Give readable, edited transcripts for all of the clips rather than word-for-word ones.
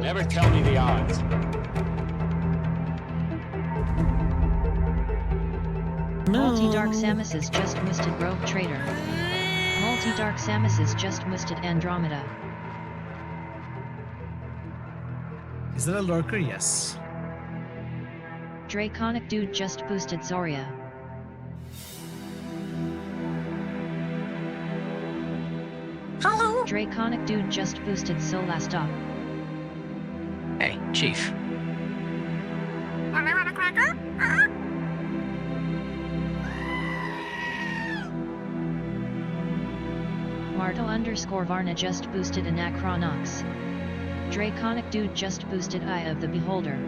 Never tell me the odds. Multi-Dark Samus is just moosted Rogue Trader. Multi-Dark Samus is just moosted Andromeda. Is that a lurker? Yes. Draconic Dude just boosted Zoria. Hello? Draconic Dude just boosted Solastop. Hey, Chief. Hello, on a cracker? Huh? Marto_Varna just boosted Anachronox. Draconic Dude just boosted Eye of the Beholder.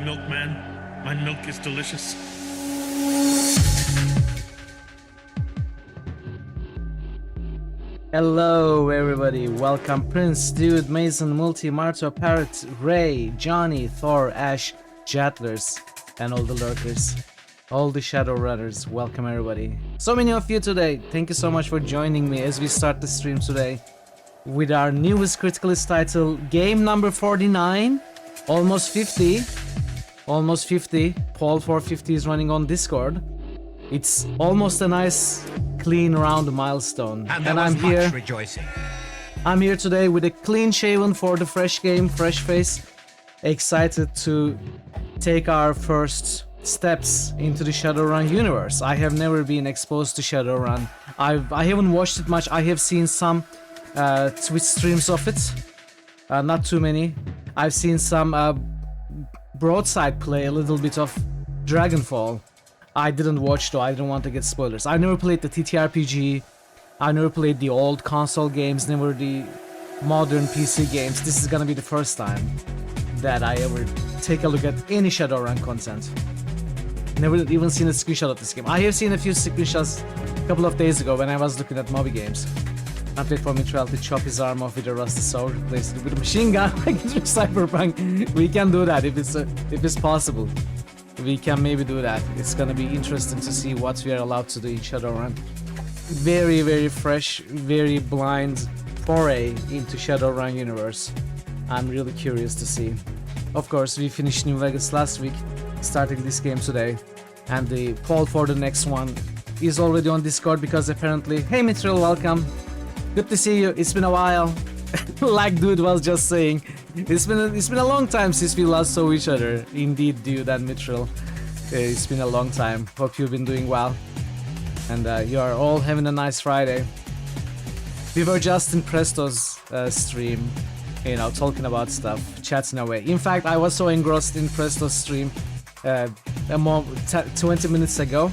milk, man. My milk is delicious. Hello everybody, welcome Prince, Dude, Mason, Multi, Marto, Parrot, Ray, Johnny, Thor, Ash, Jatlers, and all the lurkers. All the Shadowrunners, welcome everybody. So many of you today, thank you so much for joining me as we start the stream today with our newest Criticalist title, game number 49, almost 50, Paul 450 is running on Discord. It's almost a nice, clean round milestone, and I'm here. Rejoicing. I'm here today with a clean shaven for the fresh game, fresh face, excited to take our first steps into the Shadowrun universe. I have never been exposed to Shadowrun. I haven't watched it much. I have seen some Twitch streams of it, not too many. I've seen some broadside play, a little bit of Dragonfall. I didn't watch though, I didn't want to get spoilers. I never played the TTRPG, I never played the old console games, never the modern PC games. This is gonna be the first time that I ever take a look at any Shadowrun content. Never even seen a screenshot of this game. I have seen a few screenshots a couple of days ago when I was looking at Moby Games. I played for Mithril to chop his arm off with a rusty sword, replace it with a machine gun like it's Cyberpunk. We can do that if it's possible. We can maybe do that. It's gonna be interesting to see what we are allowed to do in Shadowrun. Very, very fresh, very blind foray into Shadowrun universe. I'm really curious to see. Of course, we finished New Vegas last week, starting this game today, and the poll for the next one is already on Discord because apparently, hey Mithril, welcome. Good to see you. It's been a while. Like Dude was just saying, it's been a long time since we last saw each other. Indeed, Dude and Mithril. It's been a long time. Hope you've been doing well, and you are all having a nice Friday. We were just in Presto's stream, you know, talking about stuff, chatting away. In fact, I was so engrossed in Presto's stream 20 minutes ago.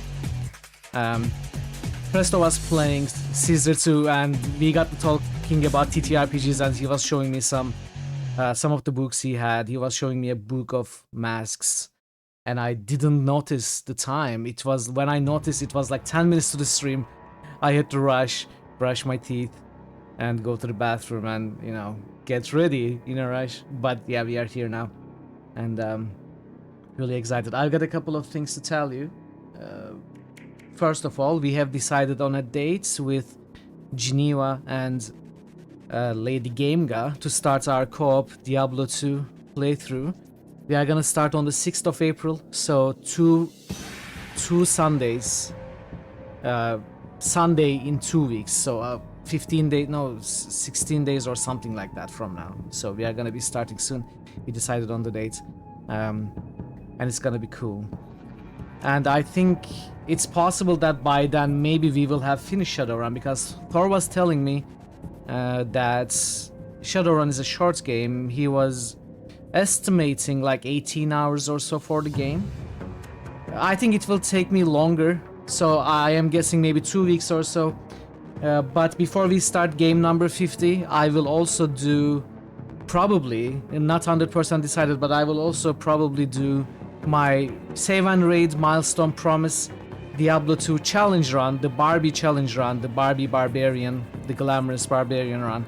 Presto was playing Caesar 2 and we got to talking about TTRPGs, and he was showing me some of the books he had. He was showing me a book of masks and I didn't notice the time. It was, when I noticed, it was like 10 minutes to the stream. I had to rush, brush my teeth and go to the bathroom and, you know, get ready in a rush. But yeah, we are here now and really excited. I've got a couple of things to tell you. First of all, we have decided on a date with Geneva and Lady Gamega to start our co-op Diablo 2 playthrough. We are gonna start on the 6th of April, so two Sundays. Sunday in 2 weeks, so 16 days or something like that from now. So we are gonna be starting soon. We decided on the date, and it's gonna be cool. And I think it's possible that by then maybe we will have finished Shadowrun, because Thor was telling me that Shadowrun is a short game. He was estimating like 18 hours or so for the game. I think it will take me longer, so I am guessing maybe 2 weeks or so. But before we start game number 50, I will also do, probably, not 100% decided, but I will also probably do my save and raid milestone promise Diablo 2 challenge run, the Barbie challenge run, the Barbie barbarian, the glamorous barbarian run.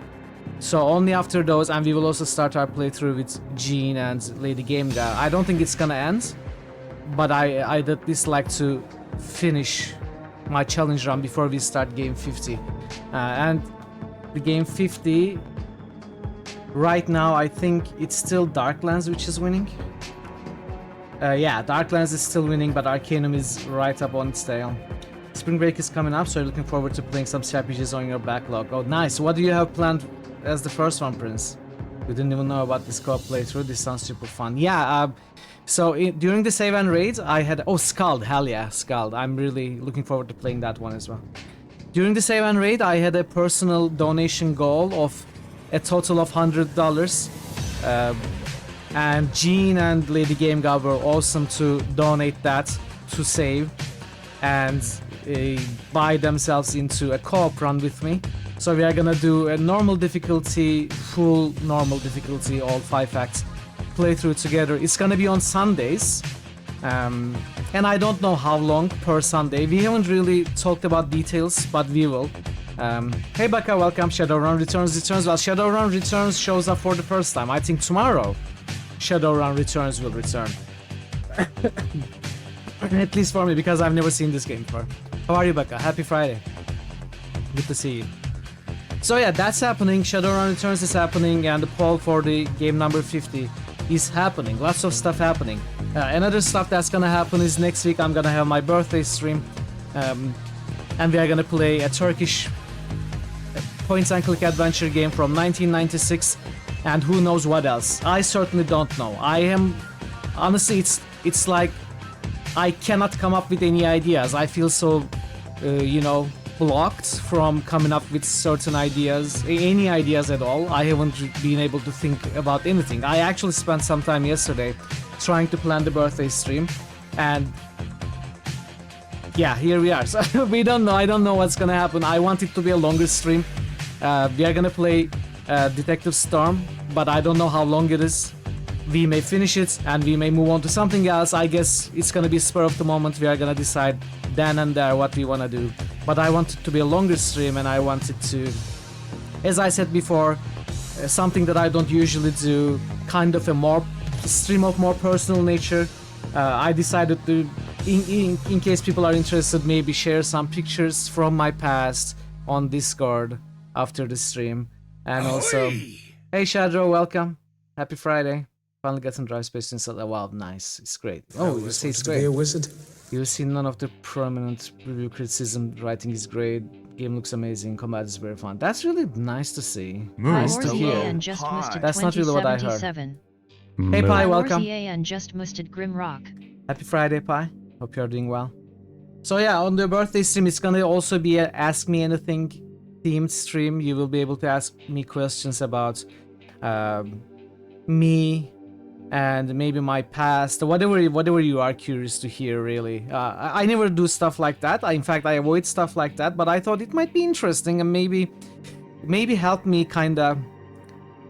So only after those, and we will also start our playthrough with Jean and Lady Gamega. I don't think it's gonna end, but I'd at least like to finish my challenge run before we start game 50. And the game 50, right now I think it's still Darklands which is winning. Yeah, Darklands is still winning, but Arcanum is right up on its tail. Spring break is coming up, so you're looking forward to playing some RPGs on your backlog. Oh, nice. What do you have planned as the first one, Prince? We didn't even know about this co-op playthrough. This sounds super fun. Yeah, so during the save and raid, I had... Oh, Scald. Hell yeah, Scald. I'm really looking forward to playing that one as well. During the save and raid, I had a personal donation goal of a total of $100. And Jean and Lady Gamega were awesome to donate that to save and buy themselves into a co-op run with me. So we are gonna do a normal difficulty, full normal difficulty, all 5 acts playthrough together. It's gonna be on Sundays. And I don't know how long per Sunday. We haven't really talked about details, but we will. Hey Baka, welcome. Shadowrun Returns. Well, Shadowrun Returns shows up for the first time. I think tomorrow Shadowrun Returns will return. At least for me, because I've never seen this game before. How are you, Baka? Happy Friday. Good to see you. So yeah, that's happening. Shadowrun Returns is happening, and the poll for the game number 50 is happening. Lots of stuff happening. Another stuff that's gonna happen is next week I'm gonna have my birthday stream, and we are gonna play a Turkish point-and-click adventure game from 1996, and who knows what else. I certainly don't know. I am honestly, it's like I cannot come up with any ideas. I feel so, blocked from coming up with certain ideas, any ideas at all. I haven't been able to think about anything. I actually spent some time yesterday trying to plan the birthday stream, and yeah, here we are. So we don't know. I don't know what's gonna happen. I want it to be a longer stream. We are gonna play Detective Storm, but I don't know how long it is. We may finish it and we may move on to something else. I guess it's gonna be spur of the moment. We are gonna decide then and there what we wanna do. But I want it to be a longer stream, and I want it to, as I said before, something that I don't usually do, kind of a more stream of more personal nature. I decided to, in case people are interested, maybe share some pictures from my past on Discord after the stream. And also, hey Shadro, welcome. Happy Friday. Finally got some drive space inside. Wow, nice. It's great. Oh, you see, it's great. To be a wizard. You see none of the prominent review criticism. Writing is great. Game looks amazing. Combat is very fun. That's really nice to see. Nice to hear. And just Musted That's not really what I heard. 2077. Hey Pi, welcome. And just Musted Grimrock. Happy Friday, Pi. Hope you're doing well. So yeah, on the birthday stream, it's gonna also be a Ask Me Anything themed stream. You will be able to ask me questions about me and maybe my past, whatever you are curious to hear, really. I never do stuff like that. In fact, I avoid stuff like that, but I thought it might be interesting and maybe help me kinda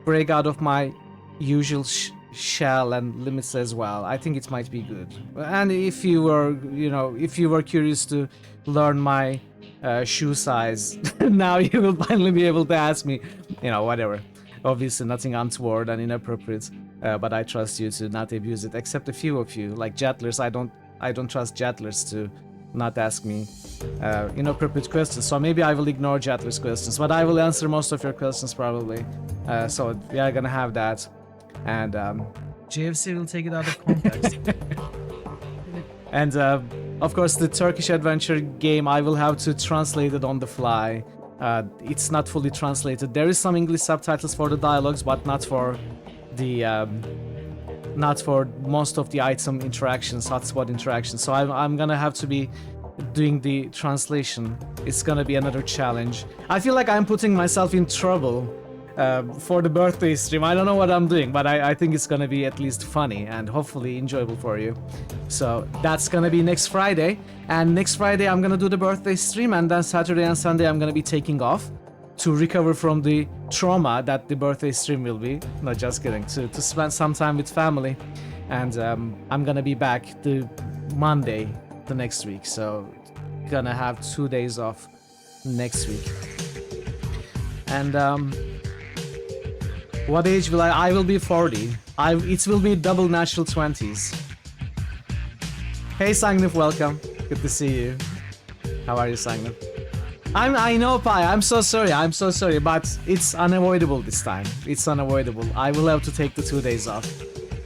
break out of my usual shell and limits as well. I think it might be good. And if you were curious to learn my shoe size, now you will finally be able to ask me, whatever. Obviously nothing untoward and inappropriate, but I trust you to not abuse it, except a few of you, like Jettlers. I don't trust Jettlers to not ask me inappropriate questions, so maybe I will ignore Jettlers' questions, but I will answer most of your questions probably. So we are gonna have that, and JFC will take it out of context. And of course the Turkish adventure game, I will have to translate it on the fly. It's not fully translated. There is some English subtitles for the dialogues, but not for the not for most of the item interactions, hotspot interactions. So I'm gonna have to be doing the translation. It's gonna be another challenge. I feel like I'm putting myself in trouble for the birthday stream. I don't know what I'm doing, but I think it's gonna be at least funny and hopefully enjoyable for you. So that's gonna be next Friday, and next Friday I'm gonna do the birthday stream, and then Saturday and Sunday I'm gonna be taking off to recover from the trauma that the birthday stream will be. No, just kidding. To spend some time with family, and I'm gonna be back the Monday the next week. So gonna have 2 days off next week. And what age will I will be 40. It will be double natural 20s. Hey Sangnif, welcome. Good to see you. How are you, Sangnif? I know, Pi. I'm so sorry, but it's unavoidable this time. It's unavoidable. I will have to take the 2 days off.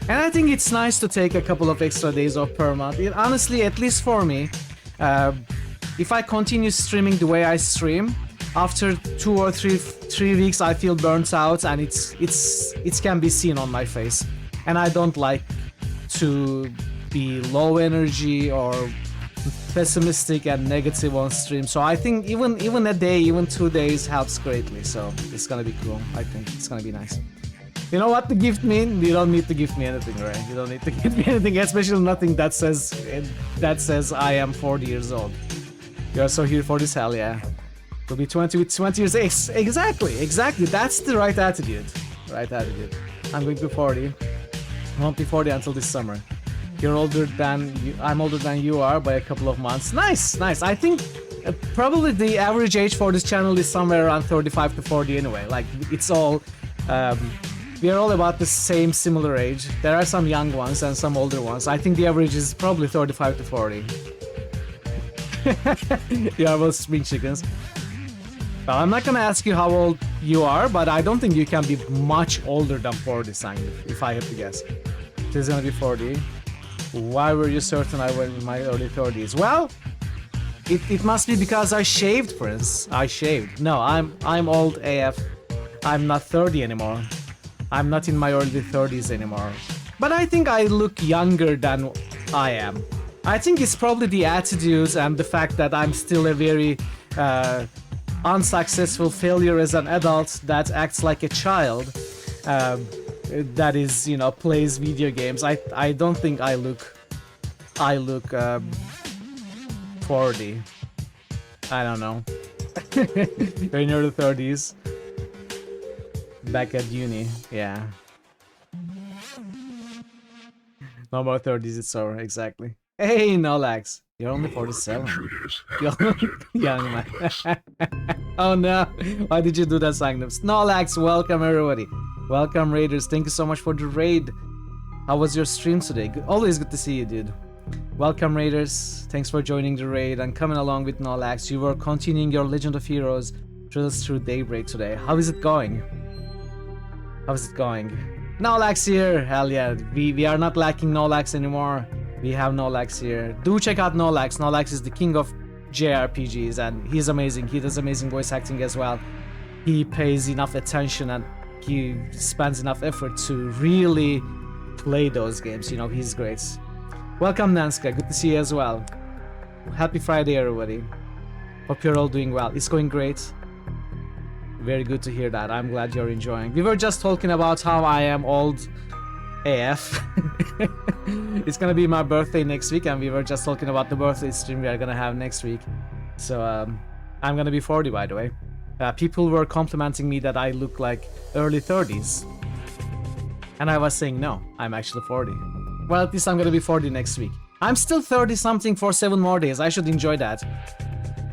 And I think it's nice to take a couple of extra days off per month. Honestly, at least for me, if I continue streaming the way I stream, after 2 or 3 weeks I feel burnt out, and it can be seen on my face. And I don't like to be low energy or pessimistic and negative on stream. So I think even a day, even 2 days helps greatly. So it's gonna be cool. I think it's gonna be nice. You know what to gift me? You don't need to gift me anything, right? You don't need to gift me anything, especially nothing that says I am 40 years old. You're so here for this, hell yeah. You'll be 20 with 20 years. Exactly. That's the right attitude. I'm going to 40. Won't be 40 until this summer. You're older than you, I'm older than you are by a couple of months. Nice, nice. I think probably the average age for this channel is somewhere around 35 to 40 anyway. Like, it's all... we are all about the same similar age. There are some young ones and some older ones. I think the average is probably 35 to 40. You are both spring chickens. Well, I'm not gonna ask you how old you are, but I don't think you can be much older than 40, Sangu, if I have to guess. She's gonna be 40. Why were you certain I was in my early 30s? Well, it must be because I shaved, Prince. I shaved. No, I'm old AF. I'm not 30 anymore. I'm not in my early 30s anymore. But I think I look younger than I am. I think it's probably the attitude and the fact that I'm still a very unsuccessful failure as an adult that acts like a child. That is, you know, plays video games. I don't think I look 40. I don't know. You're in your 30s. Back at uni, yeah. No more 30s, it's over, exactly. Hey, Nolax, you're only 47. You're young man. Oh no, why did you do that, Sagnips? Nolax, welcome everybody. Welcome Raiders, thank you so much for the raid. How was your stream today? Always good to see you, dude. Welcome Raiders, thanks for joining the raid and coming along with Nolax. You were continuing your Legend of Heroes Trails Through Daybreak today. How is it going? How's it going? Nolax here! Hell yeah, we are not lacking Nolax anymore. We have Nolax here. Do check out Nolax. Nolax is the king of JRPGs and he's amazing. He does amazing voice acting as well. He pays enough attention and he spends enough effort to really play those games. You know, he's great. Welcome Nanska, good to see you as well. Happy Friday everybody. Hope you're all doing well. It's going great. Very good to hear that. I'm glad you're enjoying. We were just talking about how I am old AF. It's gonna be my birthday next week and we were just talking about the birthday stream we are gonna have next week. So I'm gonna be 40 by the way. People were complimenting me that I look like early 30s. And I was saying no, I'm actually 40. Well, at least I'm gonna be 40 next week. I'm still 30 something for 7 more days. I should enjoy that.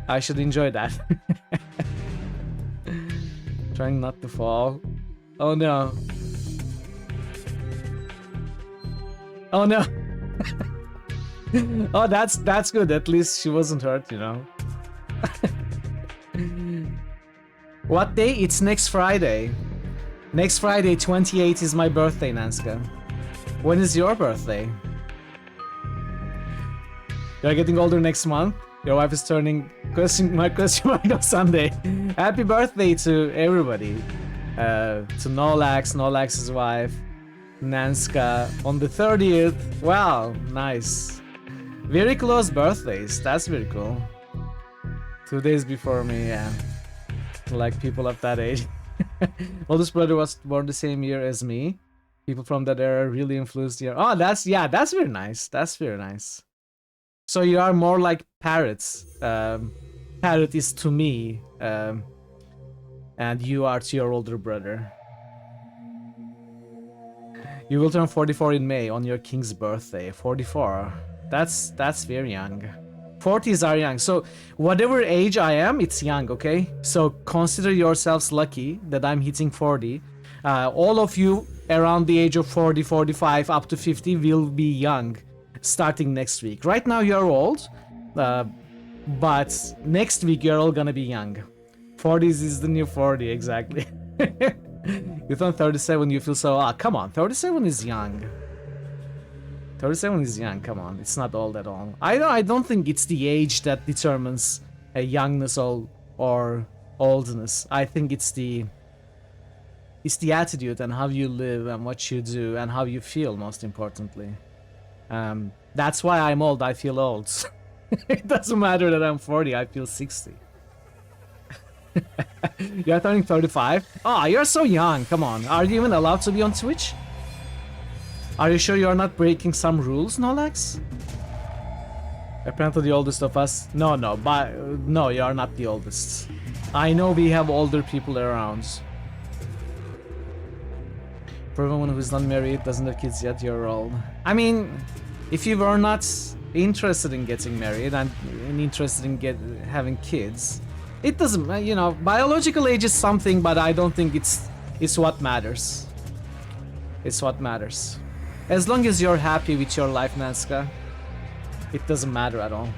I should enjoy that. Trying not to fall. Oh no. Oh no. Oh, that's good. At least she wasn't hurt, you know. What day? It's next Friday. Next Friday, 28 is my birthday, Nanska. When is your birthday? You're getting older next month. Your wife is turning question mark on Sunday. Happy birthday to everybody. To Nolax, Nolax's wife, Nanska on the 30th. Wow, nice. Very close birthdays. That's very cool. 2 days before me, yeah. Like people of that age. Oldest brother was born the same year as me. People from that era really influenced you. Oh, that's very nice. That's very nice. So you are more like parrots. Parrot is to me, and you are to your older brother. You will turn 44 in May on your king's birthday. 44. That's very young. 40s are young. So whatever age I am, it's young, okay? So consider yourselves lucky that I'm hitting 40. All of you around the age of 40, 45, up to 50 will be young starting next week. Right now you're old, but next week you're all gonna be young. 40s is the new 40, exactly. You turn 37, you feel so, come on, 37 is young. 37 is young, come on, it's not old at all. I don't think it's the age that determines a youngness or oldness. I think it's the attitude and how you live and what you do and how you feel, most importantly. That's why I'm old, I feel old. It doesn't matter that I'm 40, I feel 60. You're turning 35? Oh, you're so young, come on. Are you even allowed to be on Twitch? Are you sure you're not breaking some rules, Nolax? Apparently the oldest of us. No, you are not the oldest. I know we have older people around. For a woman who's not married, doesn't have kids yet, you're old. I mean, if you were not interested in getting married and interested in having kids, it doesn't, you know, biological age is something, but I don't think it's what matters. It's what matters. As long as you're happy with your life, Nanska, it doesn't matter at all.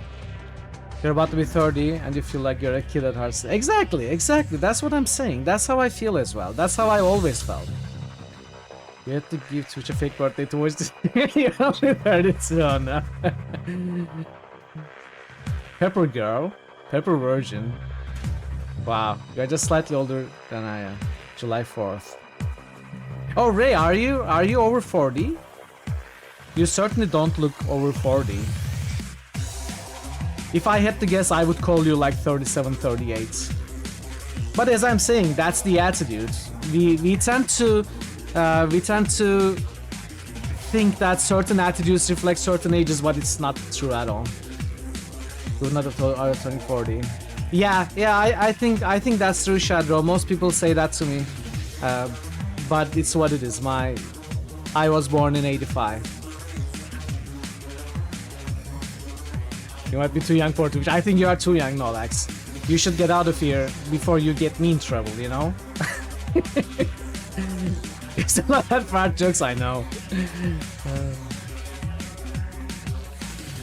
You're about to be 30 and you feel like you're a kid at heart. Exactly, exactly. That's what I'm saying. That's how I feel as well. That's how I always felt. You have to give Twitch a fake birthday towards the... You only heard it so now. Pepper girl. Pepper virgin. Wow, you're just slightly older than I am. July 4th. Oh, Ray, are you over 40? You certainly don't look over 40. If I had to guess, I would call you like 37, 38. But as I'm saying, that's the attitude. We tend to think that certain attitudes reflect certain ages, but it's not true at all. You're not turning 40. Yeah, I think that's true, Shadro. Most people say that to me, but it's what it is. I was born in '85. You might be too young for Twitch. I think you are too young, Nolax. You should get out of here before you get me in trouble, you know? It's a lot of fart jokes, I know.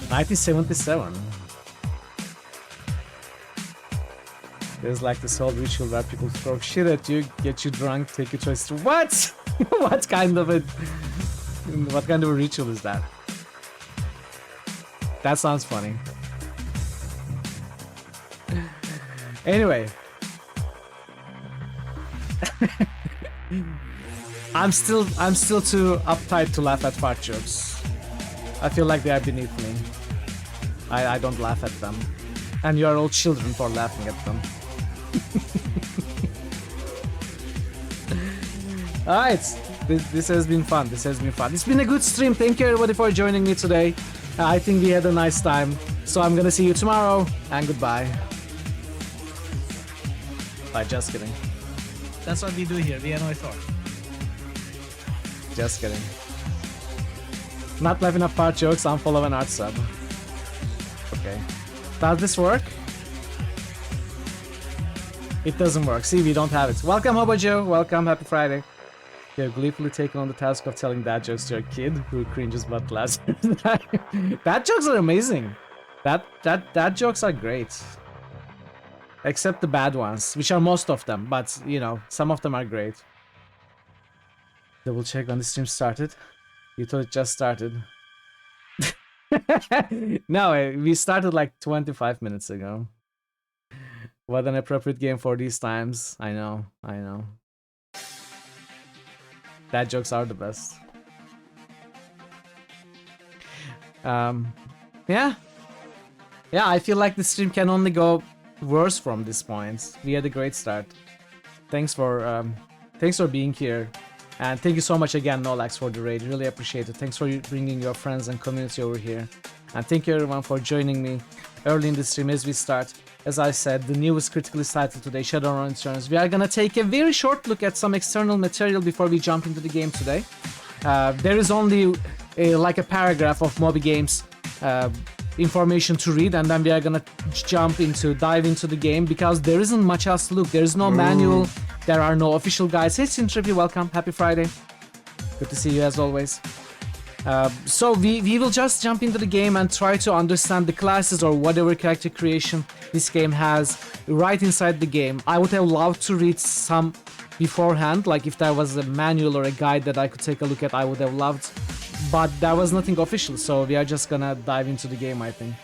1977. There's like this whole ritual where people throw shit at you, get you drunk, take your choice to what? What kind of a ritual is that? That sounds funny. Anyway. I'm still too uptight to laugh at fart jokes. I feel like they are beneath me. I don't laugh at them. And you are all children for laughing at them. Alright, this has been fun. It's been a good stream. Thank you everybody for joining me today. I think we had a nice time. So I'm gonna see you tomorrow, and goodbye. Bye, just kidding. That's what we do here, we annoy Thor. Just kidding. Not laughing at fart jokes, unfollow an art sub. Okay. Does this work? It doesn't work. See, we don't have it. Welcome, Hobo Joe. Welcome. Happy Friday. You have gleefully taken on the task of telling dad jokes to your kid who cringes but laughs. Dad jokes are amazing. Dad jokes are great. Except the bad ones, which are most of them. But, you know, some of them are great. Double check when the stream started. You thought it just started. No, we started like 25 minutes ago. What an appropriate game for these times. I know. Dad jokes are the best. Yeah, I feel like the stream can only go worse from this point. We had a great start. Thanks for being here. And thank you so much again, Nolax, for the raid. Really appreciate it. Thanks for bringing your friends and community over here. And thank you everyone for joining me early in the stream as we start. As I said, the newest critically titled today, Shadowrun Returns. We are gonna take a very short look at some external material before we jump into the game today. There is only like a paragraph of Moby Games information to read, and then we are gonna dive into the game because there isn't much else to look. There is no manual, there are no official guides. Hey Sintrippy, welcome, happy Friday. Good to see you as always. So we will just jump into the game and try to understand the classes or whatever character creation this game has right inside the game. I would have loved to read some beforehand, like if there was a manual or a guide that I could take a look at, I would have loved. But there was nothing official, so we are just gonna dive into the game, I think.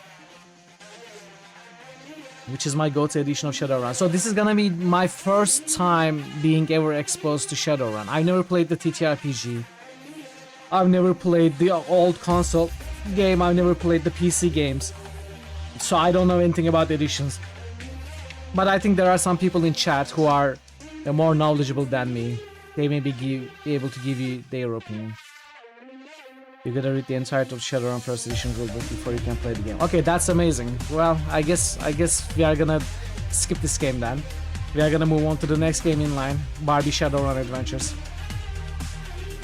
Which is my go-to edition of Shadowrun. So this is gonna be my first time being ever exposed to Shadowrun. I never played the TTRPG. I've never played the old console game, I've never played the PC games. So I don't know anything about the editions. But I think there are some people in chat who are more knowledgeable than me. They may be able to give you their opinion. You gotta read the entirety of Shadowrun First Edition rulebook before you can play the game. Okay, that's amazing. Well, I guess we are gonna skip this game then. We are gonna move on to the next game in line, Barbie Shadowrun Adventures.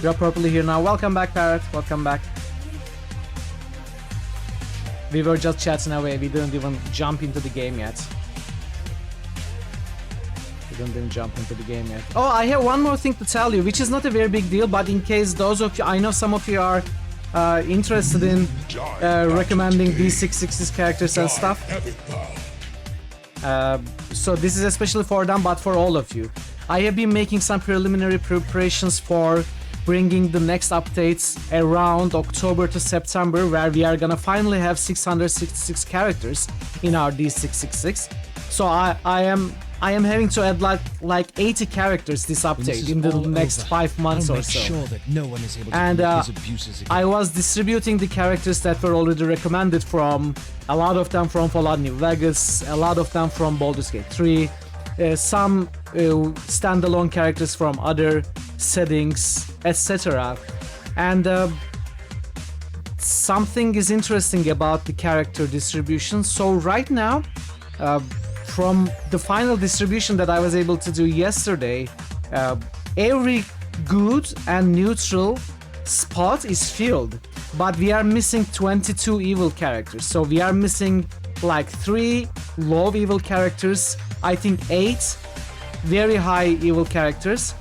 You're properly here now. Welcome back, Parrot. Welcome back. We were just chatting away. We didn't even jump into the game yet. Oh, I have one more thing to tell you, which is not a very big deal, but in case those of you, I know some of you are interested in recommending D666 characters and stuff. So this is especially for them, but for all of you. I have been making some preliminary preparations for bringing the next updates around October to September, where we are gonna finally have 666 characters in our D666. So I am having to add like 80 characters this update in the next 5 months or so. Sure that no one is able to And commit these abuses again. I was distributing the characters that were already recommended from, a lot of them from Fallout New Vegas, a lot of them from Baldur's Gate 3, some standalone characters from other settings, etc. And something is interesting about the character distribution. So right now, from the final distribution that I was able to do yesterday, every good and neutral spot is filled, but we are missing 22 evil characters. So we are missing like 3 low evil characters, I think 8 very high evil characters,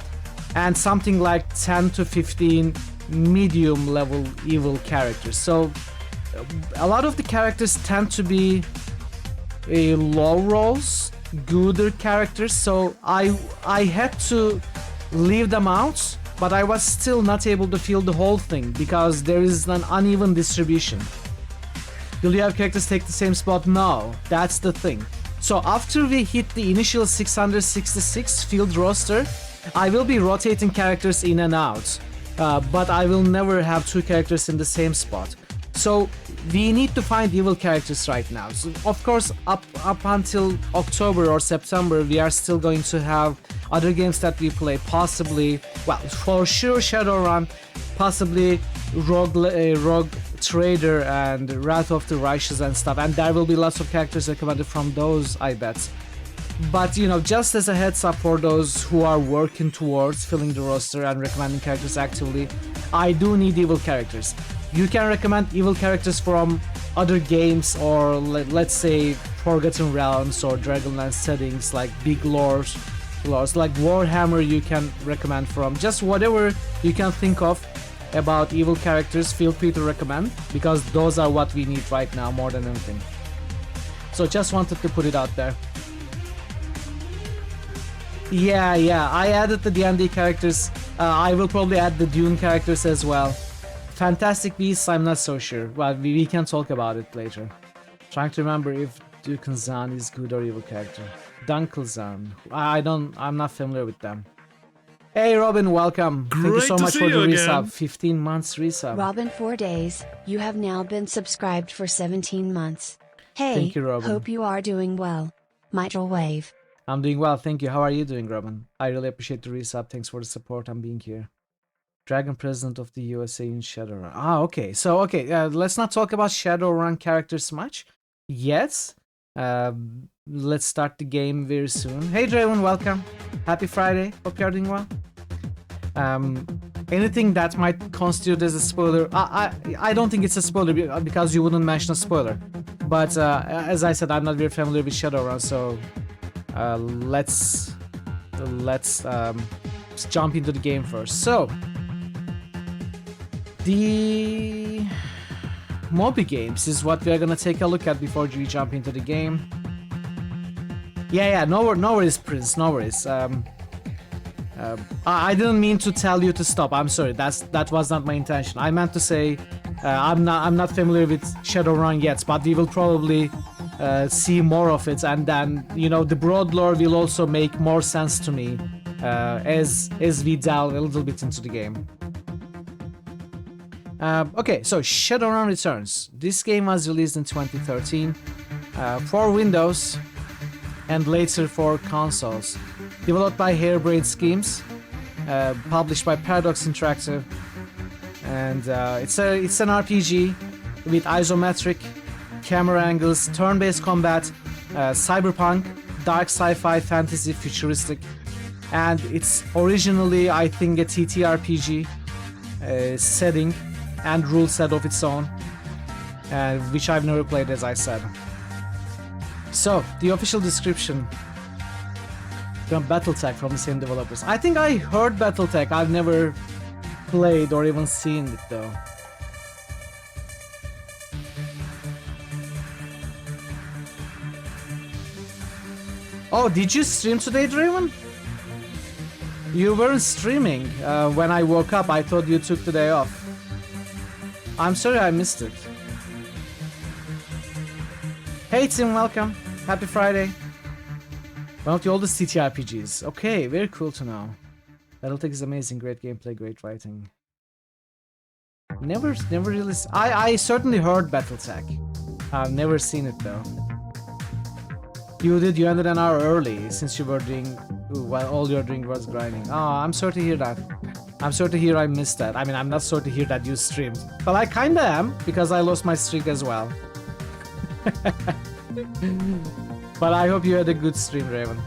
and something like 10 to 15 medium level evil characters. So a lot of the characters tend to be low rolls, gooder characters, so I had to leave them out, but I was still not able to fill the whole thing because there is an uneven distribution. Will you have characters take the same spot? No, that's the thing. So after we hit the initial 666 field roster, I will be rotating characters in and out, but I will never have 2 characters in the same spot. So we need to find evil characters right now. So of course, up until October or September, we are still going to have other games that we play. Possibly, well, for sure Shadowrun, possibly Rogue Trader and Wrath of the Righteous and stuff. And there will be lots of characters recommended from those, I bet. But you know, just as a heads up for those who are working towards filling the roster and recommending characters actively, I do need evil characters. You can recommend evil characters from other games, or let's say Forgotten Realms or Dragonlance settings, like big lores like Warhammer you can recommend from. Just whatever you can think of about evil characters, feel free to recommend, because those are what we need right now more than anything. So just wanted to put it out there. Yeah, I added the D&D characters. I will probably add the Dune characters as well. Fantastic Beasts, I'm not so sure. Well, we can talk about it later. Trying to remember if Dunkelzahn is good or evil character. Dunkelzahn. I'm not familiar with them. Hey Robin, welcome. Thank you so much for the resub. 15 months resub. Robin 4 days, you have now been subscribed for 17 months. Hey, thank you, Robin. Hope you are doing well. Mitral wave. I'm doing well, thank you. How are you doing, Robin? I really appreciate the resub. Thanks for the support and being here. Dragon President of the USA in Shadowrun. Okay. So, let's not talk about Shadowrun characters much yet. Let's start the game very soon. Hey, Draven, welcome. Happy Friday. Hope you're doing well. Anything that might constitute as a spoiler, I don't think it's a spoiler because you wouldn't mention a spoiler. But as I said, I'm not very familiar with Shadowrun, so let's jump into the game first. So, the Moby Games is what we're gonna take a look at before we jump into the game. Yeah, no worries, Prince, no worries. I didn't mean to tell you to stop. I'm sorry. That was not my intention. I meant to say I'm not familiar with Shadowrun yet, but we will probably see more of it, and then the broad lore will also make more sense to me as we delve a little bit into the game. Okay, so Shadowrun Returns. This game was released in 2013 for Windows and later for consoles. Developed by Harebrained Schemes, published by Paradox Interactive, and it's an RPG with isometric camera angles, turn-based combat, cyberpunk, dark sci-fi, fantasy, futuristic, and it's originally, I think, a TTRPG. setting and rule set of its own, which I've never played, as I said. So, the official description from BattleTech from the same developers. I think I heard BattleTech, I've never played or even seen it though. Oh, did you stream today, Draven? You weren't streaming. When I woke up, I thought you took the day off. I'm sorry I missed it. Hey Tim, welcome. Happy Friday. One of the oldest TTRPGs. Okay, very cool to know. BattleTech is amazing, great gameplay, great writing. Never really... I certainly heard BattleTech. I've never seen it though. You did, you ended an hour early since you were doing... while all you're doing was grinding. Oh, I'm sorry to hear that. I'm sorry to hear I missed that. I mean, I'm not sorry to hear that you streamed. But I kinda am, because I lost my streak as well. But I hope you had a good stream, Raven.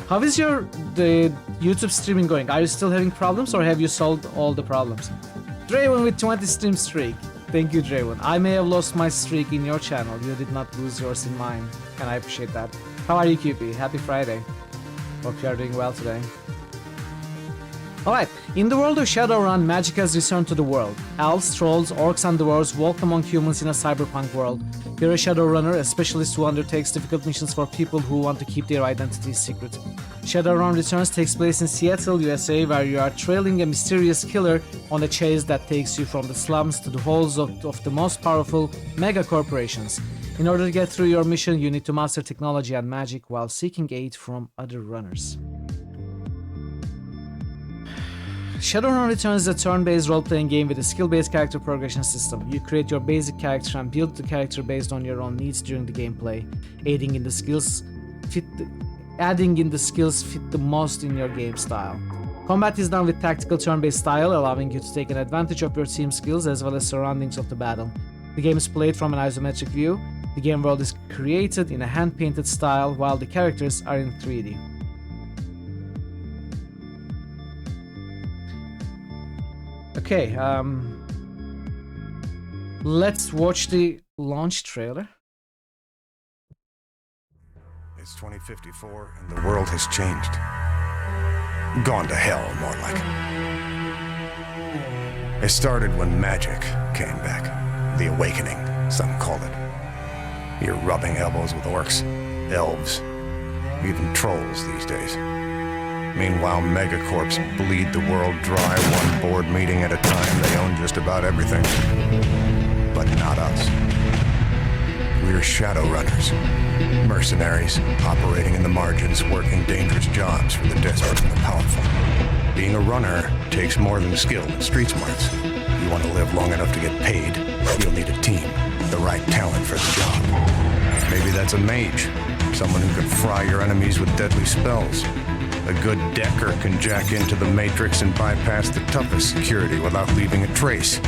How is the YouTube streaming going? Are you still having problems or have you solved all the problems? Draven with 20 stream streak. Thank you, Draven. I may have lost my streak in your channel. You did not lose yours in mine. And I appreciate that. How are you, QP? Happy Friday. Hope you are doing well today. Alright, in the world of Shadowrun, magic has returned to the world. Elves, trolls, orcs and dwarves walk among humans in a cyberpunk world. You're a Shadowrunner, a specialist who undertakes difficult missions for people who want to keep their identities secret. Shadowrun Returns takes place in Seattle, USA, where you are trailing a mysterious killer on a chase that takes you from the slums to the halls of the most powerful mega corporations. In order to get through your mission, you need to master technology and magic while seeking aid from other runners. Shadowrun Returns is a turn-based role-playing game with a skill-based character progression system. You create your basic character and build the character based on your own needs during the gameplay, adding in the skills fit the most in your game style. Combat is done with tactical turn-based style, allowing you to take an advantage of your team's skills as well as surroundings of the battle. The game is played from an isometric view. The game world is created in a hand-painted style, while the characters are in 3D. Okay, let's watch the launch trailer. It's 2054 and the world has changed. Gone to hell, more like it. It started when magic came back. The awakening, some call it. You're rubbing elbows with orcs, elves, even trolls these days. Meanwhile, megacorps bleed the world dry one board meeting at a time. They own just about everything. But not us. We're Shadowrunners. Mercenaries, operating in the margins, working dangerous jobs for the desperate and the powerful. Being a runner takes more than skill and street smarts. You want to live long enough to get paid, you'll need a team, the right talent for the job. Maybe that's a mage, someone who can fry your enemies with deadly spells. A good decker can jack into the Matrix and bypass the toughest security without leaving a trace.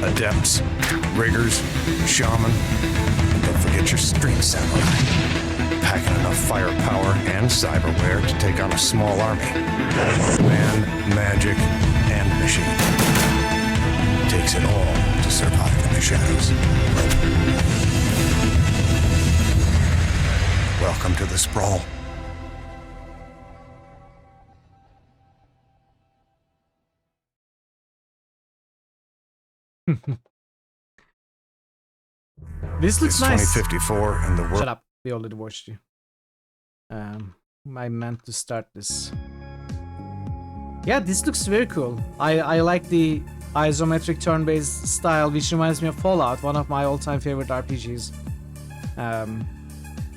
Adepts, riggers, shaman, and don't forget your street samurai. Packing enough firepower and cyberware to take on a small army. Man, magic, and machine. Takes it all to survive in the shadows. Welcome to the sprawl. This looks nice. 2054 and the world. Shut up. We already watched you. I meant to start this. Yeah, this looks very cool. I like the isometric turn-based style, which reminds me of Fallout, one of my all-time favorite RPGs.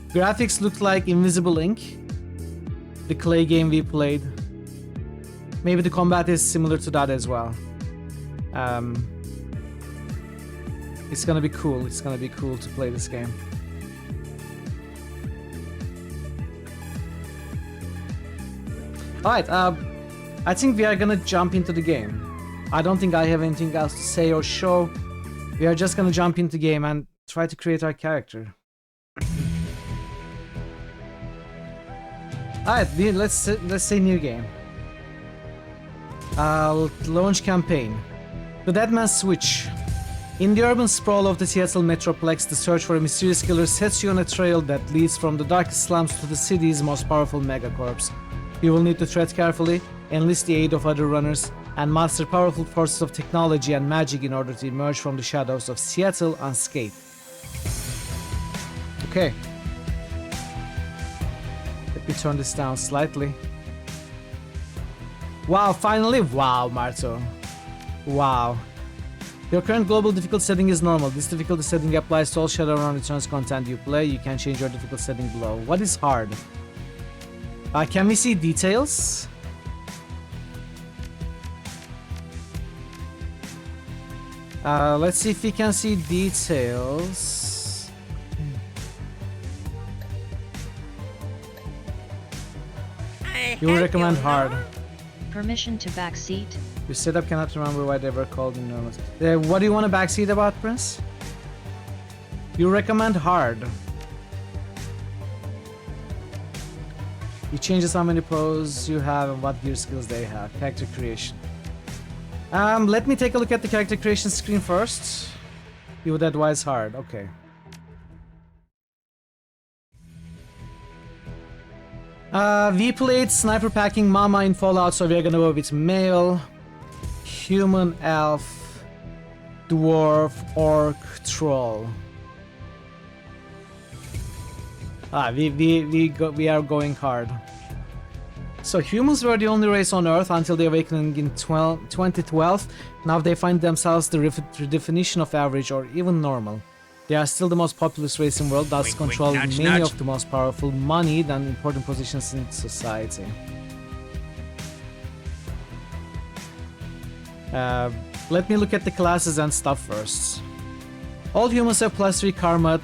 Graphics look like Invisible Ink, the clay game we played. Maybe the combat is similar to that as well. It's gonna be cool. It's gonna be cool to play this game. Alright, I think we are gonna jump into the game. I don't think I have anything else to say or show. We are just gonna jump into the game and try to create our character. Alright, let's say new game. Launch campaign. The Dead Man's Switch. In the urban sprawl of the Seattle Metroplex, the search for a mysterious killer sets you on a trail that leads from the darkest slums to the city's most powerful megacorps. You will need to tread carefully, enlist the aid of other runners, and master powerful forces of technology and magic in order to emerge from the shadows of Seattle unscathed. Okay. Let me turn this down slightly. Wow, finally! Wow, Marto. Wow. Your current global difficult setting is normal. This difficulty setting applies to all Shadowrun Returns content you play. You can change your difficult setting below. What is hard? Can we see details? Let's see if we can see details. You would recommend hard. Permission to backseat. Your setup cannot remember why they were called in normal. What do you want to backseat about, Prince? You recommend hard. You changes how many poses you have and what gear skills they have. Character creation. Let me take a look at the character creation screen first. You would advise hard. Okay. We played Sniper Packing Mama in Fallout, so we're gonna go with male, human, elf, dwarf, orc, troll. We are going hard. So humans were the only race on Earth until the awakening in 2012. Now they find themselves the redefinition of average or even normal. They are still the most populous race in the world, thus Wink, controlling nudge, many nudge. of the most powerful money and important positions in society. Let me look at the classes and stuff first. All humans have +3 karma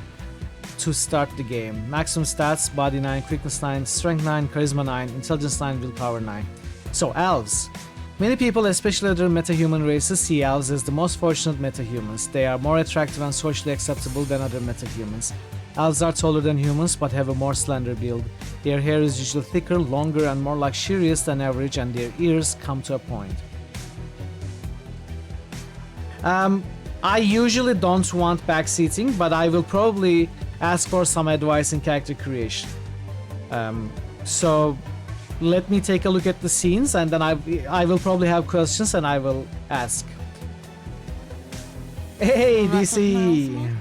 to start the game. Maximum stats: body 9, quickness 9, strength 9, charisma 9, intelligence 9, willpower 9. So elves. Many people, especially other metahuman races, see elves as the most fortunate metahumans. They are more attractive and socially acceptable than other metahumans. Elves are taller than humans but have a more slender build. Their hair is usually thicker, longer, and more luxurious than average, and their ears come to a point. I usually don't want backseating, but I will probably ask for some advice in character creation. So let me take a look at the scenes, and then I will probably have questions and I will ask. Hey, DC!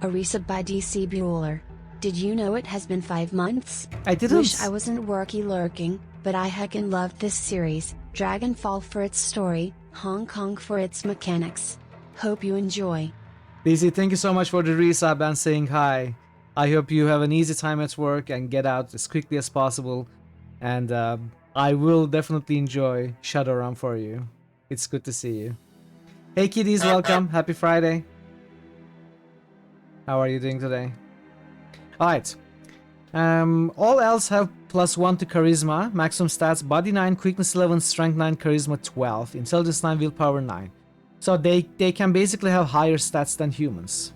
A resub by DC Bueller. Did you know it has been 5 months? I didn't. Wish I wasn't worky lurking, but I heckin' loved this series. Dragonfall for its story, Hong Kong for its mechanics. Hope you enjoy. DC, thank you so much for the resub and saying hi. I hope you have an easy time at work and get out as quickly as possible. And I will definitely enjoy Shadowrun for you. It's good to see you. Hey kiddies, welcome. Happy Friday. How are you doing today? Alright. All elves have +1 to charisma, maximum stats, body 9, quickness 11, strength 9, charisma 12, intelligence 9, willpower 9. So they can basically have higher stats than humans.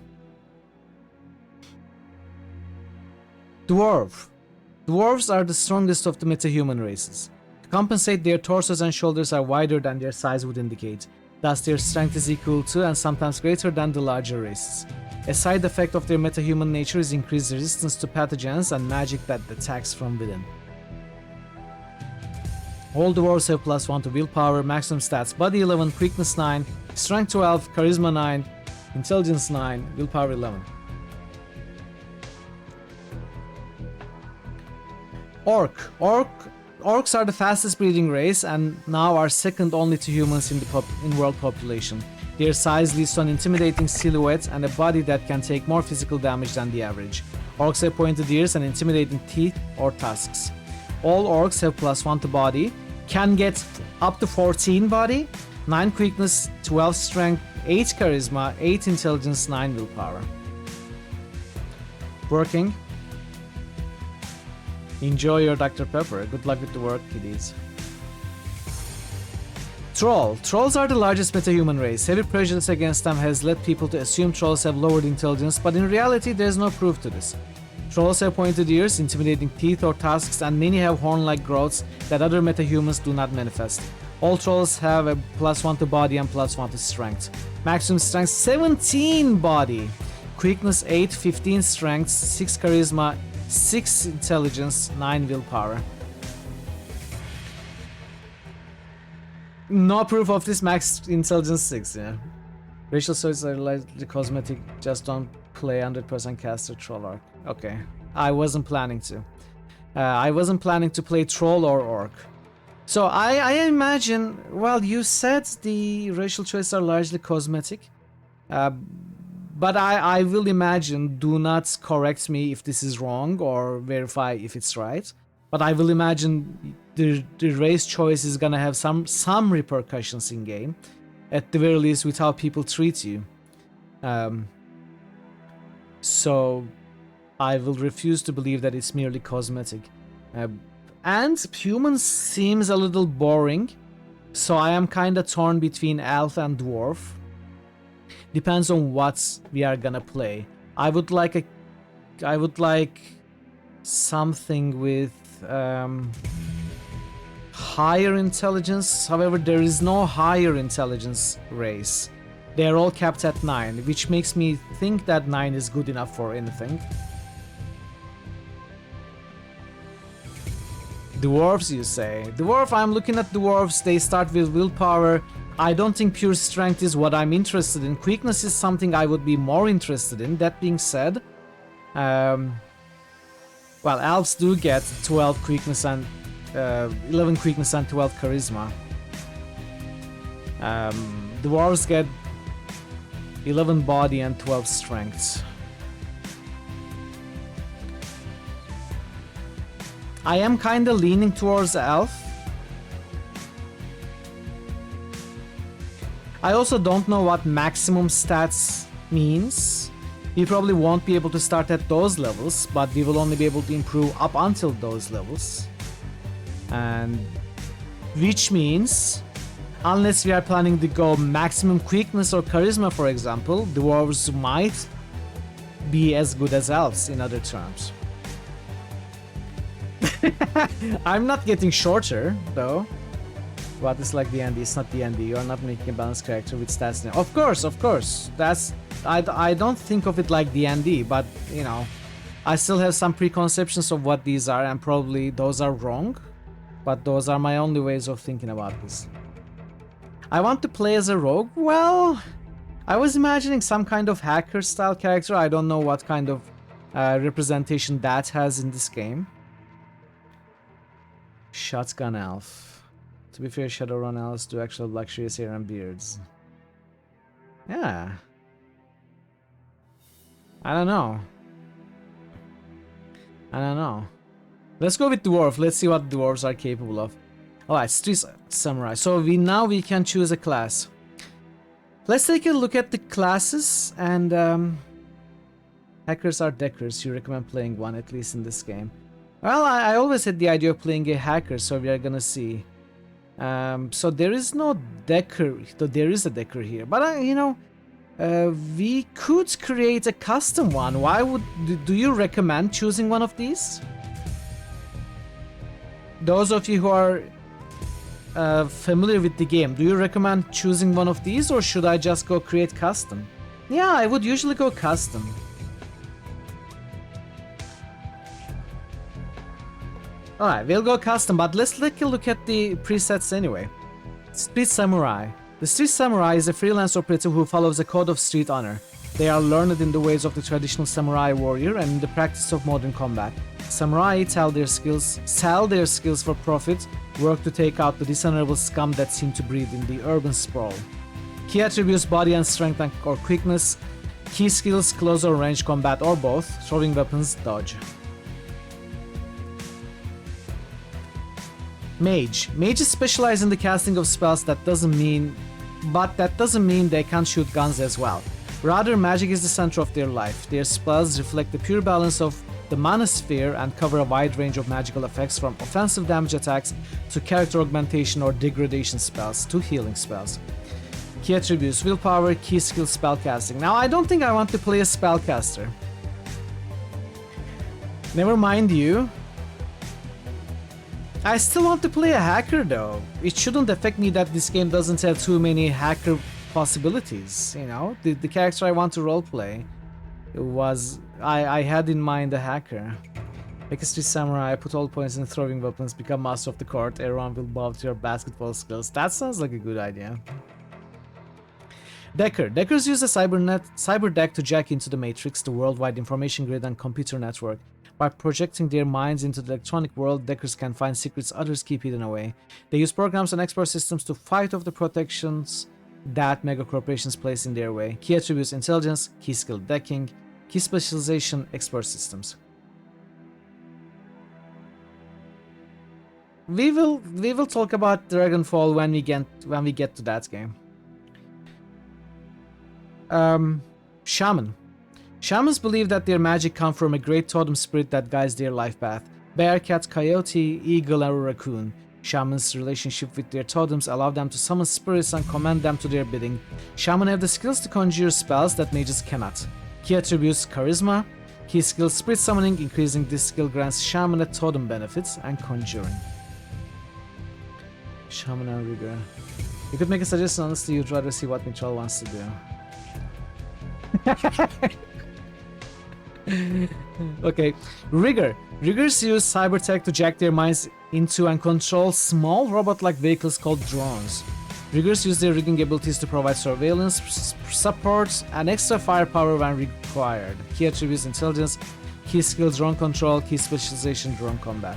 Dwarf. Dwarves are the strongest of the metahuman races. To compensate, their torsos and shoulders are wider than their size would indicate. Thus their strength is equal to and sometimes greater than the larger races. A side effect of their metahuman nature is increased resistance to pathogens and magic that attacks from within. All dwarves have +1 to willpower, maximum stats, body 11, quickness 9, strength 12, charisma 9, intelligence 9, willpower 11. Orcs are the fastest breeding race and now are second only to humans in world population. Their size leads to an intimidating silhouette and a body that can take more physical damage than the average. Orcs have pointed ears and intimidating teeth or tusks. All orcs have +1 to body, can get up to 14 body, 9 quickness, 12 strength, 8 charisma, 8 intelligence, 9 willpower. Working. Enjoy your Dr. Pepper. Good luck with the work, kiddies. Troll. Trolls are the largest metahuman race. Heavy prejudice against them has led people to assume trolls have lowered intelligence, but in reality there is no proof to this. Trolls have pointed ears, intimidating teeth or tusks, and many have horn-like growths that other metahumans do not manifest. All trolls have a +1 to body and +1 to strength. Maximum strength 17 body. Quickness 8, 15 strength, 6 charisma, 6 intelligence, 9 willpower. No proof of this, max intelligence 6, yeah. Racial choices are likely cosmetic, just don't play 100% caster troll orc. Okay, I wasn't planning to. I wasn't planning to play troll or orc. So I imagine, well, you said the racial choices are largely cosmetic, but I will imagine, do not correct me if this is wrong or verify if it's right, but I will imagine the race choice is gonna have some repercussions in game, at the very least with how people treat you. So I will refuse to believe that it's merely cosmetic. And humans seems a little boring, so I am kinda torn between elf and dwarf. Depends on what we are gonna play. I would like something with higher intelligence. However, there is no higher intelligence race. They are all capped at 9, which makes me think that 9 is good enough for anything. Dwarves, you say? Dwarf, I'm looking at dwarves, they start with willpower. I don't think pure strength is what I'm interested in. Quickness is something I would be more interested in. That being said, well, elves do get 12 quickness and 11 quickness and 12 charisma. Dwarves get 11 body and 12 strength. I am kinda leaning towards elf. I also don't know what maximum stats means. We probably won't be able to start at those levels, but we will only be able to improve up until those levels. And which means, unless we are planning to go maximum quickness or charisma, for example, dwarves might be as good as elves in other terms. I'm not getting shorter, though. What is like D&D? It's not D&D. You are not making a balanced character with stats. Of course, of course. That's I don't think of it like D&D, but you know, I still have some preconceptions of what these are, and probably those are wrong. But those are my only ways of thinking about this. I want to play as a rogue. Well, I was imagining some kind of hacker style character. I don't know what kind of representation that has in this game. Shotgun elf. To be fair, Shadowrun elves do actually have luxurious hair and beards. Yeah. I don't know. Let's go with dwarf. Let's see what dwarves are capable of. Alright, street samurai. So we can choose a class. Let's take a look at the classes, and hackers are deckers. You recommend playing one, at least in this game. Well, I always had the idea of playing a hacker, so we are gonna see. So there is no decker, though there is a decker here. But you know, we could create a custom one. Do you recommend choosing one of these? Those of you who are familiar with the game, do you recommend choosing one of these, or should I just go create custom? Yeah, I would usually go custom. Alright, we'll go custom, but let's take a look at the presets anyway. Street Samurai. The Street Samurai is a freelance operative who follows a code of street honor. They are learned in the ways of the traditional samurai warrior and in the practice of modern combat. Samurai sell their skills for profit, work to take out the dishonorable scum that seem to breed in the urban sprawl. Key attributes: body and strength or quickness. Key skills: close or range combat or both. Throwing weapons, dodge. Mage. Mages specialize in the casting of spells. That doesn't mean they can't shoot guns as well. Rather, magic is the center of their life. Their spells reflect the pure balance of the mana sphere and cover a wide range of magical effects, from offensive damage attacks to character augmentation or degradation spells to healing spells. Key attributes: willpower, key skill, spellcasting. Now, I don't think I want to play a spellcaster. Never mind you. I still want to play a hacker though. It shouldn't affect me that this game doesn't have too many hacker possibilities, you know? The character I want to roleplay was... I had in mind a hacker. Make a street samurai, put all points in throwing weapons, become master of the court, everyone will bow to your basketball skills. That sounds like a good idea. Decker. Deckers use a cyber deck to jack into the Matrix, the worldwide information grid and computer network. By projecting their minds into the electronic world, Deckers can find secrets others keep hidden away. They use programs and expert systems to fight off the protections that megacorporations place in their way. Key attributes: intelligence, key skill decking, key specialization, expert systems. We will talk about Dragonfall when we get to that game. Shaman. Shamans believe that their magic comes from a great totem spirit that guides their life path. Bear, cat, coyote, eagle, and raccoon. Shamans' relationship with their totems allow them to summon spirits and command them to their bidding. Shaman have the skills to conjure spells that mages cannot. Key attributes: charisma. Key skill: spirit summoning. Increasing this skill grants shaman a totem benefits, and conjuring. Shaman and rigor. You could make a suggestion, honestly, you'd rather see what Mitchell wants to do. Okay, Rigor. Riggers use cybertech to jack their minds into and control small robot-like vehicles called drones. Riggers use their rigging abilities to provide surveillance, support, and extra firepower when required. Key attributes: intelligence, key skill drone control, key specialization drone combat.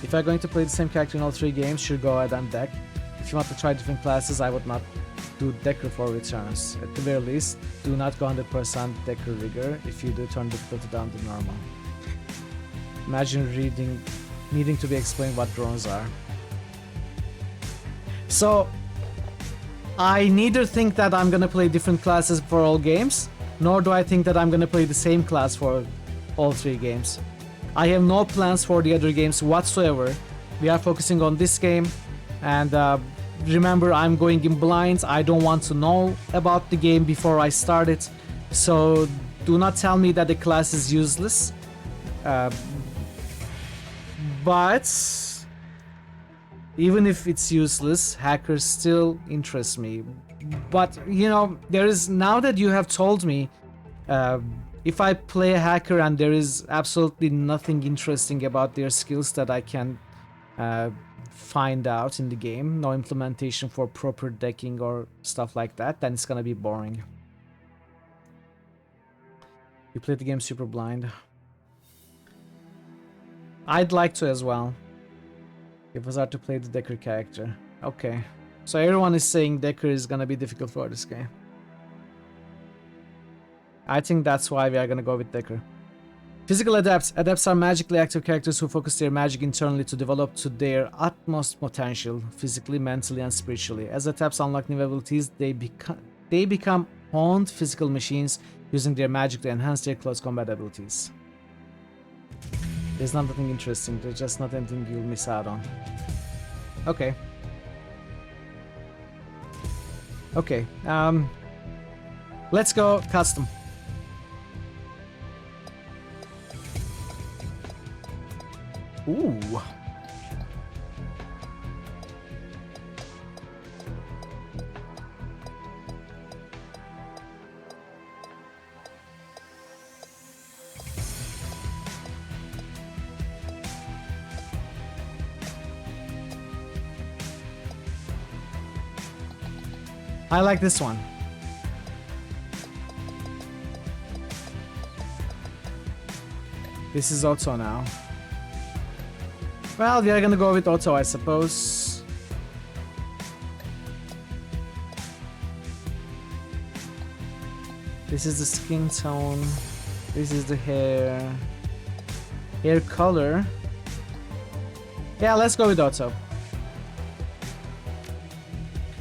If you're going to play the same character in all 3 games, sure, go ahead and deck. If you want to try different classes, I would not do Decker for Returns. At the very least, do not go 100% Decker Rigor. If you do, turn difficulty down to normal. Imagine needing to be explained what drones are. So, I neither think that I'm gonna play different classes for all games, nor do I think that I'm gonna play the same class for all 3 games. I have no plans for the other games whatsoever. We are focusing on this game, and remember, I'm going in blind. I don't want to know about the game before I start it, so do not tell me that the class is useless. But even if it's useless, hackers still interest me. But you know, there is, now that you have told me, if I play a hacker and there is absolutely nothing interesting about their skills that I can find out in the game, no implementation for proper decking or stuff like that, then it's gonna be boring. You played the game super blind. I'd like to as well. It was hard to play the Decker character. Okay. So everyone is saying Decker is gonna be difficult for this game. I think that's why we are gonna go with Decker. Physical Adepts. Adepts are magically active characters who focus their magic internally to develop to their utmost potential, physically, mentally, and spiritually. As Adepts unlock new abilities, they become honed physical machines, using their magic to enhance their close combat abilities. There's not nothing interesting, there's just not anything you'll miss out on. Okay. Okay, let's go custom. Ooh. I like this one. This is Otto now. Well, we are gonna go with Otto, I suppose. This is the skin tone. This is the hair. Hair color. Yeah, let's go with Otto.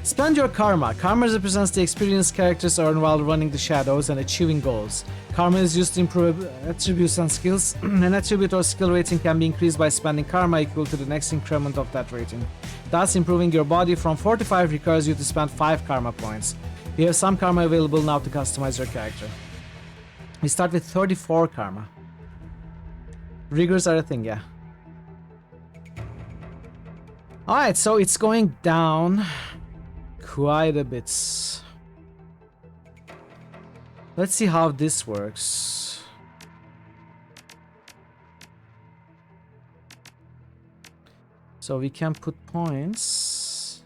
Spend your karma. Karma represents the experience characters earn while running the shadows and achieving goals. Karma is used to improve attributes and skills. An attribute or skill rating can be increased by spending karma equal to the next increment of that rating. Thus, improving your body from 4 to 5 requires you to spend 5 karma points. You have some karma available now to customize your character. We start with 34 karma. Rigors are a thing, yeah. Alright, so it's going down quite a bit. Let's see how this works. So we can put points.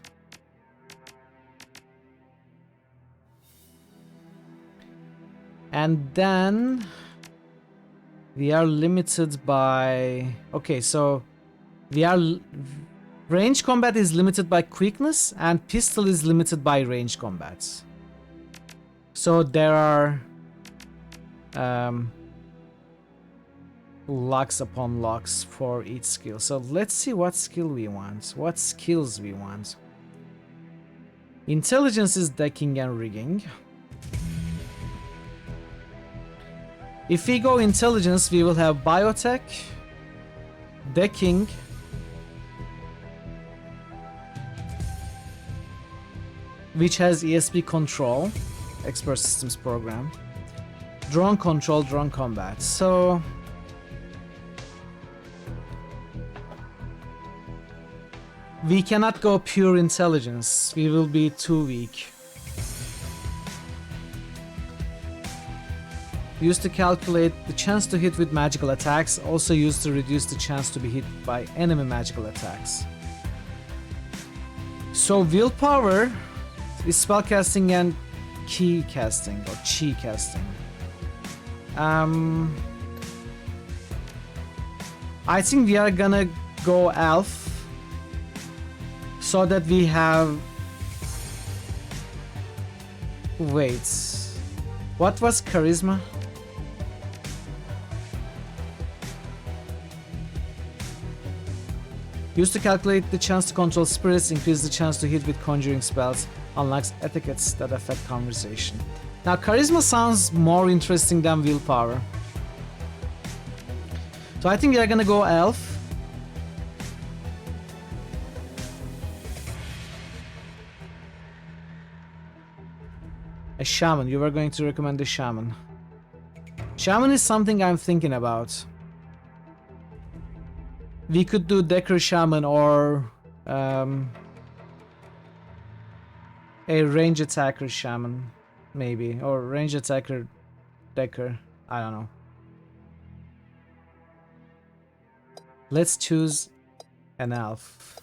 And then we are limited by... Okay, so we are... Range combat is limited by quickness and pistol is limited by range combat. So there are locks upon locks for each skill. So let's see what skill we want, what skills we want. Intelligence is decking and rigging. If we go intelligence, we will have biotech, decking, which has ESP control, expert systems program, drone control, drone combat. So we cannot go pure intelligence, we will be too weak. Used to calculate the chance to hit with magical attacks, also used to reduce the chance to be hit by enemy magical attacks. So willpower is spellcasting and key casting or chi casting. I think we are gonna go elf so that we have... Wait, what was charisma? Used to calculate the chance to control spirits, increase the chance to hit with conjuring spells, unlocks etiquettes that affect conversation. Now charisma sounds more interesting than willpower. So I think we are gonna go elf. A shaman, you were going to recommend a shaman. Shaman is something I'm thinking about. We could do Decker Shaman or a range attacker Shaman, maybe, or range attacker Decker. I don't know. Let's choose an elf.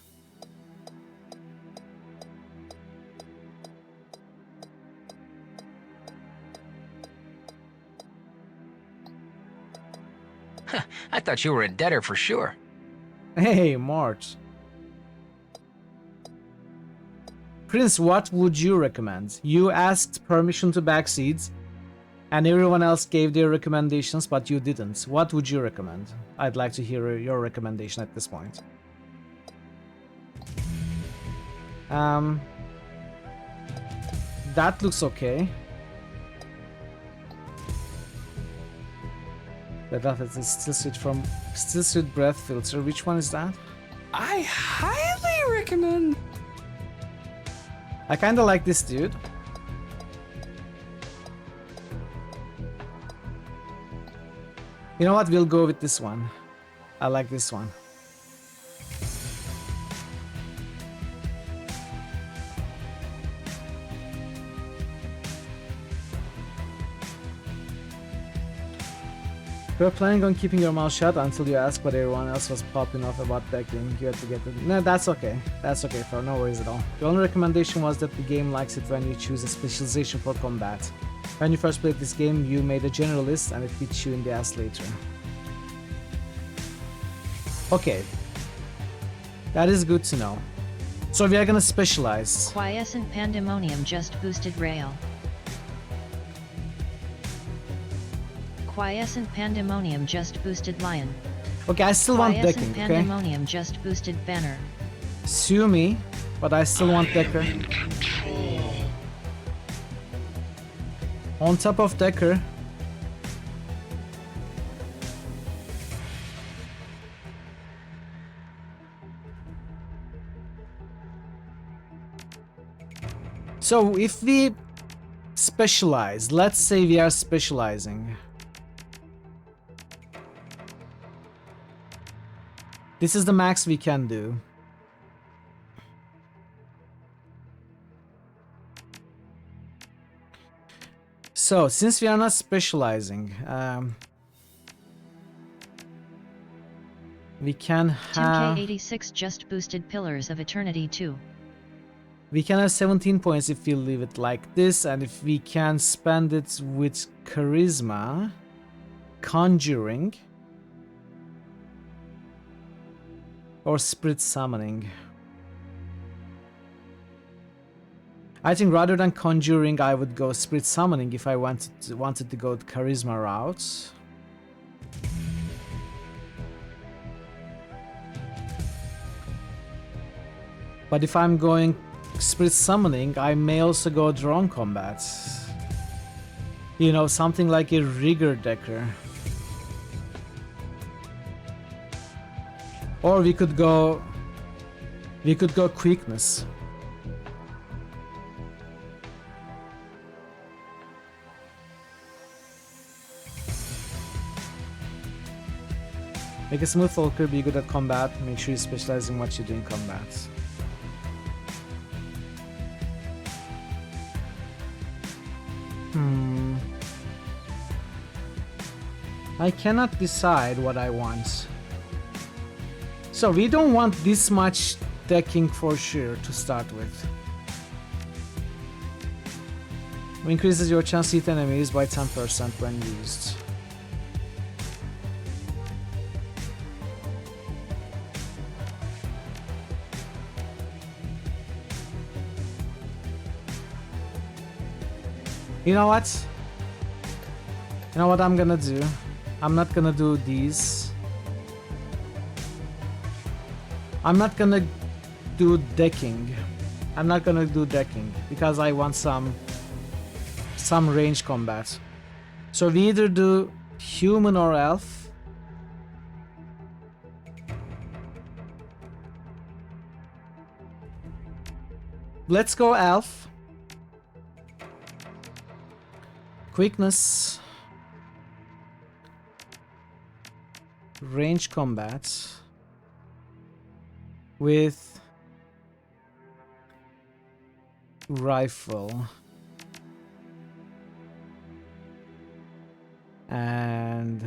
I thought you were a deader for sure. Hey, Mort. Prince, what would you recommend? You asked permission to backseat, and everyone else gave their recommendations, but you didn't. What would you recommend? I'd like to hear your recommendation at this point. That looks okay. That is still suit breath filter. Which one is that? I highly recommend. I kinda like this dude. You know what? We'll go with this one. I like this one. You were planning on keeping your mouth shut until you asked what everyone else was popping off about that game. You had to get it. No, that's okay. That's okay, Thor. No worries at all. The only recommendation was that the game likes it when you choose a specialization for combat. When you first played this game, you made a generalist and it beats you in the ass later. Okay. That is good to know. So we are gonna specialize. Quiescent Pandemonium just boosted Rail. Quiescent Pandemonium just boosted Lion. Okay, I still want decking, Quiescent okay? Pandemonium just boosted Banner. Sue me, but I still want Decker. On top of Decker. So if we specialize, let's say we are specializing. This is the max we can do. So, since we are not specializing, we can have... 10k86 just boosted Pillars of Eternity 2. We can have 17 points if we leave it like this, and if we can spend it with Charisma, Conjuring, or Spirit Summoning. I think rather than Conjuring, I would go Spirit Summoning if I wanted to go the Charisma route. But if I'm going Spirit Summoning, I may also go Drone Combat. You know, something like a Rigger Decker. Or we could go Quickness. Make a smooth walker, be good at combat, make sure you specialize in what you do in combat. I cannot decide what I want. So we don't want this much decking for sure to start with. Increases your chance to hit enemies by 10% when used. You know what? You know what I'm gonna do? I'm not gonna do these. I'm not gonna do decking. I'm not gonna do decking because I want some range combat. So we either do human or elf. Let's go elf. Quickness. Range combat. With rifle. And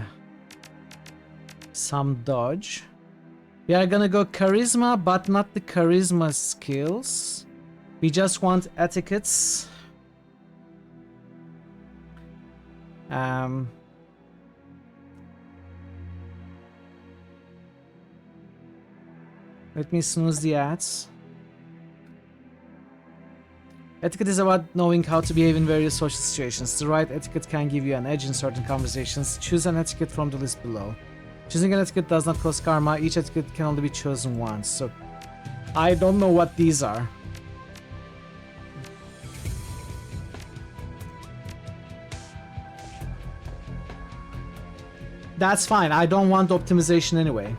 some dodge. We are gonna go charisma, but not the charisma skills. We just want etiquettes. Let me snooze the ads. Etiquette is about knowing how to behave in various social situations. The right etiquette can give you an edge in certain conversations. Choose an etiquette from the list below. Choosing an etiquette does not cost karma. Each etiquette can only be chosen once. So I don't know what these are. That's fine. I don't want optimization anyway.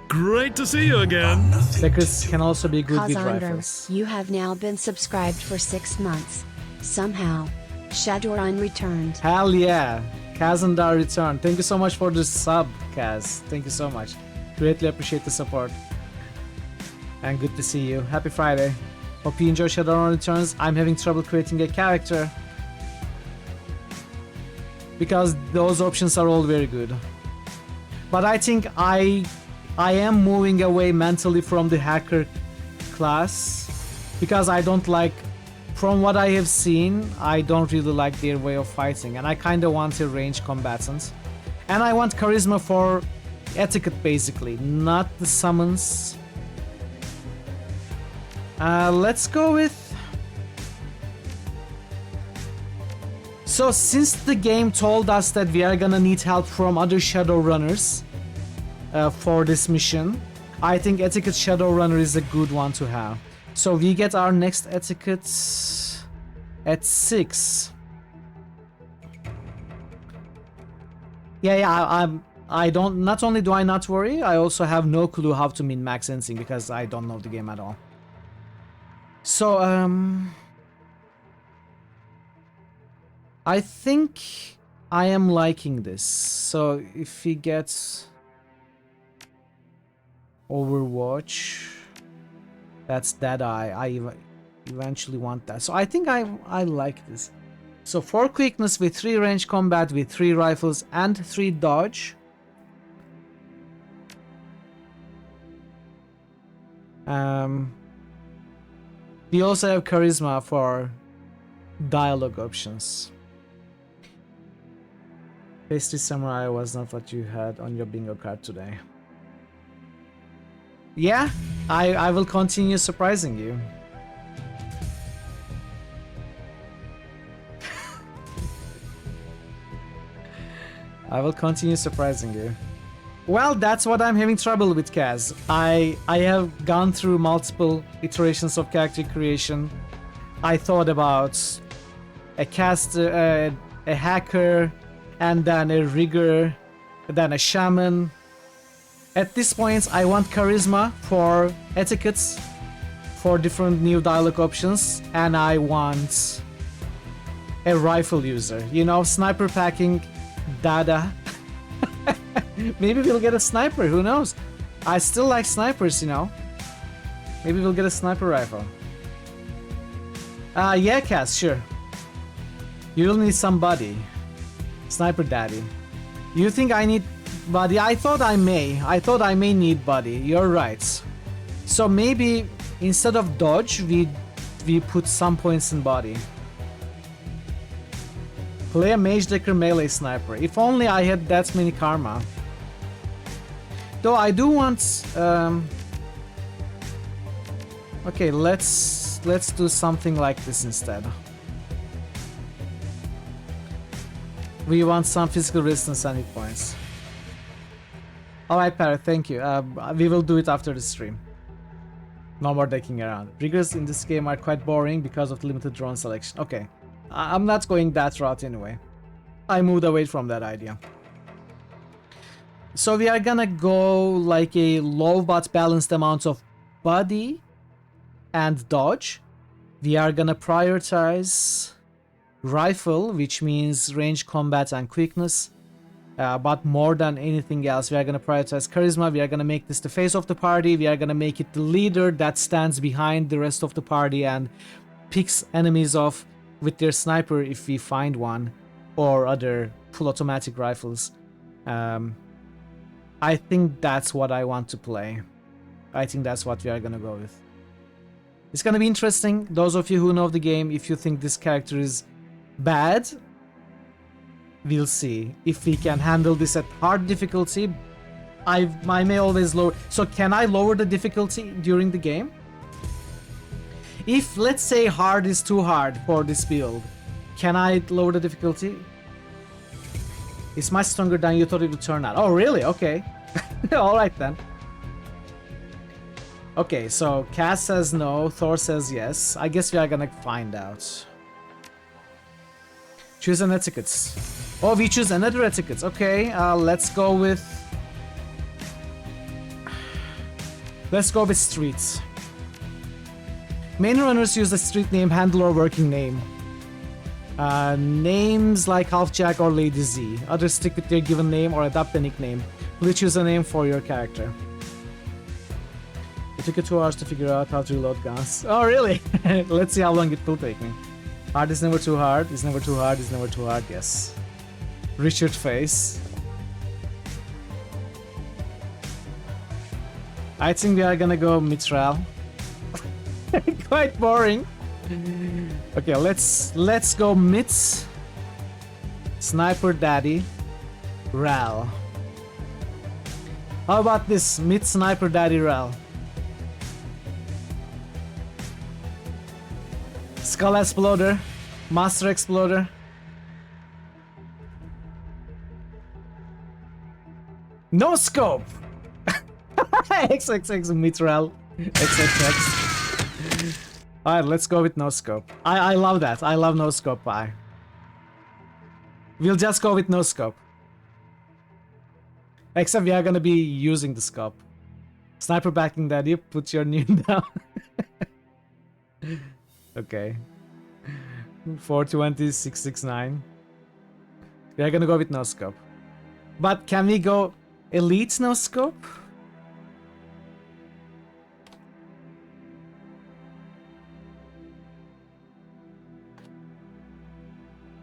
Great to see you again. Deckers can also be good with Kazander, rifles. you have now been subscribed for 6 months. Somehow. Shadowrun Returns. Hell yeah. Kazandar Return. Thank you so much for the sub, Kaz. Thank you so much. Greatly appreciate the support. And good to see you. Happy Friday. Hope you enjoy Shadowrun Returns. I'm having trouble creating a character, because those options are all very good. But I think I am moving away mentally from the hacker class, because I don't like, from what I have seen, I don't really like their way of fighting, and I kind of want a range combatant. And I want charisma for etiquette basically, not the summons. Let's go with... So since the game told us that we are gonna need help from other Shadowrunners for this mission, I think Etiquette Shadowrunner is a good one to have. So we get our next Etiquette at 6. Yeah, I don't, not only do I not worry, I also have no clue how to min-max anything because I don't know the game at all. So, I think I am liking this. So if he gets Overwatch, that's Deadeye. I eventually want that. So I think I like this. So 4 quickness with 3 range combat with 3 rifles and 3 dodge. We also have charisma for dialogue options. Pasty Samurai was not what you had on your bingo card today. Yeah, I will continue surprising you. I will continue surprising you. Well, that's what I'm having trouble with, Kaz. I have gone through multiple iterations of character creation. I thought about a caster, a hacker, and then a rigger, then a shaman. At this point, I want charisma for etiquettes, for different new dialogue options, and I want a rifle user. You know, sniper packing, dada. Maybe we'll get a sniper, who knows? I still like snipers, you know. Maybe we'll get a sniper rifle. Yeah, Cass, sure. You'll need somebody. Sniper daddy. You think I need body? I thought I may need body. You're right. So maybe instead of dodge, we put some points in body. Play a mage decker melee sniper. If only I had that many karma. Though I do want okay, let's do something like this instead. We want some physical resistance and hit points. Alright, Parrot, thank you. We will do it after the stream. No more decking around. Riggers in this game are quite boring because of limited drone selection. Okay. I'm not going that route anyway. I moved away from that idea. So we are gonna go like a low but balanced amount of body and dodge. We are gonna prioritize rifle, which means range combat and quickness. But more than anything else, we are gonna prioritize charisma. We are gonna make this the face of the party. We are gonna make it the leader that stands behind the rest of the party and picks enemies off with their sniper if we find one, or other full automatic rifles. I think that's what I want to play. I think that's what we are gonna go with. It's gonna be interesting. Those of you who know the game, if you think this character is bad, we'll see. If we can handle this at hard difficulty, I may always lower. So can I lower the difficulty during the game? If, let's say, hard is too hard for this build, can I lower the difficulty? It's much stronger than you thought it would turn out. Oh, really? Okay. Alright then. Okay, so Cass says no, Thor says yes. I guess we are gonna find out. Choose an etiquette. Oh, we choose another etiquette. Okay, let's go with... Let's go with streets. Main runners use a street name, handle, or working name. Names like Halfjack or Lady Z. Others stick with their given name or adopt a nickname. Please choose a name for your character. It took you 2 hours to figure out how to reload guns. Oh, really? Let's see how long it will take me. Hard is never too hard. It's never too hard. It's never too hard. Yes. Richard face. I think we are gonna go Mitral. Quite boring. Okay, let's go Mitz, Sniper Daddy, Ral. How about this Mitz, Sniper Daddy, Ral? Skull Exploder, Master Exploder. No scope. XXX Mitral. XXX. Alright, let's go with no scope. I love that. I love no scope pie. We'll just go with no scope. Except we are gonna be using the scope. Sniper backing daddy, put your name down. Okay. 420, 669. We are gonna go with no scope. But can we go elite no scope?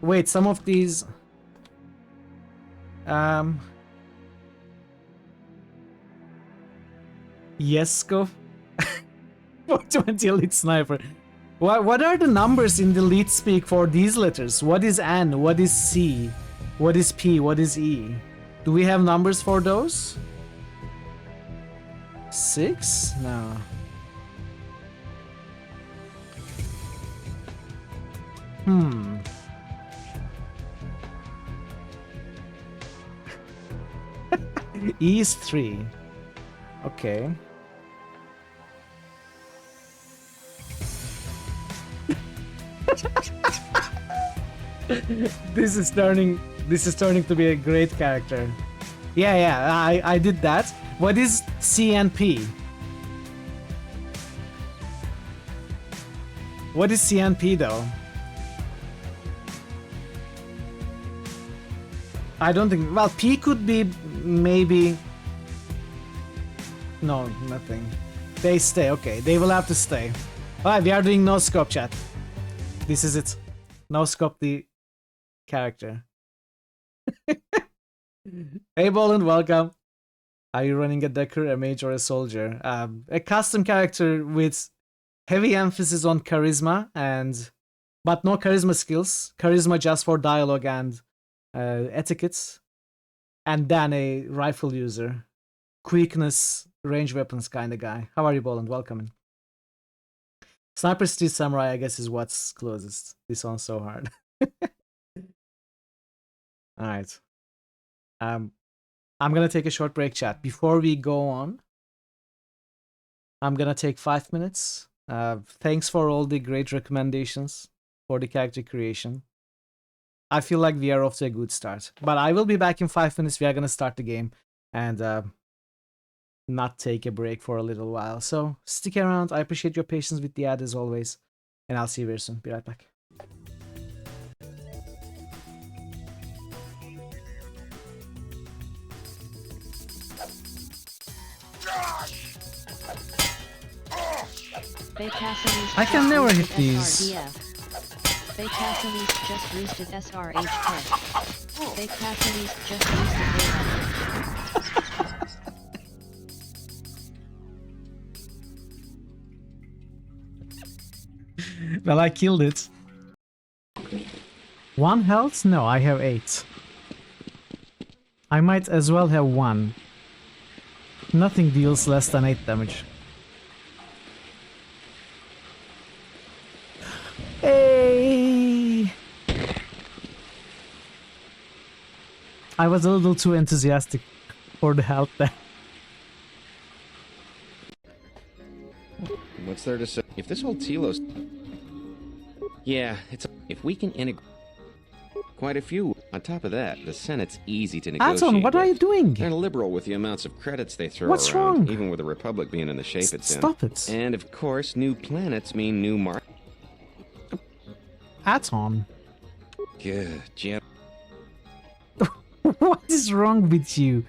Wait, some of these... Yesko? 420 Elite Sniper. What are the numbers in the lead speak for these letters? What is N? What is C? What is P? What is E? Do we have numbers for those? 6? No. E is 3. Okay. This is turning to be a great character. Yeah, I did that. What is C and P? What is C and P though? I don't think... Well, P could be maybe... No, nothing. They stay, okay. They will have to stay. Alright, we are doing no scope, chat. This is it. No scope the character. Hey, Boland, welcome. Are you running a Decker, a mage, or a soldier? A custom character with heavy emphasis on charisma but no charisma skills. Charisma just for dialogue and etiquettes. And then a rifle user. Quickness, range weapons kind of guy. How are you, Boland? Welcome in. Sniper Street Samurai, I guess, is what's closest. This one's so hard. Alright. I'm gonna take a short break, chat. Before we go on, I'm gonna take 5 minutes. Thanks for all the great recommendations for the character creation. I feel like we are off to a good start. But I will be back in 5 minutes. We are gonna start the game and not take a break for a little while. So stick around. I appreciate your patience with the ad as always. And I'll see you very soon. Be right back. I can never hit these. Fake Cassidy's just boosted SRHK. Fake Cassidy's just boosted Well, I killed it. 1 health? No, I have 8. I might as well have 1. Nothing deals less than 8 damage. Hey! I was a little too enthusiastic for the health there. What's there to say? If this whole telos... Yeah, it's... If we can integrate... Quite a few. On top of that, the Senate's easy to negotiate Anton, what are you doing? They're liberal with the amounts of credits they throw What's around, wrong? even with the Republic being in the shape it's in. Stop it. And of course, new planets mean new markets. Aton. Good, Jim. What is wrong with you?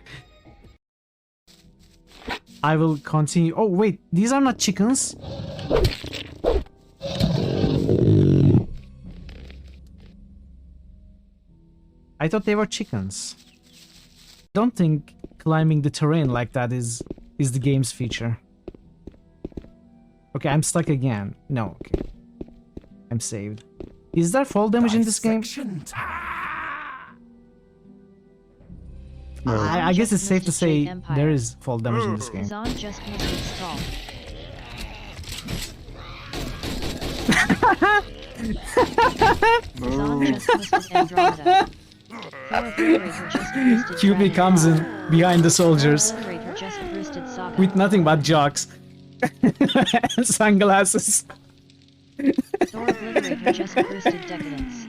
I will continue. Oh, wait. These are not chickens. I thought they were chickens. Don't think climbing the terrain like that is the game's feature. Okay, I'm stuck again. No, okay. I'm saved. Is there fall damage in this game? I guess it's safe to say there is fall damage in this game. Zon just missed install. Zon just missed Andromeda. QB comes in behind the soldiers with nothing but jocks and sunglasses. Thor Obliterator just boosted Decadence.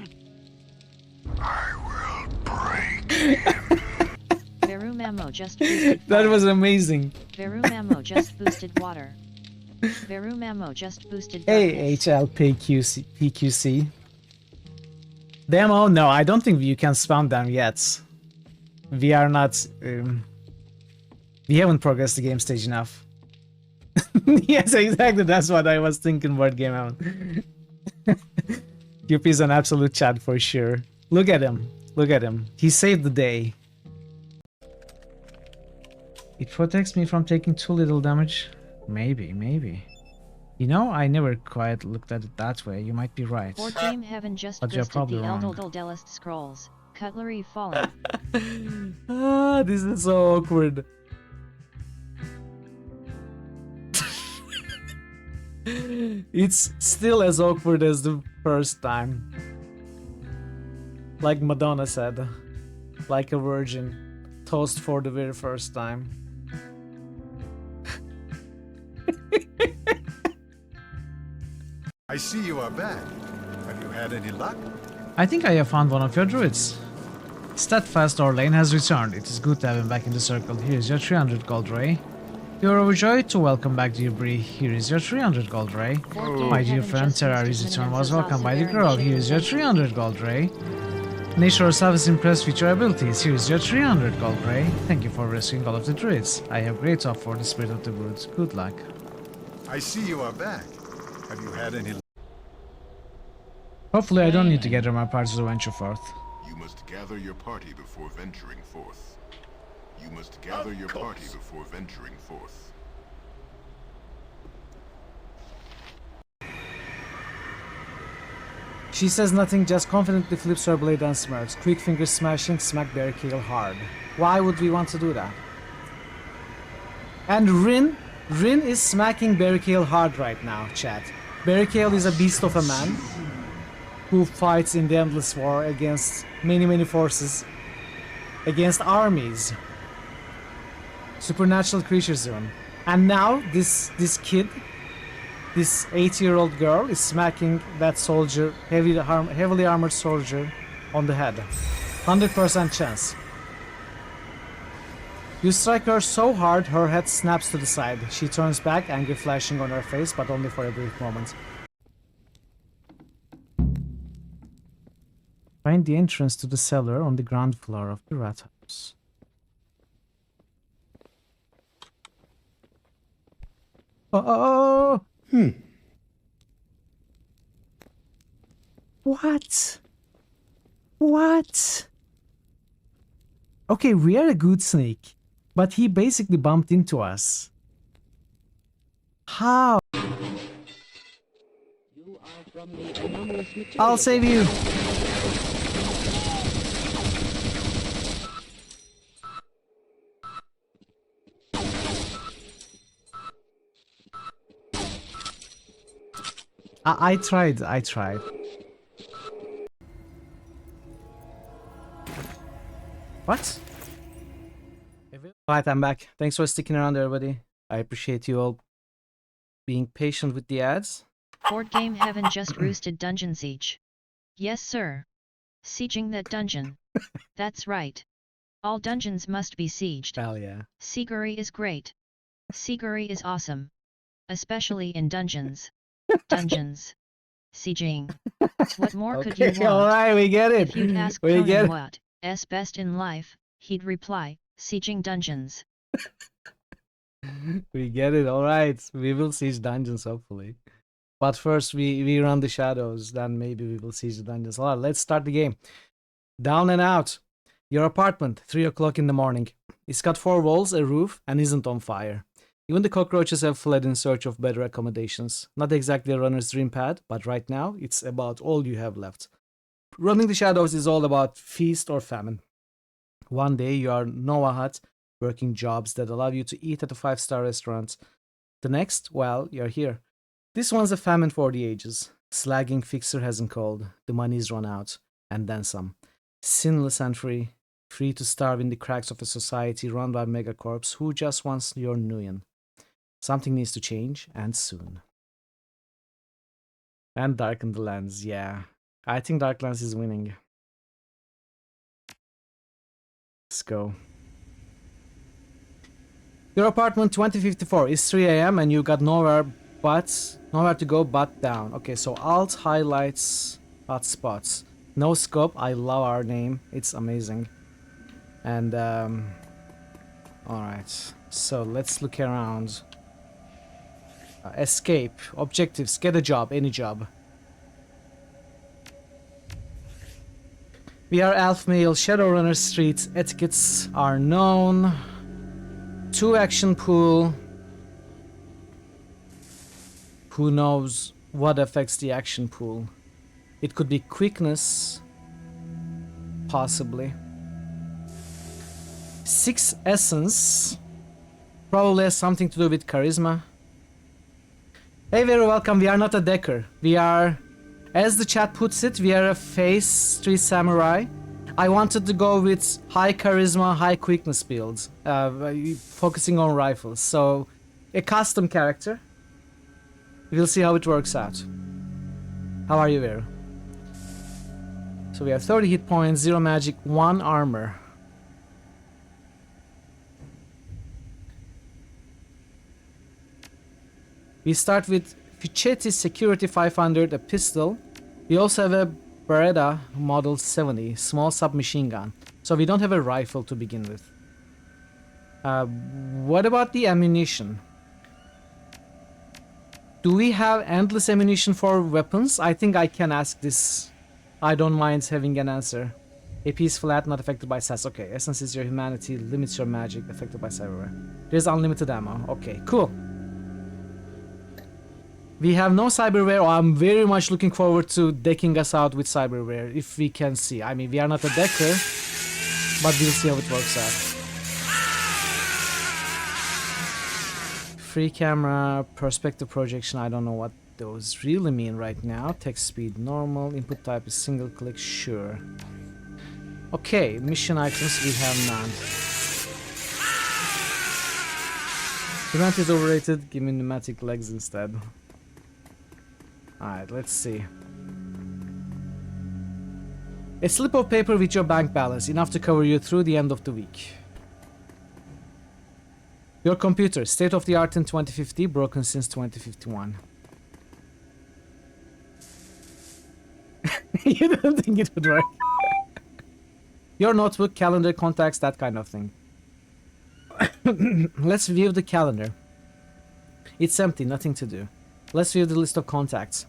I will break him. Veru Mamo just boosted That fire. was amazing. Veru Mamo just boosted water. Veru Mamo just boosted Hey, darkness. PQC. Demo? No, I don't think you can spam them yet. We are not... we haven't progressed the game stage enough. Yes, exactly. That's what I was thinking about Game On. QP is an absolute chat for sure. Look at him. Look at him. He saved the day. It protects me from taking too little damage. Maybe, maybe. You know, I never quite looked at it that way. You might be right. Board Game Heaven just But you're boosted probably the wrong. Elder Scrolls. Cutlery Fallen. Ah, this is so awkward. It's still as awkward as the first time. Like Madonna said. Like a virgin. Toast for the very first time. I see you are back. Have you had any luck? I think I have found one of your druids. Steadfast Orlane has returned. It is good to have him back in the circle. Here is your 300 gold ray. You are overjoyed to welcome back the Brie. Here is your 300 gold ray. My dear friend Terrari's return was welcomed by the girl. Here is your 300 gold ray. Nature herself is impressed with your abilities. Here is your 300 gold ray. Thank you for rescuing all of the druids. I have great hope for the spirit of the woods. Good luck. I see you are back. Have you had any luck? Hopefully I don't need to gather my party to venture forth. You must gather your party before venturing forth. You must gather your party before venturing forth. She says nothing, just confidently flips her blade and smirks. Quick fingers smashing, smack Barricade hard. Why would we want to do that? And Rin is smacking Barricade hard right now, chat. Barricade is a beast of a man who fights in the endless war against many forces, against armies, supernatural creatures even. And now this kid, this 8-year-old girl, is smacking that soldier, heavily armored soldier, on the head. 100% chance. You strike her so hard, her head snaps to the side. She turns back, anger flashing on her face, but only for a brief moment. Find the entrance to the cellar on the ground floor of the rat house. Oh! What? What? Okay, we are a good snake, but he basically bumped into us. How? I'll save you. I tried. What? Alright, I'm back. Thanks for sticking around, everybody. I appreciate you all being patient with the ads. Board Game Heaven just roosted Dungeon Siege. Yes, sir. Sieging that dungeon. That's right. All dungeons must be sieged. Hell yeah. Siguri is great. Siguri is awesome. Especially in dungeons. Dungeons. Sieging. What more could you want? Alright, we get it. If you'd ask Conan what's best in life, he'd reply, sieging dungeons. We get it, alright. We will siege dungeons, hopefully. But first, we run the shadows, then maybe we will siege the dungeons. Alright, let's start the game. Down and out. Your apartment, 3 o'clock in the morning. It's got 4 walls, a roof, and isn't on fire. Even the cockroaches have fled in search of better accommodations. Not exactly a runner's dream pad, but right now, it's about all you have left. Running the shadows is all about feast or famine. One day you are Noah Hut, working jobs that allow you to eat at a 5-star restaurant. The next, well, you're here. This one's a famine for the ages. Slagging fixer hasn't called, the money's run out, and then some. Sinless and free to starve in the cracks of a society run by megacorps who just wants your nuyen. Something needs to change, and soon. And Darken the Lands, yeah. I think Darklands is winning. Let's go. Your apartment 2054 is 3 AM and you got nowhere to go but down. Okay, so alt highlights hotspots. No scope, I love our name. It's amazing. And alright. So let's look around. Escape. Objectives. Get a job. Any job. We are elf male, Shadowrunner street etiquettes are known. 2 action pool. Who knows what affects the action pool? It could be quickness, possibly. 6 essence, probably has something to do with charisma. Hey, very welcome. We are not a decker. We are, as the chat puts it, we are a phase 3 samurai. I wanted to go with high charisma, high quickness builds, focusing on rifles. So, a custom character. We'll see how it works out. How are you, Vero? So we have 30 hit points, 0 magic, 1 armor. We start with Fichetti Security 500, a pistol. We also have a Beretta Model 70, small submachine gun. So we don't have a rifle to begin with. What about the ammunition? Do we have endless ammunition for weapons? I think I can ask this. I don't mind having an answer. AP is flat, not affected by SAS. Okay, essence is your humanity, limits your magic, affected by cyberware. There's unlimited ammo. Okay, cool. We have no cyberware. Oh, I'm very much looking forward to decking us out with cyberware, if we can see. I mean, we are not a decker, but we'll see how it works out. Free camera, perspective projection, I don't know what those really mean right now. Text speed normal, input type is single click, sure. Okay, mission items we have none. Pneumatic is overrated, give me pneumatic legs instead. Alright, let's see. A slip of paper with your bank balance, enough to cover you through the end of the week. Your computer, state of the art in 2050, broken since 2051. You don't think it would work? Your notebook, calendar, contacts, that kind of thing. Let's view the calendar. It's empty, nothing to do. Let's view the list of contacts.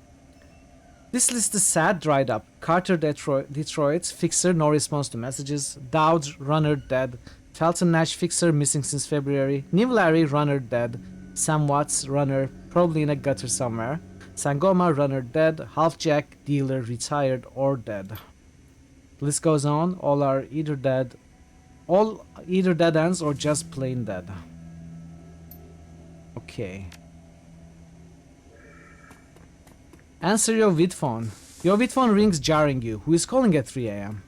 This list is sad, dried up. Carter, Detroit, fixer, no response to messages. Dowd, runner, dead. Felton Nash, fixer, missing since February. New Larry, runner, dead. Sam Watts, runner, probably in a gutter somewhere. Sangoma, runner, dead. Half Jack, dealer, retired or dead. The list goes on. All are either dead. All either dead ends or just plain dead. Okay. Answer your vid phone. Your vid phone rings, jarring you. Who is calling at 3 AM?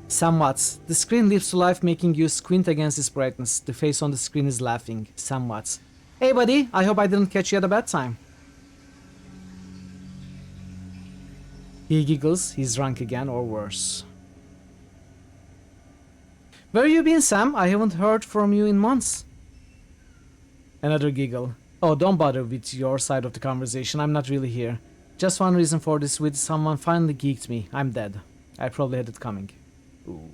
Sam Watts. The screen leaps to life, making you squint against its brightness. The face on the screen is laughing. Sam Watts. Hey buddy, I hope I didn't catch you at a bad time. He giggles, he's drunk again or worse. Where you been, Sam? I haven't heard from you in months. Another giggle. Oh, don't bother with your side of the conversation, I'm not really here. Just one reason for this, with someone finally geeked me. I'm dead. I probably had it coming. Ooh.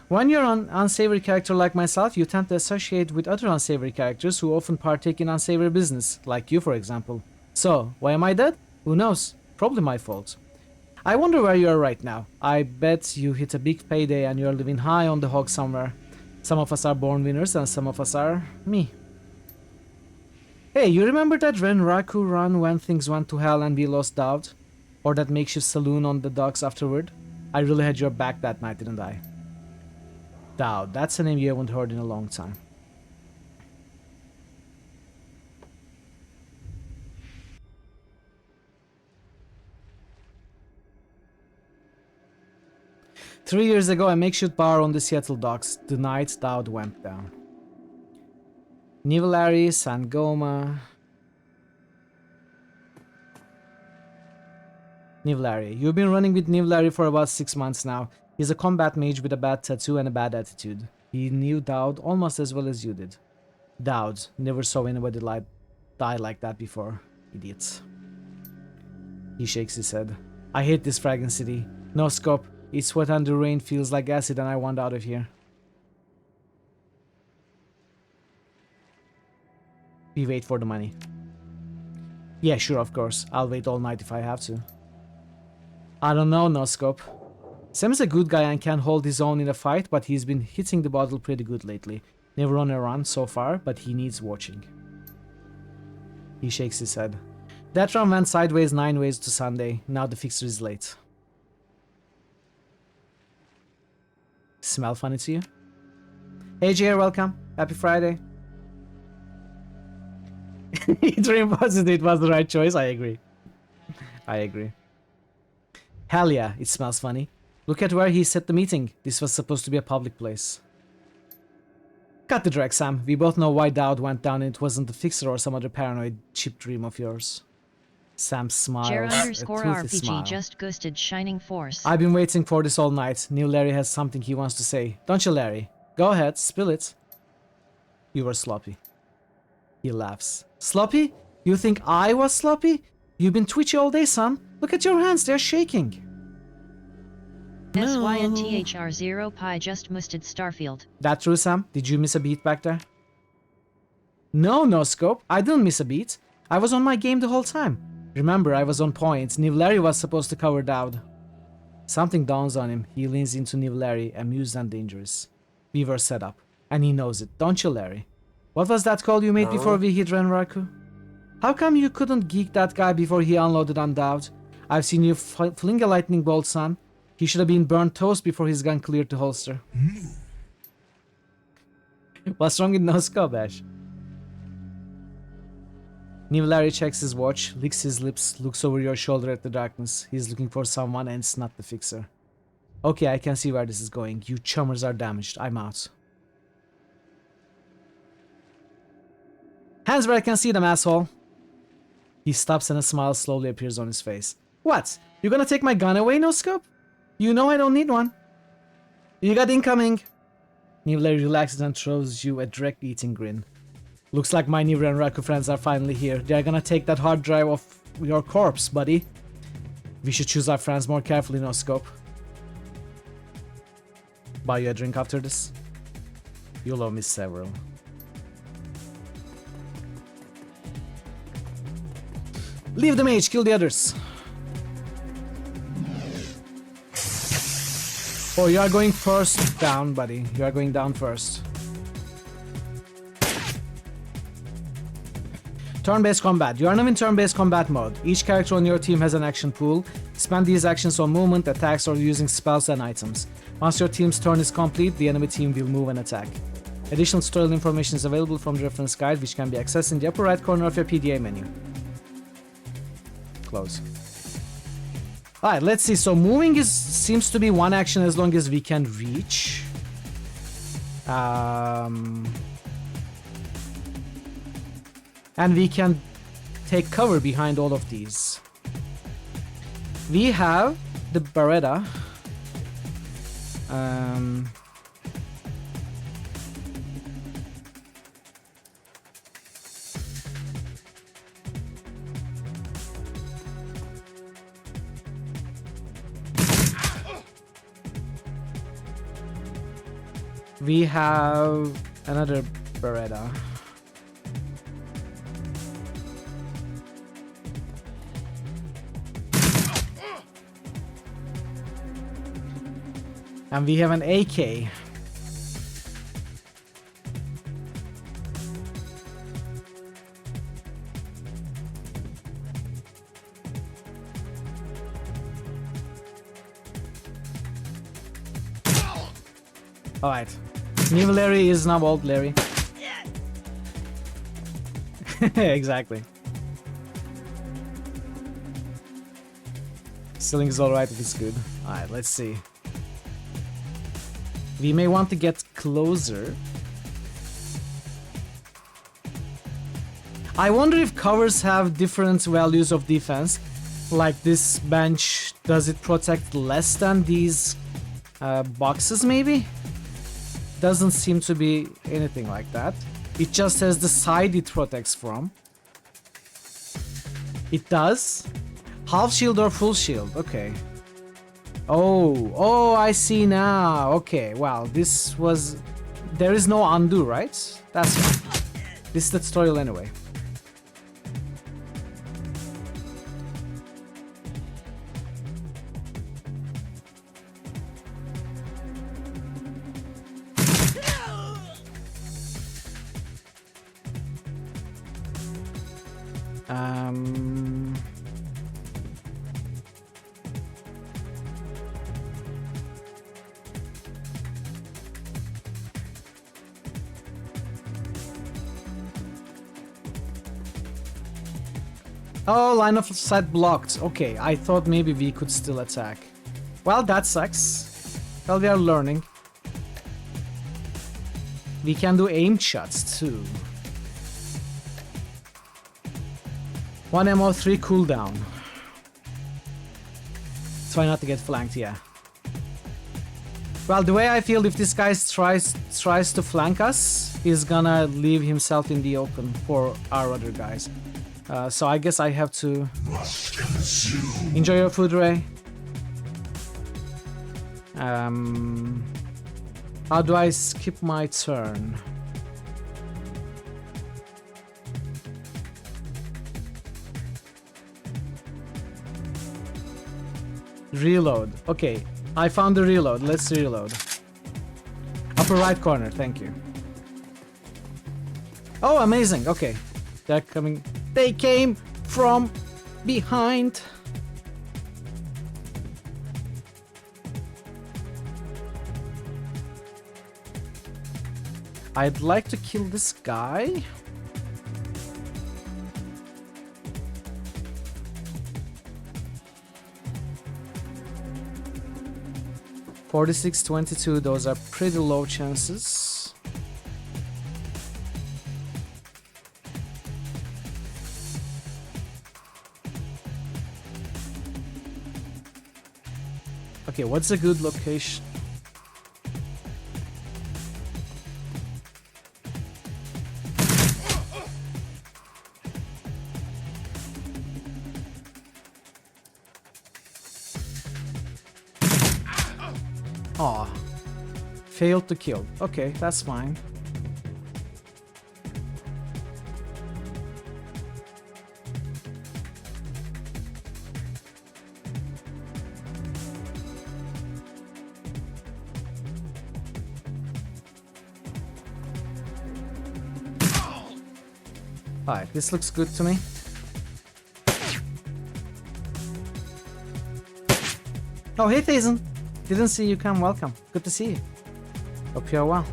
When you're an unsavory character like myself, you tend to associate with other unsavory characters who often partake in unsavory business, like you for example. So, why am I dead? Who knows? Probably my fault. I wonder where you are right now. I bet you hit a big payday and you're living high on the hog somewhere. Some of us are born winners and some of us are me. Hey, you remember that Renraku run when things went to hell and we lost Dowd? Or that makeshift saloon on the docks afterward? I really had your back that night, didn't I? Dowd, that's a name you haven't heard in a long time. Three years ago, a makeshift bar on the Seattle docks, the night Dowd went down. Nivellari, Sangoma... Nivellari. You've been running with Nivellari for about 6 months now. He's a combat mage with a bad tattoo and a bad attitude. He knew Dowd almost as well as you did. Dowd. Never saw anybody die like that before. Idiots. He shakes his head. I hate this fragrant city. No scope. It's wet and the rain feels like acid and I want out of here. We wait for the money. Yeah, sure, of course. I'll wait all night if I have to. I don't know, no scope. Sam is a good guy and can hold his own in a fight, but he's been hitting the bottle pretty good lately. Never on a run so far, but he needs watching. He shakes his head. That run went sideways 9 ways to Sunday. Now the fixer is late. Smell funny to you? Hey JR, welcome. Happy Friday. It reinforces it was the right choice. I agree. I agree. Hell yeah, it smells funny. Look at where he set the meeting. This was supposed to be a public place. Cut the drag, Sam. We both know why Dowd went down and it wasn't the fixer or some other paranoid cheap dream of yours. Sam smiles. Jer_RPG smile. Just ghosted Shining Force. I've been waiting for this all night. Knew Larry has something he wants to say. Don't you, Larry? Go ahead, spill it. You were sloppy. He laughs. Sloppy? You think I was sloppy? You've been twitchy all day, son. Look at your hands, they're shaking. SYNTHR0 just musted Starfield. That true, Sam? Did you miss a beat back there? No, no scope. I didn't miss a beat. I was on my game the whole time. Remember, I was on point. New Larry was supposed to cover Dowd. Something dawns on him. He leans into New Larry, amused and dangerous. We were set up. And he knows it, don't you, Larry? What was that call you made before we hit Renraku? How come you couldn't geek that guy before he unloaded on Dowd? I've seen you fling a lightning bolt, son. He should have been burnt toast before his gun cleared the holster. What's wrong with no scope, Ash? New Larry checks his watch, licks his lips, looks over your shoulder at the darkness. He's looking for someone and it's not the fixer. Okay, I can see where this is going. You chummers are damaged. I'm out. Hands where I can see them, asshole. He stops and a smile slowly appears on his face. What? You gonna take my gun away, no scope? You know I don't need one. You got incoming. New Larry relaxes and throws you a direct eating grin. Looks like my Nibiru and Raku friends are finally here. They're gonna take that hard drive off your corpse, buddy. We should choose our friends more carefully, no scope. Buy you a drink after this? You'll owe me several. Leave the mage, kill the others. Oh, you are going first down, buddy. You are going down first. Turn-based combat. You are now in turn-based combat mode. Each character on your team has an action pool. Spend these actions on movement, attacks, or using spells and items. Once your team's turn is complete, the enemy team will move and attack. Additional tutorial information is available from the reference guide, which can be accessed in the upper right corner of your PDA menu. Close. Alright, let's see. So moving seems to be one action as long as we can reach. And we can take cover behind all of these. We have the Beretta. We have another Beretta. And we have an AK. Alright. New Larry is now old Larry. Exactly. Stealing is alright if it's good. Alright, let's see. We may want to get closer. I wonder if covers have different values of defense. Like this bench, does it protect less than these boxes maybe? Doesn't seem to be anything like that. It just says the side it protects from. It does? Half shield or full shield? Okay. Oh, I see now. Okay, well, this was... There is no undo, right? That's right. This is the tutorial anyway. Oh, line of sight blocked. Okay, I thought maybe we could still attack. Well, that sucks. Well, we are learning. We can do aimed shots too. 1 ammo, 3 cooldown. Try not to get flanked, yeah. Well, the way I feel, if this guy tries to flank us, he's gonna leave himself in the open for our other guys. So I guess I have to enjoy your food, Ray. How do I skip my turn? Reload. Okay, I found the reload. Let's reload. Upper right corner, thank you. Oh, amazing. Okay, they're coming. They came from behind. I'd like to kill this guy. $46.22, those are pretty low chances. Okay, what's a good location? Aw. Failed to kill. Okay, that's fine. Alright, this looks good to me. Oh, hey Thazen! Didn't see you come, welcome. Good to see you. Hope you're well.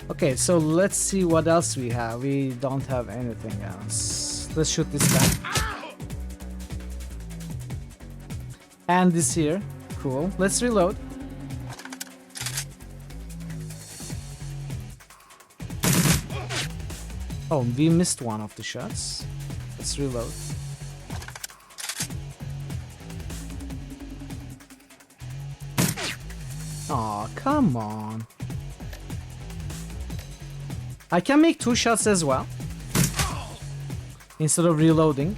Okay, so let's see what else we have. We don't have anything else. Let's shoot this guy. And this here. Cool. Let's reload. Oh, we missed one of the shots. Let's reload. Aw, come on. I can make 2 shots as well, instead of reloading.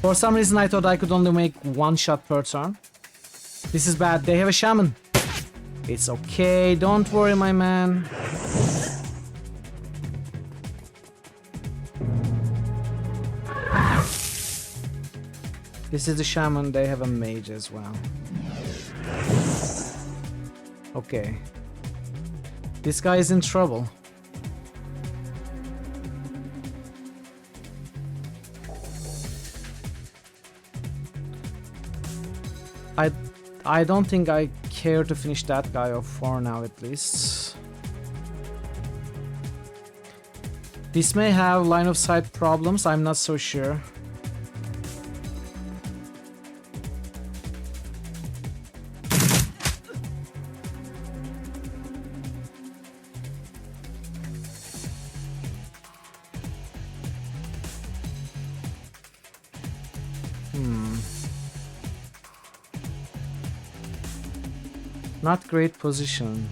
For some reason I thought I could only make 1 shot per turn. This is bad. They have a shaman. It's okay. Don't worry, my man. This is the shaman. They have a mage as well. Okay. This guy is in trouble. I don't think I care to finish that guy off for now, at least. This may have line of sight problems, I'm not so sure. Not great position.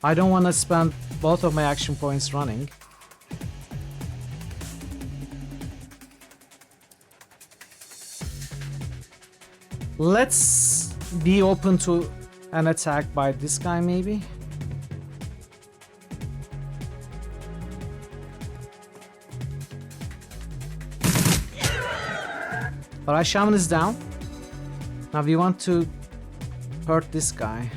I don't want to spend both of my action points running. Let's be open to an attack by this guy, maybe. Alright, shaman is down. Now we want to hurt this guy.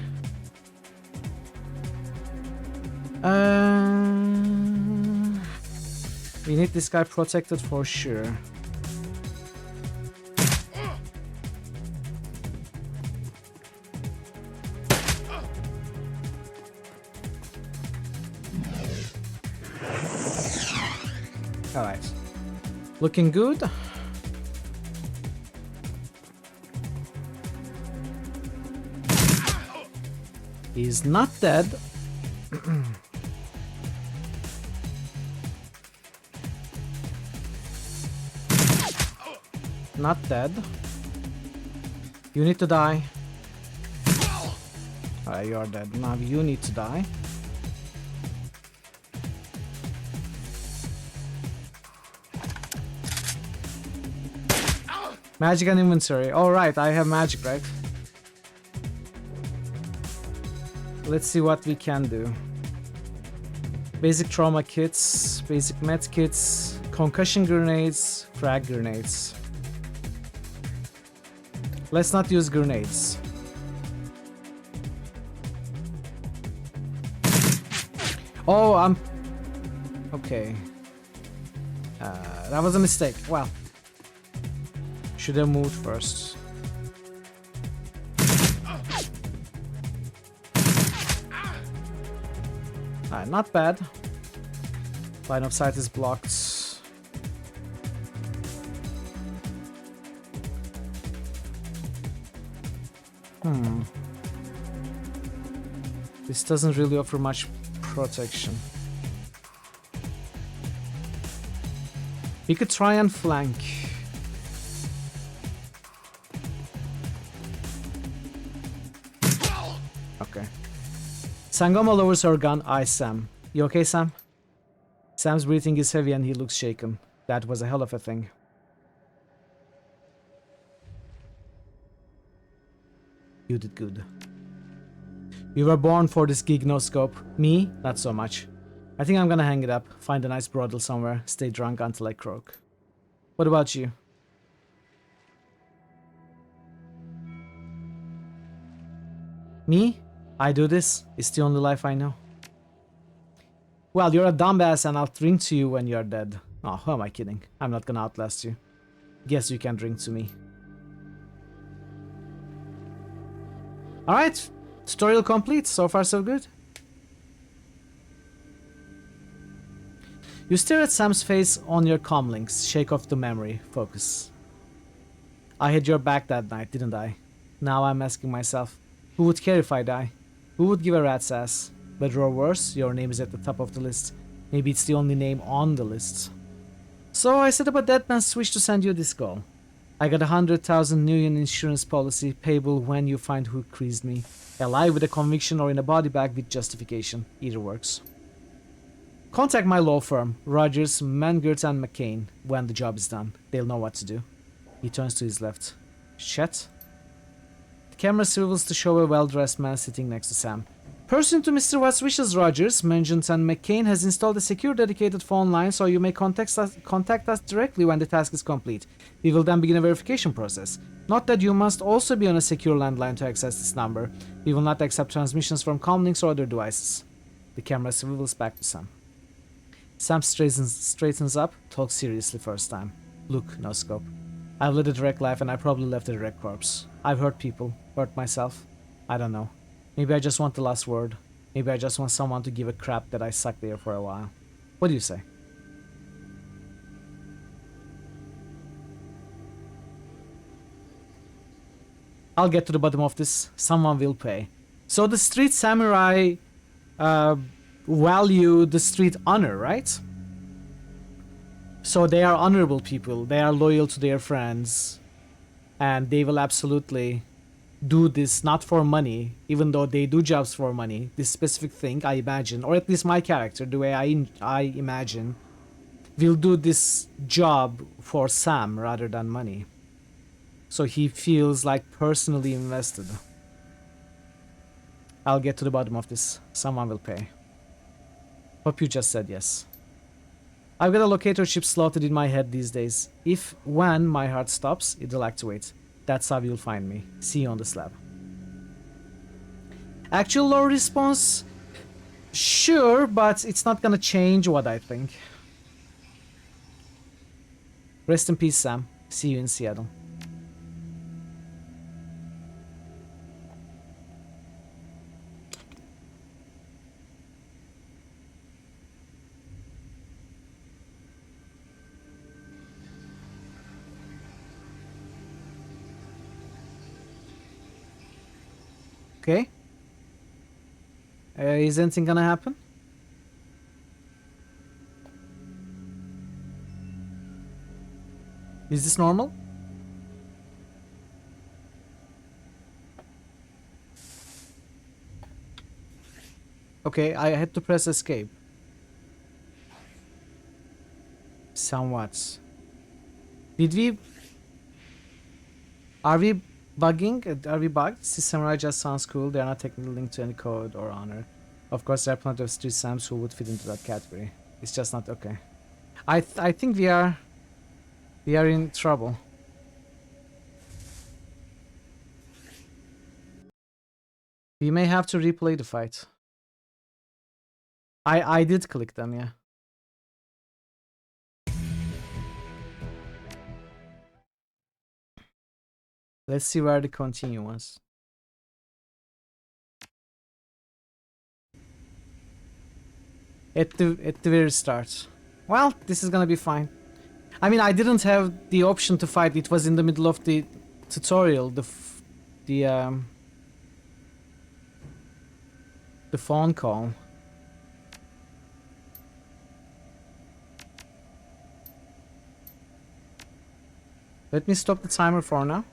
We need this guy protected for sure. Alright. Looking good. He's not dead. Not dead. You need to die. Alright, you're dead. Now you need to die. Magic and inventory. Alright, I have magic, right? Let's see what we can do. Basic trauma kits, basic med kits, concussion grenades, frag grenades. Let's not use grenades. Oh, I'm... Okay. That was a mistake. Well. Should have moved first. Not bad. Line of sight is blocked. This doesn't really offer much protection. We could try and flank. Okay. Sangoma lowers her gun, eyes Sam. You okay, Sam? Sam's breathing is heavy and he looks shaken. That was a hell of a thing. You did good. You were born for this gig, no scope. Me? Not so much. I think I'm gonna hang it up, find a nice brothel somewhere, stay drunk until I croak. What about you? Me? I do this. It's the only life I know. Well, you're a dumbass and I'll drink to you when you're dead. Oh, who am I kidding? I'm not gonna outlast you. Guess you can drink to me. Alright. Tutorial complete. So far so good. You stare at Sam's face on your comlinks. Shake off the memory. Focus. I had your back that night, didn't I? Now I'm asking myself, who would care if I die? Who would give a rat's ass? Better or worse, your name is at the top of the list. Maybe it's the only name on the list. So I set up a deadman switch to send you this call. I got 100,000 million insurance policy payable when you find who creased me. Alive with a conviction or in a body bag with justification. Either works. Contact my law firm, Rogers, Mangert and McCain, when the job is done. They'll know what to do. He turns to his left. Chet? The camera swivels to show a well-dressed man sitting next to Sam. Pursuant to Mr. Watt's wishes, Rogers, Mangert and McCain has installed a secure dedicated phone line so you may contact us directly when the task is complete. We will then begin a verification process. Note that you must also be on a secure landline to access this number. We will not accept transmissions from comlinks or other devices. The camera swivels back to Sam. Sam straightens up, talks seriously first time. Look, no scope. I've led a direct life and I probably left a direct corpse. I've hurt people, hurt myself. I don't know. Maybe I just want the last word. Maybe I just want someone to give a crap that I sucked there for a while. What do you say? I'll get to the bottom of this. Someone will pay. So the street samurai value the street honor, right? So they are honorable people. They are loyal to their friends. And they will absolutely do this not for money, even though they do jobs for money. This specific thing, I imagine, or at least my character, the way I imagine, will do this job for Sam rather than money. So he feels like personally invested. I'll get to the bottom of this. Someone will pay. Hope you just said yes. I've got a locator chip slotted in my head these days. When my heart stops, it'll activate. That's how you'll find me. See you on the slab. Actual lore response? Sure, but it's not gonna change what I think. Rest in peace, Sam. See you in Seattle. Okay. Is anything gonna happen? Is this normal? Okay, I had to press escape. Somewhat. Did we... Are we bugging? Are we bugged? Samurai just sounds cool. They are not technically linked to any code or honor. Of course, there are plenty of street Sams who would fit into that category. It's just not okay. I think we are in trouble. We may have to replay the fight. I did click them, yeah. Let's see where the continue was. At the very start. Well, this is gonna be fine. I mean, I didn't have the option to fight. It was in the middle of the tutorial. The phone call. Let me stop the timer for now.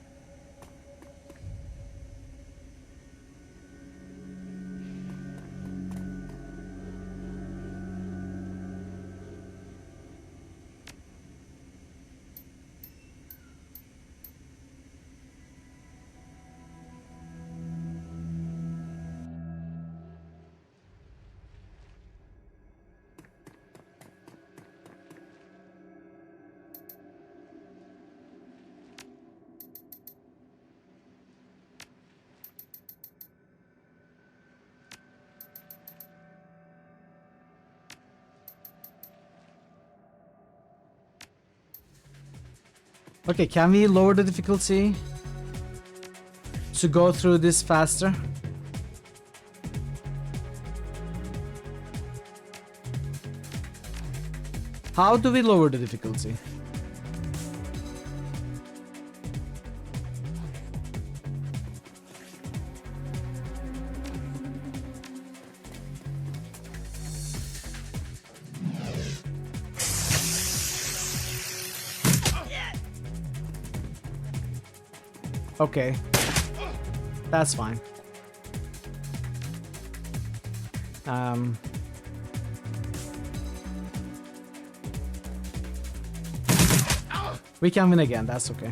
Okay, can we lower the difficulty to go through this faster? How do we lower the difficulty? Okay, that's fine. We can win again, that's okay.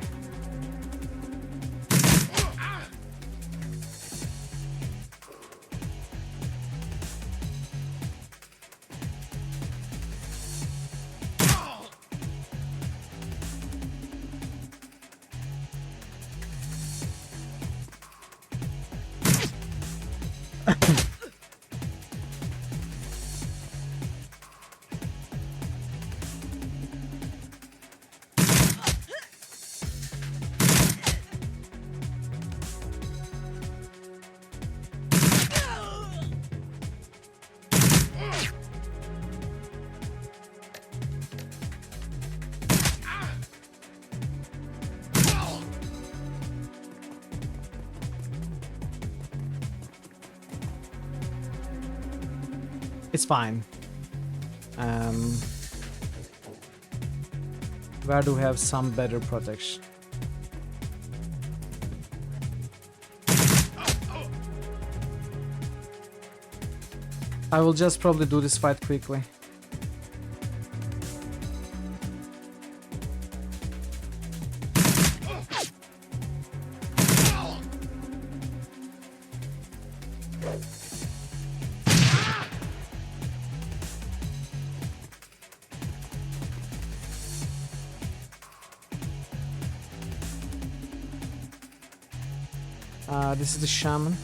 It's fine. Where do we have some better protection? I will just probably do this fight quickly. This is the shaman.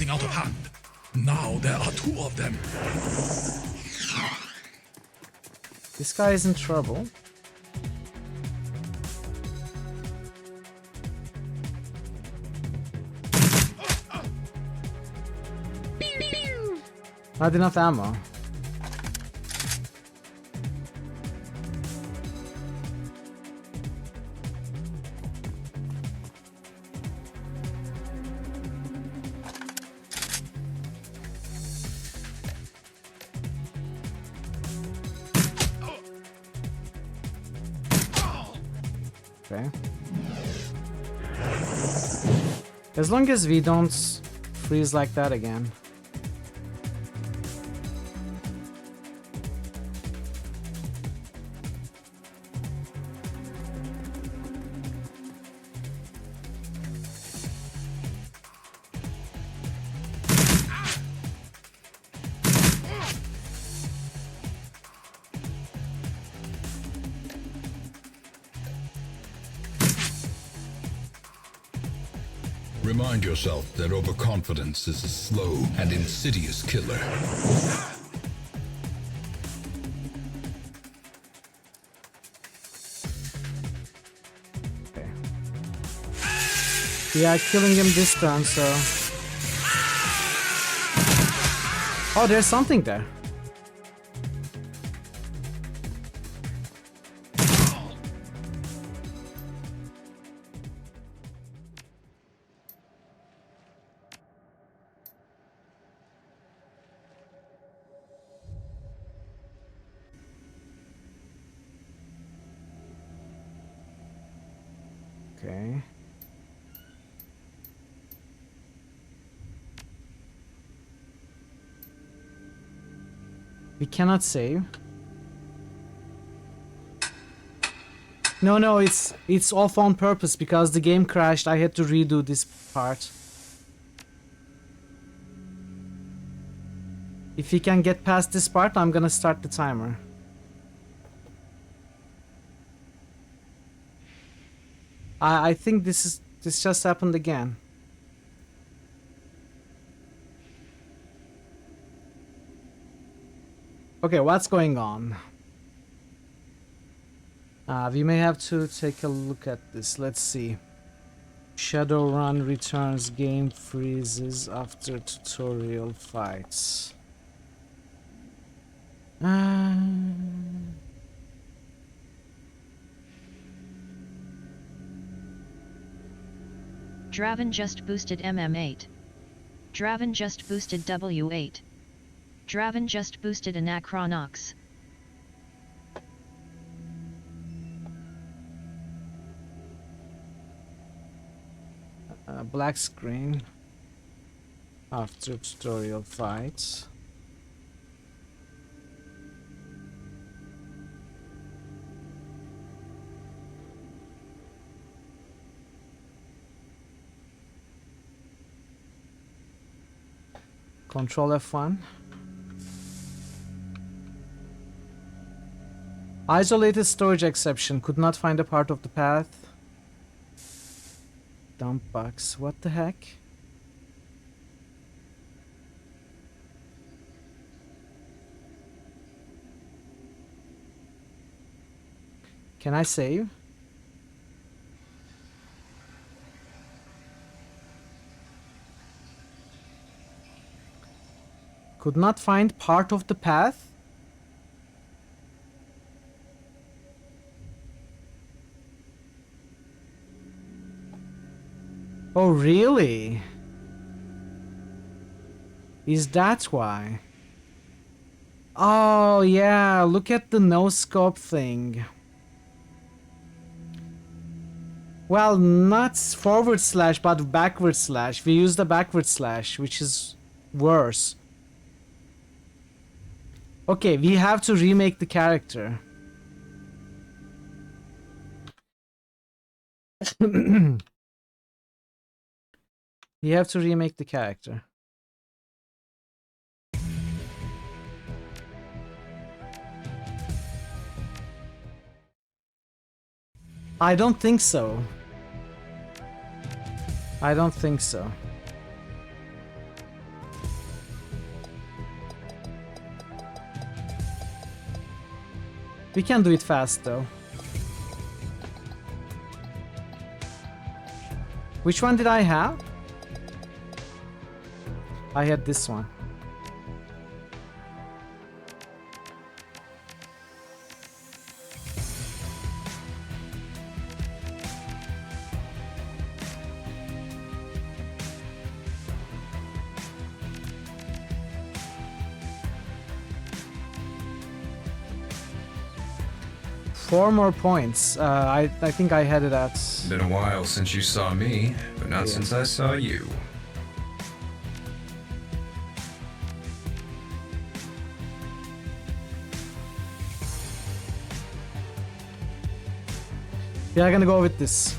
getting out of hand. Now there are 2 of them. This guy is in trouble. Not enough ammo. Okay. As long as we don't freeze like that again. Remind yourself that overconfidence is a slow and insidious killer. Okay. We are killing him this turn, so... Oh, there's something there. Okay. We cannot save. No, it's off on purpose because the game crashed. I had to redo this part. If we can get past this part, I'm gonna start the timer. I think this just happened again. Okay, what's going on? We may have to take a look at this. Let's see. Shadowrun Returns, game freezes after tutorial fights. Draven just boosted MM8. Draven just boosted W8. Draven just boosted Anachronox. Black screen after tutorial fights. Control F1. Isolated storage exception. Could not find a part of the path. Dump box. What the heck? Can I save? Could not find part of the path? Oh, really? Is that why? Oh, yeah, look at the no-scope thing. Well, not forward slash, but backward slash. We use the backward slash, which is worse. Okay, we have to remake the character. We have to remake the character. I don't think so. I don't think so. We can do it fast though. Which one did I have? I had this one. Four more points. I think I had it at... Been a while since you saw me, but not since I saw you. We are gonna go with this.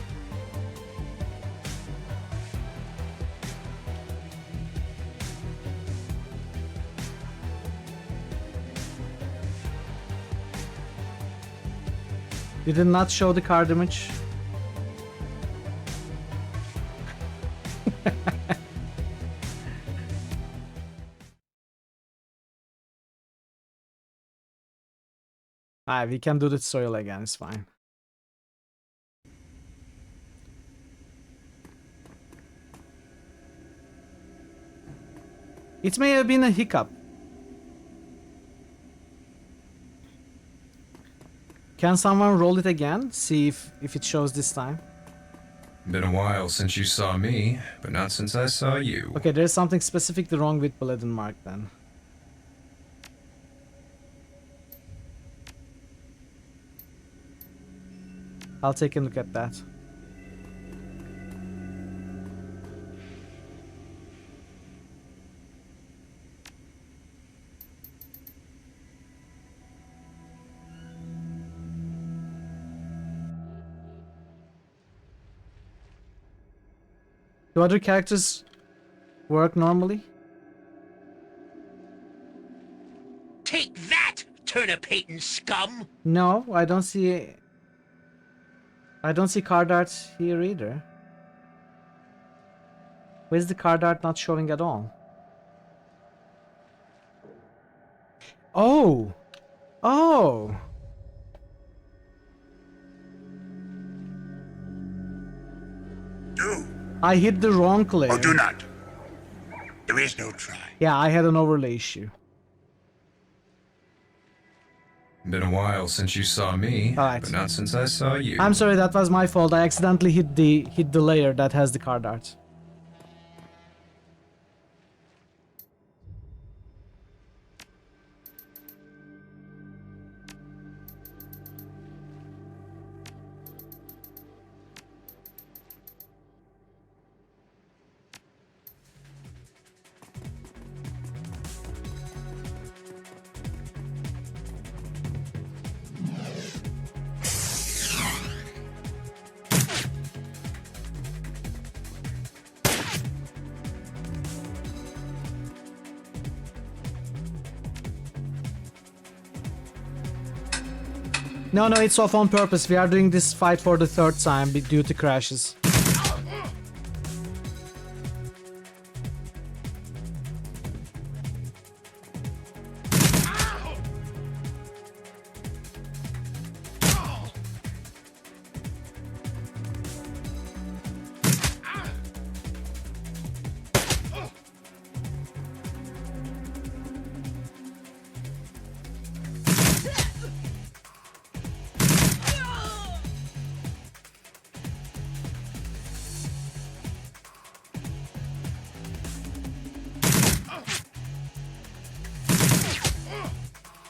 You did not show the card image. Alright, we can do the soil again, it's fine. It may have been a hiccup. Can someone roll it again? See if it shows this time. Been a while since you saw me, but not since I saw you. Okay, there's something specifically wrong with Paladin Mark then. I'll take a look at that. Do other characters work normally? Take that, turnip-hating scum! No, I don't see card art here either. Where's the card art not showing at all? Oh! Oh! Do I hit the wrong layer. or do not. There is no try. Yeah, I had an overlay issue. Been a while since you saw me, Alright. but not since I saw you. I'm sorry, that was my fault. I accidentally hit the layer that has the card art. No, it's off on purpose. We are doing this fight for the third time due to crashes.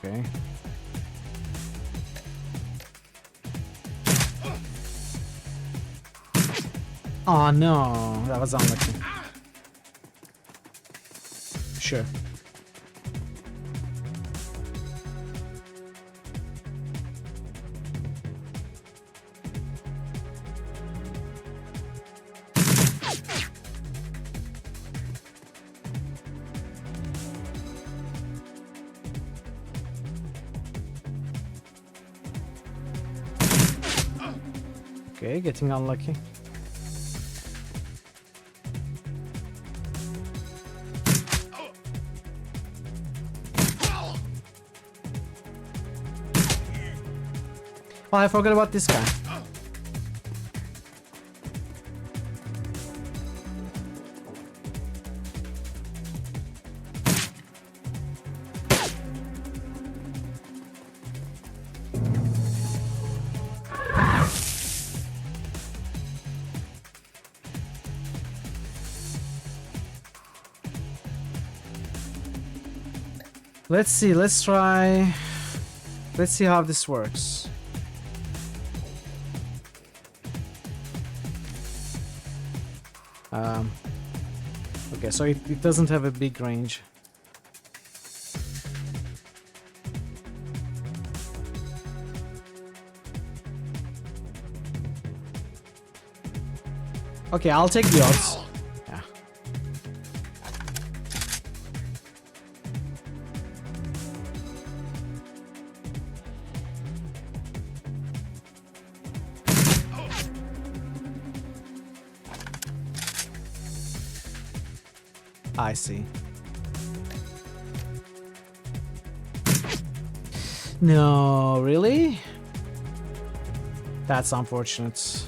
Okay. Oh no, that was unlucky. Sure. Okay, getting unlucky. Oh, I forgot about this guy. Let's see, let's try... Let's see how this works. Okay, so it doesn't have a big range. Okay, I'll take the odds. Yeah. I see. No, really? That's unfortunate.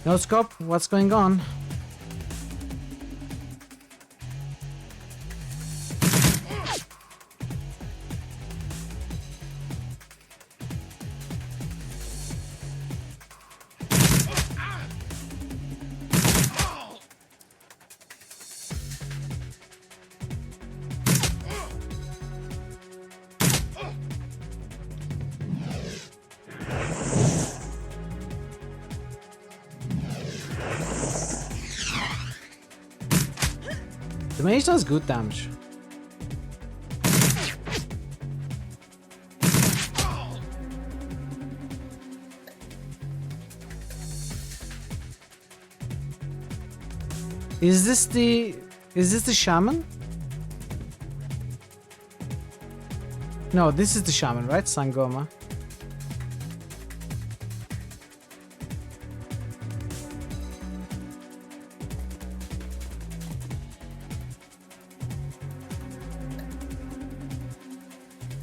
No scope, what's going on? The mage does good damage. Is this the shaman? No, this is the shaman, right? Sangoma.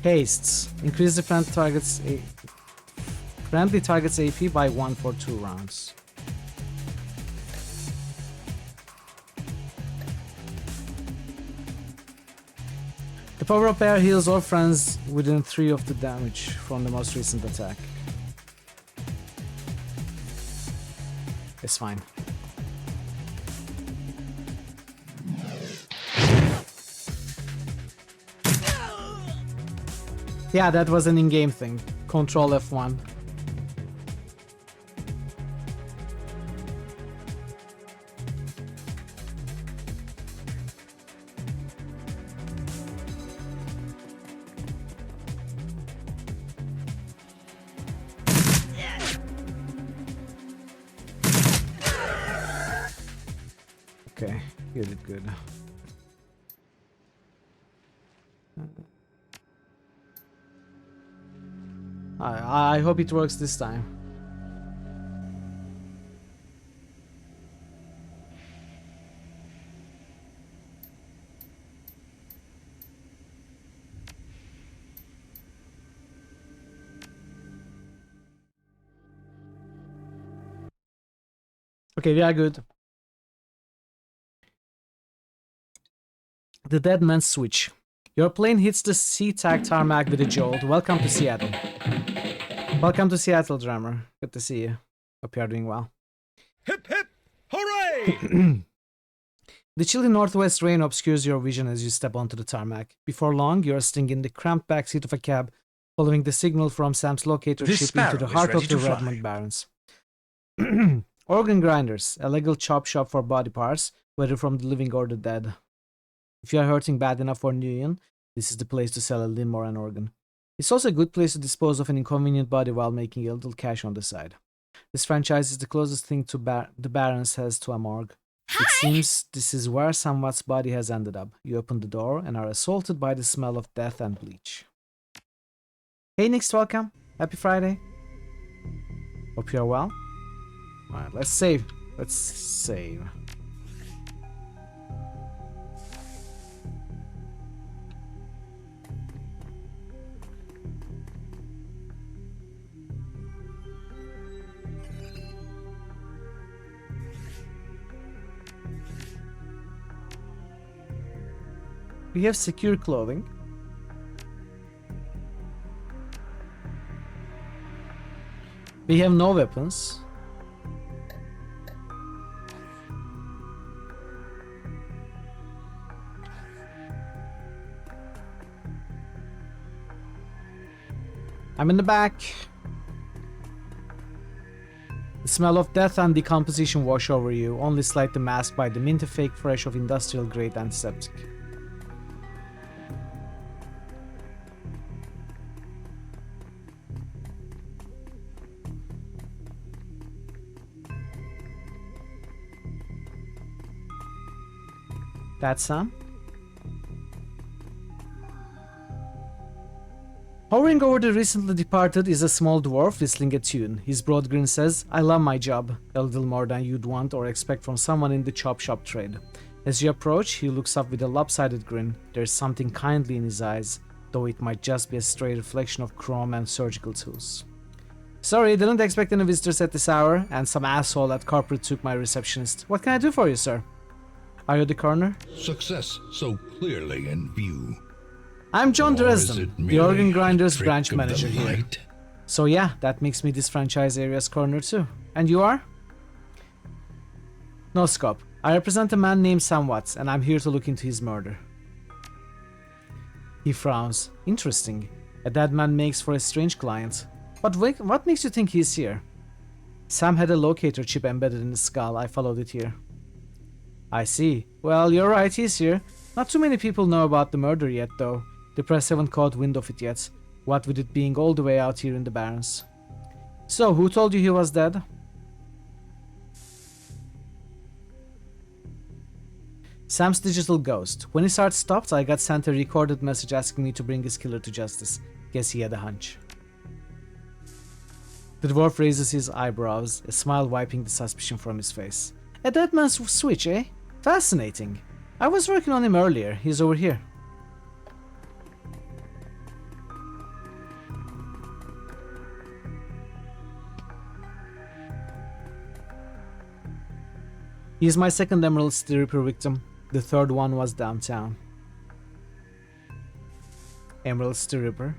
Hastes. Increase the friendly target's AP by 1 for 2 rounds. The power-up pair heals all friends within 3 of the damage from the most recent attack. It's fine. Yeah, that was an in-game thing. Control F1. Okay, you did good. I hope it works this time. Okay, we are good. The Dead Man's Switch. Your plane hits the SeaTac tarmac with a jolt. Welcome to Seattle. Welcome to Seattle, Drummer. Good to see you. Hope you are doing well. Hip hip! Hooray! The chilly northwest rain obscures your vision as you step onto the tarmac. Before long, you are sitting in the cramped backseat of a cab, following the signal from Sam's locator chip into the heart of the Redmond Barrens. Organ Grinders, a legal chop shop for body parts, whether from the living or the dead. If you are hurting bad enough for Nguyen, this is the place to sell a limb or an organ. It's also a good place to dispose of an inconvenient body while making a little cash on the side. This franchise is the closest thing to the Barons has to a morgue. It seems this is where Samwat's body has ended up. You open the door and are assaulted by the smell of death and bleach. Hey Nix, welcome. Happy Friday. Hope you are well. Alright, let's save. Let's save. We have secure clothing. We have no weapons. I'm in the back. The smell of death and decomposition wash over you, only slightly masked by the minty fake fresh of industrial grade antiseptic. That's Sam. Hovering over the recently departed is a small dwarf whistling a tune. His broad grin says, "I love my job," a little more than you'd want or expect from someone in the chop shop trade. As you approach, he looks up with a lopsided grin. There's something kindly in his eyes, though it might just be a stray reflection of chrome and surgical tools. "Sorry, didn't expect any visitors at this hour, and some asshole at corporate took my receptionist. What can I do for you, sir?" "Are you the coroner?" Success so clearly in view. "I'm John Or Dresden, is it the merely Organ a Grinders trick branch of the manager here. light? So yeah, that makes me this franchise area's coroner too. And you are?" "No scope. I represent a man named Sam Watts, and I'm here to look into his murder." He frowns. "Interesting. A dead man makes for a strange client. But wait, what makes you think he's here?" "Sam had a locator chip embedded in his skull. I followed it here." "I see. Well, you're right, he's here. Not too many people know about the murder yet, though. The press haven't caught wind of it yet, what with it being all the way out here in the Barrens." "So, who told you he was dead?" "Sam's digital ghost. When his heart stopped, I got sent a recorded message asking me to bring his killer to justice. Guess he had a hunch." The dwarf raises his eyebrows, a smile wiping the suspicion from his face. "A dead man's switch, eh? Fascinating. I was working on him earlier. He's over here." He's my second Emerald City Ripper victim. The third one was downtown. Emerald City Ripper.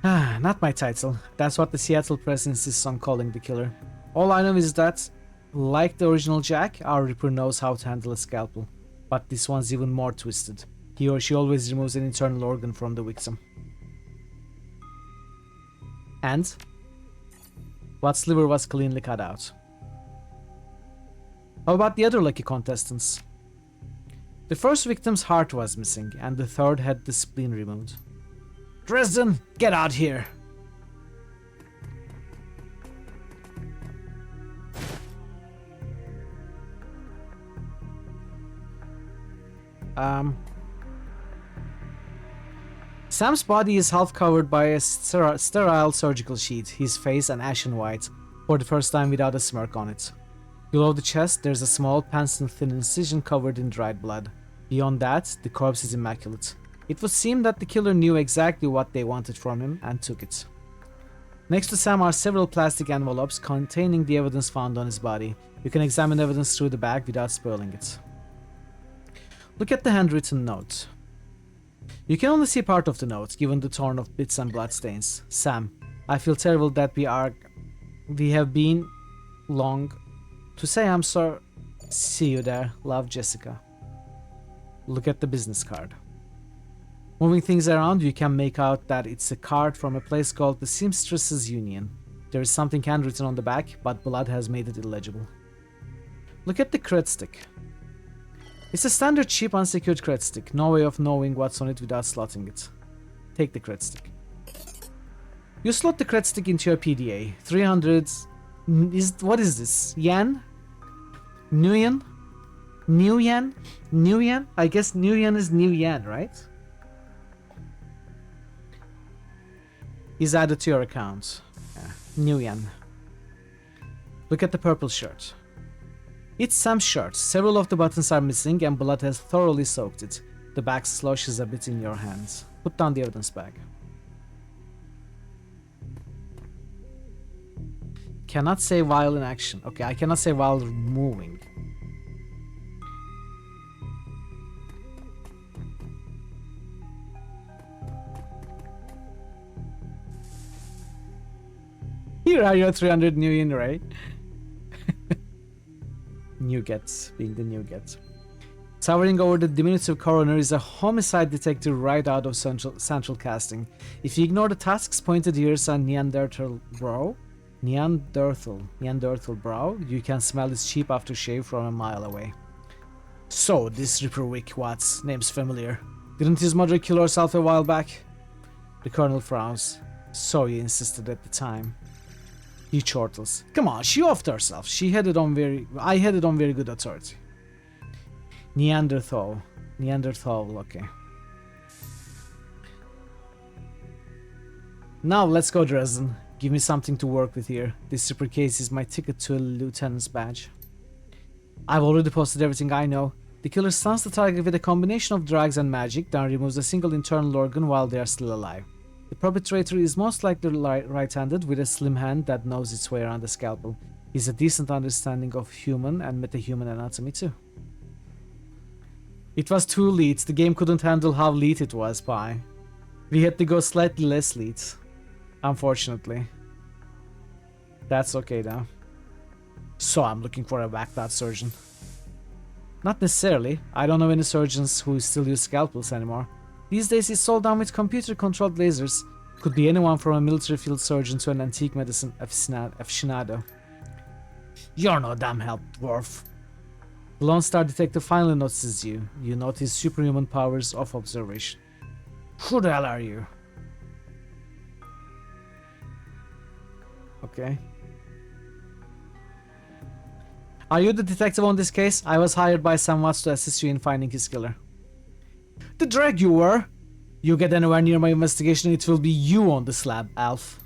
Ah, not my title. That's what the Seattle press insists on calling the killer. All I know is that, like the original Jack, our Ripper knows how to handle a scalpel. But this one's even more twisted. He or she always removes an internal organ from the victim. And Watt's liver was cleanly cut out. How about the other lucky contestants? The first victim's heart was missing, and the third had the spleen removed. "Dresden, get out here!" Sam's body is half covered by a sterile surgical sheet, his face an ashen white, for the first time without a smirk on it. Below the chest, there's a small, pencil-thin incision covered in dried blood. Beyond that, the corpse is immaculate. It would seem that the killer knew exactly what they wanted from him and took it. Next to Sam are several plastic envelopes containing the evidence found on his body. You can examine evidence through the bag without spoiling it. Look at the handwritten note. You can only see part of the note, given the torn of bits and bloodstains. "Sam, I feel terrible that we have been long. To say I'm sorry. See you there. Love, Jessica." Look at the business card. Moving things around, you can make out that it's a card from a place called the Seamstresses Union. There is something handwritten on the back, but blood has made it illegible. Look at the cred stick. It's a standard cheap unsecured cred stick. No way of knowing what's on it without slotting it. Take the cred stick. You slot the cred stick into your PDA. 300... what is this? Yen? Nguyen? Nguyen? Nguyen? I guess Nguyen is Nguyen, right? He's added to your account. Yeah. Nguyen. Look at the purple shirt. It's Sam's shirt. Several of the buttons are missing and blood has thoroughly soaked it. The back sloshes a bit in your hands. Put down the evidence bag. Cannot say while in action. Okay, I cannot say while moving. Here are your 300 new yen, right? New gets, being the new gets. Towering over the diminutive coroner is a homicide detective right out of central casting. If you ignore the task's pointed ears and Neanderthal brow, you can smell his cheap aftershave from a mile away. So, this Ripper Wick Watts, name's familiar. Didn't his mother kill herself a while back? The colonel frowns. So you insisted at the time. He chortles. Come on, she offed herself. I had it on very good authority. Neanderthal, okay. Now let's go, Dresden. Give me something to work with here. This super case is my ticket to a lieutenant's badge. I've already posted everything I know. The killer stuns the target with a combination of drugs and magic, then removes a single internal organ while they are still alive. The perpetrator is most likely right-handed with a slim hand that knows its way around the scalpel. He's a decent understanding of human and metahuman anatomy too. It was too lead. The game couldn't handle how lead it was, Pi. We had to go slightly less lead. Unfortunately. That's okay now. So I'm looking for a whacked out surgeon. Not necessarily. I don't know any surgeons who still use scalpels anymore. These days it's all done with computer-controlled lasers. Could be anyone from a military field surgeon to an antique medicine aficionado. You're no damn help, dwarf. The Lone Star Detective finally notices you. You notice superhuman powers of observation. Who the hell are you? Okay. Are you the detective on this case? I was hired by Sam Watts to assist you in finding his killer. The drag you were! You get anywhere near my investigation, it will be you on the slab, Alf.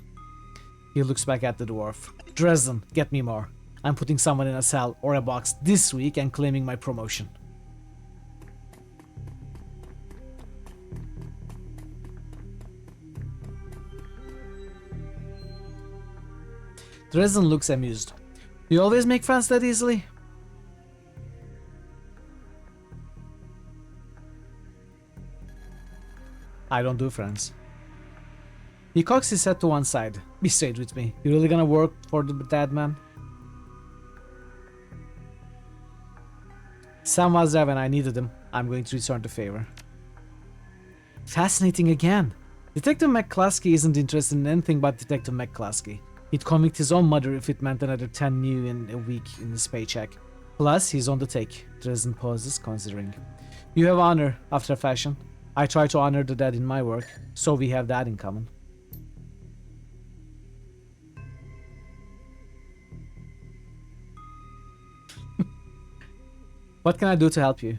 He looks back at the dwarf. Dresden, get me more. I'm putting someone in a cell or a box this week and claiming my promotion. Dresden looks amused. Do you always make friends that easily? I don't do friends. He cocks his head to one side. Be straight with me. You really gonna work for the dead man? Sam was there when I needed him. I'm going to return the favor. Fascinating again. Detective McCluskey isn't interested in anything but Detective McCluskey. He'd convict his own mother if it meant another 10 new in a week in his paycheck. Plus, he's on the take. Dresden pauses, considering. You have honor, after a fashion. I try to honor the dead in my work, so we have that in common. What can I do to help you?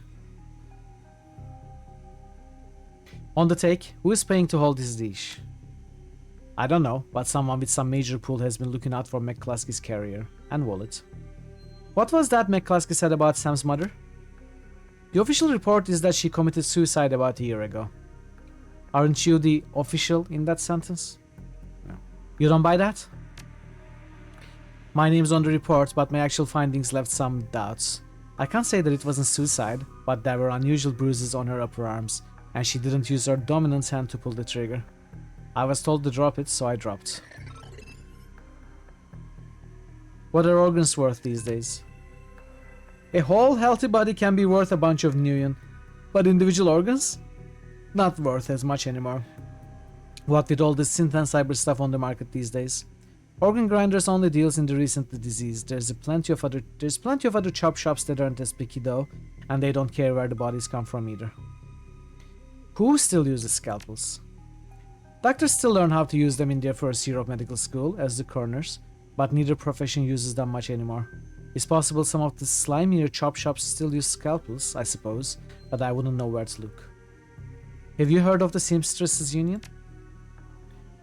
On the take, who is paying to hold this leash? I don't know, but someone with some major pull has been looking out for McCluskey's career and wallet. What was that McCluskey said about Sam's mother? The official report is that she committed suicide about a year ago. Aren't you the official in that sentence? No. You don't buy that? My name's on the report, but my actual findings left some doubts. I can't say that it wasn't suicide, but there were unusual bruises on her upper arms, and she didn't use her dominant hand to pull the trigger. I was told to drop it, so I dropped. What are organs worth these days? A whole healthy body can be worth a bunch of million, but individual organs? Not worth as much anymore. What with all this synth and cyber stuff on the market these days? Organ grinders only deals in the recently diseased. There's plenty of other chop shops that aren't as picky though, and they don't care where the bodies come from either. Who still uses scalpels? Doctors still learn how to use them in their first year of medical school as the coroners, but neither profession uses them much anymore. It's possible some of the slimier chop shops still use scalpels, I suppose, but I wouldn't know where to look. Have you heard of the Seamstresses Union?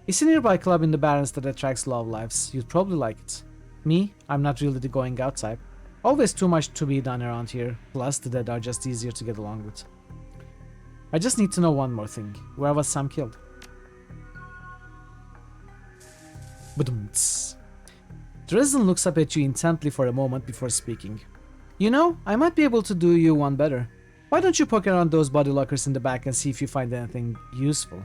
It's a nearby club in the Barrens that attracts love lives. You'd probably like it. Me, I'm not really the going out type. Always too much to be done around here, plus the dead are just easier to get along with. I just need to know one more thing. Where was Sam killed? Badumts. The resident looks up at you intently for a moment before speaking. You know, I might be able to do you one better. Why don't you poke around those body lockers in the back and see if you find anything useful?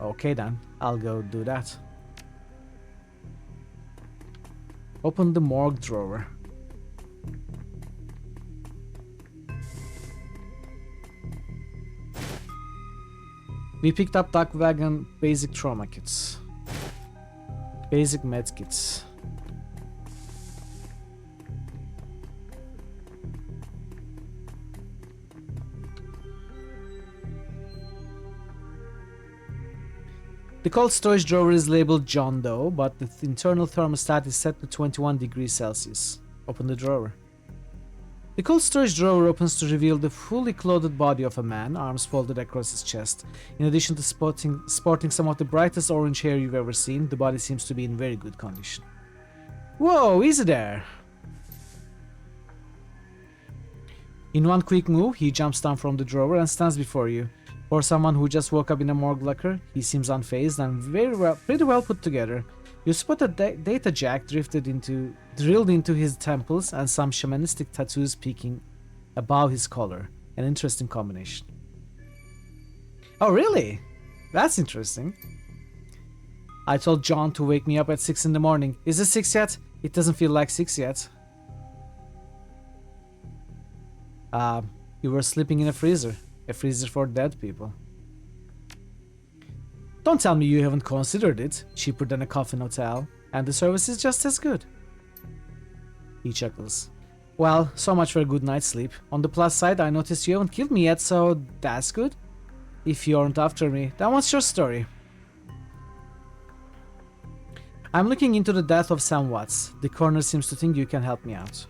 Okay then. I'll go do that. Open the morgue drawer. We picked up Duck Wagon basic trauma kits. Basic med kits. The cold storage drawer is labeled John Doe, but the internal thermostat is set to 21 degrees Celsius. Open the drawer. The cold storage drawer opens to reveal the fully clothed body of a man, arms folded across his chest. In addition to sporting some of the brightest orange hair you've ever seen, the body seems to be in very good condition. Whoa, easy there! In one quick move, he jumps down from the drawer and stands before you. For someone who just woke up in a morgue locker, he seems unfazed and pretty well put together. You spot a data jack drilled into his temples and some shamanistic tattoos peeking above his collar. An interesting combination. Oh really? That's interesting. I told John to wake me up at 6 in the morning. Is it 6 yet? It doesn't feel like 6 yet. You were sleeping in a freezer. A freezer for dead people. Don't tell me you haven't considered it. Cheaper than a coffin hotel. And the service is just as good. He chuckles. Well, so much for a good night's sleep. On the plus side, I noticed you haven't killed me yet, so that's good. If you aren't after me, then what's your story? I'm looking into the death of Sam Watts. The coroner seems to think you can help me out.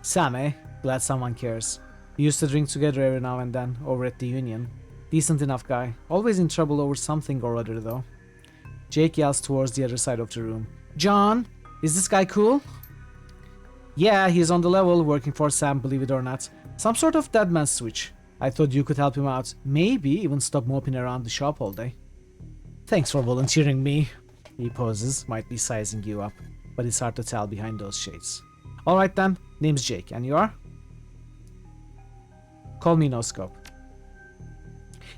Sam, eh? Glad someone cares. We used to drink together every now and then, over at the Union. Decent enough guy. Always in trouble over something or other, though. Jake yells towards the other side of the room. John, is this guy cool? Yeah, he's on the level, working for Sam, believe it or not. Some sort of dead man switch. I thought you could help him out. Maybe even stop moping around the shop all day. Thanks for volunteering me. He poses, might be sizing you up, but it's hard to tell behind those shades. Alright then, name's Jake, and you are? Call me No Scope.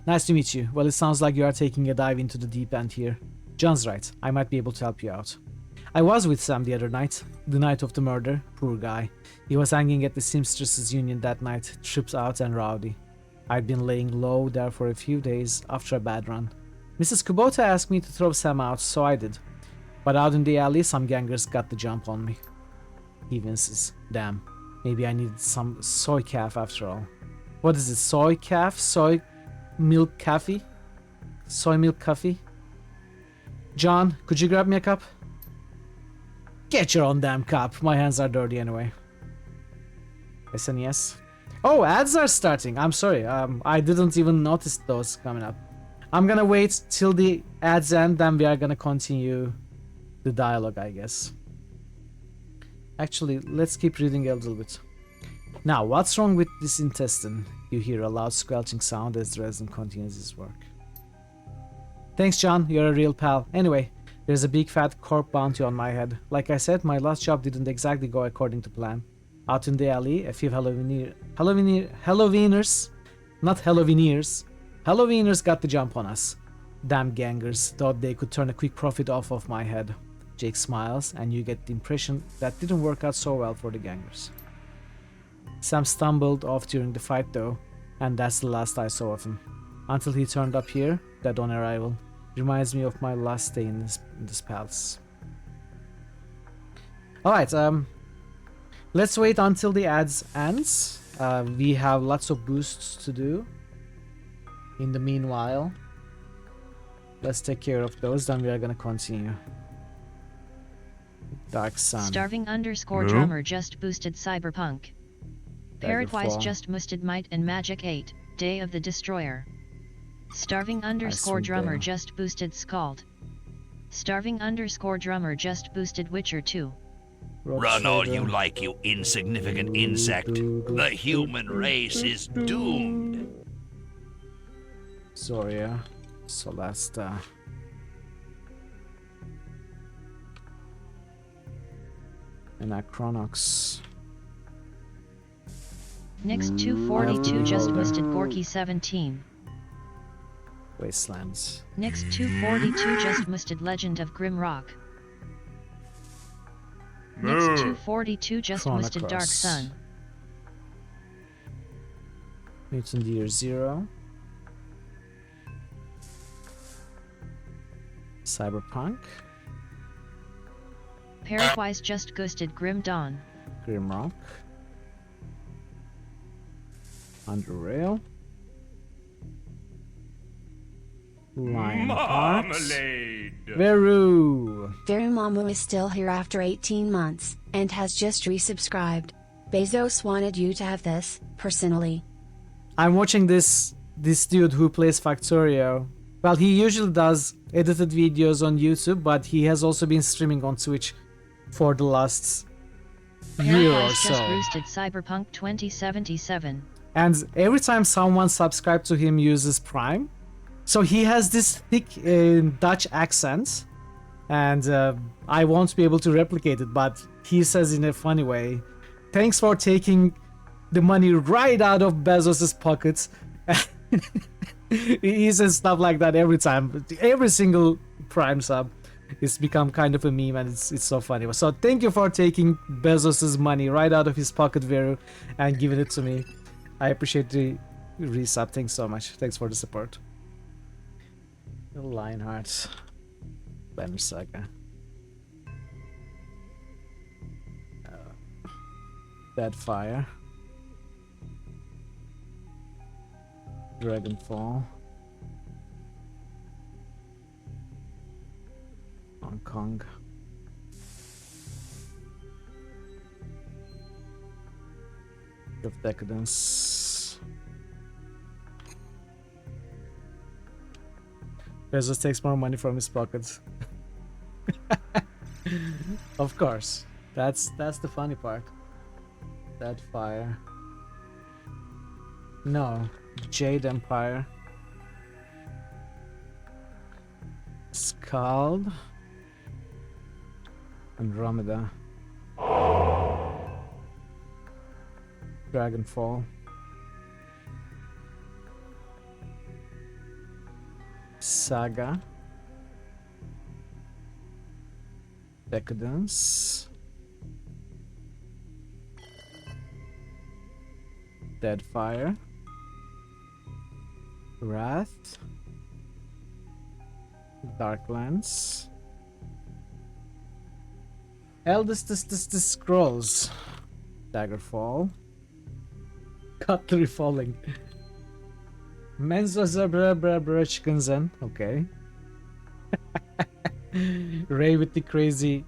Nice to meet you. Well, it sounds like you are taking a dive into the deep end here. John's right. I might be able to help you out. I was with Sam the other night. The night of the murder. Poor guy. He was hanging at the Seamstresses Union that night. Tripped out and rowdy. I'd been laying low there for a few days after a bad run. Mrs. Kubota asked me to throw Sam out, so I did. But out in the alley, some gangers got the jump on me. He winces. Damn. Maybe I needed some soy calf after all. What is it? Soy calf? Soy milk coffee? Soy milk coffee? John, could you grab me a cup? Get your own damn cup. My hands are dirty anyway. SNES. Oh, ads are starting. I'm sorry. I didn't even notice those coming up. I'm gonna wait till the ads end, then we are gonna continue the dialogue, I guess. Actually, let's keep reading a little bit. Now, what's wrong with this intestine? You hear a loud squelching sound as the resident continues his work. Thanks, John. You're a real pal. Anyway, there's a big fat corp bounty on my head. Like I said, my last job didn't exactly go according to plan. Out in the alley, a few Halloweeners got the jump on us. Damn gangers thought they could turn a quick profit off of my head. Jake smiles, and you get the impression that didn't work out so well for the gangers. Sam stumbled off during the fight though, and that's the last I saw of him. Until he turned up here, dead on arrival. Reminds me of my last day in this palace. Alright, let's wait until the ads ends. We have lots of boosts to do. In the meanwhile, let's take care of those, then we are gonna continue. Dark Sun. Starving underscore No. drummer just boosted Cyberpunk. Parrotwise Daggerfall. just boosted Might and Magic 8, Day of the Destroyer. Starving underscore Icewind drummer Dale. just boosted Scald. Starving underscore drummer just boosted Witcher 2. Run all you like, you insignificant insect. The human race is doomed. Zoria. Solasta. And Acronox. Next 242 just boosted Gorky 17. Wastelands. Next 242 just boosted Legend of Grimrock. Next 242 just boosted Dark Chronocross. Sun. Mutant Year 0. Cyberpunk. Parrotwise just boosted Grim Dawn. Grimrock. Under Rail. Lionheart. Veru. Verumamu is still here after 18 months, and has just resubscribed. Bezos wanted you to have this, personally. I'm watching this dude who plays Factorio. Well, he usually does edited videos on YouTube, but he has also been streaming on Twitch for the last year or Parrotwise just so. boosted Cyberpunk 2077. And every time someone subscribed to him uses Prime, so he has this thick Dutch accent, and I won't be able to replicate it, but he says in a funny way, "Thanks for taking the money right out of Bezos's pockets." He says stuff like that every time. Every single Prime sub. It's become kind of a meme, and it's so funny. So thank you for taking Bezos's money right out of his pocket, Veru, and giving it to me. I appreciate the resub. Thanks so much. Thanks for the support. Lionheart. Banner Saga. Deadfire. Dragonfall. Hong Kong. Of Decadence. Bezos takes more money from his pockets. Of course. That's the funny part. That fire. No. Jade Empire. Scald. Andromeda. Dragonfall. Saga. Decadence. Deadfire. Wrath. Darklands. Eldest Scrolls. Daggerfall. Cutlery Falling. Menzo Zabra Chicken Zen. Okay. Ray with the crazy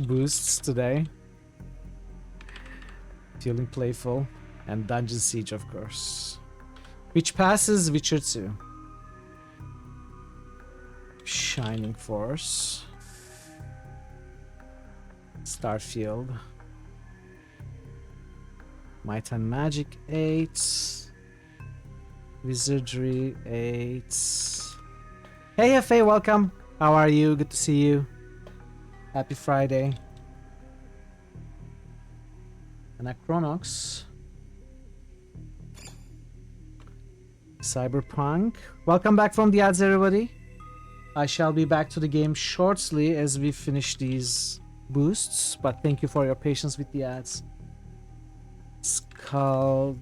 boosts today. Feeling playful. And Dungeon Siege, of course. Which passes Witcher 2. Shining Force. Starfield. Might and Magic 8. Wizardry 8. Hey FA, welcome. How are you? Good to see you. Happy Friday. Anachronox. Cyberpunk. Welcome back from the ads, everybody. I shall be back to the game shortly as we finish these boosts, but thank you for your patience with the ads. Scald.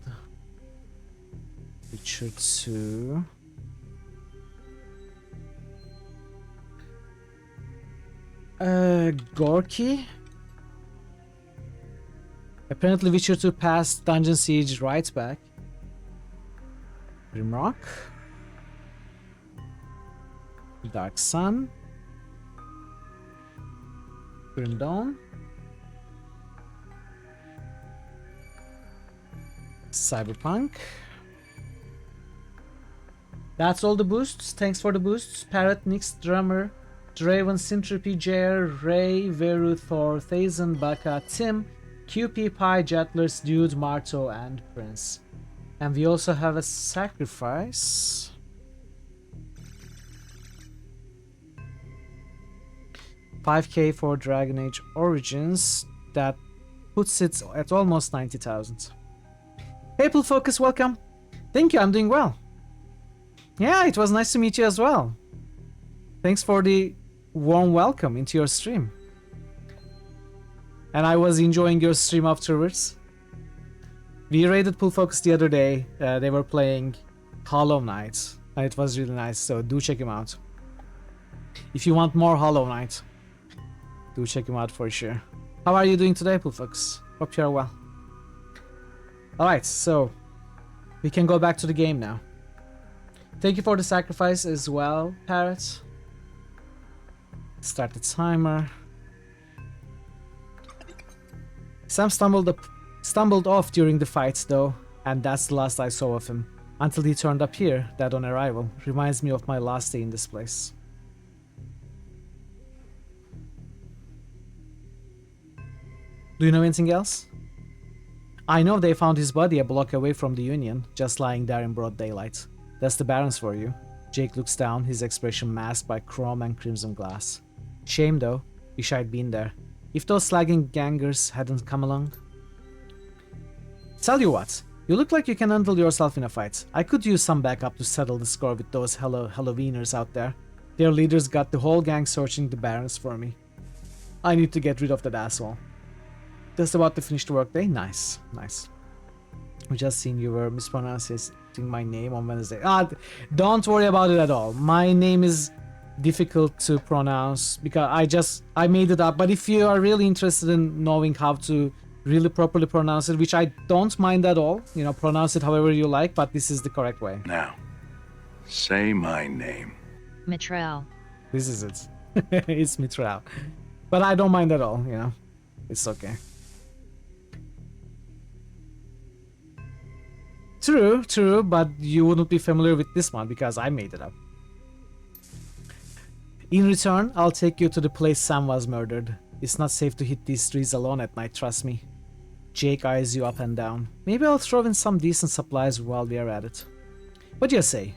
Witcher 2. Gorky. Apparently Witcher 2 passed Dungeon Siege right back. Grimrock. Dark Sun. Grim Dawn. Cyberpunk. That's all the boosts. Thanks for the boosts. Parrot, Nix, Drummer, Draven, Syntropy, Jer, Ray, Veru, Thor, Thazen, Baka, Tim, QP, Pi, Jetlers, Dude, Marto, and Prince. And we also have a sacrifice. $5K for Dragon Age Origins. That puts it at almost 90,000. April Focus, welcome. Thank you, I'm doing well. Yeah, it was nice to meet you as well. Thanks for the warm welcome into your stream. And I was enjoying your stream afterwards. We raided Pull Focus the other day. They were playing Hollow Knight. And it was really nice, so do check him out. If you want more Hollow Knight, do check him out for sure. How are you doing today, Pull Focus? Hope you're well. Alright, so we can go back to the game now. Thank you for the sacrifice as well, Parrot. Start the timer. Sam stumbled off during the fight though, and that's the last I saw of him. Until he turned up here, dead on arrival. Reminds me of my last day in this place. Do you know anything else? I know they found his body a block away from the Union, just lying there in broad daylight. That's the Barons for you. Jake looks down, his expression masked by chrome and crimson glass. Shame though, wish I'd been there. If those slagging gangers hadn't come along. Tell you what, you look like you can handle yourself in a fight. I could use some backup to settle the score with those Halloweeners out there. Their leaders got the whole gang searching the Barons for me. I need to get rid of that asshole. Just about to finish the workday? Nice, nice. We just seen you were mispronouncing my name on Wednesday. Don't worry about it at all. My name is difficult to pronounce because I made it up. But if you are really interested in knowing how to really properly pronounce it, which I don't mind at all, you know, pronounce it however you like, but this is the correct way. Now, say my name. Mitral. This is it. It's Mitral. But I don't mind at all, you know. It's okay. True, but you wouldn't be familiar with this one because I made it up. In return, I'll take you to the place Sam was murdered. It's not safe to hit these streets alone at night, trust me. Jake eyes you up and down. Maybe I'll throw in some decent supplies while we are at it. What do you say?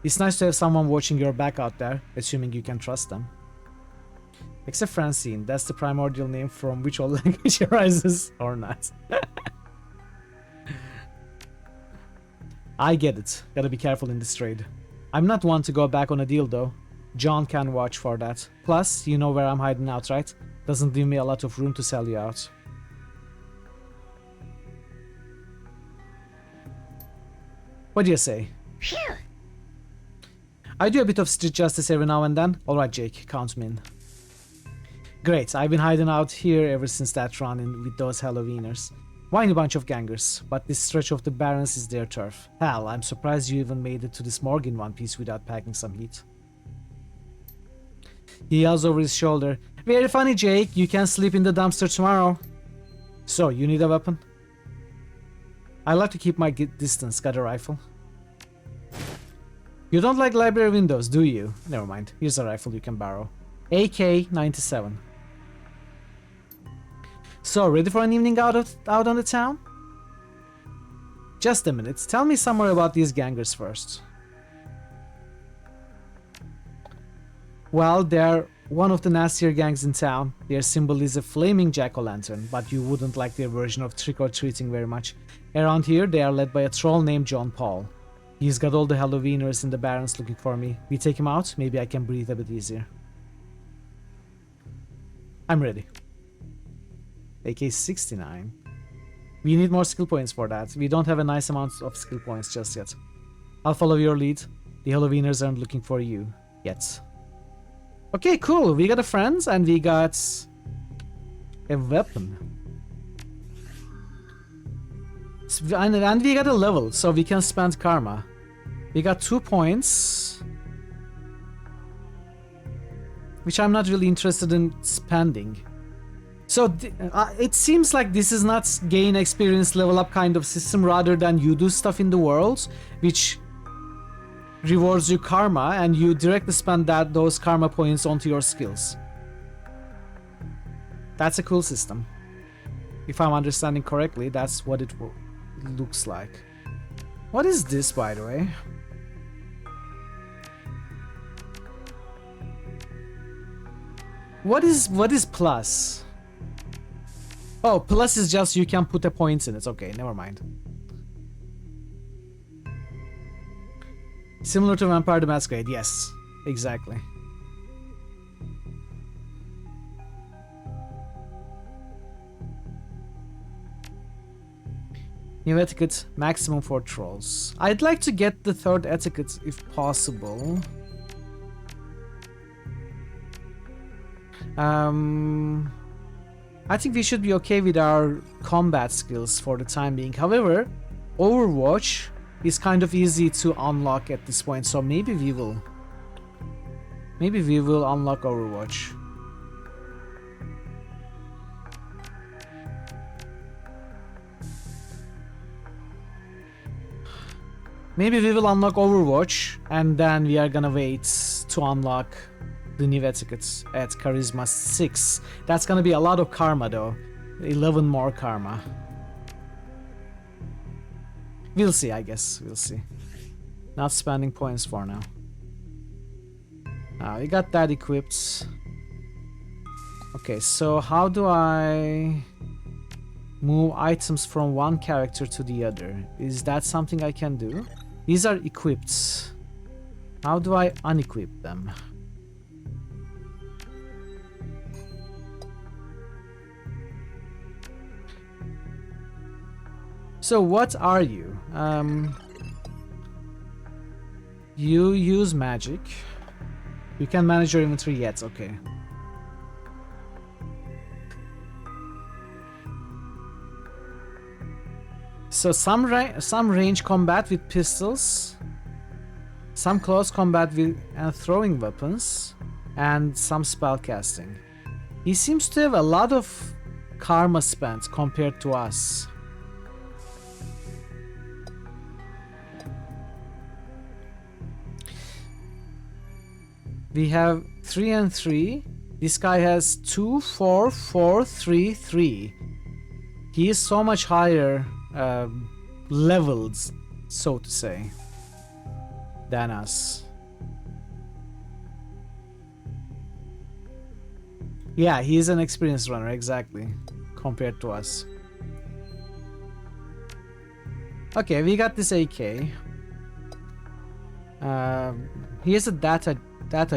It's nice to have someone watching your back out there, assuming you can trust them. Except Francine, that's the primordial name from which all language arises, or not. I get it, gotta be careful in this trade. I'm not one to go back on a deal though. John can watch for that. Plus, you know where I'm hiding out, right? Doesn't leave me a lot of room to sell you out. What do you say? Phew. I do a bit of street justice every now and then. Alright Jake, count me in. Great, I've been hiding out here ever since that run-in with those Halloweeners. Whiny bunch of gangers, but this stretch of the Barrens is their turf. Hell, I'm surprised you even made it to this morgue in one piece without packing some heat. He yells over his shoulder, "Very funny Jake, you can sleep in the dumpster tomorrow." So, you need a weapon? I like to keep my distance, got a rifle? You don't like library windows, do you? Never mind, here's a rifle you can borrow. AK-97. So, ready for an evening out on the town? Just a minute, tell me some more about these gangers first. Well, they're one of the nastier gangs in town. Their symbol is a flaming jack-o'-lantern, but you wouldn't like their version of trick-or-treating very much. Around here, they are led by a troll named John Paul. He's got all the Halloweeners in the Barrens looking for me. We take him out, maybe I can breathe a bit easier. I'm ready. AK-69. We need more skill points for that. We don't have a nice amount of skill points just yet. I'll follow your lead. The Halloweeners aren't looking for you yet. Okay, cool. We got a friend and we got a weapon. And we got a level, so we can spend karma. We got 2 points. which I'm not really interested in spending. So it seems like this is not gain experience level up kind of system, rather than you do stuff in the world which rewards you karma and you directly spend those karma points onto your skills. That's a cool system. If I'm understanding correctly, that's what it looks like. What is this, by the way? What is plus? Oh, plus is just you can put a points in it. Okay, never mind. Similar to Vampire the Masquerade, yes, exactly. New etiquette, maximum for trolls. I'd like to get the third etiquette if possible. I think we should be okay with our combat skills for the time being. However, Overwatch is kind of easy to unlock at this point, so maybe we will unlock Overwatch. Maybe we will unlock Overwatch and then we are gonna wait to unlock the new etiquettes at Charisma 6. That's gonna be a lot of karma though. 11 more karma. We'll see, I guess. We'll see. Not spending points for now. We got that equipped. Okay, so how do I move items from one character to the other? Is that something I can do? These are equipped. How do I unequip them? So what are you? You use magic. You can manage your inventory yet, okay. So some range combat with pistols, some close combat with throwing weapons, and some spell casting. He seems to have a lot of karma spent compared to us. We have 3 and 3. This guy has 2, 4, 4, 3, 3. He is so much higher leveled, so to say, than us. Yeah, he is an experienced runner, exactly, compared to us. Okay, we got this AK. He has a data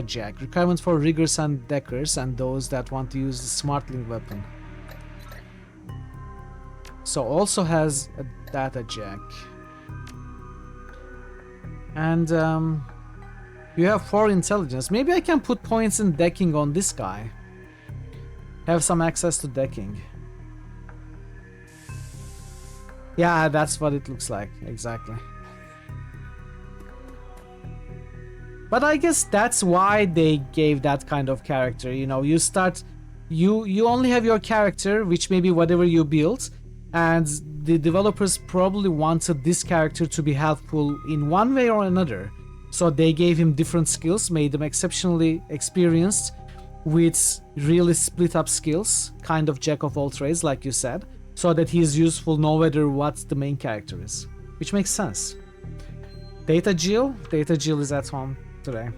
jack. Requirements for riggers and deckers and those that want to use the smartlink weapon. So also has a data jack. And you have 4 intelligence. Maybe I can put points in decking on this guy. Have some access to decking. Yeah, that's what it looks like, exactly. But I guess that's why they gave that kind of character. You know, you start, you only have your character, which may be whatever you build, and the developers probably wanted this character to be helpful in one way or another. So they gave him different skills, made him exceptionally experienced with really split up skills, kind of jack of all trades, like you said, so that he is useful no matter what the main character is, which makes sense. Data Jill is at home today.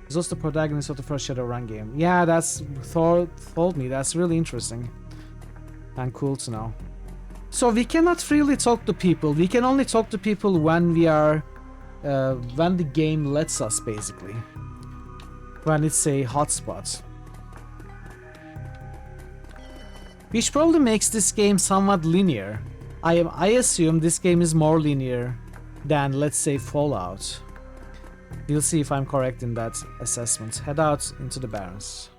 He's also the protagonist of the first Shadowrun game. Yeah, that's Thor told me. That's really interesting and cool to know. So we cannot freely talk to people. We can only talk to people when we are, when the game lets us, basically. When it's a hotspot. Which probably makes this game somewhat linear. I assume this game is more linear than, let's say, Fallout. We'll see if I'm correct in that assessment. Head out into the Barrens.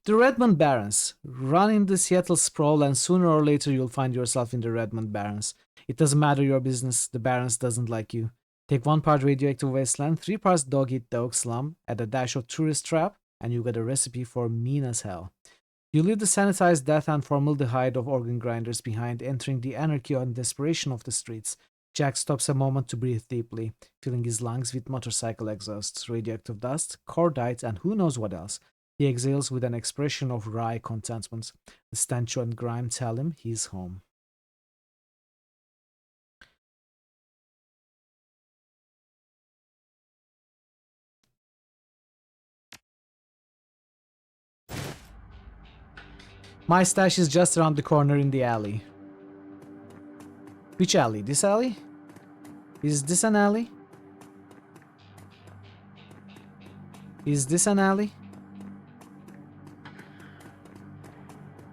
The Redmond Barrens. Run in the Seattle sprawl and sooner or later you'll find yourself in the Redmond Barrens. It doesn't matter your business, the Barrens doesn't like you. Take 1 part radioactive wasteland, 3 parts dog eat dog slum, add a dash of tourist trap, and you get a recipe for mean as hell. You leave the sanitized death and formaldehyde of organ grinders behind, entering the anarchy and desperation of the streets. Jack stops a moment to breathe deeply, filling his lungs with motorcycle exhausts, radioactive dust, cordite, and who knows what else. He exhales with an expression of wry contentment. The stench and grime tell him he's home. My stash is just around the corner in the alley. Which alley? This alley? Is this an alley? Is this an alley?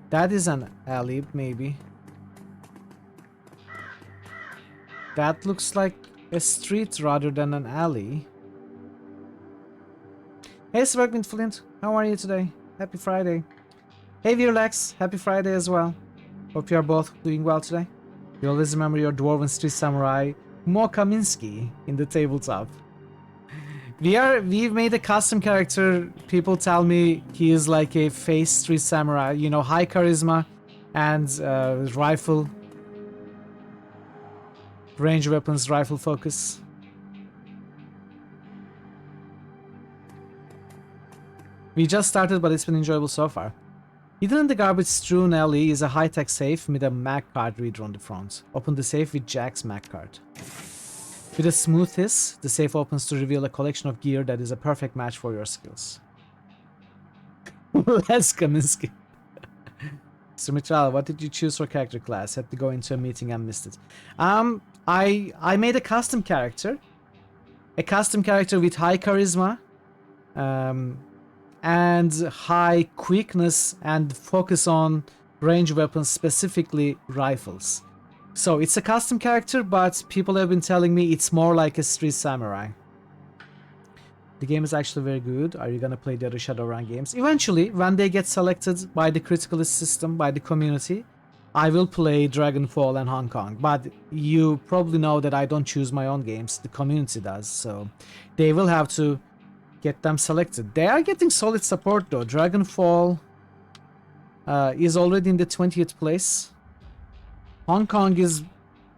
That is an alley, maybe. That looks like a street rather than an alley. Hey, Swagman Flint, how are you today? Happy Friday. Hey, Virlex, happy Friday as well. Hope you are both doing well today. You always remember your Dwarven Street Samurai, Mo Kaminsky, in the tabletop. We've made a custom character. People tell me he is like a face Street Samurai, you know, high charisma and rifle. Range weapons, rifle focus. We just started, but it's been enjoyable so far. Hidden in the garbage-strewn alley is a high-tech safe with a Mac card reader on the front. Open the safe with Jack's Mac card. With a smooth hiss, the safe opens to reveal a collection of gear that is a perfect match for your skills. Let's Kaminsky. Sumitral, what did you choose for character class? Had to go into a meeting and missed it. I made a custom character. A custom character with high charisma. And high quickness and focus on range weapons, specifically rifles. So it's a custom character, but people have been telling me it's more like a Street Samurai. The game is actually very good. Are you gonna play the other Shadowrun games? Eventually, when they get selected by the critical list system, by the community, I will play Dragonfall and Hong Kong. But you probably know that I don't choose my own games, the community does, so they will have to get them selected. They are getting solid support though. Dragonfall is already in the 20th place. Hong Kong is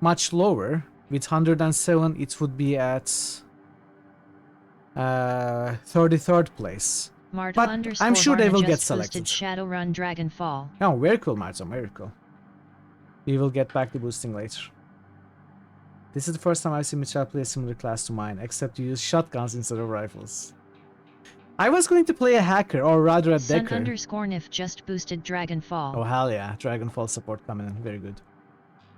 much lower. With 107, it would be at 33rd place. Mart But I'm sure they will get just selected. boosted Shadowrun Dragonfall. Oh, very cool, Marto, very cool. We will get back to boosting later. This is the first time I've seen Mitchell play a similar class to mine, except you use shotguns instead of rifles. I was going to play a hacker, or rather a decker. Sun_Nif just boosted Dragonfall. Oh hell yeah, Dragonfall support coming in, very good.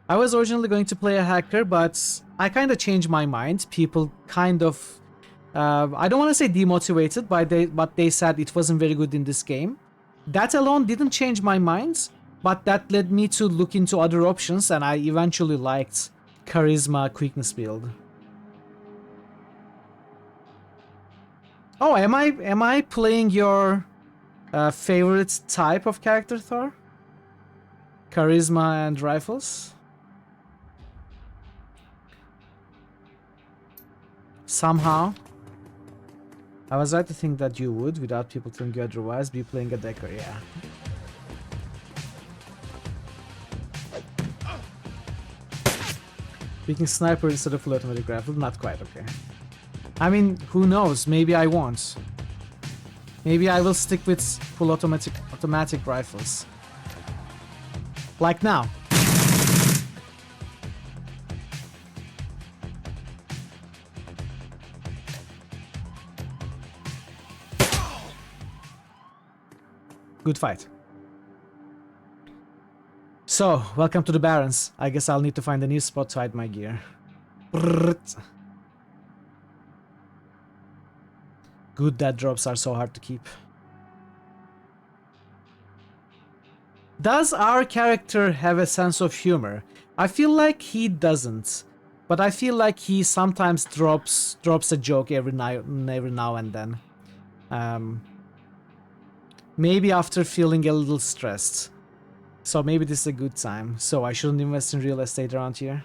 I was originally going to play a hacker, but I kind of changed my mind. People kind of, I don't want to say demotivated, but they said it wasn't very good in this game. That alone didn't change my mind, but that led me to look into other options, and I eventually liked Charisma Quickness build. Oh, am I playing your favorite type of character, Thor? Charisma and rifles? Somehow. I was right to think that you would, without people telling you otherwise, be playing a decker, yeah. Picking sniper instead of full automatic rifle, not quite okay. I mean, who knows? Maybe I won't. Maybe I will stick with full automatic rifles. Like now. Good fight. So, welcome to the Barrens. I guess I'll need to find a new spot to hide my gear. Brrrt. Good that drops are so hard to keep. Does our character have a sense of humor? I feel like he doesn't, but I feel like he sometimes drops a joke every now and then. Maybe after feeling a little stressed. So maybe this is a good time. So I shouldn't invest in real estate around here.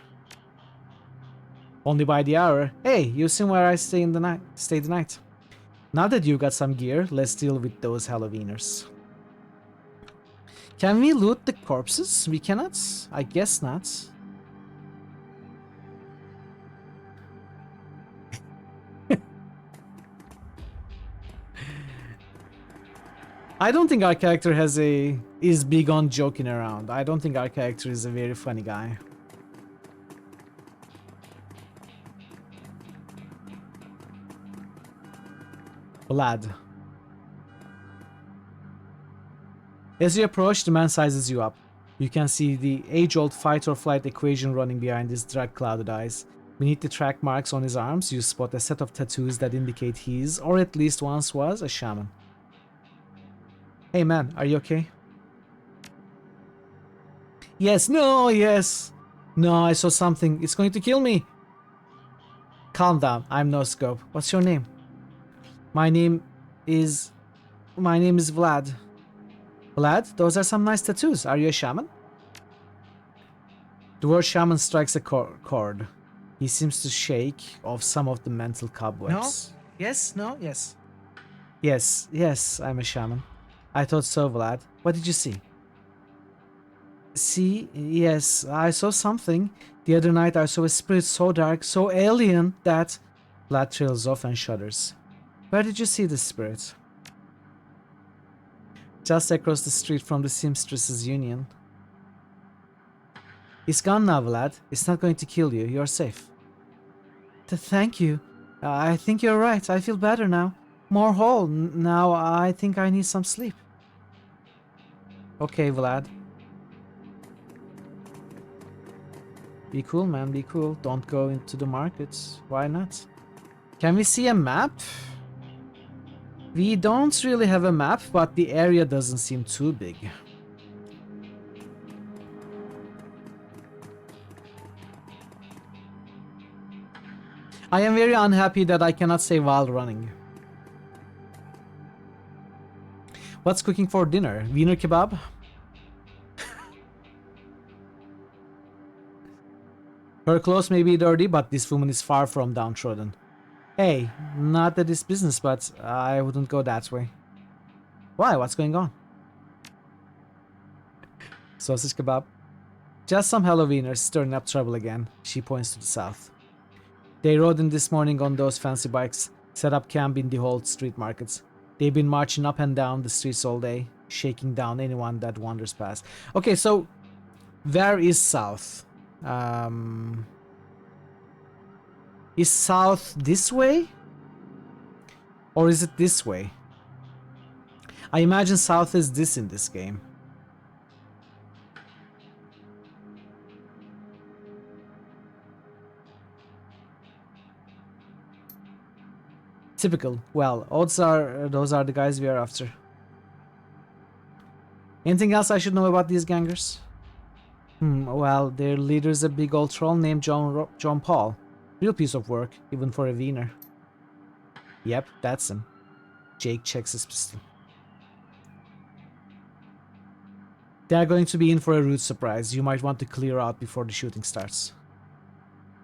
Only by the hour. Hey, you've seen where I stay the night. Now that you've got some gear, let's deal with those Halloweeners. Can we loot the corpses? We cannot? I guess not. I don't think our character is big on joking around. I don't think our character is a very funny guy. Blood. As you approach, the man sizes you up. You can see the age-old fight or flight equation running behind his drug-clouded eyes. Beneath the track marks on his arms, you spot a set of tattoos that indicate he is, or at least once was, a shaman. Hey man, are you okay? Yes, no, yes. No, I saw something. It's going to kill me. Calm down, I'm no scope. What's your name? My name is Vlad. Vlad, those are some nice tattoos. Are you a shaman? The word shaman strikes a chord. He seems to shake off some of the mental cobwebs. No? Yes? No? Yes. Yes, I'm a shaman. I thought so, Vlad. What did you see? See? Yes, I saw something. The other night I saw a spirit so dark, so alien that... Vlad trails off and shudders. Where did you see this spirit? Just across the street from the Seamstresses Union. It's gone now, Vlad. It's not going to kill you. You're safe. Thank you. I think you're right. I feel better now. More whole. Now I think I need some sleep. Okay, Vlad. Be cool, man. Be cool. Don't go into the markets. Why not? Can we see a map? We don't really have a map, but the area doesn't seem too big. I am very unhappy that I cannot save while running. What's cooking for dinner? Wiener kebab? Her clothes may be dirty, but this woman is far from downtrodden. Hey, not that it's business, but I wouldn't go that way. Why? What's going on? Sausage kebab? Just some Halloweeners stirring up trouble again. She points to the south. They rode in this morning on those fancy bikes, set up camp in the old street markets. They've been marching up and down the streets all day, shaking down anyone that wanders past. Okay, so where is south? Is south this way? Or is it this way? I imagine south is this in this game. Typical. Well, odds are those are the guys we are after. Anything else I should know about these gangers? Well, their leader's a big old troll named John Paul. Real piece of work, even for a Wiener. Yep, that's him. Jake checks his pistol. They are going to be in for a rude surprise. You might want to clear out before the shooting starts.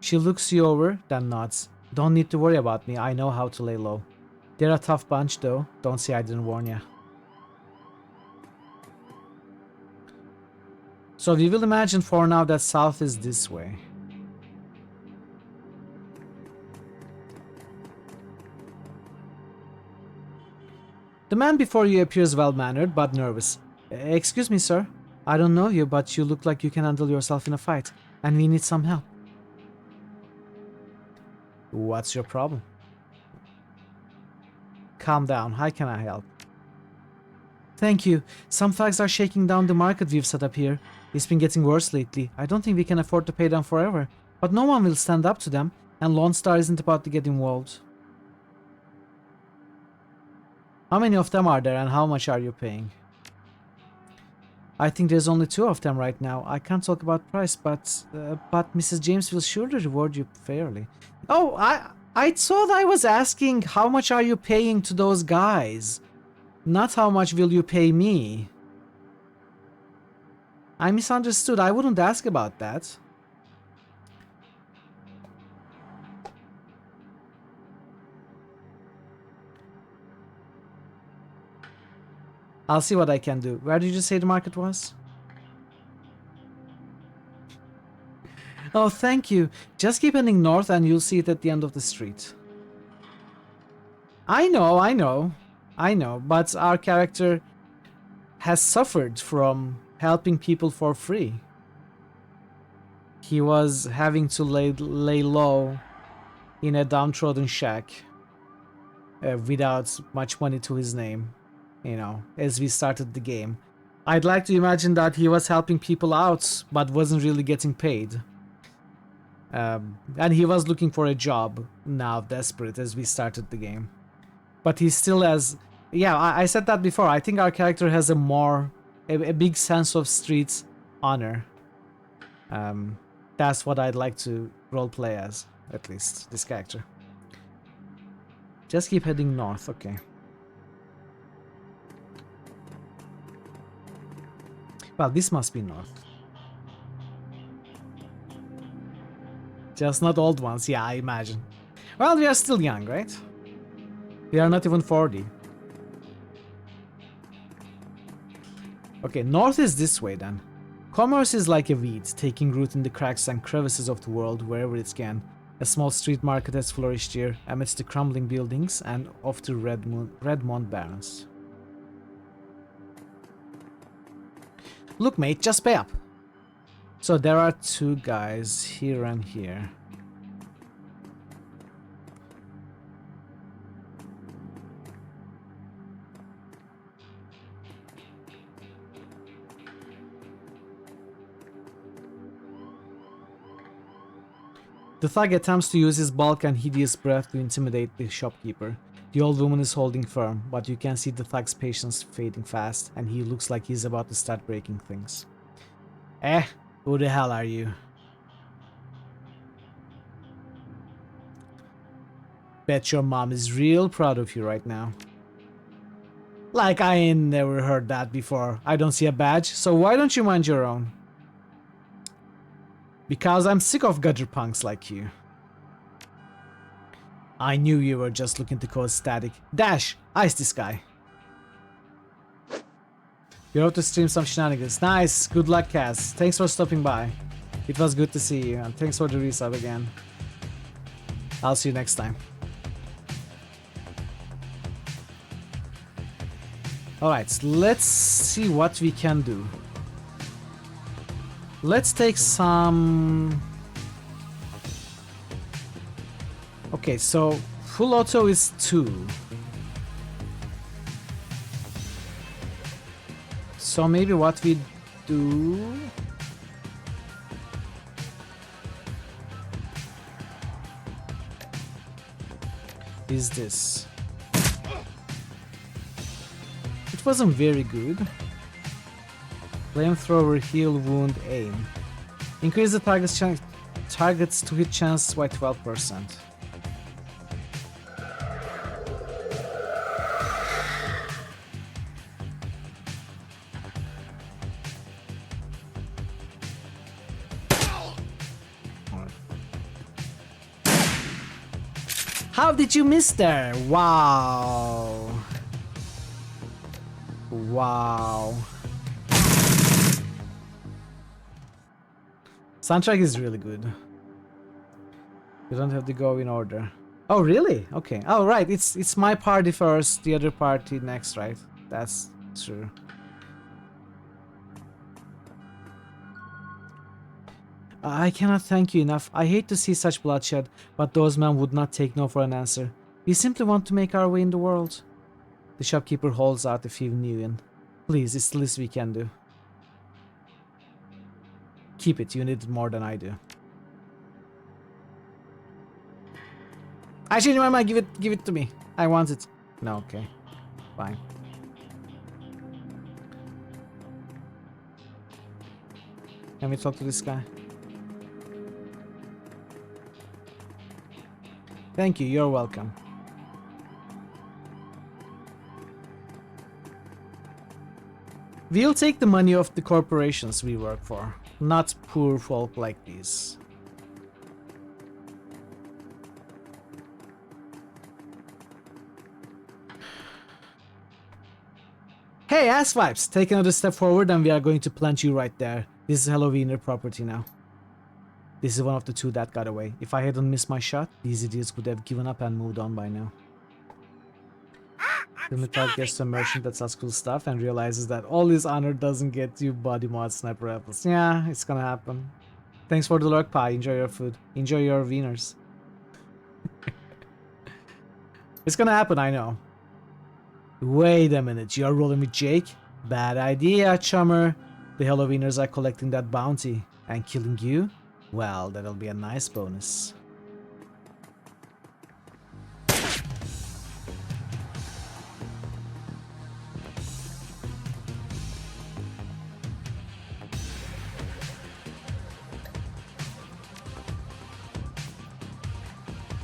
She looks you over, then nods. Don't need to worry about me, I know how to lay low. They're a tough bunch though, don't say I didn't warn ya. So we will imagine for now that south is this way. The man before you appears well-mannered but nervous. Excuse me, sir. I don't know you, but you look like you can handle yourself in a fight, and we need some help. What's your problem? Calm down. How can I help? Thank you. Some thugs are shaking down the market we've set up here. It's been getting worse lately. I don't think we can afford to pay them forever. But no one will stand up to them, and Lone Star isn't about to get involved. How many of them are there, and how much are you paying? I think there's only 2 of them right now. I can't talk about price, but Mrs. James will surely reward you fairly. Oh, I thought I was asking how much are you paying to those guys, not how much will you pay me. I misunderstood. I wouldn't ask about that. I'll see what I can do. Where did you say the market was? Oh, thank you. Just keep heading north and you'll see it at the end of the street. I know, but our character has suffered from helping people for free. He was having to lay low in a downtrodden shack without much money to his name, you know, as we started the game. I'd like to imagine that he was helping people out but wasn't really getting paid. And he was looking for a job now, desperate, as we started the game. But he still has... Yeah, I said that before. I think our character has a big sense of street honor. That's what I'd like to roleplay as, at least, this character. Just keep heading north, okay. Well, this must be north. Just not old ones, yeah, I imagine. Well, we are still young, right? We are not even 40. Okay, north is this way then. Commerce is like a weed, taking root in the cracks and crevices of the world wherever it can. A small street market has flourished here, amidst the crumbling buildings and of the Redmond Barrens. Look, mate, just pay up. So there are two guys here and here. The thug attempts to use his bulk and hideous breath to intimidate the shopkeeper. The old woman is holding firm, but you can see the thug's patience fading fast, and he looks like he's about to start breaking things. Who the hell are you? Bet your mom is real proud of you right now. Like I ain't never heard that before. I don't see a badge, so why don't you mind your own? Because I'm sick of gutter punks like you. I knew you were just looking to cause static. Dash! Ice this guy. You're out to stream some shenanigans. Nice! Good luck, Cass. Thanks for stopping by. It was good to see you, and thanks for the resub again. I'll see you next time. Alright, let's see what we can do. Let's take some... Okay, so full auto is 2. So maybe what we do... is this. It wasn't very good. Flamethrower, heal, wound, aim. Increase the target's to hit chance by 12%. How did you miss there? Wow. Wow. Soundtrack is really good. You don't have to go in order. Oh, really? Okay. Oh, right. It's my party first, the other party next, right? That's true. I cannot thank you enough. I hate to see such bloodshed, but those men would not take no for an answer. We simply want to make our way in the world. The shopkeeper holds out a few nuyen. Please, it's the least we can do. Keep it, you need it more than I do. Actually, Mama, give it to me. I want it. No, okay. Fine. Can we talk to this guy? Thank you, you're welcome. We'll take the money of the corporations we work for, not poor folk like these. Hey, ass vibes! Take another step forward and we are going to plant you right there. This is Halloweener property now. This is one of the two that got away. If I hadn't missed my shot, these idiots would have given up and moved on by now. Primitar gets to a merchant that sells cool stuff and realizes that all his honor doesn't get you body mod sniper rifles. Yeah, it's gonna happen. Thanks for the lurk, pie. Enjoy your food. Enjoy your wieners. It's gonna happen, I know. Wait a minute, you're rolling with Jake? Bad idea, chummer. The Halloweeners are collecting that bounty. And killing you? Well, that'll be a nice bonus.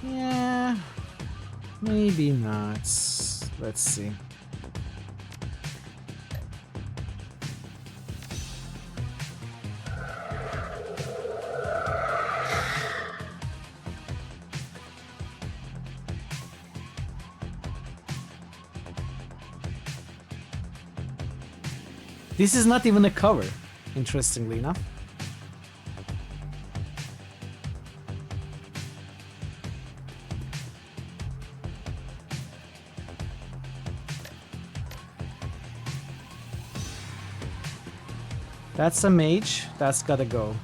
Yeah, maybe not. Let's see. This is not even a cover, interestingly enough. That's a mage. That's gotta go.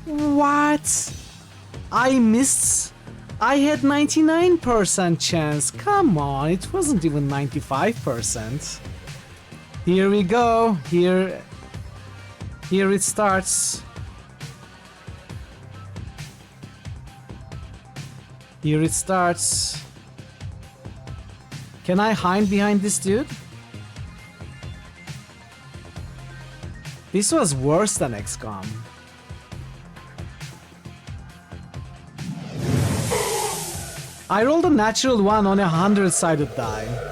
What? I missed. I had 99% chance. Come on, it wasn't even 95%. Here we go. Here it starts. Here it starts. Can I hide behind this dude? This was worse than XCOM. I rolled a natural one on a 100-sided die.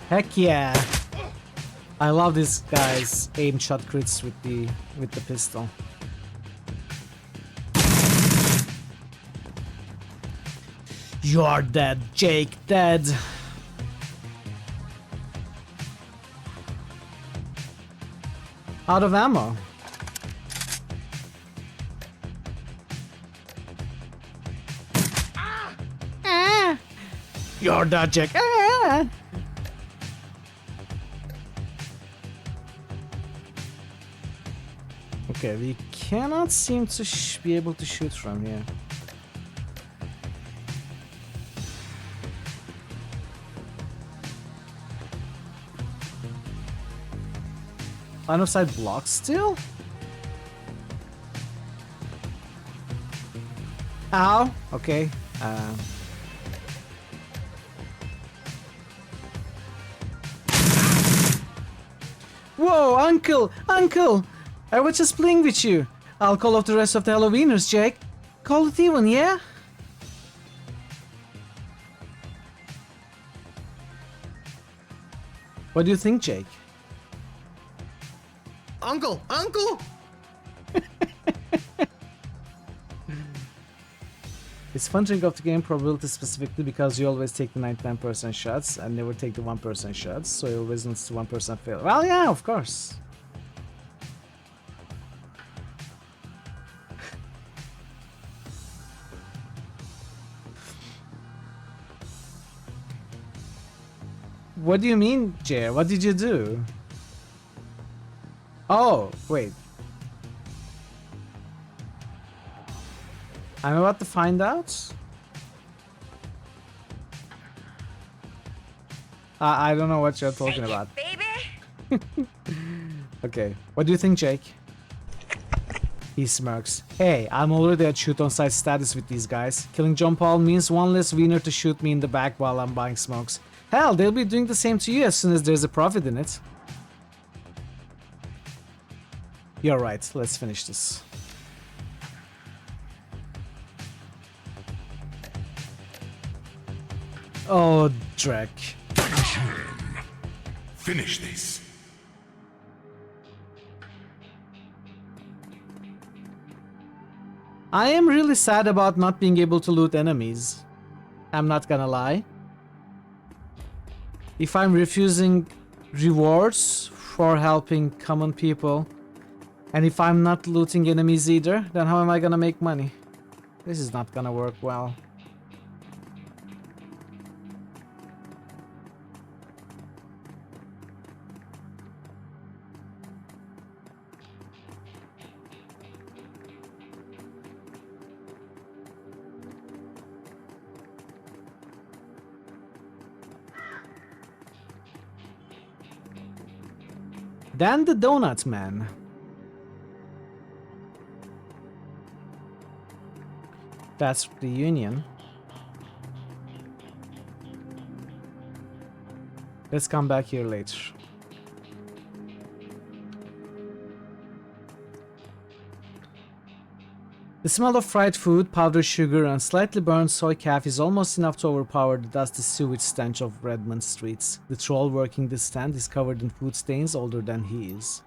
Heck yeah! I love this guy's aim shot crits with the pistol. You're dead, Jake, dead. Out of ammo. You're dead, Jake. Okay, we cannot seem to be able to shoot from here. Line of sight blocked still? Ow! Okay. Whoa, uncle! Uncle! I was just playing with you. I'll call off the rest of the Halloweeners, Jake. Call it even, yeah? What do you think, Jake? Uncle! Uncle! It's fun to think of the game probability specifically because you always take the 99% shots and never take the 1% shots, so you always lose to 1% fail. Well, yeah, of course. What do you mean, Jer? What did you do? Oh, wait. I'm about to find out. I don't know what you're talking about. Baby. Okay, what do you think, Jake? He smirks. Hey, I'm already at shoot on sight status with these guys. Killing John Paul means one less wiener to shoot me in the back while I'm buying smokes. Hell, they'll be doing the same to you as soon as there's a profit in it. You're right, let's finish this. Oh, Drek. Finish him. Finish this. I am really sad about not being able to loot enemies. I'm not gonna lie. If I'm refusing rewards for helping common people, and if I'm not looting enemies either, then how am I gonna make money? This is not gonna work well. Dan the Donut Man. That's the Union. Let's come back here later. The smell of fried food, powdered sugar, and slightly burned soy calf is almost enough to overpower the dusty sewage stench of Redmond streets. The troll working this stand is covered in food stains older than he is.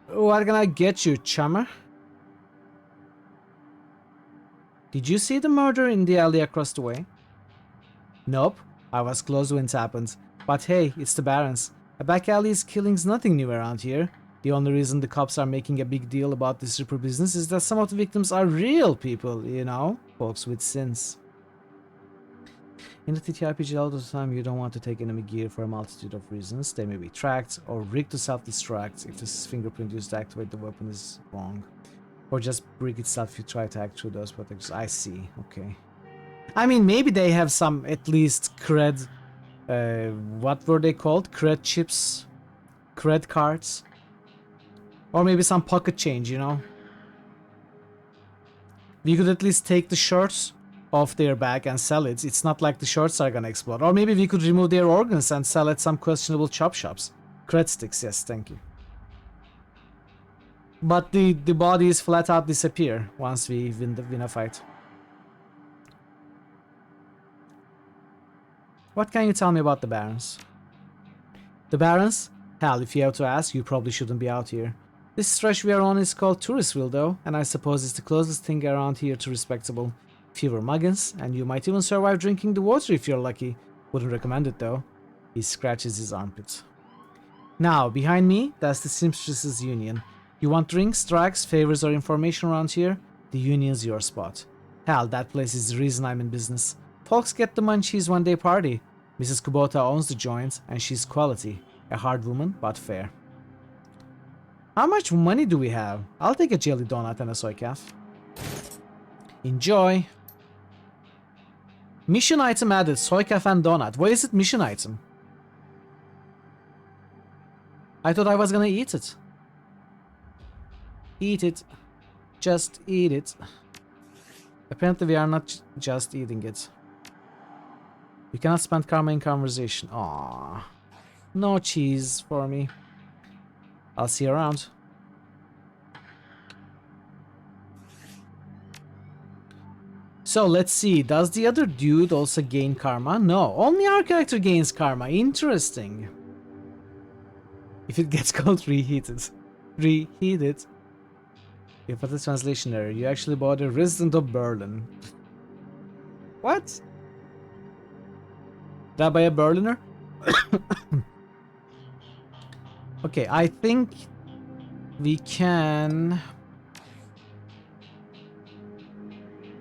What can I get you, chummer? Did you see the murder in the alley across the way? Nope, I was close when it happened. But hey, it's the Barons. A back alley's killing's nothing new around here. The only reason the cops are making a big deal about this Ripper business is that some of the victims are real people, you know? Folks with sins. In the TTRPG, a lot of the time you don't want to take enemy gear for a multitude of reasons. They may be tracked or rigged to self-destruct if this fingerprint used to activate the weapon is wrong. Or just brick itself if you try to hack through those protectors. I see, okay. I mean, maybe they have some, at least, cred... what were they called? Cred chips? Cred cards? Or maybe some pocket change, you know? We could at least take the shirts off their back and sell it. It's not like the shirts are gonna explode. Or maybe we could remove their organs and sell at some questionable chop shops. Cred sticks, yes, thank you. But the bodies flat out disappear once we win a fight. What can you tell me about the Barons? The Barons? Hell, if you have to ask, you probably shouldn't be out here. This stretch we are on is called Touristville though, and I suppose it's the closest thing around here to respectable. Fewer muggins, and you might even survive drinking the water if you're lucky. Wouldn't recommend it though. He scratches his armpit. Now, behind me, that's the Seamstresses Union. You want drinks, drugs, favors, or information around here? The Union's your spot. Hell, that place is the reason I'm in business. Folks get the munchies when they party. Mrs. Kubota owns the joint, and she's quality. A hard woman, but fair. How much money do we have? I'll take a jelly donut and a soy calf. Enjoy. Mission item added, soy calf and donut. Why is it mission item? I thought I was gonna eat it. Eat it. Just eat it. Apparently we are not just eating it. You cannot spend karma in conversation. Aww. No cheese for me. I'll see you around. So let's see. Does the other dude also gain karma? No. Only our character gains karma. Interesting. If it gets cold, reheat it. Reheat it. You put the translation error. You actually bought a resident of Berlin. What? Did I buy a Berliner? Okay, I think we can...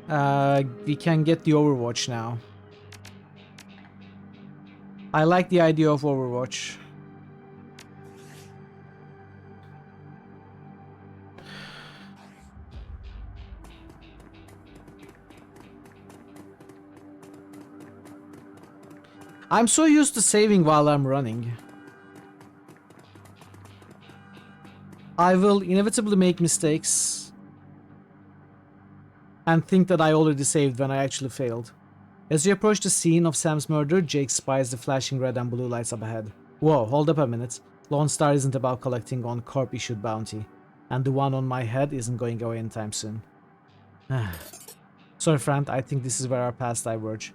we can get the Overwatch now. I like the idea of Overwatch. I'm so used to saving while I'm running. I will inevitably make mistakes and think that I already saved when I actually failed. As you approach the scene of Sam's murder, Jake spies the flashing red and blue lights up ahead. Whoa, hold up a minute. Lone Star isn't about collecting on corp-issued bounty. and the one on my head isn't going away anytime soon. Sorry, friend, I think this is where our paths diverge.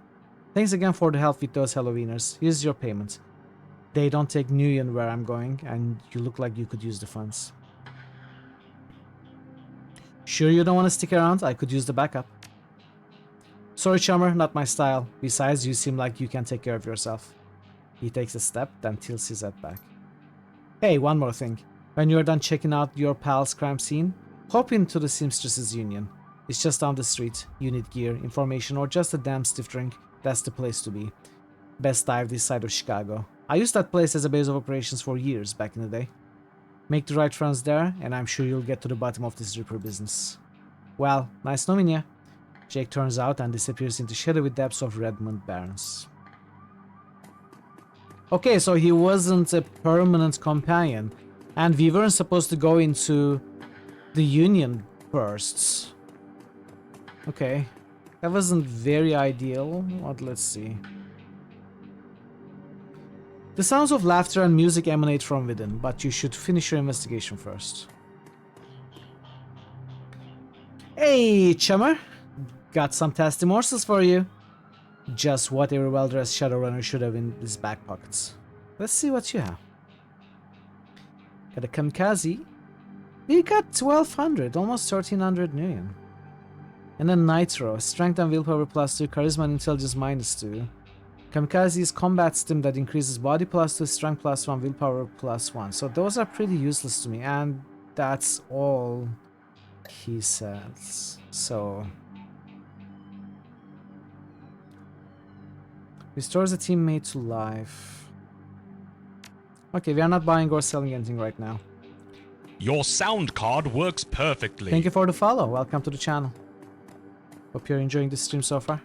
Thanks again for the help with those Halloweeners. Here's your payment. They don't take Nguyen where I'm going, and you look like you could use the funds. Sure you don't want to stick around? I could use the backup. Sorry, chummer, not my style. Besides, you seem like you can take care of yourself. He takes a step, then tilts his head back. Hey, one more thing. When you're done checking out your pal's crime scene, hop into the Seamstresses Union. It's just down the street. You need gear, information, or just a damn stiff drink. That's the place to be. Best dive this side of Chicago. I used that place as a base of operations for years back in the day. Make the right friends there, and I'm sure you'll get to the bottom of this Ripper business. Well, nice knowing ya. Jake turns out and disappears into shadowy depths of Redmond Barrens. Okay, so he wasn't a permanent companion, and we weren't supposed to go into the Union bursts. Okay, that wasn't very ideal. What? Let's see. The sounds of laughter and music emanate from within, but you should finish your investigation first. Hey, chummer! Got some tasty morsels for you. Just what every well-dressed Shadowrunner should have in his back pockets. Let's see what you have. Got a kamikaze. You got 1200, almost 1300 million. And then Nitro, strength and willpower +2, charisma and intelligence -2. Kamikaze is combat stim that increases body +2, strength +1, willpower +1. So those are pretty useless to me, and that's all he says. So restores a teammate to life. Okay, we are not buying or selling anything right now. Your sound card works perfectly. Thank you for the follow. Welcome to the channel. Hope you're enjoying the stream so far.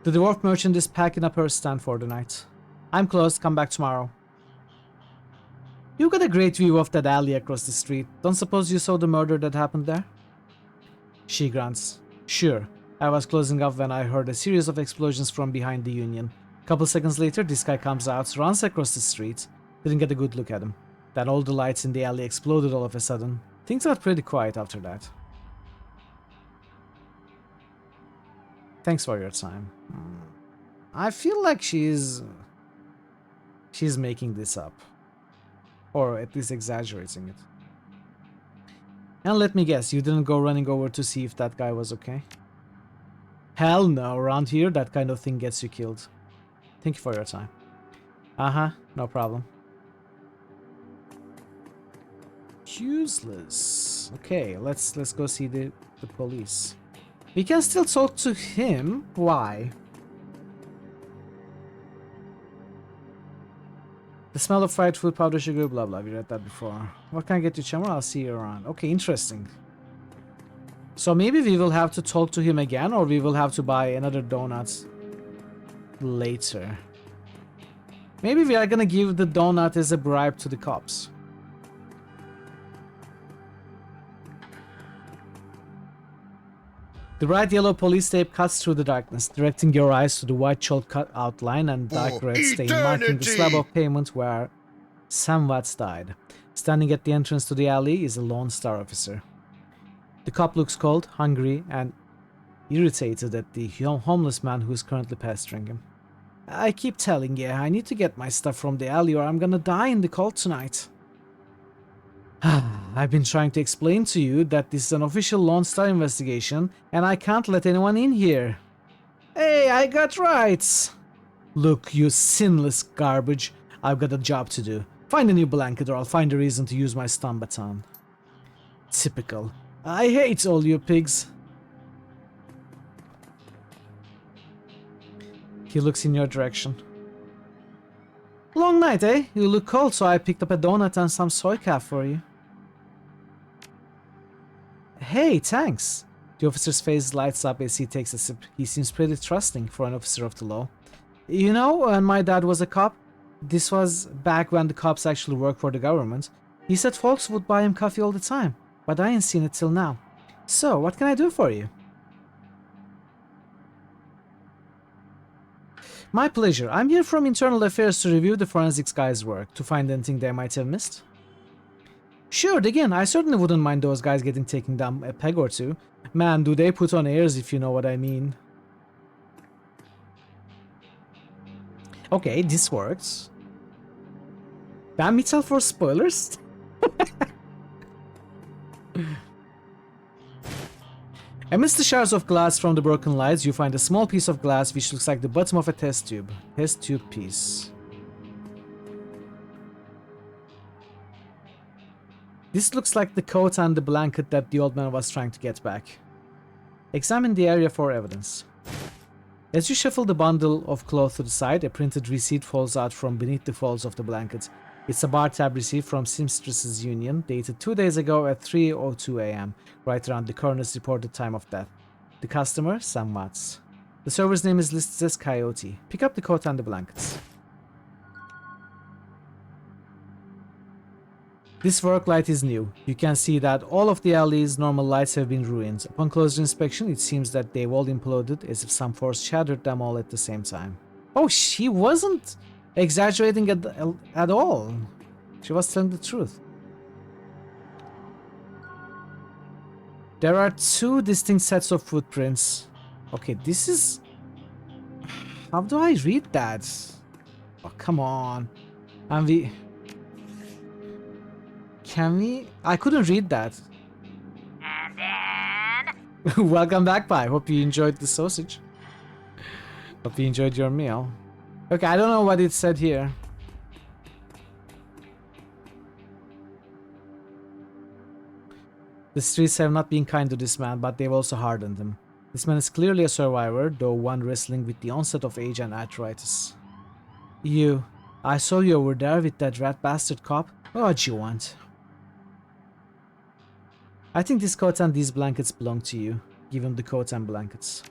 The dwarf merchant is packing up her stand for the night. I'm closed, come back tomorrow. You got a great view of that alley across the street. Don't suppose you saw the murder that happened there? She grunts. Sure. I was closing up when I heard a series of explosions from behind the Union. Couple seconds later, this guy comes out, runs across the street. Didn't get a good look at him. Then all the lights in the alley exploded all of a sudden. Things got pretty quiet after that. Thanks for your time. I feel like she's making this up. Or at least exaggerating it. And let me guess, you didn't go running over to see if that guy was okay? Hell no, around here that kind of thing gets you killed. Thank you for your time. Uh-huh, no problem. Useless. Okay, let's go see the police. We can still talk to him. Why? The smell of fried food, powder sugar, blah blah. We read that before. What can I get you, chummer? I'll see you around. Okay, interesting. So maybe we will have to talk to him again, or we will have to buy another donut later. Maybe we are gonna give the donut as a bribe to the cops. The bright yellow police tape cuts through the darkness, directing your eyes to the white chalk cut outline and dark red stain marking the slab of pavement where Sam Watts died. Standing at the entrance to the alley is a Lone Star officer. The cop looks cold, hungry, and irritated at the homeless man who is currently pestering him. I keep telling you, I need to get my stuff from the alley or I'm gonna die in the cold tonight. I've been trying to explain to you that this is an official Lone Star investigation and I can't let anyone in here. Hey, I got rights! Look, you sinless garbage, I've got a job to do. Find a new blanket or I'll find a reason to use my stun baton. Typical. I hate all you pigs. He looks in your direction. Long night, eh? You look cold, so I picked up a donut and some soy calf for you. Hey, thanks. The officer's face lights up as he takes a sip. He seems pretty trusting for an officer of the law. You know, when my dad was a cop, this was back when the cops actually worked for the government. He said folks would buy him coffee all the time, but I ain't seen it till now. So, what can I do for you? My pleasure. I'm here from Internal Affairs to review the forensics guys' work, to find anything they might have missed. Sure, again, I certainly wouldn't mind those guys getting taken down a peg or two. Man, do they put on airs, if you know what I mean. Okay, this works. Ban myself for spoilers? Amidst the shards of glass from the broken lights, you find a small piece of glass which looks like the bottom of a test tube. Test tube piece. This looks like the coat and the blanket that the old man was trying to get back. Examine the area for evidence. As you shuffle the bundle of cloth to the side, a printed receipt falls out from beneath the folds of the blanket. It's a bar tab receipt from Seamstresses Union, dated 2 days ago at 3:02 AM, right around the coroner's reported time of death. The customer, Sam Watts. The server's name is listed as Coyote. Pick up the coat and the blankets. This work light is new. You can see that all of the alley's normal lights have been ruined. Upon closer inspection, it seems that they've all imploded as if some force shattered them all at the same time. Oh, she wasn't exaggerating at all. She was telling the truth. There are 2 distinct sets of footprints. Okay, this is... How do I read that? Oh, come on. And we... Can we? I couldn't read that. And then... Welcome back, Pie. Hope you enjoyed the sausage. Hope you enjoyed your meal. Okay, I don't know what it said here. The streets have not been kind to this man, but they've also hardened him. This man is clearly a survivor, though one wrestling with the onset of age and arthritis. I saw you over there with that rat bastard cop. What'd you want? I think this coat and these blankets belong to you. Give him the coat and blankets.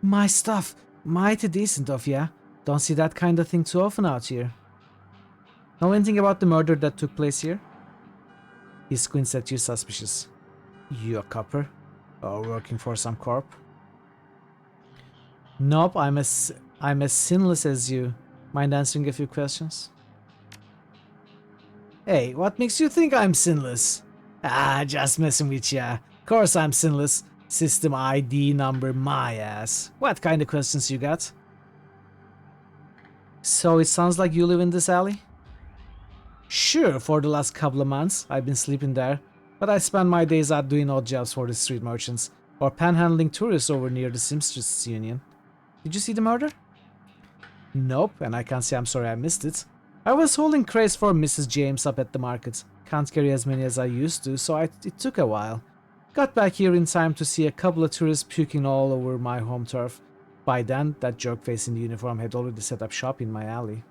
My stuff! Mighty decent of ya. Don't see that kind of thing too often out here. Know anything about the murder that took place here? He squints at you suspicious. You a copper? Or working for some corp? Nope, I'm as sinless as you. Mind answering a few questions? Hey, what makes you think I'm sinless? Ah, just messing with ya. Of course I'm sinless. System ID number my ass. What kind of questions you got? So it sounds like you live in this alley? Sure, for the last couple of months I've been sleeping there, but I spend my days out doing odd jobs for the street merchants, or panhandling tourists over near the Seamstresses Union. Did you see the murder? Nope, and I can't say I'm sorry I missed it. I was holding crates for Mrs. James up at the market. Can't carry as many as I used to, so it took a while. Got back here in time to see a couple of tourists puking all over my home turf. By then, that jerk-face in the uniform had already set up shop in my alley.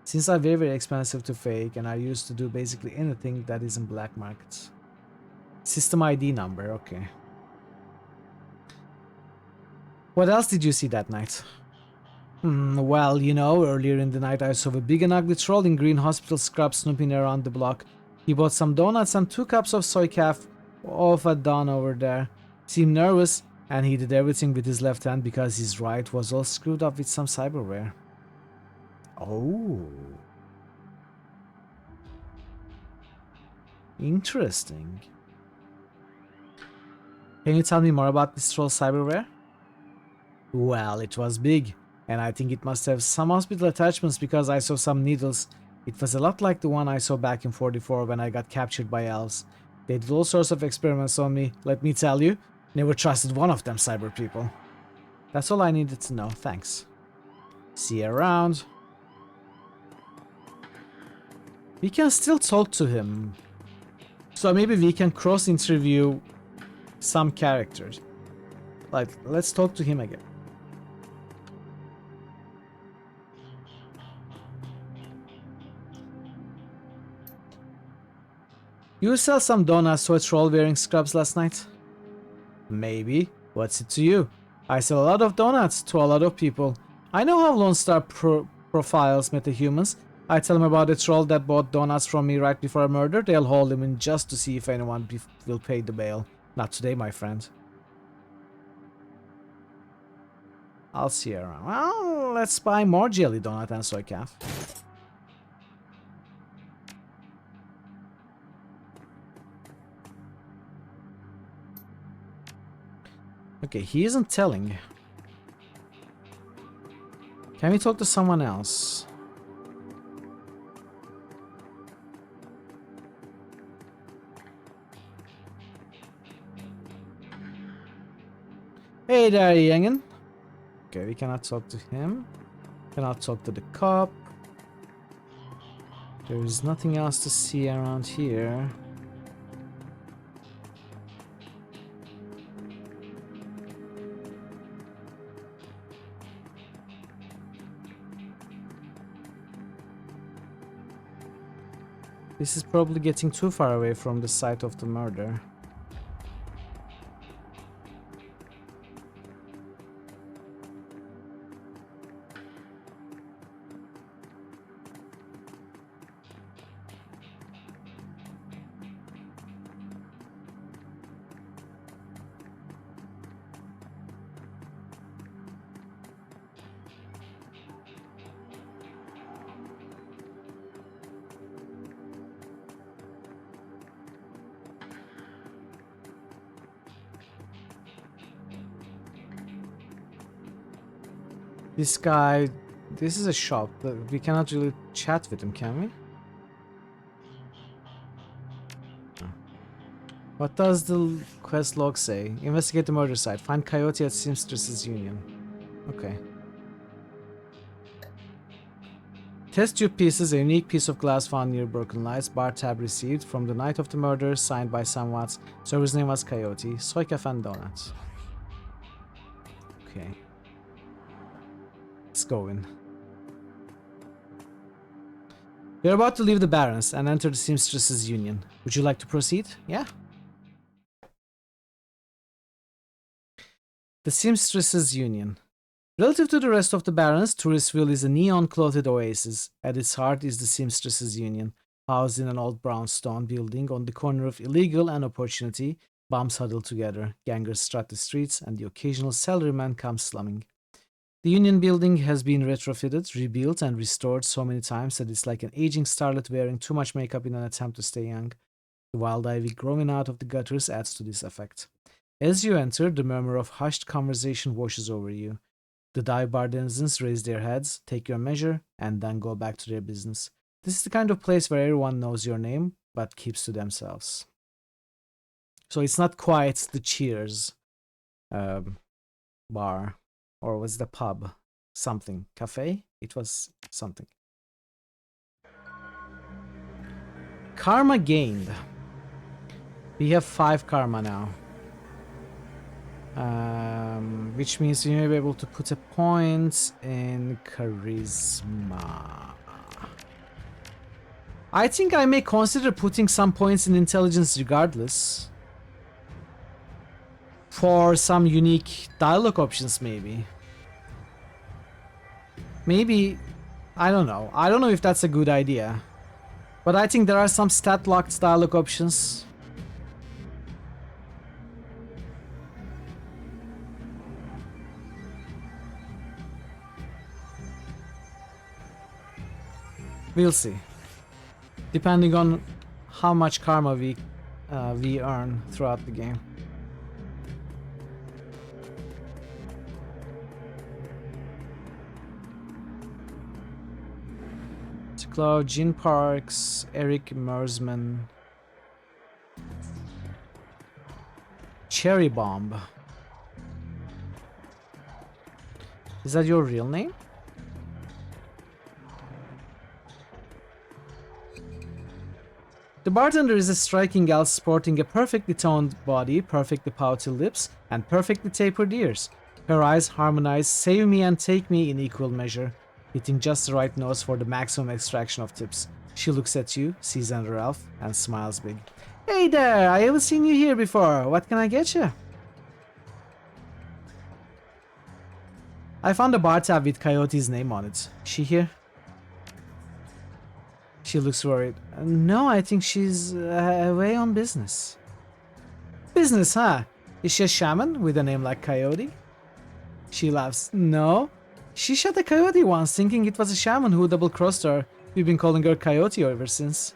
Since I'm very expensive to fake, and I used to do basically anything that isn't black markets. System ID number, okay. What else did you see that night? Well, you know, earlier in the night I saw a big and ugly troll in green hospital scrub snooping around the block. He bought some donuts and 2 cups of soy calf off at Don over there. Seemed nervous, and he did everything with his left hand because his right was all screwed up with some cyberware. Oh. Interesting. Can you tell me more about this troll cyberware? Well, it was big, and I think it must have some hospital attachments because I saw some needles. It was a lot like the one I saw back in 44 when I got captured by elves. They did all sorts of experiments on me, let me tell you. Never trusted one of them cyber people. That's all I needed to know, thanks. See you around. We can still talk to him. So maybe we can cross-interview some characters. Like, let's talk to him again. You sell some donuts to a troll wearing scrubs last night? Maybe. What's it to you? I sell a lot of donuts to a lot of people. I know how Lone Star profiles metahumans. I tell them about a troll that bought donuts from me right before a murder. They'll hold him in just to see if anyone will pay the bail. Not today, my friend. I'll see you around. Well, let's buy more jelly donut and soy calf. Okay, he isn't telling. Can we talk to someone else? Hey there, youngin. Okay, we cannot talk to him. Cannot talk to the cop. There is nothing else to see around here. This is probably getting too far away from the site of the murder. This guy, this is a shop, but we cannot really chat with him, can we? What does the quest log say? Investigate the murder site. Find Coyote at Seamstress's Union. Okay. Test tube pieces, a unique piece of glass found near Broken Lights. Bar tab received from the night of the murder, signed by Sam Watts. Server's name was Coyote. Soy cafe and donuts. Okay. Let's go in. We're about to leave the Barrens and enter the Seamstress's Union. Would you like to proceed? Yeah. The Seamstress's Union. Relative to the rest of the Barrens, Touristville is a neon-clothed oasis. At its heart is the Seamstress's Union, housed in an old brownstone building on the corner of illegal and opportunity. Bums huddle together, gangers strut the streets, and the occasional salaryman comes slumming. The Union building has been retrofitted, rebuilt, and restored so many times that it's like an aging starlet wearing too much makeup in an attempt to stay young. The wild ivy growing out of the gutters adds to this effect. As you enter, the murmur of hushed conversation washes over you. The dive bar denizens raise their heads, take your measure, and then go back to their business. This is the kind of place where everyone knows your name, but keeps to themselves. So it's not quite the Cheers bar. Or was the pub something? Cafe? It was something. Karma gained. We have 5 karma now. Which means you may be able to put a point in charisma. I think I may consider putting some points in intelligence regardless. For some unique dialogue options, maybe. Maybe, I don't know. I don't know if that's a good idea. But I think there are some stat-locked dialogue options. We'll see. Depending on how much karma we earn throughout the game. Jean Parks, Eric Mersman, Cherry Bomb. Is that your real name? The bartender is a striking gal sporting a perfectly toned body, perfectly pouty lips, and perfectly tapered ears. Her eyes harmonize save me and take me in equal measure, hitting just the right notes for the maximum extraction of tips. She looks at you, sees under Ralph, and smiles big. Hey there, I haven't seen you here before. What can I get you? I found a bar tab with Coyote's name on it. She here? She looks worried. No, I think she's away on business. Business, huh? Is she a shaman with a name like Coyote? She laughs. No. She shot a coyote once, thinking it was a shaman who double-crossed her. We've been calling her Coyote ever since.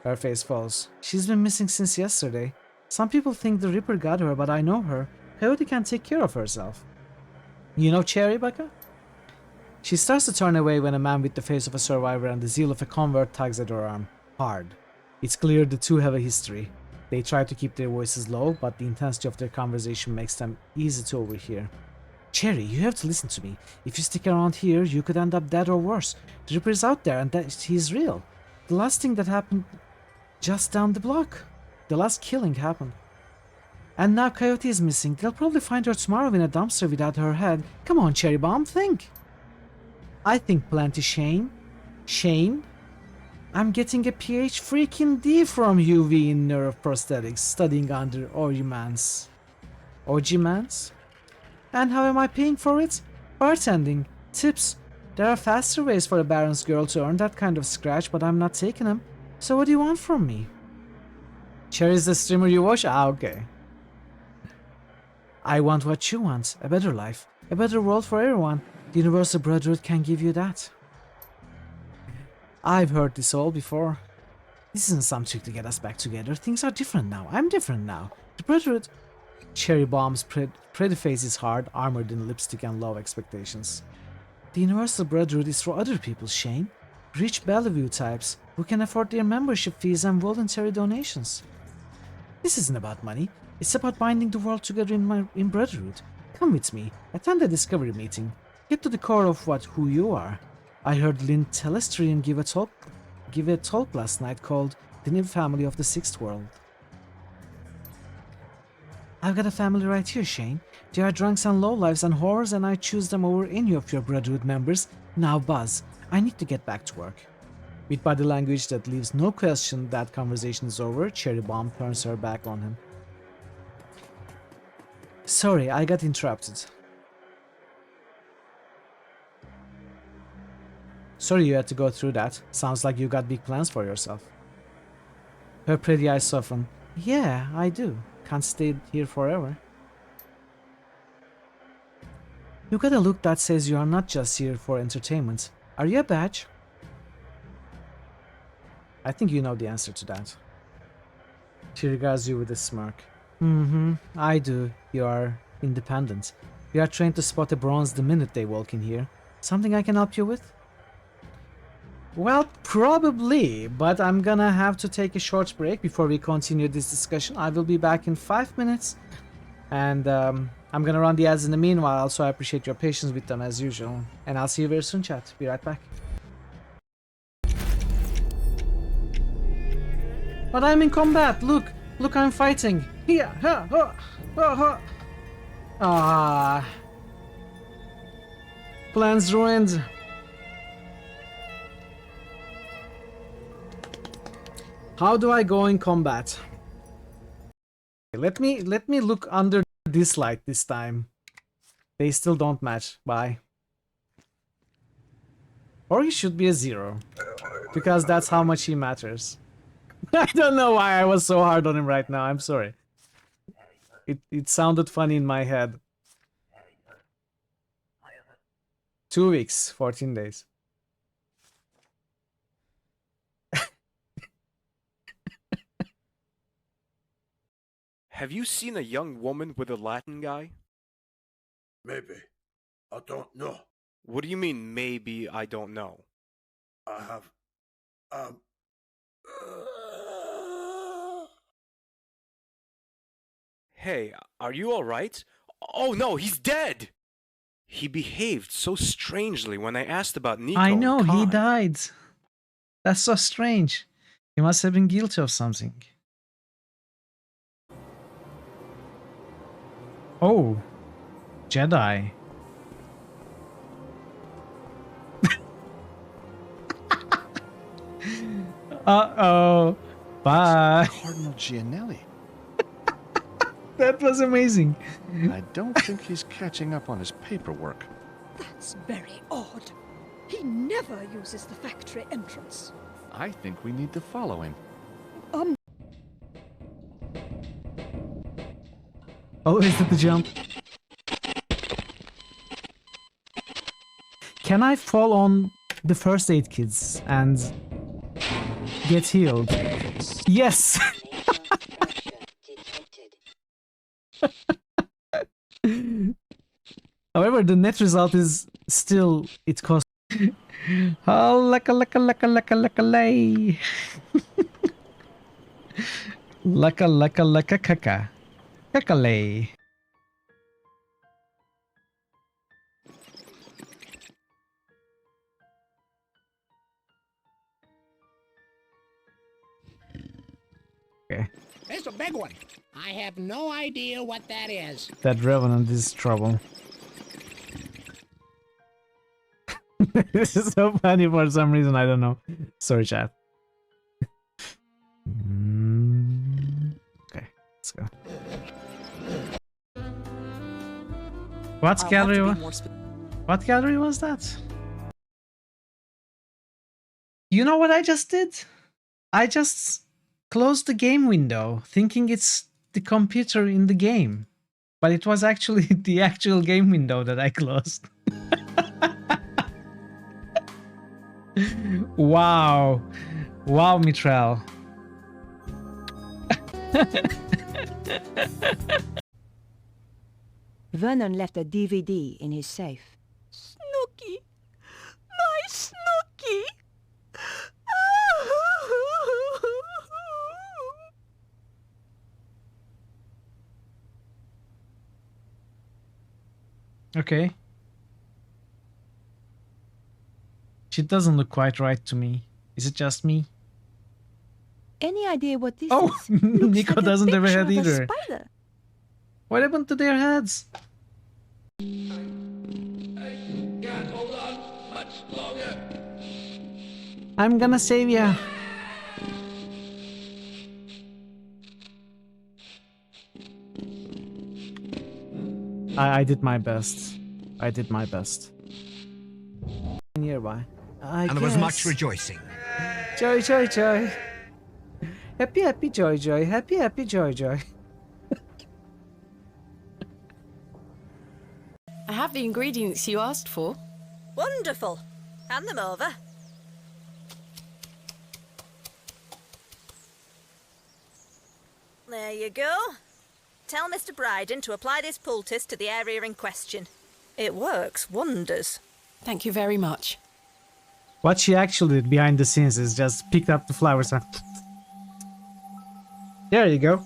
Her face falls. She's been missing since yesterday. Some people think the Ripper got her, but I know her. Coyote can take care of herself. You know Cherry, Becca? She starts to turn away when a man with the face of a survivor and the zeal of a convert tugs at her arm. Hard. It's clear the two have a history. They try to keep their voices low, but the intensity of their conversation makes them easy to overhear. Cherry, you have to listen to me. If you stick around here, you could end up dead or worse. The Ripper is out there and that he's real. The last thing that happened just down the block. The last killing happened. And now Coyote is missing. They'll probably find her tomorrow in a dumpster without her head. Come on, Cherry Bomb, think. I think plenty, Shane. Shane? I'm getting a PH freaking D from UV in nerve prosthetics, studying under Orgymans. Orgymans? And how am I paying for it? Bartending. Tips. There are faster ways for a Baron's girl to earn that kind of scratch, but I'm not taking them. So what do you want from me? Cherry's the streamer you watch? Ah, okay. I want what you want. A better life. A better world for everyone. The Universal Brotherhood can give you that. I've heard this all before. This isn't some trick to get us back together. Things are different now. I'm different now. The Brotherhood... Cherry Bomb's pretty face is hard, armored in lipstick and low expectations. The Universal Brotherhood is for other people, Shane. Rich Bellevue types who can afford their membership fees and voluntary donations. This isn't about money. It's about binding the world together in Brotherhood. Come with me. Attend the Discovery meeting. Get to the core of who you are. I heard Lynn Telestrian give a talk last night called The New Family of the Sixth World. I've got a family right here, Shane. They are drunks and lowlives and whores, and I choose them over any of your Brotherhood members. Now buzz. I need to get back to work. With body language that leaves no question that conversation is over, Cherry Bomb turns her back on him. Sorry, I got interrupted. Sorry you had to go through that. Sounds like you got big plans for yourself. Her pretty eyes soften. Yeah, I do. Can't stay here forever. You got a look that says you are not just here for entertainment. Are you a badge? I think you know the answer to that. She regards you with a smirk. I do. You are independent. You are trained to spot a bronze the minute they walk in here. Something I can help you with? Well, probably, but I'm gonna have to take a short break before we continue this discussion. I will be back in 5 minutes, and I'm gonna run the ads in the meanwhile, so I appreciate your patience with them as usual. And I'll see you very soon, chat. Be right back. But I'm in combat! Look! Look, I'm fighting! Here! Ha! Ha! Ha! Ha! Ah! Plans ruined! How do I go in combat? Let me look under this light this time. They still don't match. Bye. Or he should be a 0. Because that's how much he matters. I don't know why I was so hard on him right now. I'm sorry. It sounded funny in my head. 2 weeks, 14 days. Have you seen a young woman with a Latin guy? Maybe. I don't know. What do you mean, maybe I don't know? I have... Hey, are you alright? Oh no, he's dead! He behaved so strangely when I asked about Nico. I know, and he Kai. died. That's so strange. He must have been guilty of something. Oh, Jedi. Uh-oh. Bye. Cardinal Gianelli. That was amazing. I don't think he's catching up on his paperwork. That's very odd. He never uses the factory entrance. I think we need to follow him. Always at the jump. can I fall on the first aid kits and get healed? Yes! However, the net result is still, it costs. Oh, laka lay. Laka kaka. Kaka lay. Okay. It's a big one. I have no idea what that is. That revenant is trouble. This is so funny for some reason, I don't know. Sorry, chat. Okay, let's go. What gallery was that? You know what I just did? I just closed the game window, thinking it's the computer in the game. But it was actually the actual game window that I closed. Wow. Wow, Mitral. Vernon left a DVD in his safe. Snooky! My Snooky! Okay. She doesn't look quite right to me. Is it just me? Any idea what this Oh, is? Nico like doesn't have a picture head of either. Spider. What happened to their heads? I'm gonna save ya. I did my best. I did my best. Nearby. And there was much rejoicing. Joy, joy, joy. Happy, happy, joy, joy. Happy, happy, joy, joy. I have the ingredients you asked for. Wonderful. Hand them over. There you go. Tell Mr. Bryden to apply this poultice to the area in question. It works wonders. Thank you very much. What she actually did behind the scenes is just picked up the flowers and... There you go.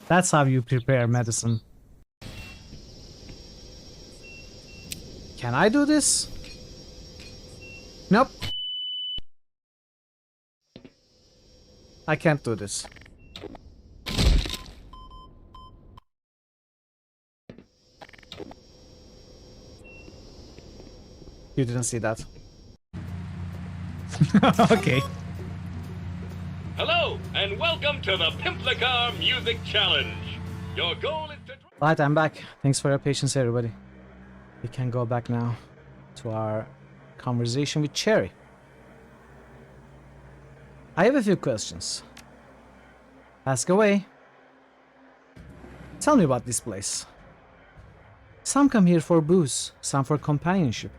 That's how you prepare medicine. Can I do this? Nope. I can't do this. You didn't see that. Okay. Hello, and welcome to the Pimplicar Music Challenge. Your goal is to... Right, I'm back. Thanks for your patience, everybody. We can go back now to our conversation with Cherry. I have a few questions. Ask away. Tell me about this place. Some come here for booze, some for companionship.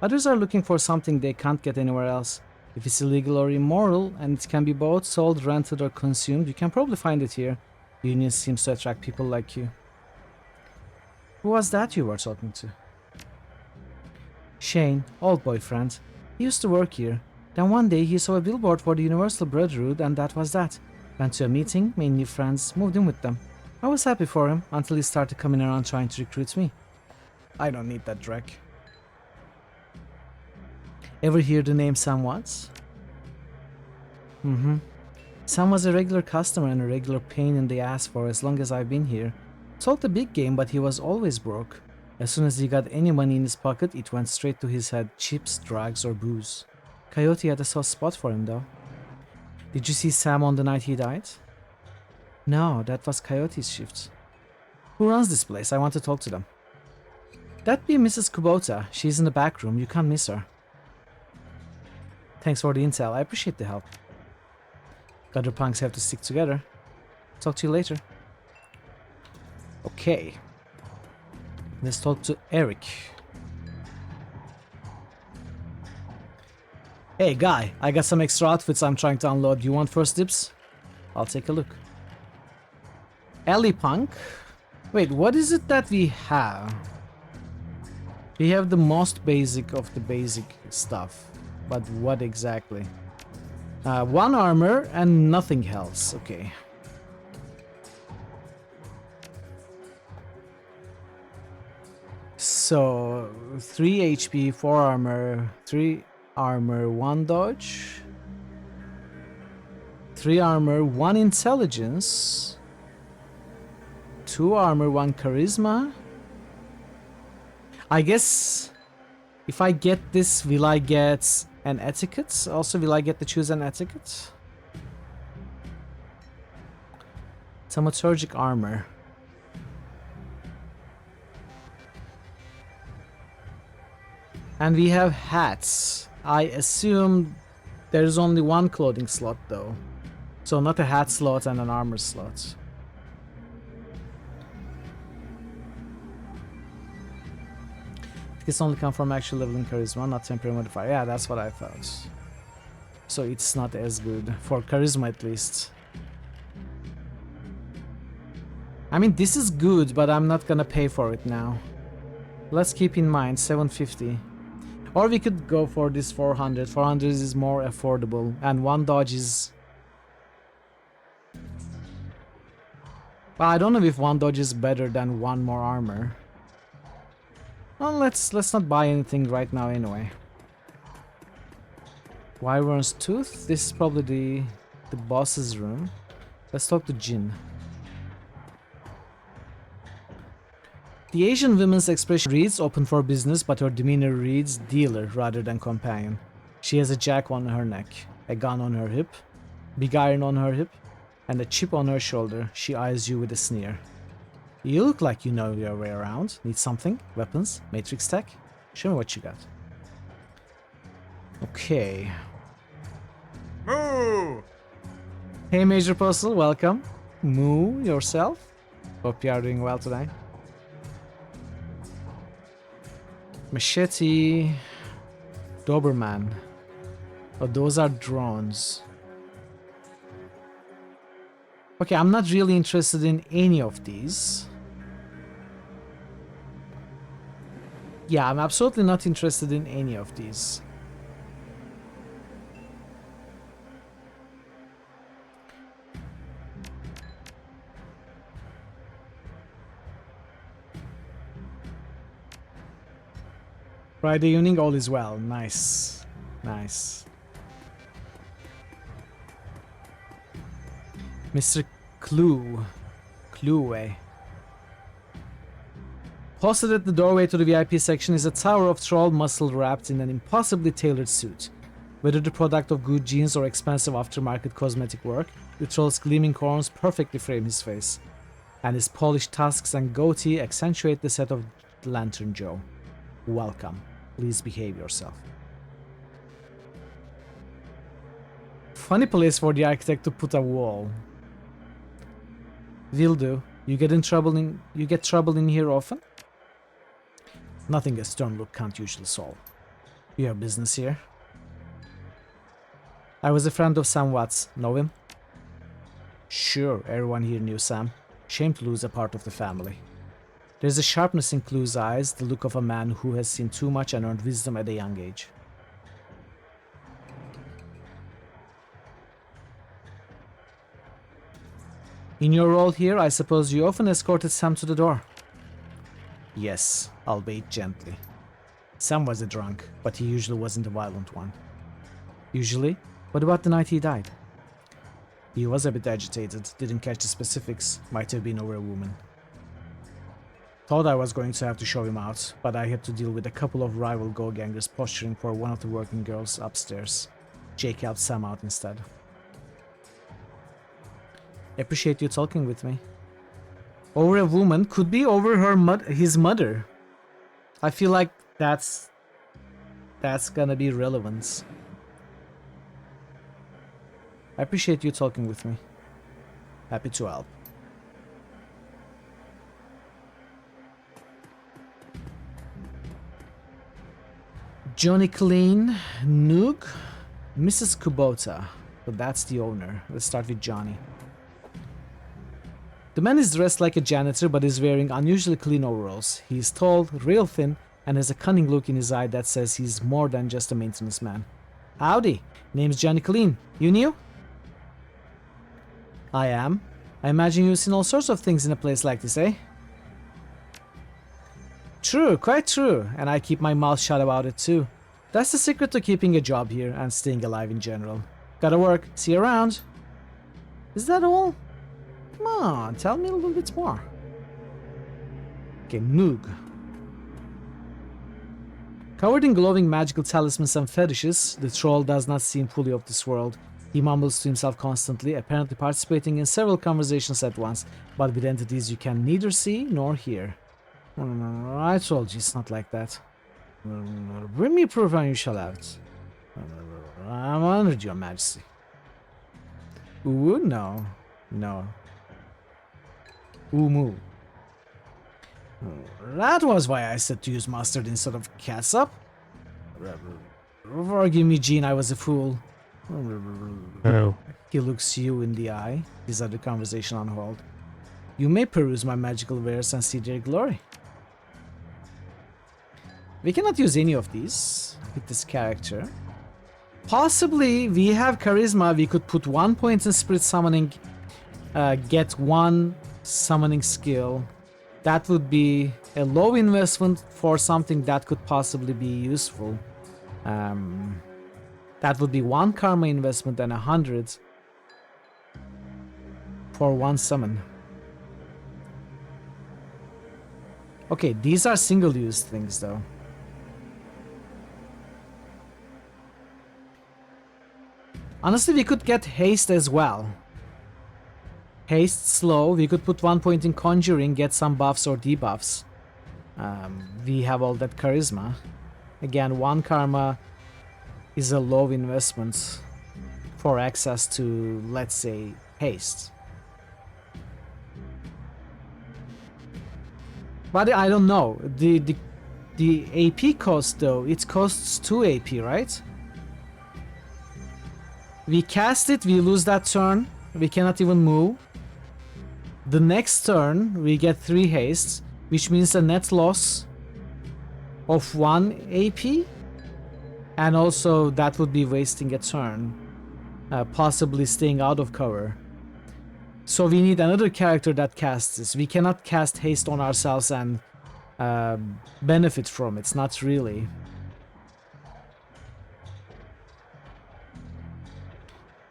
Others are looking for something they can't get anywhere else. If it's illegal or immoral, and it can be bought, sold, rented, or consumed, you can probably find it here. Union seems to attract people like you. Who was that you were talking to? Shane, old boyfriend. He used to work here. Then one day he saw a billboard for the Universal Brotherhood, and that was that. Went to a meeting, made new friends, moved in with them. I was happy for him, until he started coming around trying to recruit me. I don't need that drag. Ever hear the name Sam Watts? Sam was a regular customer and a regular pain in the ass for as long as I've been here. Sold a big game, but he was always broke. As soon as he got any money in his pocket, it went straight to his head: chips, drugs, or booze. Coyote had a soft spot for him, though. Did you see Sam on the night he died? No, that was Coyote's shift. Who runs this place? I want to talk to them. That'd be Mrs. Kubota. She's in the back room. You can't miss her. Thanks for the intel. I appreciate the help. Gutter punks have to stick together. Talk to you later. Okay. Let's talk to Eric. Hey guy, I got some extra outfits I'm trying to unload. You want first dibs? I'll take a look. Alley Punk? Wait, what is it that we have? We have the most basic of the basic stuff. But what exactly? 1 armor and nothing else. Okay. So 3 HP, 4 armor, 3 armor, 1 dodge, 3 armor, 1 intelligence, 2 armor, 1 charisma. I guess if I get this, will I get an etiquette? Also, will I get to choose an etiquette? Thaumaturgic armor. And we have hats. I assume there's only 1 clothing slot though. So not a hat slot and an armor slot. This only come from actual leveling charisma, not temporary modifier. Yeah, that's what I thought. So it's not as good, for charisma at least. I mean, this is good, but I'm not gonna pay for it now. Let's keep in mind 750. Or we could go for this 400. 400 is more affordable, and 1 dodge is... Well, I don't know if 1 dodge is better than 1 more armor. Well, let's not buy anything right now anyway. Wyvern's Tooth. This is probably the boss's room. Let's talk to Jin. The Asian woman's expression reads open for business, but her demeanor reads dealer rather than companion. She has a jack on her neck, a gun on her hip, big iron on her hip, and a chip on her shoulder. She eyes you with a sneer. You look like you know your way around. Need something? Weapons? Matrix tech? Show me what you got. Okay. Moo! Hey Major Postal, welcome. Moo yourself. Hope you are doing well today. Machete. Doberman. Oh, those are drones. Okay, I'm not really interested in any of these. Yeah, I'm absolutely not interested in any of these. Friday evening, all is well. Nice. Nice. Mr. Clue. Posted at the doorway to the VIP section is a tower of troll muscle wrapped in an impossibly tailored suit. Whether the product of good genes or expensive aftermarket cosmetic work, the troll's gleaming horns perfectly frame his face, and his polished tusks and goatee accentuate the set of Lantern Joe. Welcome. Please behave yourself. Funny place for the architect to put a wall. Will do. You get trouble in here often? Nothing a stern look can't usually solve. You have business here? I was a friend of Sam Watts. Know him? Sure, everyone here knew Sam. Shame to lose a part of the family. There's a sharpness in Clue's eyes, the look of a man who has seen too much and earned wisdom at a young age. In your role here, I suppose you often escorted Sam to the door? Yes, albeit gently. Sam was a drunk, but he usually wasn't a violent one. Usually? What about the night he died? He was a bit agitated, didn't catch the specifics, might have been over a woman. Thought I was going to have to show him out, but I had to deal with a couple of rival go-gangers posturing for one of the working girls upstairs. Jake helped Sam out instead. Appreciate you talking with me. Over a woman, could be over his mother. I feel like that's gonna be relevance. I appreciate you talking with me. Happy to help. Johnny Clean, Noog, Mrs. Kubota. So that's the owner. Let's start with Johnny. The man is dressed like a janitor but is wearing unusually clean overalls. He is tall, real thin, and has a cunning look in his eye that says he's more than just a maintenance man. Howdy, name's Johnny Clean. You new? I am. I imagine you've seen all sorts of things in a place like this, eh? True, quite true, and I keep my mouth shut about it too. That's the secret to keeping a job here and staying alive in general. Gotta work, see you around. Is that all? Come on, tell me a little bit more. Okay, Noog. Covered in glowing magical talismans and fetishes, the troll does not seem fully of this world. He mumbles to himself constantly, apparently participating in several conversations at once, but with entities you can neither see nor hear. I told you it's not like that. Bring me proof and you shall have it. I'm honored, your majesty. Ooh, no. No. Ooh, that was why I said to use mustard instead of catsup. Forgive me, Jean, I was a fool. Oh. He looks you in the eye. These are the conversation on hold. You may peruse my magical wares and see their glory. We cannot use any of these with this character. Possibly, we have charisma, we could put 1 point in spirit summoning, get 1 summoning skill. That would be a low investment for something that could possibly be useful. That would be 1 karma investment and 100 for 1 summon. Okay, these are single-use things though. Honestly, we could get haste as well. Haste slow, we could put 1 point in conjuring, get some buffs or debuffs. We have all that charisma. Again, 1 karma is a low investment for access to, let's say, haste. But I don't know. The AP cost though, it costs 2 AP, right? We cast it, we lose that turn, we cannot even move. The next turn, we get 3 hastes, which means a net loss of 1 AP. And also, that would be wasting a turn, possibly staying out of cover. So we need another character that casts this. We cannot cast haste on ourselves and benefit from it, not really.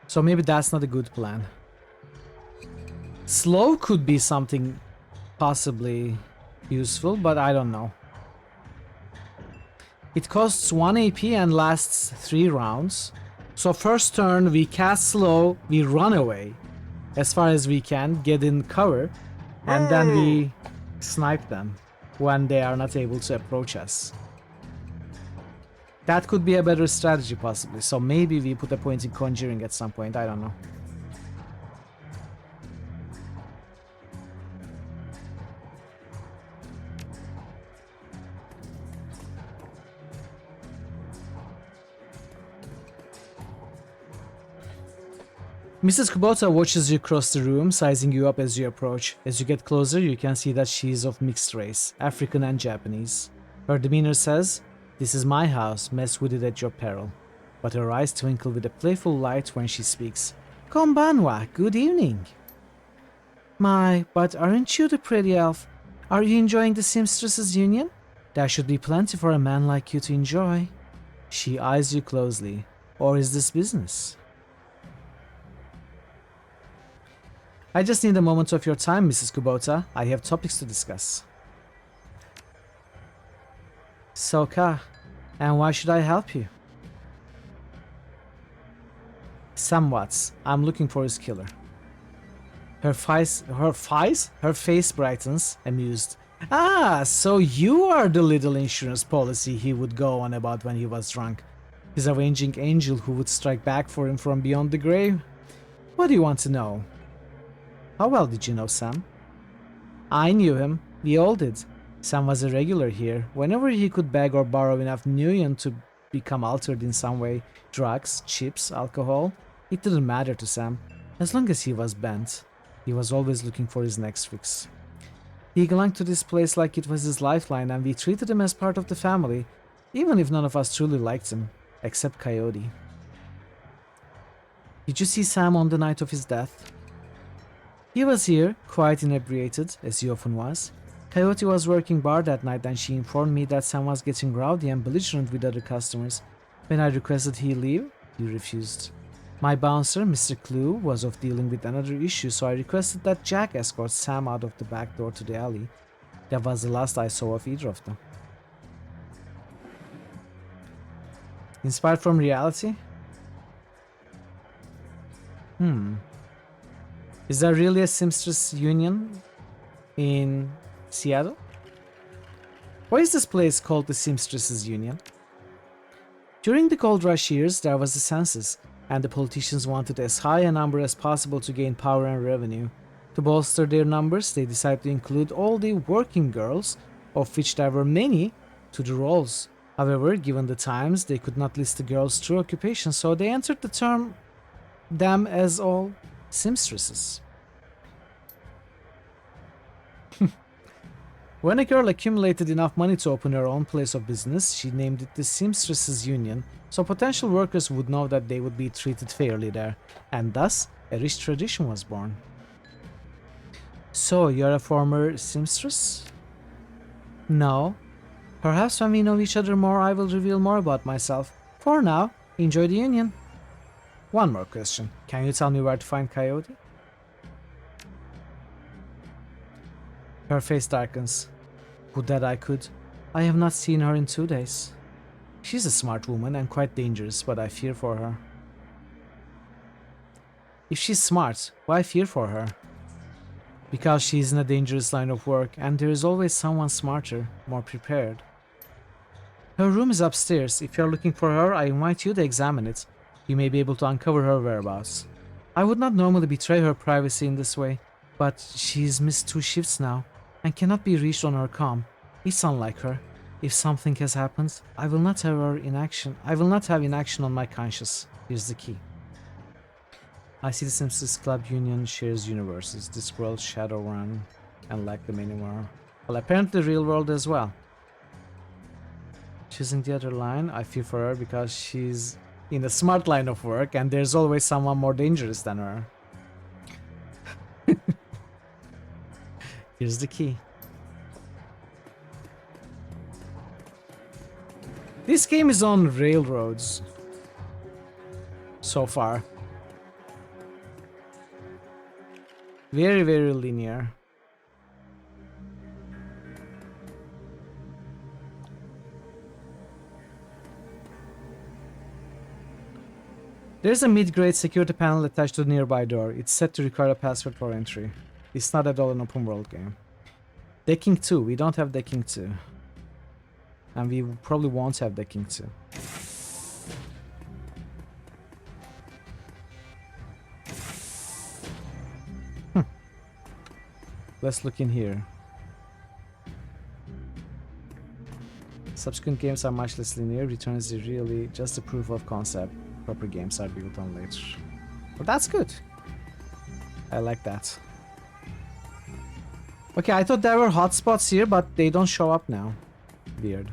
So maybe that's not a good plan. Slow could be something possibly useful, but I don't know. It costs 1 AP and lasts 3 rounds. So first turn we cast slow, we run away as far as we can, get in cover, and then we snipe them when they are not able to approach us. That could be a better strategy possibly, so maybe we put a point in conjuring at some point, I don't know. Mrs. Kubota watches you cross the room, sizing you up as you approach. As you get closer, you can see that she is of mixed race, African and Japanese. Her demeanor says, "This is my house, mess with it at your peril." But her eyes twinkle with a playful light when she speaks. "Konbanwa, good evening." "My, but aren't you the pretty elf? Are you enjoying the seamstress's union? There should be plenty for a man like you to enjoy." She eyes you closely. "Or is this business?" "I just need a moment of your time, Mrs. Kubota. I have topics to discuss." "Soka, and why should I help you?" "Somewhat. I'm looking for his killer." Her face brightens, amused. "Ah, so you are the little insurance policy he would go on about when he was drunk. His avenging angel who would strike back for him from beyond the grave? What do you want to know?" "How well did you know Sam?" "I knew him. We all did. Sam was a regular here. Whenever he could beg or borrow enough Nuyen to become altered in some way, drugs, chips, alcohol, it didn't matter to Sam. As long as he was bent, he was always looking for his next fix. He clung to this place like it was his lifeline, and we treated him as part of the family, even if none of us truly liked him, except Coyote. Did you see Sam on the night of his death? He was here, quite inebriated, as he often was. Coyote was working bar that night and she informed me that Sam was getting rowdy and belligerent with other customers. When I requested he leave, he refused. My bouncer, Mr. Clue, was off dealing with another issue, so I requested that Jack escort Sam out of the back door to the alley. That was the last I saw of either of them. Inspired from reality? Is there really a seamstress union in Seattle? Why is this place called the Seamstresses Union? During the gold rush years, there was a census, and the politicians wanted as high a number as possible to gain power and revenue. To bolster their numbers, they decided to include all the working girls, of which there were many, to the rolls. However, given the times, they could not list the girls' true occupation, so they entered the term them as all seamstresses. When a girl accumulated enough money to open her own place of business, she named it the Seamstresses Union, so potential workers would know that they would be treated fairly there, and thus a rich tradition was born. So, you're a former seamstress? No. Perhaps when we know each other more, I will reveal more about myself. For now, enjoy the union. One more question. Can you tell me where to find Coyote? Her face darkens. Would that I could. I have not seen her in 2 days. She's a smart woman and quite dangerous, but I fear for her. If she's smart, why fear for her? Because she's in a dangerous line of work, and there is always someone smarter, more prepared. Her room is upstairs. If you're looking for her, I invite you to examine it. You may be able to uncover her whereabouts. I would not normally betray her privacy in this way, but she's missed 2 shifts now, and cannot be reached on her comm. It's unlike her. If something has happened, I will not have her in action. I will not have inaction on my conscience. Here's the key. I see the Simpsons Club Union shares universes, Discworld, Shadowrun, and like them anymore. Well, apparently real world as well. Choosing the other line, I fear for her because she's in a smart line of work and there's always someone more dangerous than her. Here's the key. This game is on railroads so far. Very, very linear. There's a mid-grade security panel attached to the nearby door. It's set to require a password for entry. It's not at all an open world game. Decking 2. We don't have Decking 2. And we probably won't have Decking 2. Let's look in here. Subsequent games are much less linear. Returns is really just a proof of concept. Proper games are built on later. But that's good. I like that. Okay, I thought there were hotspots here, but they don't show up now. Weird.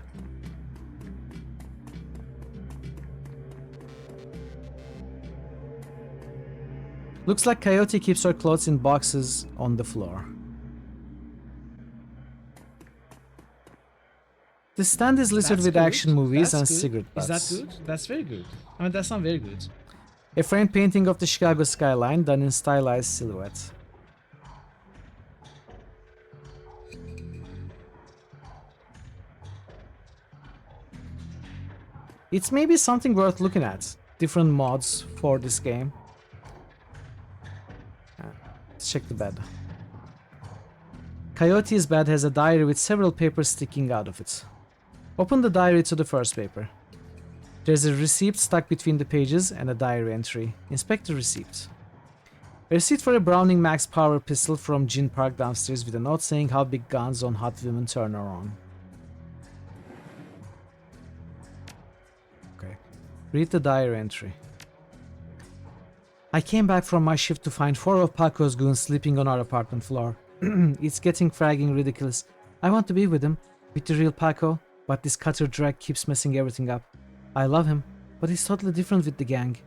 Looks like Coyote keeps her clothes in boxes on the floor. The stand is littered with action movies and cigarette butts. Is that good? That's very good. I mean, that's not very good. A framed painting of the Chicago skyline done in stylized silhouette. It's maybe something worth looking at. Different mods for this game. Let's check the bed. Coyote's bed has a diary with several papers sticking out of it. Open the diary to the first paper. There's a receipt stuck between the pages and a diary entry. Inspect the receipt. A receipt for a Browning Max Power pistol from Gin Park downstairs with a note saying how big guns on hot women turn her on. Read the diary entry. I came back from my shift to find 4 of Paco's goons sleeping on our apartment floor. It's getting fragging ridiculous. I want to be with him, with the real Paco, but this cutter drag keeps messing everything up. I love him, but he's totally different with the gang.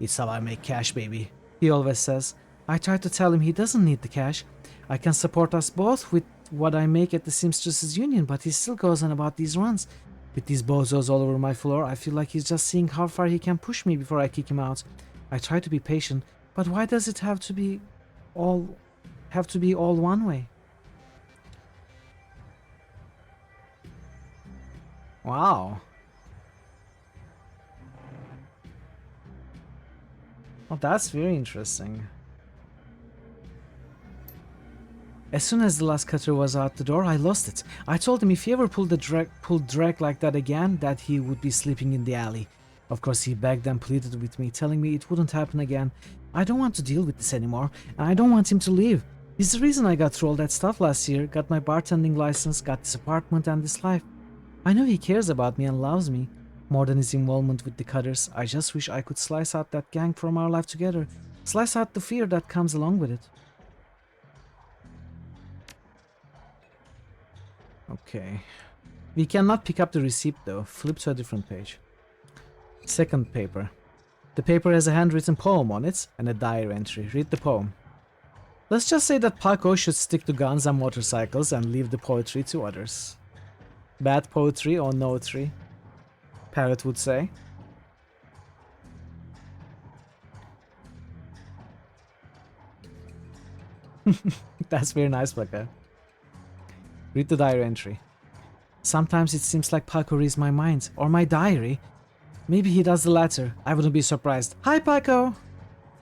It's how I make cash, baby, he always says. I try to tell him he doesn't need the cash. I can support us both with what I make at the Seamstresses Union, but he still goes on about these runs. With these bozos all over my floor, I feel like he's just seeing how far he can push me before I kick him out. I try to be patient, but why does it have to be all one way? Wow. Well, that's very interesting. As soon as the last cutter was out the door, I lost it. I told him if he ever pulled drag like that again, that he would be sleeping in the alley. Of course, he begged and pleaded with me, telling me it wouldn't happen again. I don't want to deal with this anymore, and I don't want him to leave. He's the reason I got through all that stuff last year, got my bartending license, got this apartment and this life. I know he cares about me and loves me. More than his involvement with the cutters, I just wish I could slice out that gang from our life together. Slice out the fear that comes along with it. Okay. We cannot pick up the receipt though. Flip to a different page. Second paper. The paper has a handwritten poem on it and a diary entry. Read the poem. Let's just say that Paco should stick to guns and motorcycles and leave the poetry to others. Bad poetry or no tree? Parrot would say. That's very nice, Paco. Read the diary entry. Sometimes it seems like Paco reads my mind, or my diary. Maybe he does the latter. I wouldn't be surprised. Hi, Paco!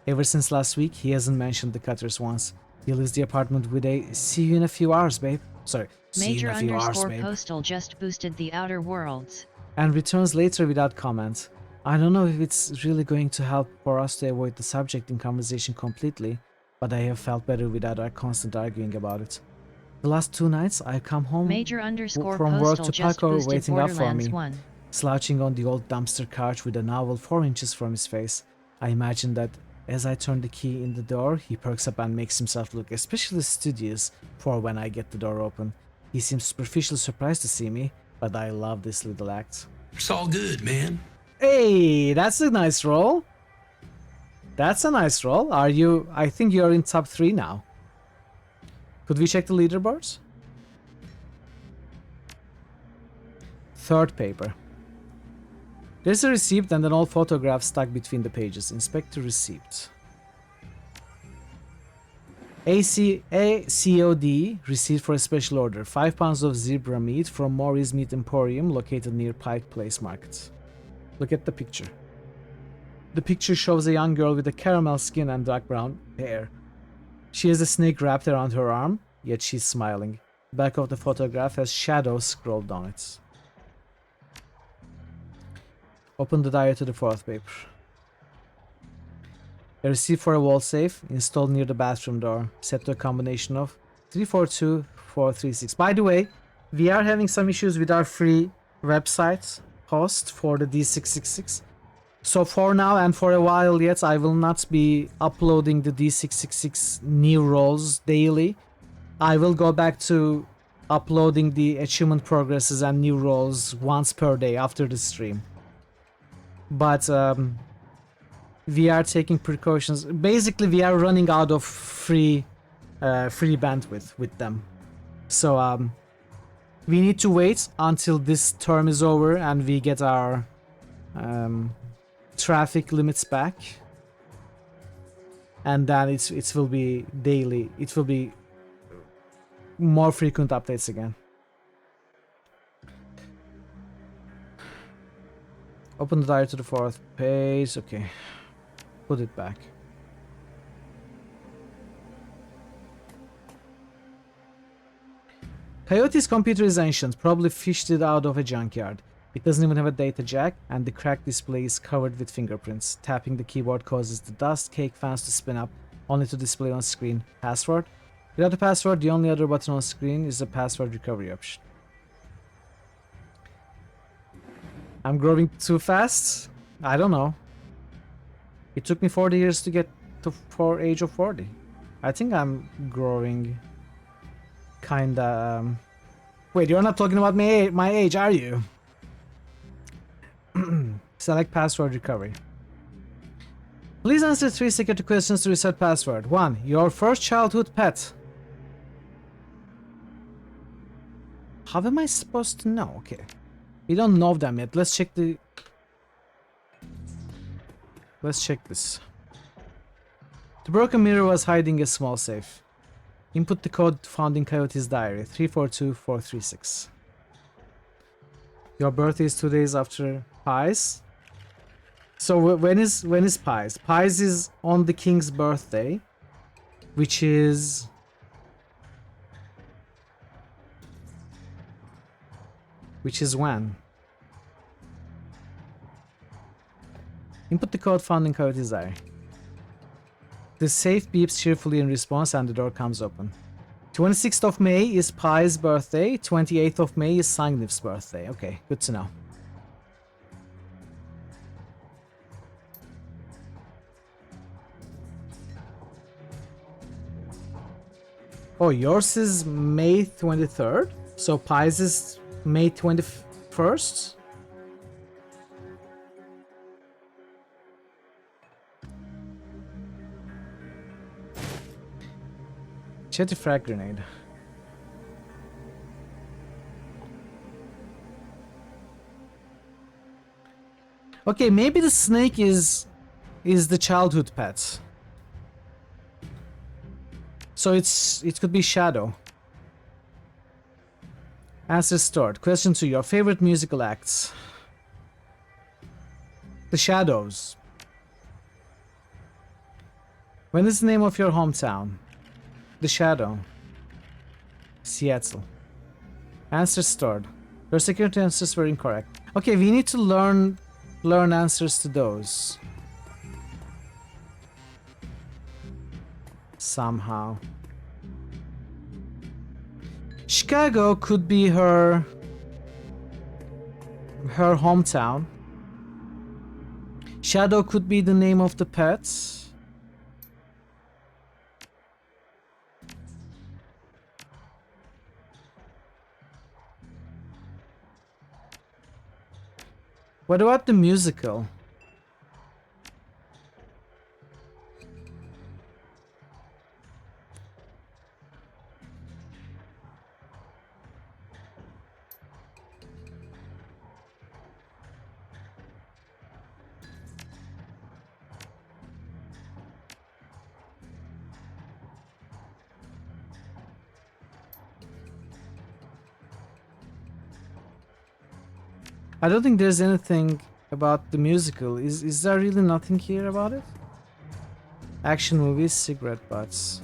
Ever since last week, he hasn't mentioned the cutters once. He leaves the apartment with a "see you in a few hours, babe." Sorry, "see you in a few hours, babe." Postal just boosted the Outer Worlds. And returns later without comment. I don't know if it's really going to help for us to avoid the subject in conversation completely, but I have felt better without our constant arguing about it. The last 2 nights, I come home from work to Paco waiting up for me, slouching on the old dumpster couch with a novel 4 inches from his face. I imagine that as I turn the key in the door, he perks up and makes himself look especially studious for when I get the door open. He seems superficially surprised to see me, but I love this little act. It's all good, man. Hey, that's a nice roll. That's a nice roll. I think you're in top 3 now. Could we check the leaderboards? Third paper. There's a receipt and an old photograph stuck between the pages. Inspect the receipt. ACOD receipt for a special order. 5 pounds of zebra meat from Maury's Meat Emporium located near Pike Place Market. Look at the picture. The picture shows a young girl with a caramel skin and dark brown hair. She has a snake wrapped around her arm, yet she's smiling. The back of the photograph has shadows scrolled on it. Open the diary to the 4th paper. A receipt for a wall safe installed near the bathroom door, set to a combination of 342436. By the way, we are having some issues with our free website host for the D666. So for now and for a while yet, I will not be uploading the D666 new rolls daily. I will go back to uploading the achievement progresses and new rolls once per day after the stream. But we are taking precautions. Basically, we are running out of free bandwidth with them. So we need to wait until this term is over and we get our traffic limits back, and then it will be daily. It will be more frequent updates again. Open the diary to the 4th page. Okay, put it back. Coyote's computer is ancient, probably fished it out of a junkyard. It doesn't even have a data jack, and the cracked display is covered with fingerprints. Tapping the keyboard causes the dust cake fans to spin up, only to display on screen. Password? Without a password, the only other button on screen is the password recovery option. I'm growing too fast. I don't know. It took me 40 years to get to age of 40. I think I'm growing kinda... Wait, you're not talking about my age, are you? Select password recovery. Please answer 3 security questions to reset password. 1. Your first childhood pet. How am I supposed to know? Okay. We don't know them yet. Let's check the... Let's check this. The broken mirror was hiding a small safe. Input the code found in Coyote's diary. 342436. Your birthday is 2 days after Pies. So when is Pies? Pies is on the king's birthday, which is when? Input the code found in Coyote's diary. The safe beeps cheerfully in response and the door comes open. 26th of May is Pi's birthday, 28th of May is Sangnif's birthday. Okay, good to know. Oh, yours is May 23rd? So Pi's is May 21st? Chetty frag grenade. Okay, maybe the snake is the childhood pet. So it could be Shadow. Answer stored. Question 2. Your favorite musical acts. The Shadows. When is the name of your hometown? The Shadow. Seattle. Answer stored. Your security answers were incorrect. Okay, we need to learn answers to those. Somehow. Chicago could be her hometown. Shadow could be the name of the pet. What about the musical? I don't think there's anything about the musical. Is there really nothing here about it? Action movies, cigarette butts.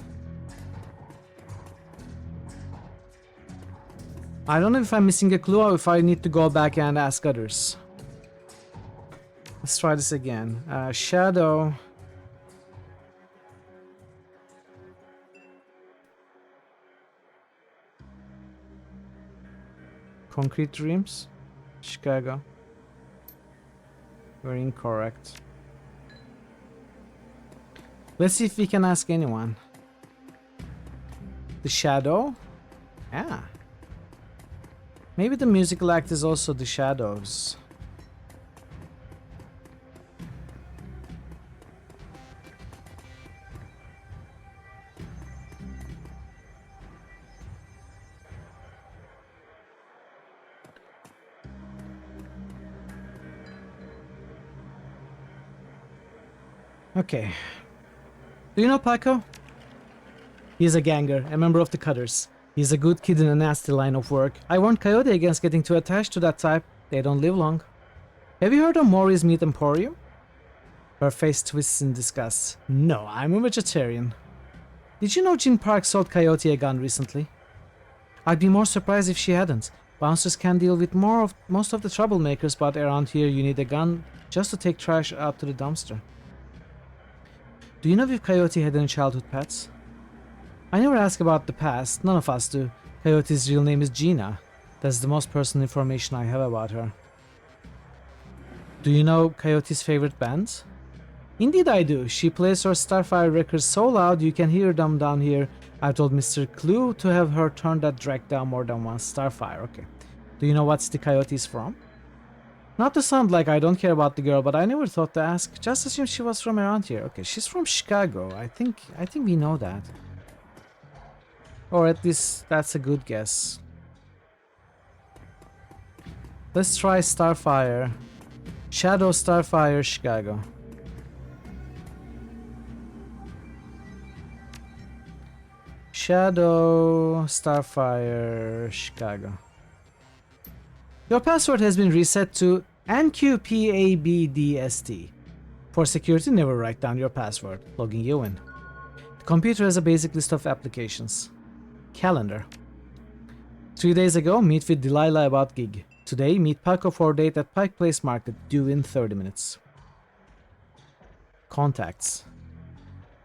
I don't know if I'm missing a clue or if I need to go back and ask others. Let's try this again. Shadow. Concrete Dreams. Chicago. You're incorrect. Let's see if we can ask anyone. The Shadow? Yeah. Maybe the musical act is also the Shadows. Okay. Do you know Paco? He's a ganger, a member of the Cutters. He's a good kid in a nasty line of work. I warned Coyote against getting too attached to that type. They don't live long. Have you heard of Maury's Meat Emporium? Her face twists in disgust. No, I'm a vegetarian. Did you know Jean Park sold Coyote a gun recently? I'd be more surprised if she hadn't. Bouncers can deal with most of the troublemakers, but around here you need a gun just to take trash out to the dumpster. Do you know if Coyote had any childhood pets? I never ask about the past, none of us do. Coyote's real name is Gina. That's the most personal information I have about her. Do you know Coyote's favorite band? Indeed I do. She plays her Starfire records so loud you can hear them down here. I told Mr. Clue to have her turn that track down more than once. Starfire, okay. Do you know what the Coyote is from? Not to sound like I don't care about the girl, but I never thought to ask. Just assumed she was from around here. Okay, she's from Chicago. I think we know that. Or at least that's a good guess. Let's try Starfire. Shadow Starfire Chicago. Shadow Starfire Chicago. Your password has been reset to NQPABDST. For security, never write down your password. Logging you in. The computer has a basic list of applications. Calendar. 3 days ago, meet with Delilah about gig. Today, meet Paco for date at Pike Place Market, due in 30 minutes. Contacts.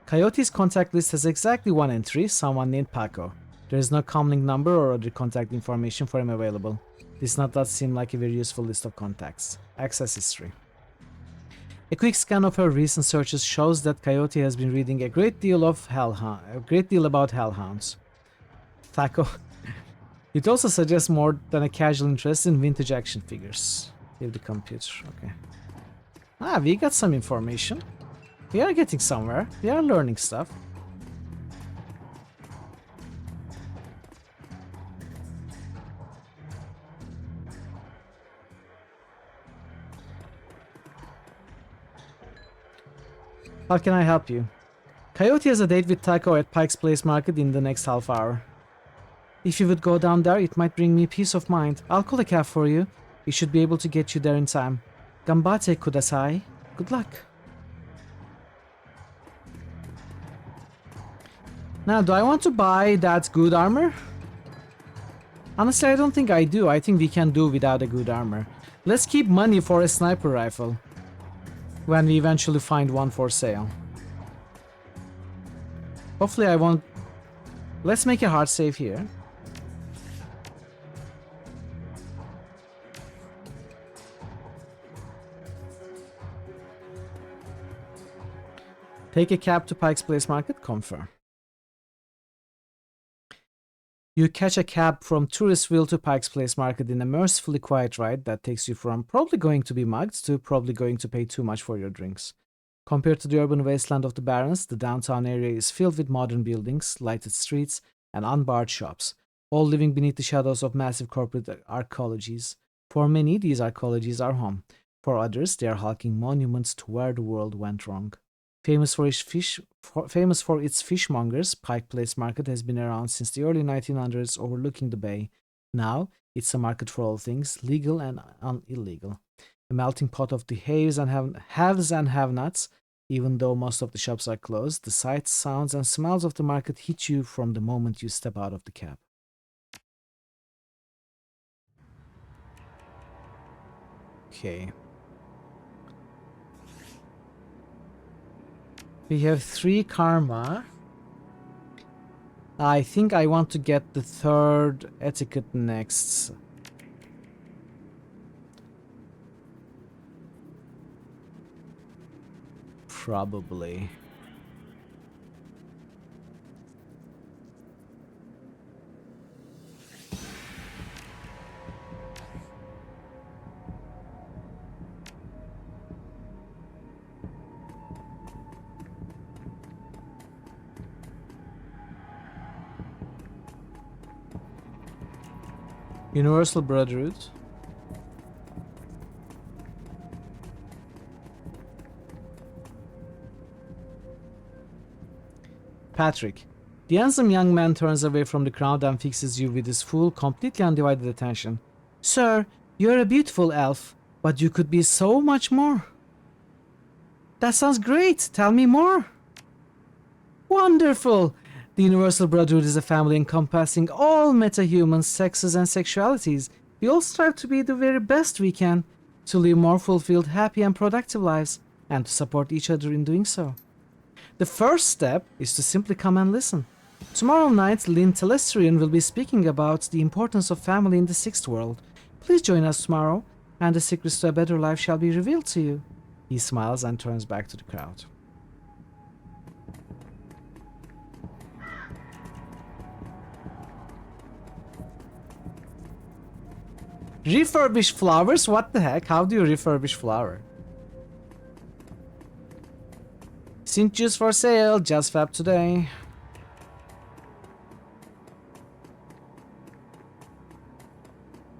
Coyote's contact list has exactly one entry, someone named Paco. There is no comlink number or other contact information for him available. This does seem like a very useful list of contacts. Access history. A quick scan of her recent searches shows that Coyote has been reading a great deal about hellhounds. Thaco. It also suggests more than a casual interest in vintage action figures. Leave the computer. Okay. Ah, we got some information. We are getting somewhere. We are learning stuff. How can I help you? Coyote has a date with Taco at Pike's Place Market in the next half hour. If you would go down there, it might bring me peace of mind. I'll call a cab for you. We should be able to get you there in time. Gambate kudasai. Good luck. Now, do I want to buy that good armor? Honestly, I don't think I do. I think we can do without a good armor. Let's keep money for a sniper rifle. When we eventually find one for sale. Hopefully I won't... Let's make a hard save here. Take a cab to Pike's Place Market, confirm. You catch a cab from Touristville to Pike's Place Market in a mercifully quiet ride that takes you from probably going to be mugged to probably going to pay too much for your drinks. Compared to the urban wasteland of the Barrens, the downtown area is filled with modern buildings, lighted streets, and unbarred shops, all living beneath the shadows of massive corporate arcologies. For many, these arcologies are home. For others, they are hulking monuments to where the world went wrong. Famous for its fishmongers, Pike Place Market has been around since the early 1900s, overlooking the bay. Now, it's a market for all things, legal and illegal. A melting pot of the haves and have-nots. Even though most of the shops are closed, the sights, sounds, and smells of the market hit you from the moment you step out of the cab. Okay. We have 3 karma. I think I want to get the 3rd etiquette next. Probably. Universal Brotherhood. Patrick. The handsome young man turns away from the crowd and fixes you with his full, completely undivided attention. Sir, you're a beautiful elf, but you could be so much more. That sounds great. Tell me more. Wonderful. The Universal Brotherhood is a family encompassing all metahumans, sexes, and sexualities. We all strive to be the very best we can, to live more fulfilled, happy, and productive lives, and to support each other in doing so. The first step is to simply come and listen. Tomorrow night, Lynn Telestrian will be speaking about the importance of family in the 6th world. Please join us tomorrow, and the secrets to a better life shall be revealed to you. He smiles and turns back to the crowd. Refurbish flowers? What the heck? How do you refurbish flower? Synth juice for sale, just fab today.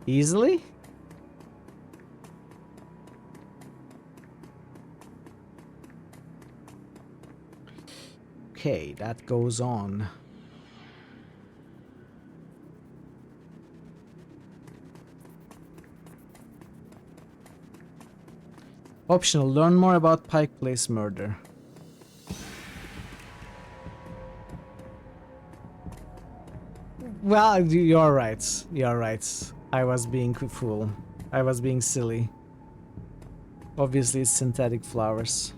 Easily? Okay, that goes on. Optional, learn more about Pike Place murder. Well, you're right. You're right. I was being a fool. I was being silly. Obviously, it's synthetic flowers.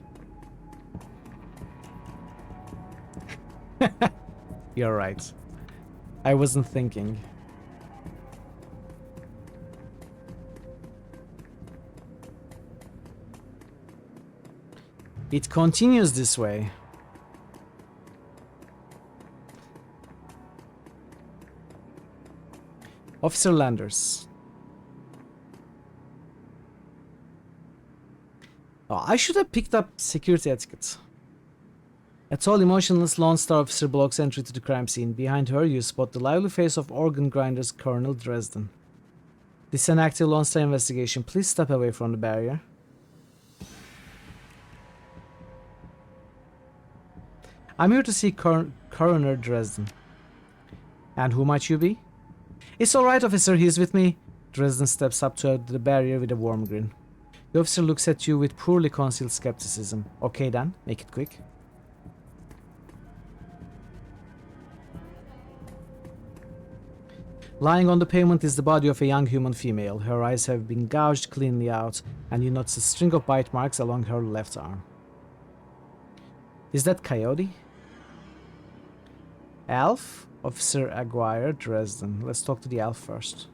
You're right. I wasn't thinking. It continues this way. Officer Landers. Oh, I should have picked up security etiquette. A tall, emotionless Lone Star officer blocks entry to the crime scene. Behind her, you spot the lively face of organ grinders Colonel Dresden. This is an active Lone Star investigation. Please step away from the barrier. I'm here to see Coroner Dresden. And who might you be? It's alright, officer, he's with me. Dresden steps up to the barrier with a warm grin. The officer looks at you with poorly concealed skepticism. Okay then, make it quick. Lying on the pavement is the body of a young human female. Her eyes have been gouged cleanly out, and you notice a string of bite marks along her left arm. Is that Coyote? Elf? Officer Aguirre, Dresden. Let's talk to the elf first.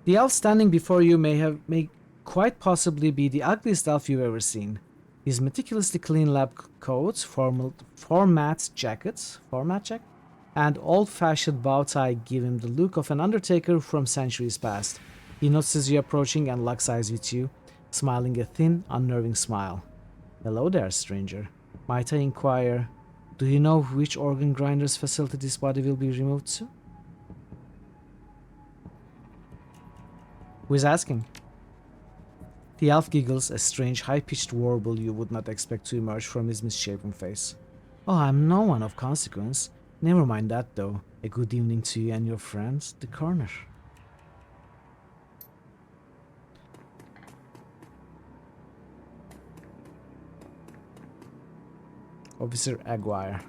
The elf standing before you may quite possibly be the ugliest elf you've ever seen. His meticulously clean lab coat, format jacket, and old-fashioned bow tie give him the look of an undertaker from centuries past. He notices you approaching and locks eyes with you, smiling a thin, unnerving smile. Hello there, stranger. Might I inquire, do you know which organ grinder's facility this body will be removed to? Who is asking? The elf giggles, a strange, high-pitched warble you would not expect to emerge from his misshapen face. Oh, I'm no one of consequence. Never mind that, though. A good evening to you and your friends, the coroner. Officer Aguirre.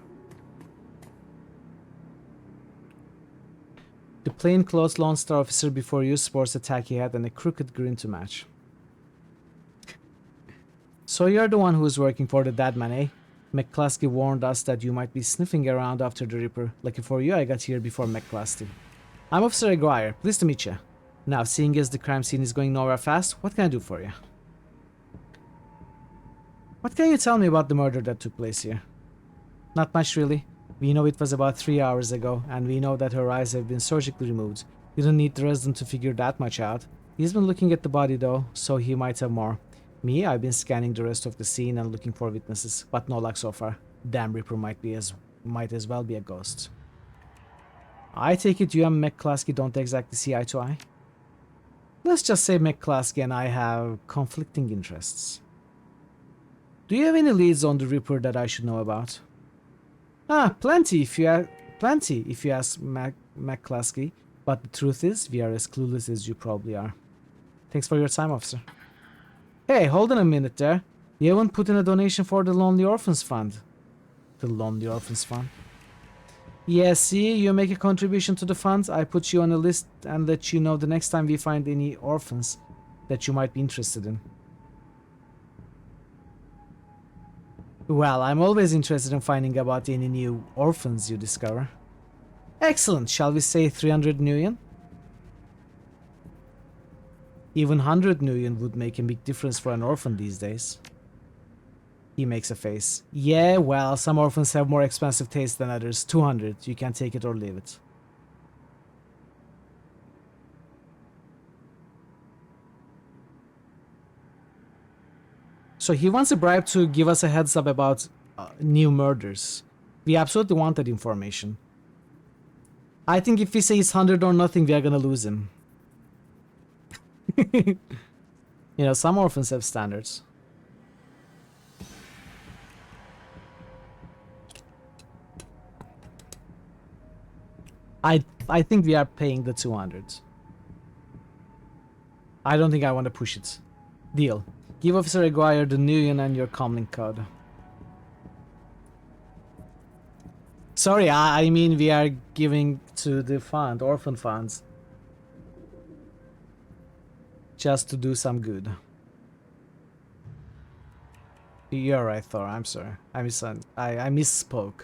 The plainclothes Lone Star officer before you sports a tacky hat and a crooked grin to match. So you're the one who's working for the dead man, eh? McCluskey warned us that you might be sniffing around after the Reaper. Lucky for you, I got here before McCluskey. I'm Officer Aguirre. Pleased to meet you. Now, seeing as the crime scene is going nowhere fast, what can I do for you? What can you tell me about the murder that took place here? Not much, really. We know it was about 3 hours ago, and we know that her eyes have been surgically removed. You don't need Dresden to figure that much out. He's been looking at the body, though, so he might have more. Me, I've been scanning the rest of the scene and looking for witnesses, but no luck so far. Damn Reaper might as well be a ghost. I take it you and McCluskey don't exactly see eye to eye? Let's just say McCluskey and I have conflicting interests. Do you have any leads on the Reaper that I should know about? Plenty if you ask McCluskey, but the truth is, we are as clueless as you probably are. Thanks for your time, officer. Hey, hold on a minute there. You haven't put in a donation for the Lonely Orphans Fund. The Lonely Orphans Fund? Yeah, see, you make a contribution to the fund, I put you on a list and let you know the next time we find any orphans that you might be interested in. Well, I'm always interested in finding about any new orphans you discover. Excellent, shall we say 300 million? Even 100 million would make a big difference for an orphan these days. He makes a face. Yeah, well, some orphans have more expensive taste than others. 200, you can take it or leave it. So he wants a bribe to give us a heads up about new murders. We absolutely want that information. I think if we say it's 100 or nothing, we are gonna lose him. You know, some orphans have standards. I think we are paying the 200. I don't think I want to push it. Deal. Give Officer Aguirre the Nuyen and your comlink code. Sorry, I mean we are giving to the fund, orphan funds. Just to do some good. You're right, Thor, I'm sorry. I misspoke.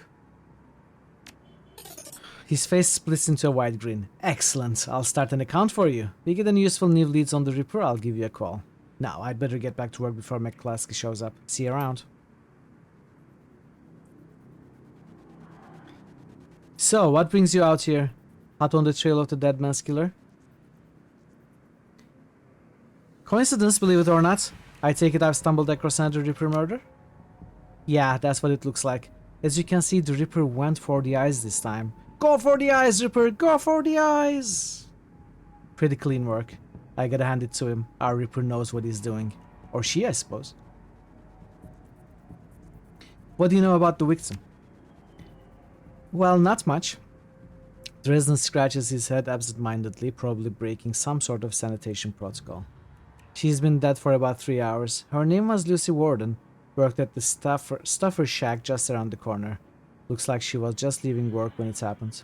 His face splits into a wide grin. Excellent, I'll start an account for you. We get any useful new leads on the Reaper, I'll give you a call. Now, I'd better get back to work before McCluskey shows up. See you around. So, what brings you out here? Hot on the trail of the dead man's killer? Coincidence, believe it or not. I take it I've stumbled across another Reaper murder? Yeah, that's what it looks like. As you can see, the Reaper went for the eyes this time. Go for the eyes, Reaper! Go for the eyes! Pretty clean work. I gotta hand it to him. Our Reaper knows what he's doing. Or she, I suppose. What do you know about the victim? Well, not much. Dresden scratches his head absent-mindedly, probably breaking some sort of sanitation protocol. She's been dead for about 3 hours. Her name was Lucy Warden. Worked at the stuffer shack just around the corner. Looks like she was just leaving work when it happened.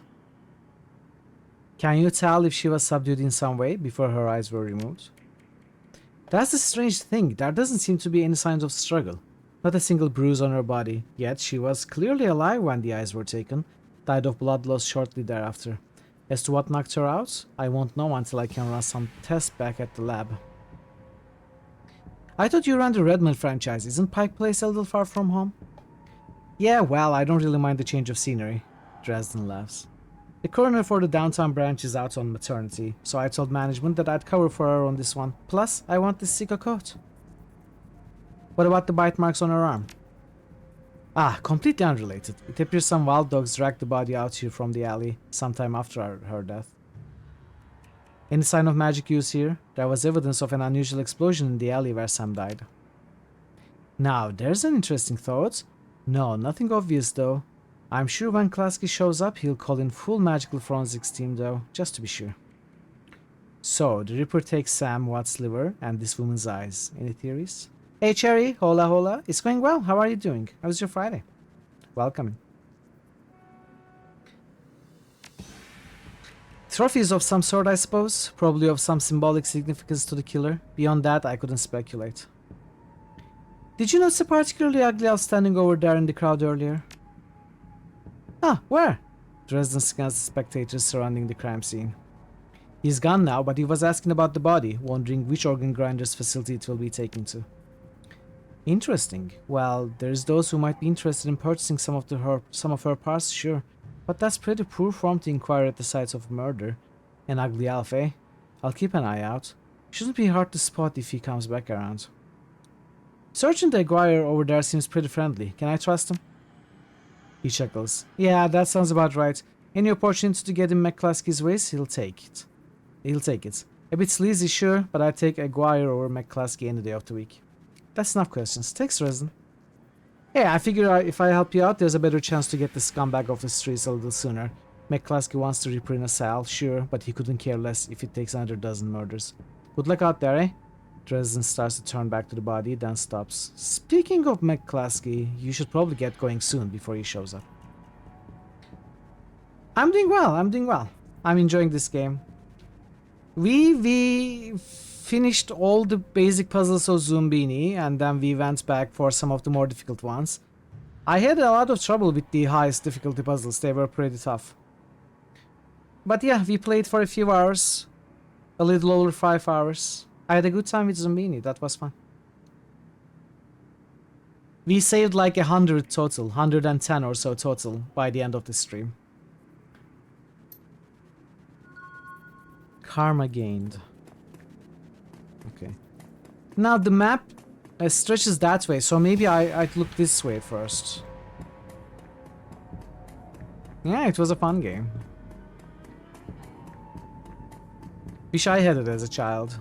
Can you tell if she was subdued in some way before her eyes were removed? That's the strange thing. There doesn't seem to be any signs of struggle. Not a single bruise on her body. Yet she was clearly alive when the eyes were taken. Died of blood loss shortly thereafter. As to what knocked her out, I won't know until I can run some tests back at the lab. I thought you ran the Redmond franchise. Isn't Pike Place a little far from home? Yeah, well, I don't really mind the change of scenery. Dresden laughs. The coroner for the downtown branch is out on maternity, so I told management that I'd cover for her on this one. Plus, I want this Sika coat. What about the bite marks on her arm? Ah, completely unrelated. It appears some wild dogs dragged the body out here from the alley sometime after her death. Any sign of magic use here? There was evidence of an unusual explosion in the alley where Sam died. Now, there's an interesting thought. No, nothing obvious though. I'm sure when Klasky shows up, he'll call in full magical forensics team though, just to be sure. So, the Ripper takes Sam, Watt's liver, and this woman's eyes. Any theories? Hey Cherry, hola hola. It's going well. How are you doing? How was your Friday? Welcome. Trophies of some sort, I suppose. Probably of some symbolic significance to the killer. Beyond that, I couldn't speculate. Did you notice a particularly ugly elf standing over there in the crowd earlier? Ah, where? Dresden scans the spectators surrounding the crime scene. He's gone now, but he was asking about the body, wondering which organ grinder's facility it will be taken to. Interesting. Well, there's those who might be interested in purchasing some of her parts, sure. But that's pretty poor form to inquire at the sites of murder. An ugly elf, eh? I'll keep an eye out. Shouldn't be hard to spot if he comes back around. Sergeant Aguirre over there seems pretty friendly. Can I trust him? He chuckles. Yeah, that sounds about right. Any opportunity to get in McCluskey's ways, he'll take it. A bit sleazy, sure, but I'd take Aguirre over McCluskey any day of the week. That's enough questions. Thanks, Resin. Hey, I figure if I help you out, there's a better chance to get the scumbag off the streets a little sooner. McCluskey wants to Reaper in a cell, sure, but he couldn't care less if it takes another dozen murders. Good luck out there, eh? Dresden starts to turn back to the body, then stops. Speaking of McCluskey, you should probably get going soon before he shows up. I'm doing well. I'm enjoying this game. We finished all the basic puzzles of Zumbini, and then we went back for some of the more difficult ones. I had a lot of trouble with the highest difficulty puzzles. They were pretty tough. But yeah, we played for a few hours. A little over 5 hours. I had a good time with Zumbini. That was fun. We saved like 100 total, 110 or so total by the end of the stream. Karma gained. Okay. Now the map stretches that way, so maybe I'd look this way first. Yeah, it was a fun game. Wish I had it as a child.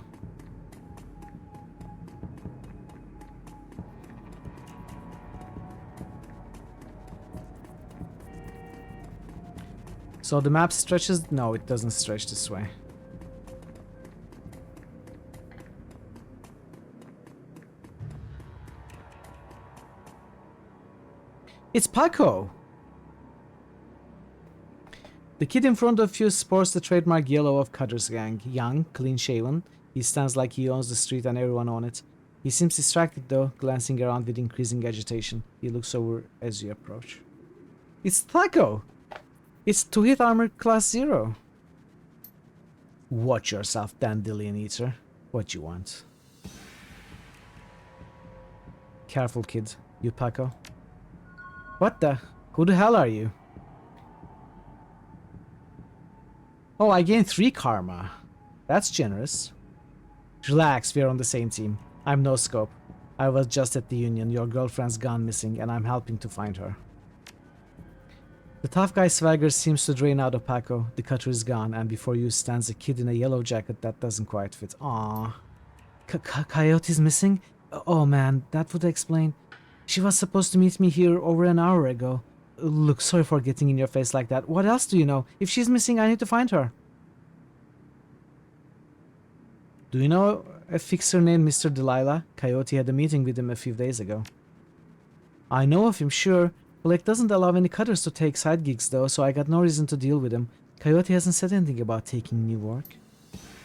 So the map stretches? No, it doesn't stretch this way. It's Paco! The kid in front of you sports the trademark yellow of Cutter's gang. Young, clean-shaven. He stands like he owns the street and everyone on it. He seems distracted though, glancing around with increasing agitation. He looks over as you approach. It's Taco! It's 2-hit armor class 0. Watch yourself, Dandelion Eater. What you want? Careful, kid. You Paco. What the? Who the hell are you? Oh, I gained 3 karma. That's generous. Relax, we're on the same team. I'm no scope. I was just at the union. Your girlfriend's gone missing and I'm helping to find her. The tough guy swagger seems to drain out of Paco. The cutter is gone and before you stands a kid in a yellow jacket that doesn't quite fit. Aww. Coyote's missing? Oh man, that would explain. She was supposed to meet me here over an hour ago. Look, sorry for getting in your face like that. What else do you know? If she's missing, I need to find her. Do you know a fixer named Mr. Delilah? Coyote had a meeting with him a few days ago. I know of him, sure. Blake doesn't allow any cutters to take side gigs though, so I got no reason to deal with him. Coyote hasn't said anything about taking new work.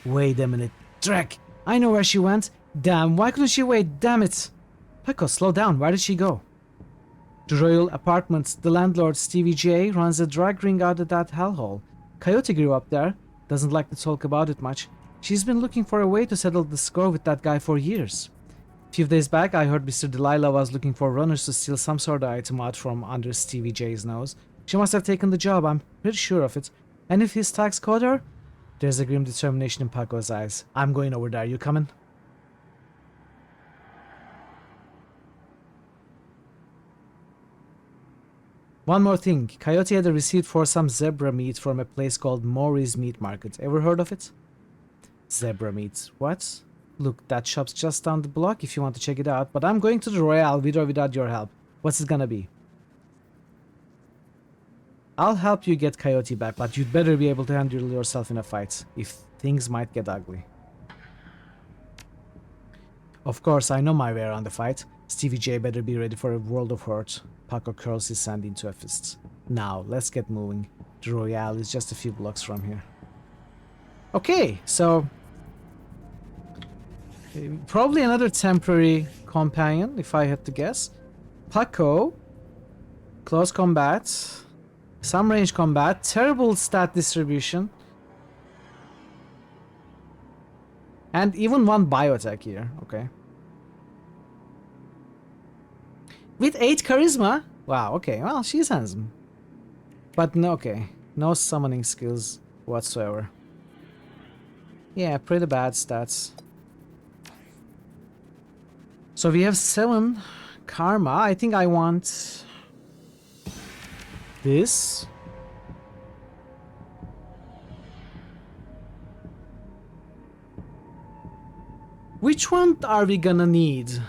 Wait a minute. Drek! I know where she went. Damn, why couldn't she wait? Damn it! Paco, slow down. Where did she go? The Royal Apartments. The landlord, Stevie J, runs a drag ring out of that hellhole. Coyote grew up there. Doesn't like to talk about it much. She's been looking for a way to settle the score with that guy for years. A few days back, I heard Mr. Delilah was looking for runners to steal some sort of item out from under Stevie J's nose. She must have taken the job, I'm pretty sure of it. And if his tax caught her? There's a grim determination in Paco's eyes. I'm going over there. You coming? One more thing. Coyote had a receipt for some zebra meat from a place called Maury's Meat Market. Ever heard of it? Zebra meat. What? Look, that shop's just down the block if you want to check it out, but I'm going to the Royale with or without your help. What's it gonna be? I'll help you get Coyote back, but you'd better be able to handle yourself in a fight, if things might get ugly. Of course, I know my way around the fight. Stevie J better be ready for a world of hurt. Paco curls his hand into a fist. Now, let's get moving. The Royale is just a few blocks from here. Okay, so... probably another temporary companion, if I had to guess. Paco. Close combat. Some range combat. Terrible stat distribution. And even one biotech here. Okay. With 8 charisma? Wow, okay. Well, she's handsome. But no, okay. No summoning skills whatsoever. Yeah, pretty bad stats. So we have 7 karma. I think I want this. Which one are we gonna need?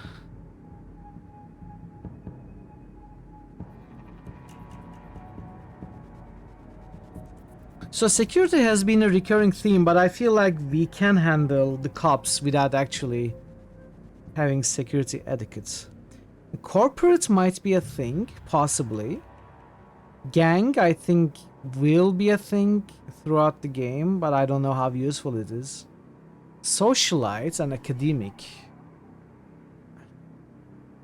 So security has been a recurring theme, but I feel like we can handle the cops without actually having security etiquette. Corporate might be a thing, possibly. Gang, I think, will be a thing throughout the game, but I don't know how useful it is. Socialite and academic.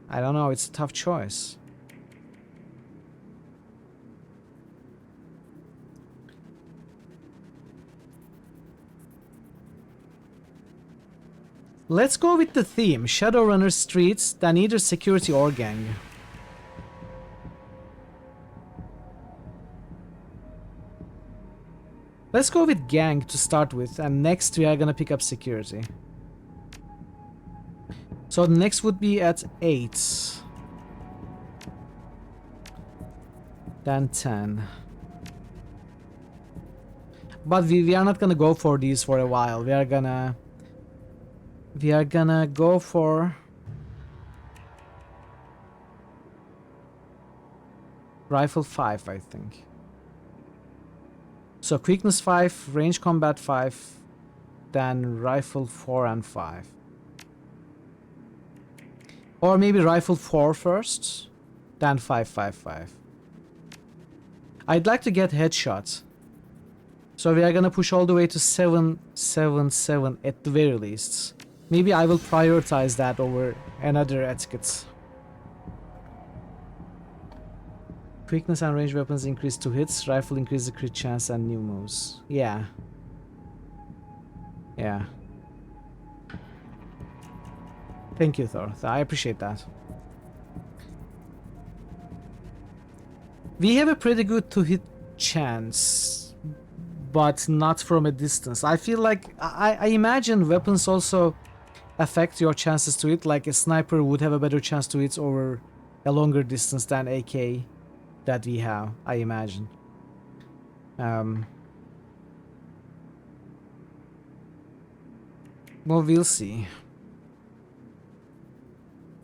I don't know, it's a tough choice. Let's go with the theme. Shadowrunner streets, then either security or gang. Let's go with gang to start with, and next we are gonna pick up security. So the next would be at 8. Then 10. But we are not gonna go for these for a while. We are gonna go for rifle 5, I think. So quickness 5, range combat 5, then rifle 4 and 5. Or maybe rifle 4 first, then 5, 5, 5. I'd like to get headshots. So we are gonna push all the way to 7, 7, 7 at the very least. Maybe I will prioritize that over another etiquette. Quickness and range weapons increase 2 hits, rifle increase the crit chance and new moves. Yeah. Yeah. Thank you, Thor. I appreciate that. We have a pretty good 2-hit chance, but not from a distance. I feel like I imagine weapons also affect your chances to hit. Like a sniper would have a better chance to hit over a longer distance than AK that we have, I imagine. Well, we'll see.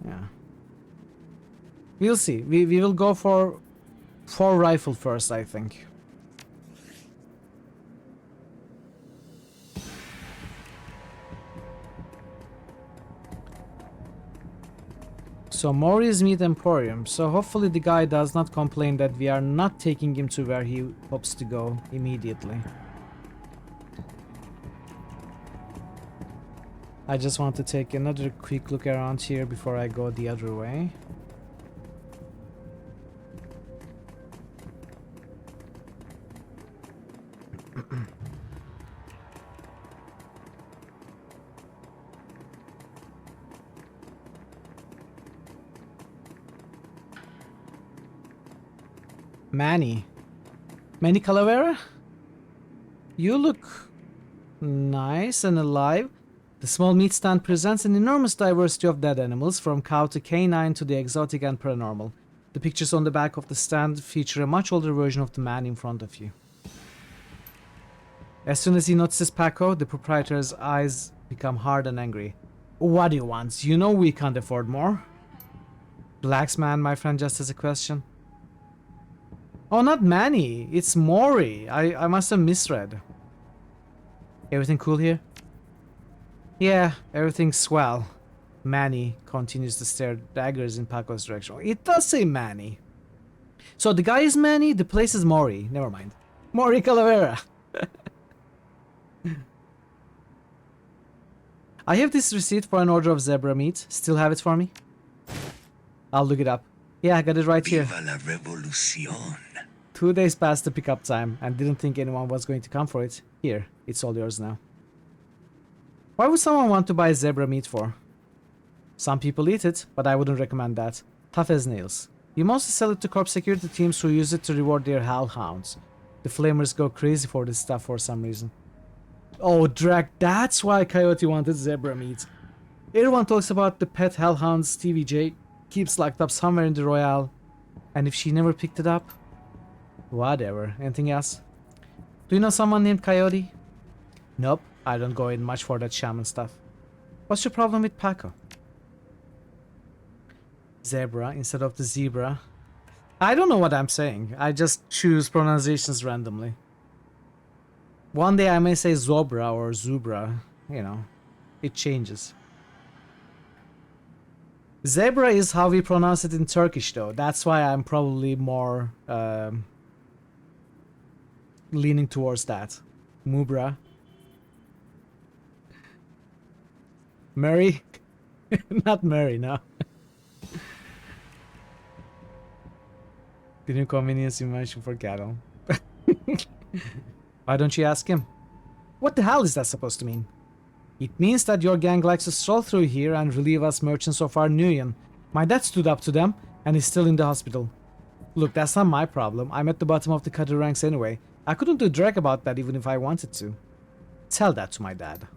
Yeah. We'll see. We will go for rifle first, I think. So Mori's Meat Emporium. So hopefully the guy does not complain that we are not taking him to where he hopes to go immediately. I just want to take another quick look around here before I go the other way. Manny Calavera? You look nice and alive. The small meat stand presents an enormous diversity of dead animals, from cow to canine to the exotic and paranormal. The pictures on the back of the stand feature a much older version of the man in front of you. As soon as he notices Paco, the proprietor's eyes become hard and angry. What do you want? You know we can't afford more. Relax, man, my friend just has a question. Oh, not Manny. It's Mori. I must have misread. Everything cool here? Yeah, everything's swell. Manny continues to stare daggers in Paco's direction. It does say Manny. So the guy is Manny, the place is Mori. Never mind. Mori Calavera. I have this receipt for an order of zebra meat. Still have it for me? I'll look it up. Yeah, I got it right here. Viva la revolución. 2 days past the pickup time and didn't think anyone was going to come for it. Here, it's all yours now. Why would someone want to buy zebra meat for? Some people eat it, but I wouldn't recommend that. Tough as nails. You mostly sell it to corp security teams who use it to reward their hellhounds. The flamers go crazy for this stuff for some reason. Oh, Drac, that's why Coyote wanted zebra meat. Everyone talks about the pet hellhounds TVJ keeps locked up somewhere in the Royale. And if she never picked it up? Whatever. Anything else? Do you know someone named Coyote? Nope. I don't go in much for that shaman stuff. What's your problem with Paco? Zebra instead of the zebra. I don't know what I'm saying. I just choose pronunciations randomly. One day I may say Zobra or Zubra. You know, it changes. Zebra is how we pronounce it in Turkish though. That's why I'm probably more leaning towards that. Mubra. Murray? Not Murray, no. The new convenience you mentioned for cattle. Why don't you ask him? What the hell is that supposed to mean? It means that your gang likes to stroll through here and relieve us merchants of our union. My dad stood up to them and is still in the hospital. Look, that's not my problem. I'm at the bottom of the cutter ranks anyway. I couldn't do drag about that even if I wanted to. Tell that to my dad.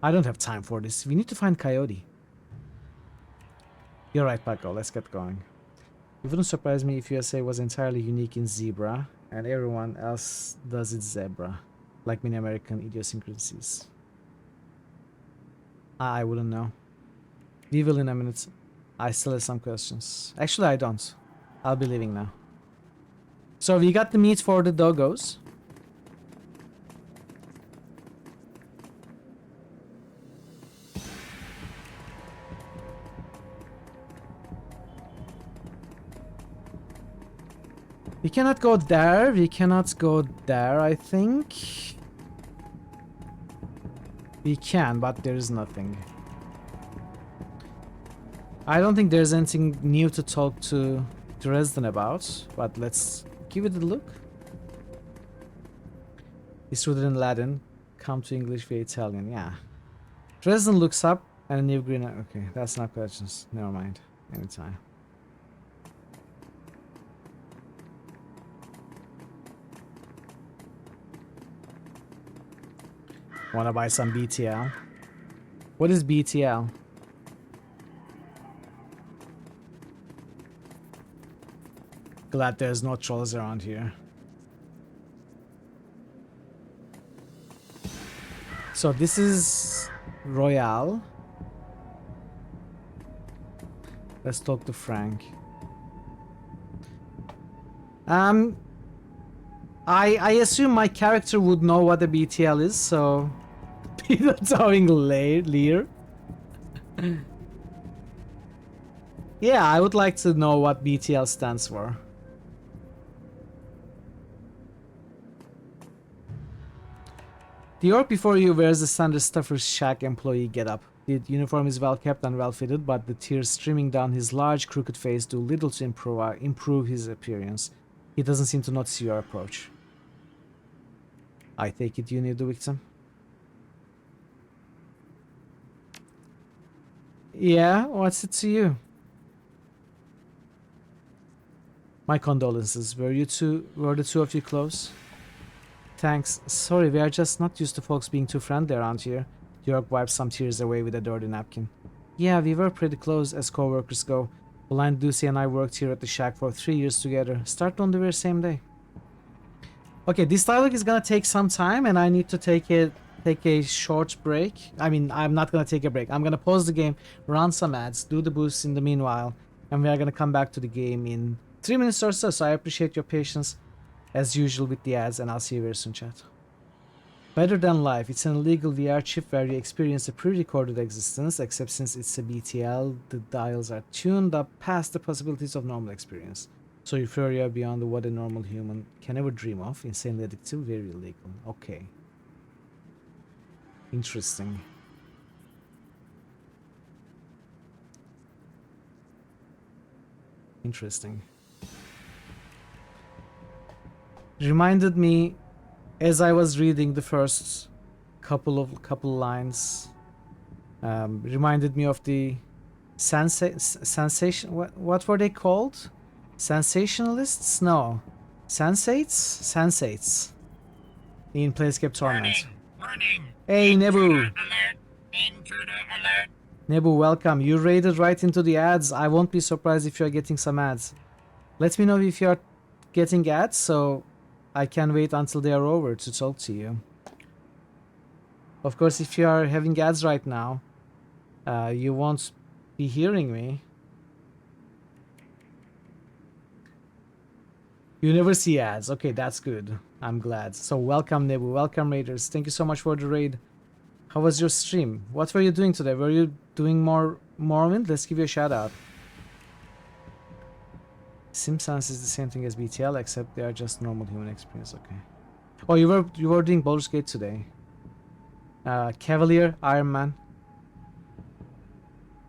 I don't have time for this. We need to find Coyote. You're right, Paco. Let's get going. It wouldn't surprise me if USA was entirely unique in zebra and everyone else does it zebra, like many American idiosyncrasies. I wouldn't know. We will in a minute. I still have some questions. Actually, I don't. I'll be leaving now. So we got the meat for the doggos. We cannot go there. We cannot go there, I think. We can, but there is nothing. I don't think there's anything new to talk to Dresden about, but let's give it a look. It's rooted in Latin. Come to English via Italian. Yeah. Dresden looks up and a new green. Okay, that's not questions. Never mind. Anytime. Wanna buy some BTL? What is BTL? Glad there's no trolls around here. So this is Royale. Let's talk to Frank. I assume my character would know what a BTL is, so Peter towing Lear. Yeah, I would like to know what BTL stands for. The orc before you wears the standard stuffer's shack employee getup. The uniform is well kept and well fitted, but the tears streaming down his large crooked face do little to improve his appearance. He doesn't seem to notice your approach. I take it you knew the victim? Yeah, what's it to you? My condolences. Were the two of you close? Thanks. Sorry, we are just not used to folks being too friendly around here. York wipes some tears away with a dirty napkin. Yeah, we were pretty close as co-workers go. Blind Lucy and I worked here at the shack for 3 years together. Started on the very same day. Okay, this dialogue is gonna take some time and I need to take a short break. I mean, I'm not gonna take a break. I'm gonna pause the game, run some ads, do the boosts in the meanwhile, and we are gonna come back to the game in 3 minutes or so. So I appreciate your patience as usual with the ads, and I'll see you very soon, chat. Better Than Life. It's an illegal VR chip where you experience a pre-recorded existence, except since it's a BTL, the dials are tuned up past the possibilities of normal experience. So euphoria beyond what a normal human can ever dream of. Insanely addictive, very illegal. Okay. Interesting. Interesting. Reminded me, as I was reading the first couple lines, reminded me of the sensation. What were they called? Sensationalists? No, sensates in Planescape Torment. Warning. Hey, Nebu. Alert. Intruder alert. Nebu, welcome. You raided right into the ads. I won't be surprised if you're getting some ads. Let me know if you're getting ads, so I can wait until they are over to talk to you. Of course, if you are having ads right now, you won't be hearing me. You never see ads. Okay, that's good. I'm glad. So welcome, Nebu. Welcome, Raiders. Thank you so much for the raid. How was your stream? What were you doing today? Were you doing more Morrowind? Let's give you a shout out. SimSense is the same thing as BTL, except they are just normal human experience. Okay. Oh, you were doing Baldur's Gate today. Cavalier, Iron Man.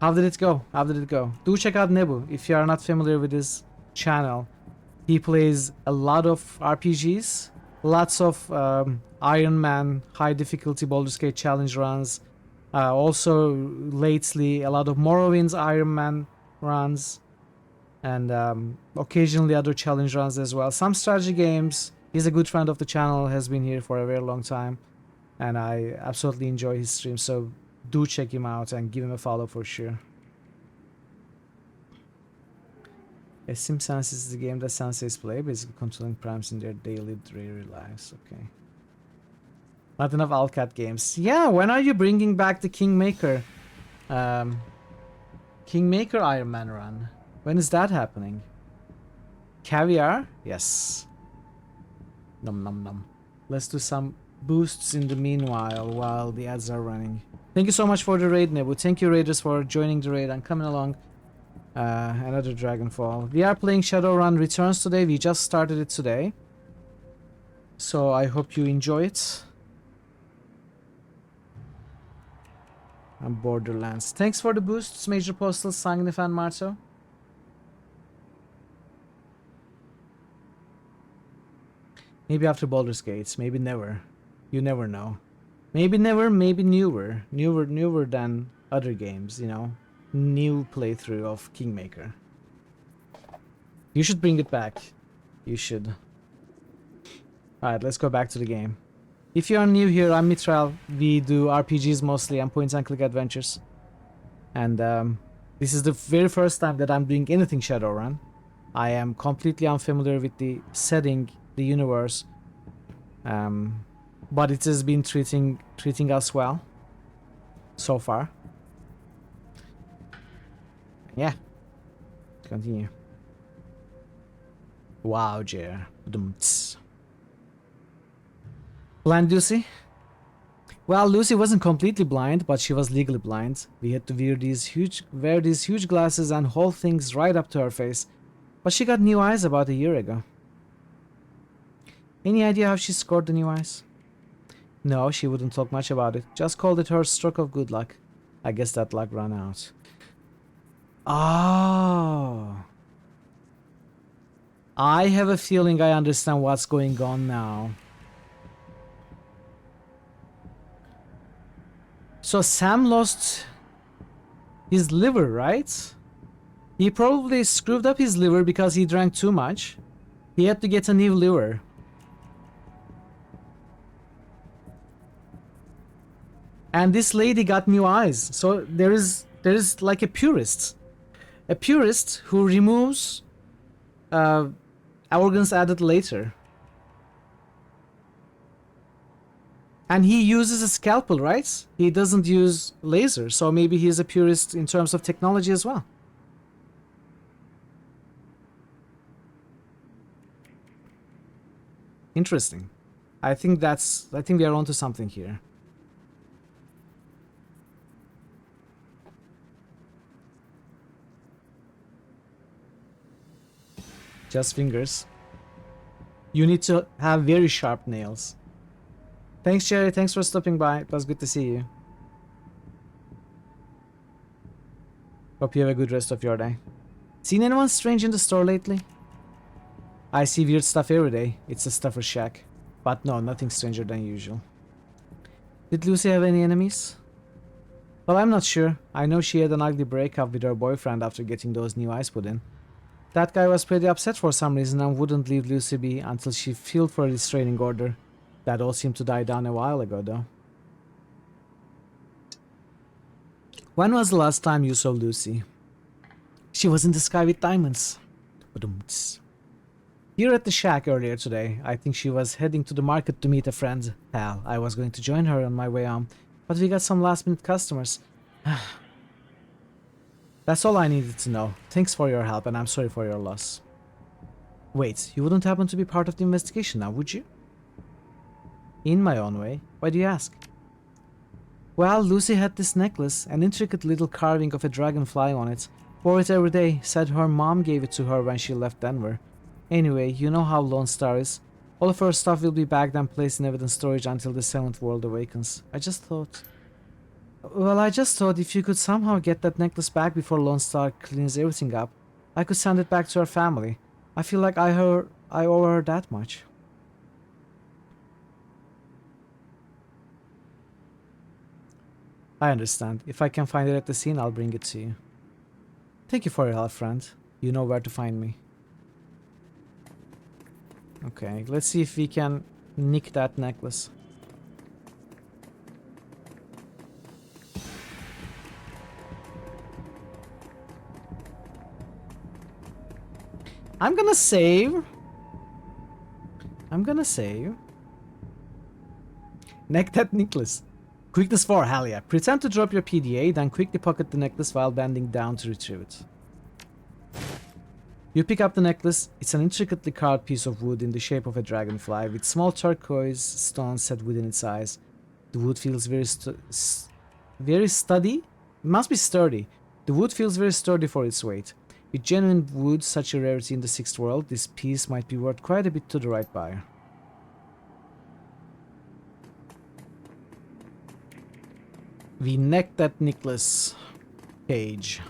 How did it go? How did it go? Do check out Nebu if you are not familiar with his channel. He plays a lot of RPGs, Lots of Iron Man, high difficulty Baldur's Gate challenge runs. Also, lately, a lot of Morrowind's Iron Man runs. And occasionally other challenge runs as well. Some strategy games. He's a good friend of the channel, has been here for a very long time. And I absolutely enjoy his stream, so do check him out and give him a follow for sure. A Sim Sense is the game that senseis play, basically controlling primes in their daily dreary lives. Okay. Not enough Alcat games. Yeah, when are you bringing back the Kingmaker? Kingmaker Iron Man run. When is that happening? Caviar? Yes. Nom nom nom. Let's do some boosts in the meanwhile while the ads are running. Thank you so much for the raid, Nebu. Thank you, raiders, for joining the raid and coming along. Another Dragonfall. We are playing Shadowrun Returns today. We just started it today. So I hope you enjoy it. And Borderlands. Thanks for the boosts, Major Postal, Sangnif and Marto. Maybe after Baldur's Gate, maybe never. You never know. Maybe never, maybe newer. Newer than other games, you know. New playthrough of Kingmaker. You should bring it back. You should. Alright, let's go back to the game. If you are new here, I'm Mitral. We do RPGs mostly and point-and-click adventures. And this is the very first time that I'm doing anything Shadowrun. I am completely unfamiliar with the setting, the universe. But it has been treating us well so far. Yeah. Continue. Wow, Jer. Blind Lucy? Well, Lucy wasn't completely blind, but she was legally blind. We had to wear these huge glasses and hold things right up to her face. But she got new eyes about a year ago. Any idea how she scored the new eyes? No, she wouldn't talk much about it. Just called it her stroke of good luck. I guess that luck ran out. Oh. I have a feeling I understand what's going on now. So Sam lost his liver, right? He probably screwed up his liver because he drank too much. He had to get a new liver. And this lady got new eyes. So there is like a purist who removes organs added later. And he uses a scalpel, right? He doesn't use laser, so maybe he's a purist in terms of technology as well. Interesting. I think we are onto something here. Just fingers. You need to have very sharp nails. Thanks, Jerry. Thanks for stopping by. It was good to see you. Hope you have a good rest of your day. Seen anyone strange in the store lately? I see weird stuff every day. It's a stuffer shack. But no, nothing stranger than usual. Did Lucy have any enemies? Well, I'm not sure. I know she had an ugly breakup with her boyfriend after getting those new eyes put in. That guy was pretty upset for some reason and wouldn't leave Lucy be until she filed for a restraining order. That all seemed to die down a while ago, though. When was the last time you saw Lucy? She was in the sky with diamonds. Here at the shack earlier today, I think she was heading to the market to meet a friend. Hell, I was going to join her on my way home, but we got some last-minute customers. That's all I needed to know. Thanks for your help, and I'm sorry for your loss. Wait, you wouldn't happen to be part of the investigation now, would you? In my own way. Why do you ask? Well, Lucy had this necklace, an intricate little carving of a dragonfly on it. Wore it every day, said her mom gave it to her when she left Denver. Anyway, you know how Lone Star is. All of her stuff will be bagged and placed in evidence storage until the Seventh World awakens. I just thought if you could somehow get that necklace back before Lone Star cleans everything up, I could send it back to her family. I feel like I owe her that much. I understand. If I can find it at the scene, I'll bring it to you. Thank you for your help, friend. You know where to find me. Okay, let's see if we can nick that necklace. I'm gonna save. Neck that necklace. Quickness 4, hell yeah. Pretend to drop your PDA, then quickly pocket the necklace while bending down to retrieve it. You pick up the necklace. It's an intricately carved piece of wood in the shape of a dragonfly with small turquoise stones set within its eyes. The wood feels very sturdy. It must be sturdy. The wood feels very sturdy for its weight. With genuine wood such a rarity in the 6th world, this piece might be worth quite a bit to the right buyer. We necked that necklace. Cage.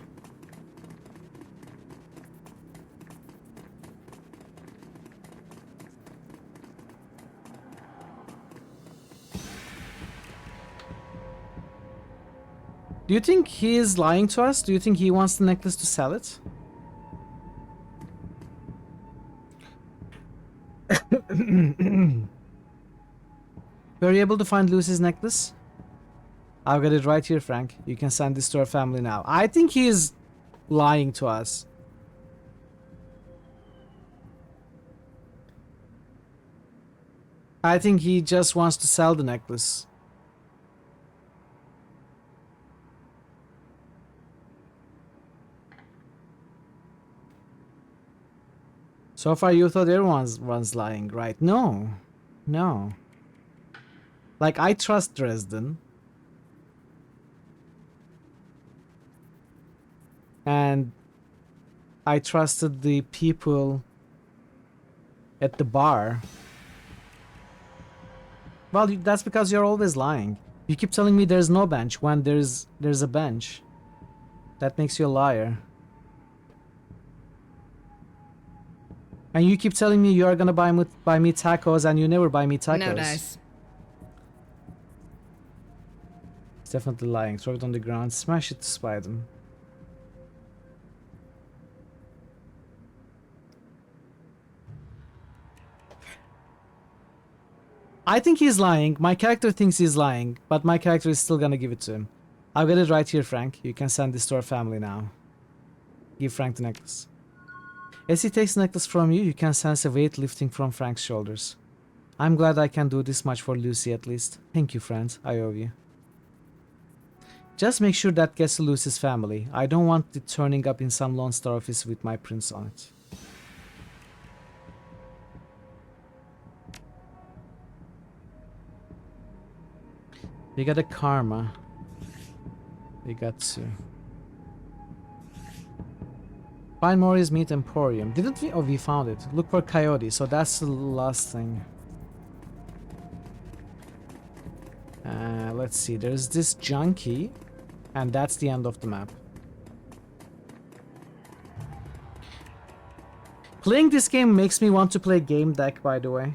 Do you think he is lying to us? Do you think he wants the necklace to sell it? Were you able to find Lucy's necklace? I've got it right here, Frank. You can send this to our family now. I think he is lying to us. I think he just wants to sell the necklace. So far you thought everyone's lying, right? No. No. Like, I trust Dresden. And I trusted the people at the bar. Well, that's because you're always lying. You keep telling me there's no bench when there's a bench. That makes you a liar. And you keep telling me you are gonna buy me tacos and you never buy me tacos. No dice. It's definitely lying. Throw it on the ground. Smash it to spite them. I think he's lying. My character thinks he's lying, but my character is still gonna give it to him. I've got it right here, Frank. You can send this to our family now. Give Frank the necklace. As he takes the necklace from you, you can sense a weight lifting from Frank's shoulders. I'm glad I can do this much for Lucy at least. Thank you, friend. I owe you. Just make sure that gets to Lucy's family. I don't want it turning up in some Lone Star office with my prints on it. We got a karma. We got to find Mori's Meat Emporium. Didn't we? Oh, we found it. Look for Coyote. So that's the last thing. Let's see. There's this junkie, and that's the end of the map. Playing this game makes me want to play Game Deck, by the way.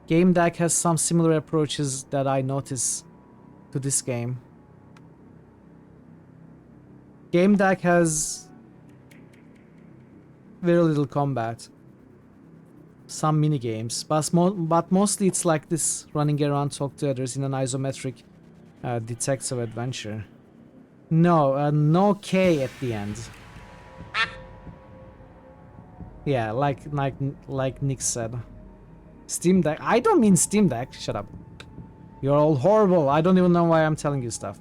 Game Deck has some similar approaches that I notice to this game. Game Deck has very little combat. Some mini games, but mostly it's like this: running around, talk to others in an isometric detective adventure. No, no K at the end. Yeah, like Nick said. Steam Deck. I don't mean Steam Deck. Shut up. You're all horrible. I don't even know why I'm telling you stuff.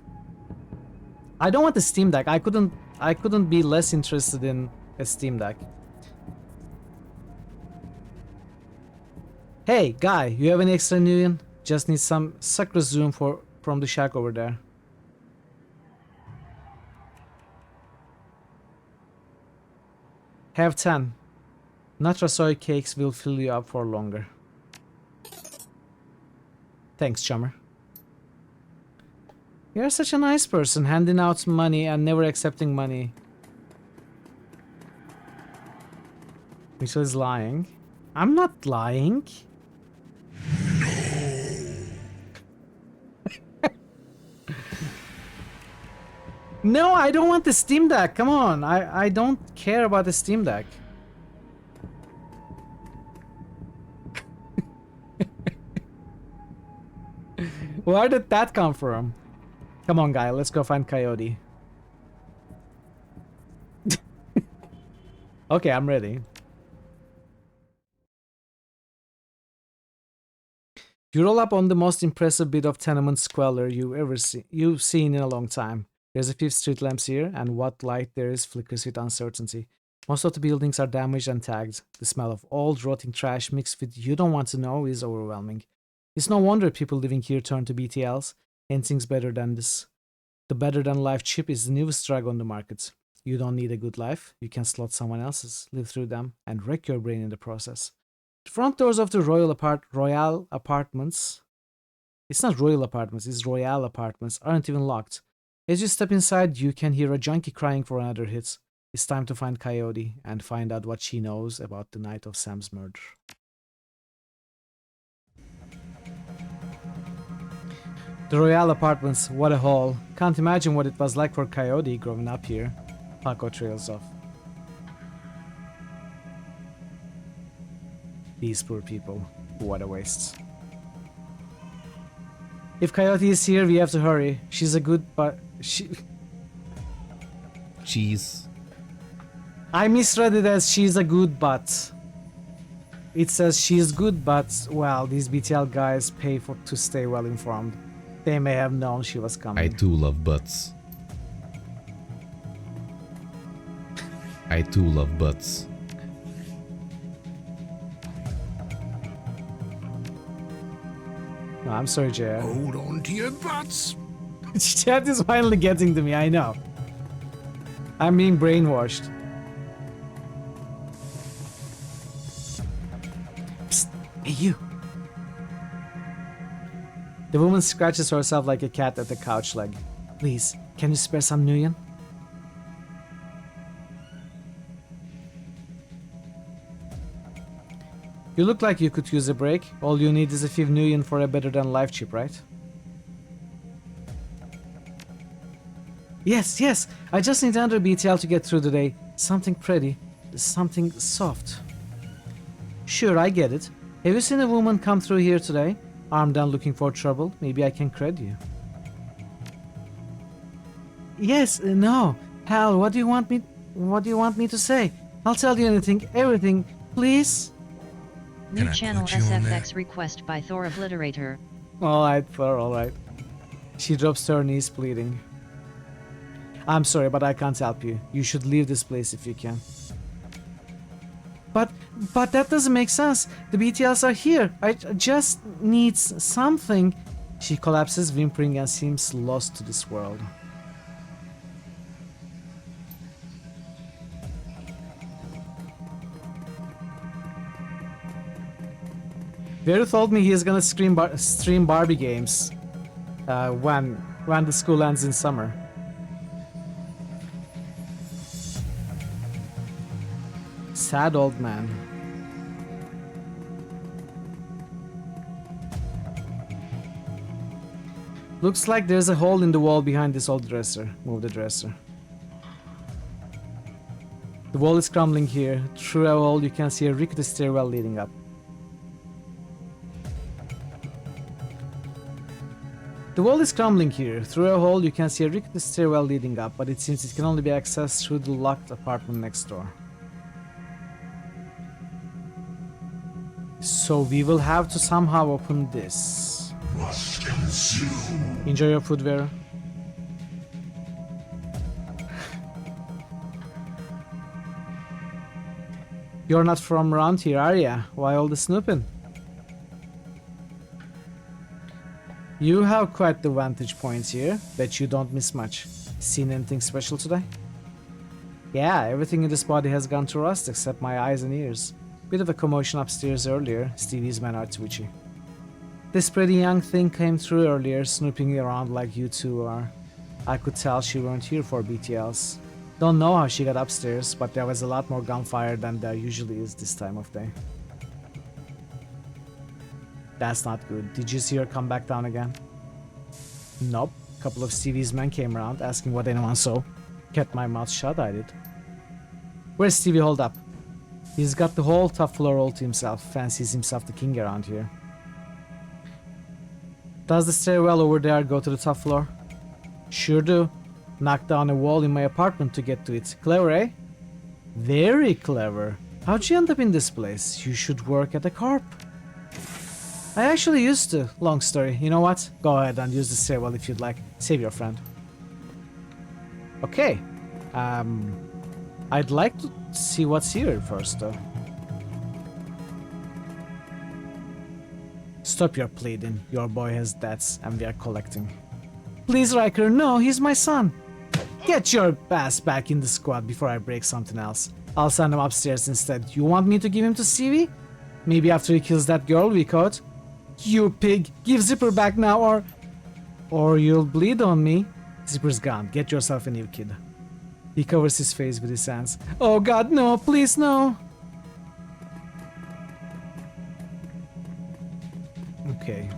I don't want the Steam Deck. I couldn't be less interested in a Steam Deck. Hey, guy, you have any extra Nuyen? Just need some sucker zoom from the shack over there. Have 10. Natra soy cakes will fill you up for longer. Thanks, chummer. You're such a nice person, handing out money and never accepting money. Mitchell is lying. I'm not lying. No, I don't want the Steam Deck. Come on. I don't care about the Steam Deck. Where did that come from? Come on, guy. Let's go find Coyote. Okay, I'm ready. You roll up on the most impressive bit of tenement squalor you've seen in a long time. There's a few street lamps here, and what light there is flickers with uncertainty. Most of the buildings are damaged and tagged. The smell of old, rotting trash mixed with you don't want to know is overwhelming. It's no wonder people living here turn to BTLs. Anything's better than this. The better-than-life chip is the newest drug on the market. You don't need a good life. You can slot someone else's, live through them, and wreck your brain in the process. The front doors of the Royal Apartments... It's not Royal Apartments, it's Royal Apartments, aren't even locked. As you step inside, you can hear a junkie crying for another hit. It's time to find Coyote and find out what she knows about the night of Sam's murder. The Royal Apartments, what a haul. Can't imagine what it was like for Coyote growing up here. Paco trails off. These poor people. What a waste. If Coyote is here, we have to hurry. She's a good but Cheese. I misread it as she's a good but. It says she's good but, well, these BTL guys pay to stay well informed. They may have known she was coming. I too love butts. I too love butts. No, I'm sorry, Jay. Hold on to your butts. Chat is finally getting to me, I know. I'm being brainwashed. Psst, hey you. The woman scratches herself like a cat at the couch leg. Please, can you spare some nuyen? You look like you could use a break. All you need is a few nuyen for a better-than-life chip, right? Yes, yes! I just need another BTL to get through the day. Something pretty. Something soft. Sure, I get it. Have you seen a woman come through here today? Armed and looking for trouble? Maybe I can cred you. Yes, no. Hal, what do you want me to say? I'll tell you anything, everything, please. New channel SFX request by Thor Obliterator. Alright, Thor, alright. She drops to her knees, bleeding. I'm sorry, but I can't help you. You should leave this place if you can. But that doesn't make sense. The BTLs are here. I just need something. She collapses, whimpering, and seems lost to this world. Veru told me he's gonna stream Barbie games when the school ends in summer. Sad old man. Looks like there's a hole in the wall behind this old dresser. Move the dresser. The wall is crumbling here. Through a hole you can see a rickety stairwell leading up. The wall is crumbling here. Through a hole you can see a rickety stairwell leading up, but it seems it can only be accessed through the locked apartment next door. So we will have to somehow open this. Must consume. Enjoy your food, Vera. You're not from around here, are ya? Why all the snooping? You have quite the vantage points here. Bet you don't miss much. Seen anything special today? Yeah, everything in this body has gone to rust except my eyes and ears. Bit of a commotion upstairs earlier. Stevie's men are twitchy. This pretty young thing came through earlier, snooping around like you two are. I could tell she weren't here for BTLs. Don't know how she got upstairs, but there was a lot more gunfire than there usually is this time of day. That's not good. Did you see her come back down again? Nope. couple of Stevie's men came around asking what anyone saw. Kept my mouth shut, I did. Where's Stevie? Hold up. He's got the whole top floor all to himself. Fancies himself the king around here. Does the stairwell over there go to the top floor? Sure do. Knocked down a wall in my apartment to get to it. Clever, eh? Very clever. How'd you end up in this place? You should work at a corp. I actually used to. Long story. You know what? Go ahead and use the stairwell if you'd like. Save your friend. Okay. I'd like to see what's here first, though. Stop your pleading. Your boy has debts, and we are collecting. Please, Riker, no, he's my son. Get your ass back in the squad before I break something else. I'll send him upstairs instead. You want me to give him to Stevie? Maybe after he kills that girl we caught? You pig! Give Zipper back now, or you'll bleed on me. Zipper's gone. Get yourself a new kid. He covers his face with his hands. Oh God, no! Please, no! Okay.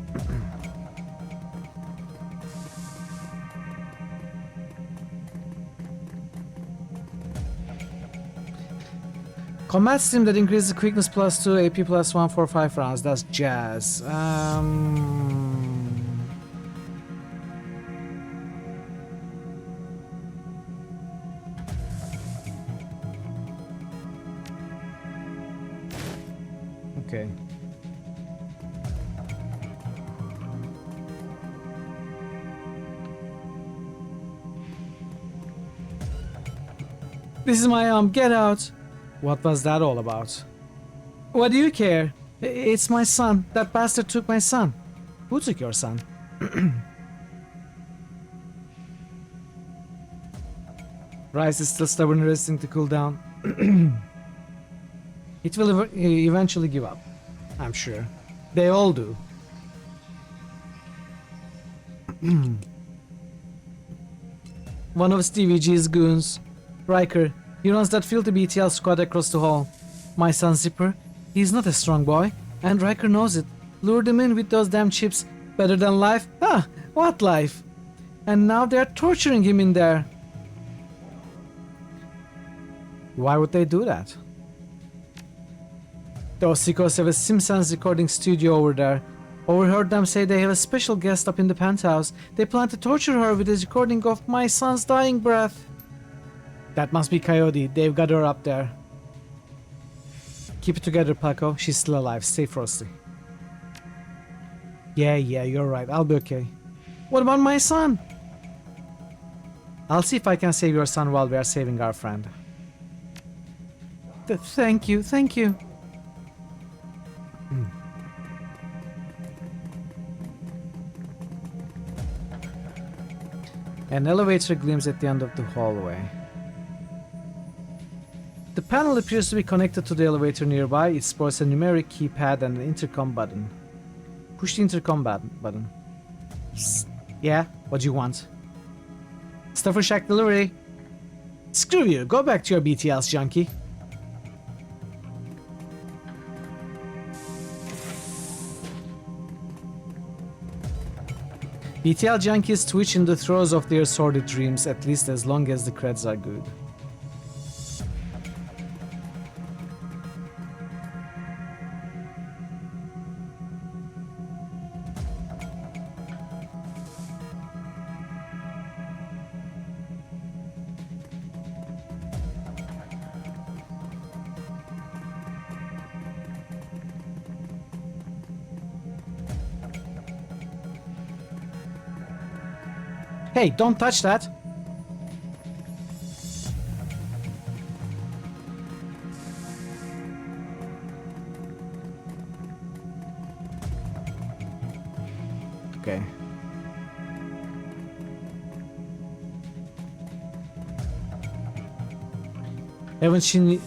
Combat stream that increases quickness plus 2, AP plus 1 for 5 rounds. That's jazz. Okay. This is my arm. Get out. What was that all about? What do you care? It's my son. That bastard took my son. Who took your son? Rice is still stubborn, resting to cool down. It will eventually give up. I'm sure. They all do. One of Stevie G's goons. Riker. He runs that filthy BTL squad across the hall. My son Zipper, he's not a strong boy, and Riker knows it. Lured him in with those damn chips. Better than life? Ah, what life? And now they're torturing him in there. Why would they do that? Those sickos have a Simpsons recording studio over there. Overheard them say they have a special guest up in the penthouse. They plan to torture her with a recording of my son's dying breath. That must be Coyote. They've got her up there. Keep it together, Paco. She's still alive. Stay frosty. Yeah, you're right. I'll be okay. What about my son? I'll see if I can save your son while we are saving our friend. Thank you. An elevator gleams at the end of the hallway. The panel appears to be connected to the elevator nearby. It sports a numeric keypad and an intercom button. Push the intercom button. Psst. Yeah, what do you want? Stuffer Shack delivery. Screw you, go back to your BTLs, junkie. BTL junkies twitch in the throes of their sordid dreams, at least as long as the creds are good. Hey, don't touch that! Okay. Haven't seen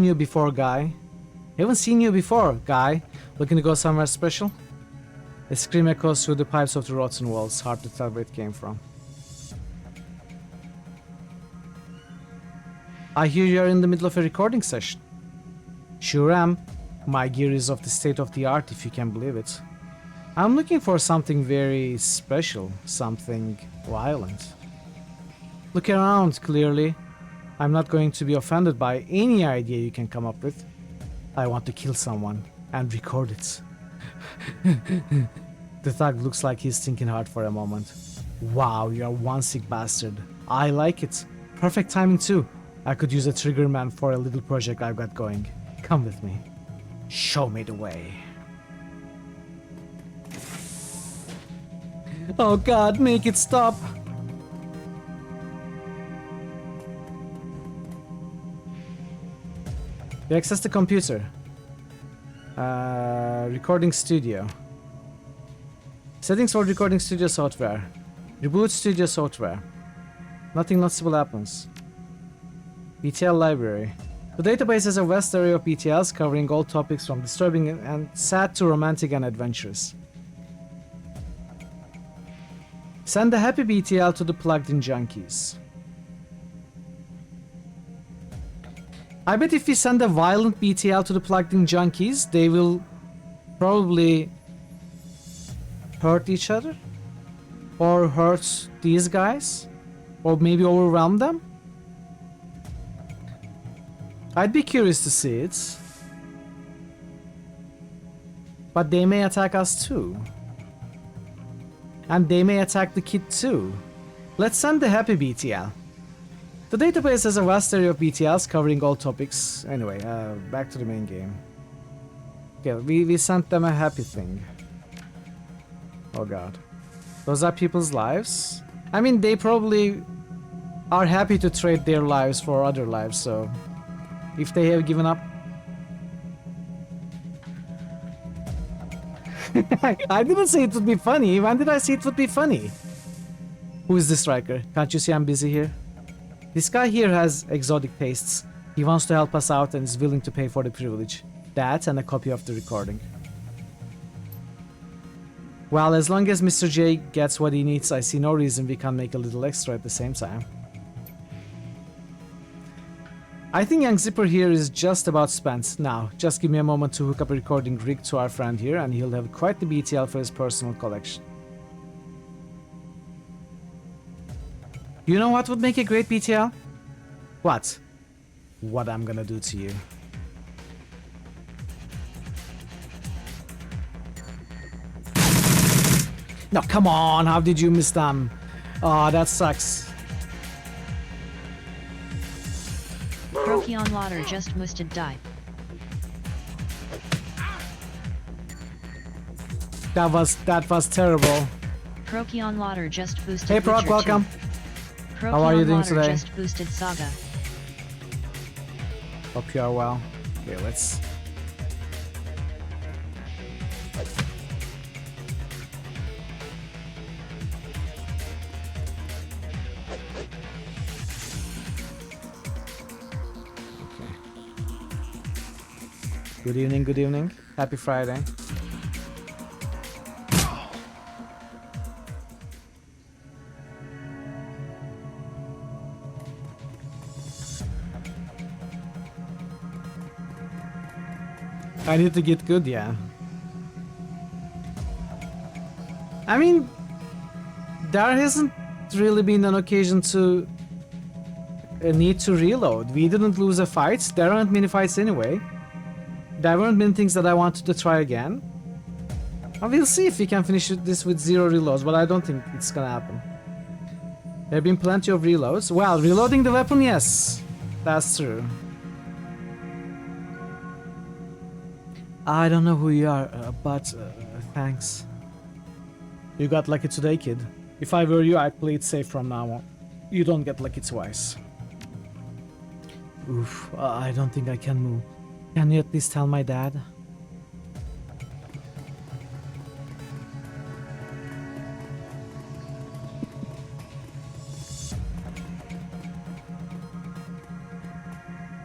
you before, guy. Looking to go somewhere special? A scream echoes through the pipes of the rotten walls. Hard to tell where it came from. I hear you're in the middle of a recording session. Sure am. My gear is of the state of the art, if you can believe it. I'm looking for something very special, something violent. Look around, clearly. I'm not going to be offended by any idea you can come up with. I want to kill someone and record it. The thug looks like he's thinking hard for a moment. Wow, you're one sick bastard. I like it. Perfect timing too. I could use a trigger man for a little project I've got going. Come with me. Show me the way. Oh god, make it stop. You access the computer. Recording studio. Settings for recording studio software. Reboot studio software. Nothing noticeable happens. BTL library. The database has a vast array of BTLs covering all topics from disturbing and sad to romantic and adventurous. Send a happy BTL to the plugged-in junkies. I bet if we send a violent BTL to the plugged-in junkies, they will probably hurt each other, or hurt these guys, or maybe overwhelm them. I'd be curious to see it, but they may attack us too, and they may attack the kid too. Let's send the happy BTL. The database has a vast array of BTLs covering all topics. Anyway, back to the main game. Okay, we sent them a happy thing. Oh god. Those are people's lives? I mean, they probably are happy to trade their lives for other lives, so... if they have given up... I didn't say it would be funny. When did I say it would be funny? Who is this striker? Can't you see I'm busy here? This guy here has exotic tastes. He wants to help us out and is willing to pay for the privilege. That and a copy of the recording. Well, as long as Mr. J gets what he needs, I see no reason we can't make a little extra at the same time. I think Young Zipper here is just about spent. Now, just give me a moment to hook up a recording rig to our friend here and he'll have quite the BTL for his personal collection. You know what would make a great BTL? What? What I'm gonna do to you. No, come on, how did you miss them? Oh, that sucks. Procyon Lauder just musted die. That was terrible. Procyon Lauder just boosted. Hey Proc, welcome. How are you doing today? Just boosted Saga. Hope you are well. Okay, let's... Good evening, good evening. Happy Friday. I need to get good, yeah. I mean, there hasn't really been an occasion to need to reload. We didn't lose a fight. There aren't many fights anyway. There weren't many things that I wanted to try again. And we'll see if we can finish this with 0 reloads, but I don't think it's gonna happen. There have been plenty of reloads. Well, reloading the weapon, yes. That's true. I don't know who you are, but thanks. You got lucky today, kid. If I were you, I'd play it safe from now on. You don't get lucky twice. Oof, I don't think I can move. Can you at least tell my dad?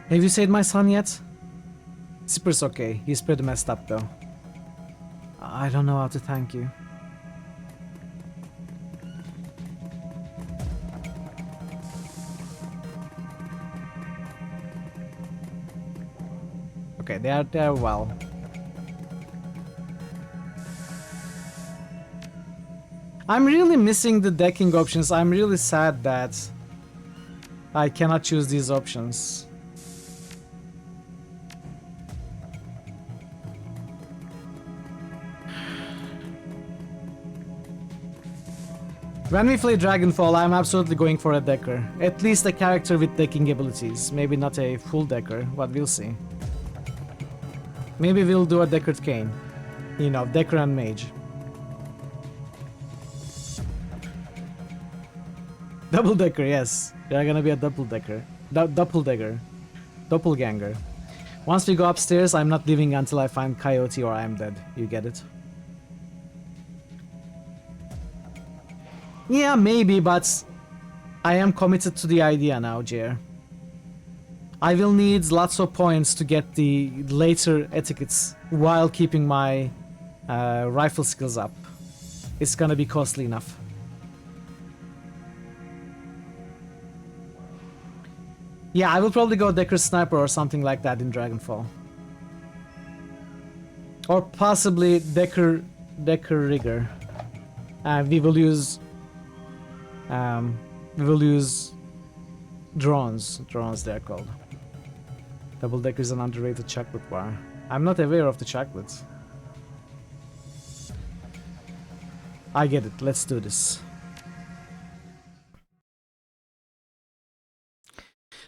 Have you said my son yet? Zipper's okay. He's pretty messed up though. I don't know how to thank you. Okay, they're well. I'm really missing the decking options. I'm really sad that I cannot choose these options. When we play Dragonfall, I'm absolutely going for a decker. At least a character with decking abilities. Maybe not a full decker, but we'll see. Maybe we'll do a Deckard Kane. You know, decker and mage. Double decker, yes. They're gonna be a double decker. Doppelganger. Once we go upstairs, I'm not leaving until I find Coyote or I'm dead. You get it? Yeah, maybe, but I am committed to the idea now, Jer. I will need lots of points to get the later etiquettes while keeping my rifle skills up. It's gonna be costly enough. Yeah, I will probably go Decker Sniper or something like that in Dragonfall. Or possibly Decker Rigger. We will use drones. Drones, they're called. Double Decker is an underrated chocolate bar. I'm not aware of the chocolate. I get it. Let's do this.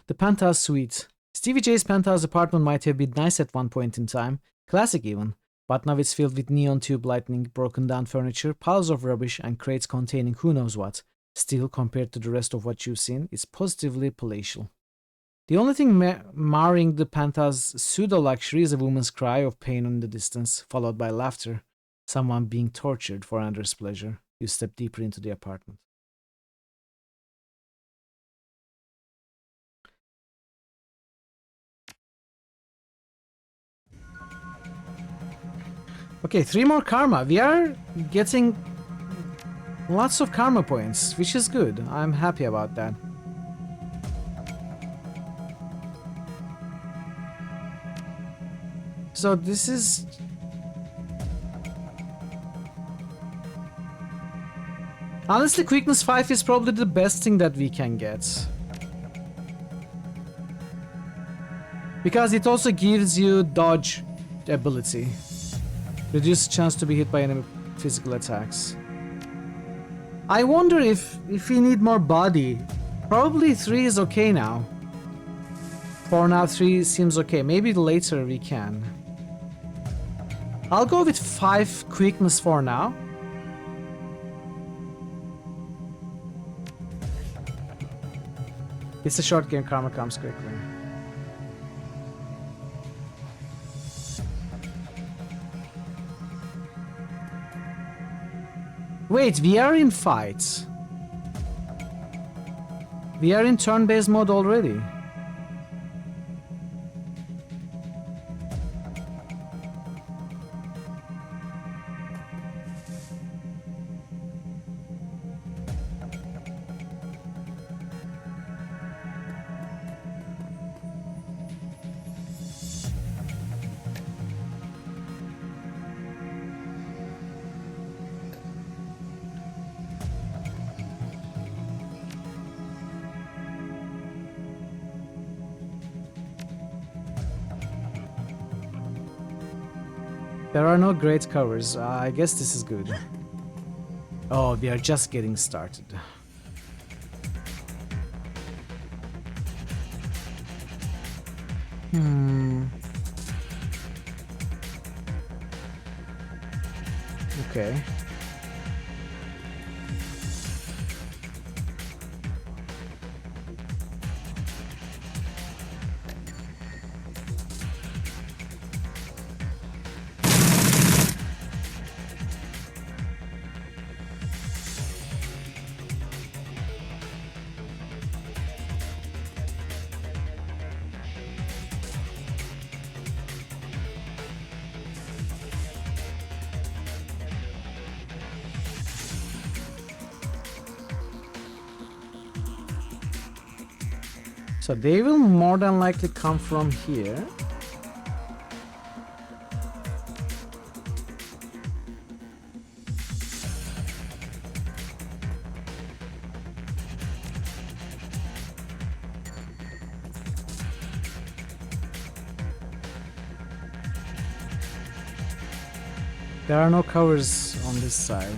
The penthouse suite. Stevie J's penthouse apartment might have been nice at one point in time, classic even, but now it's filled with neon tube lighting, broken down furniture, piles of rubbish, and crates containing who knows what. Still, compared to the rest of what you've seen, it's positively palatial. The only thing marring the penthouse pseudo-luxury is a woman's cry of pain in the distance, followed by laughter. Someone being tortured for another's pleasure. You step deeper into the apartment. Okay, 3 more karma. We are getting lots of karma points, which is good. I'm happy about that. So this is... Honestly, Quickness 5 is probably the best thing that we can get. Because it also gives you dodge ability. Reduce chance to be hit by enemy physical attacks. I wonder if we need more body. Probably 3 is okay now. For now, 3 seems okay. Maybe later we can. I'll go with 5 quickness for now. It's a short game, karma comes quickly. Wait, we are in fights. We are in turn-based mode already. There are no great covers. I guess this is good. Oh, we are just getting started. Okay. So they will more than likely come from here. There are no covers on this side.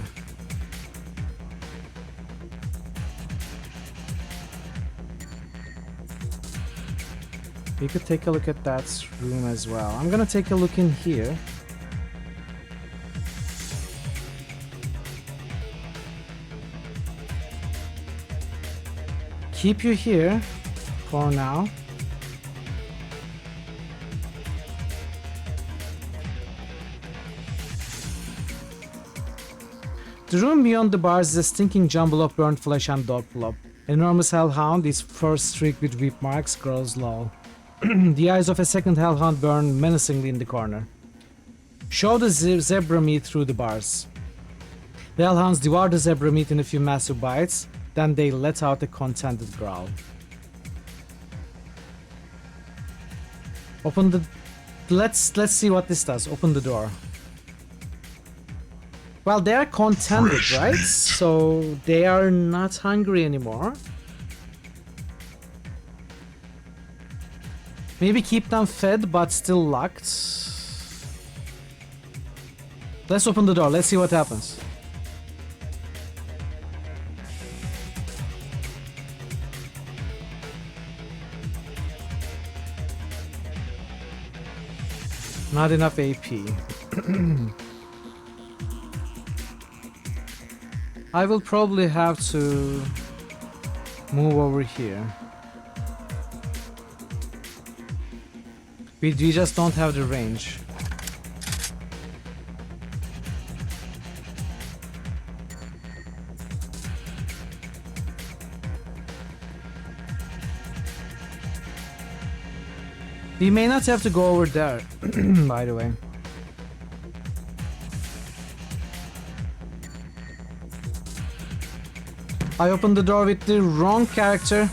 We could take a look at that room as well. I'm gonna take a look in here. Keep you here for now. The room beyond the bars is a stinking jumble of burnt flesh and dog blood. Enormous hellhound, its fur streaked with whip marks, grows low. The eyes of a second hellhound burn menacingly in the corner. Show the zebra meat through the bars. The hellhounds devour the zebra meat in a few massive bites, then they let out a contented growl. Open the... Let's see what this does. Open the door. Well, they are contented, right? So they are not hungry anymore. Maybe keep them fed, but still locked. Let's open the door. Let's see what happens. Not enough AP. I will probably have to move over here. We just don't have the range. We may not have to go over there, by the way. I opened the door with the wrong character.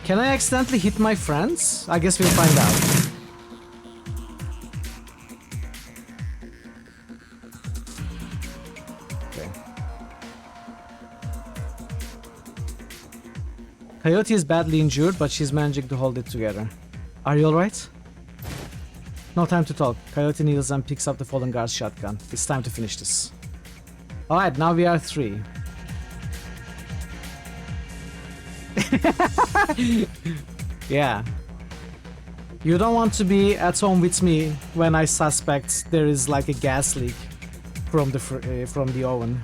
Can I accidentally hit my friends? I guess we'll find out. Okay. Coyote is badly injured, but she's managing to hold it together. Are you alright? No time to talk. Coyote kneels and picks up the fallen guard's shotgun. It's time to finish this. Alright, now we are 3. Yeah. You don't want to be at home with me when I suspect there is like a gas leak from the oven.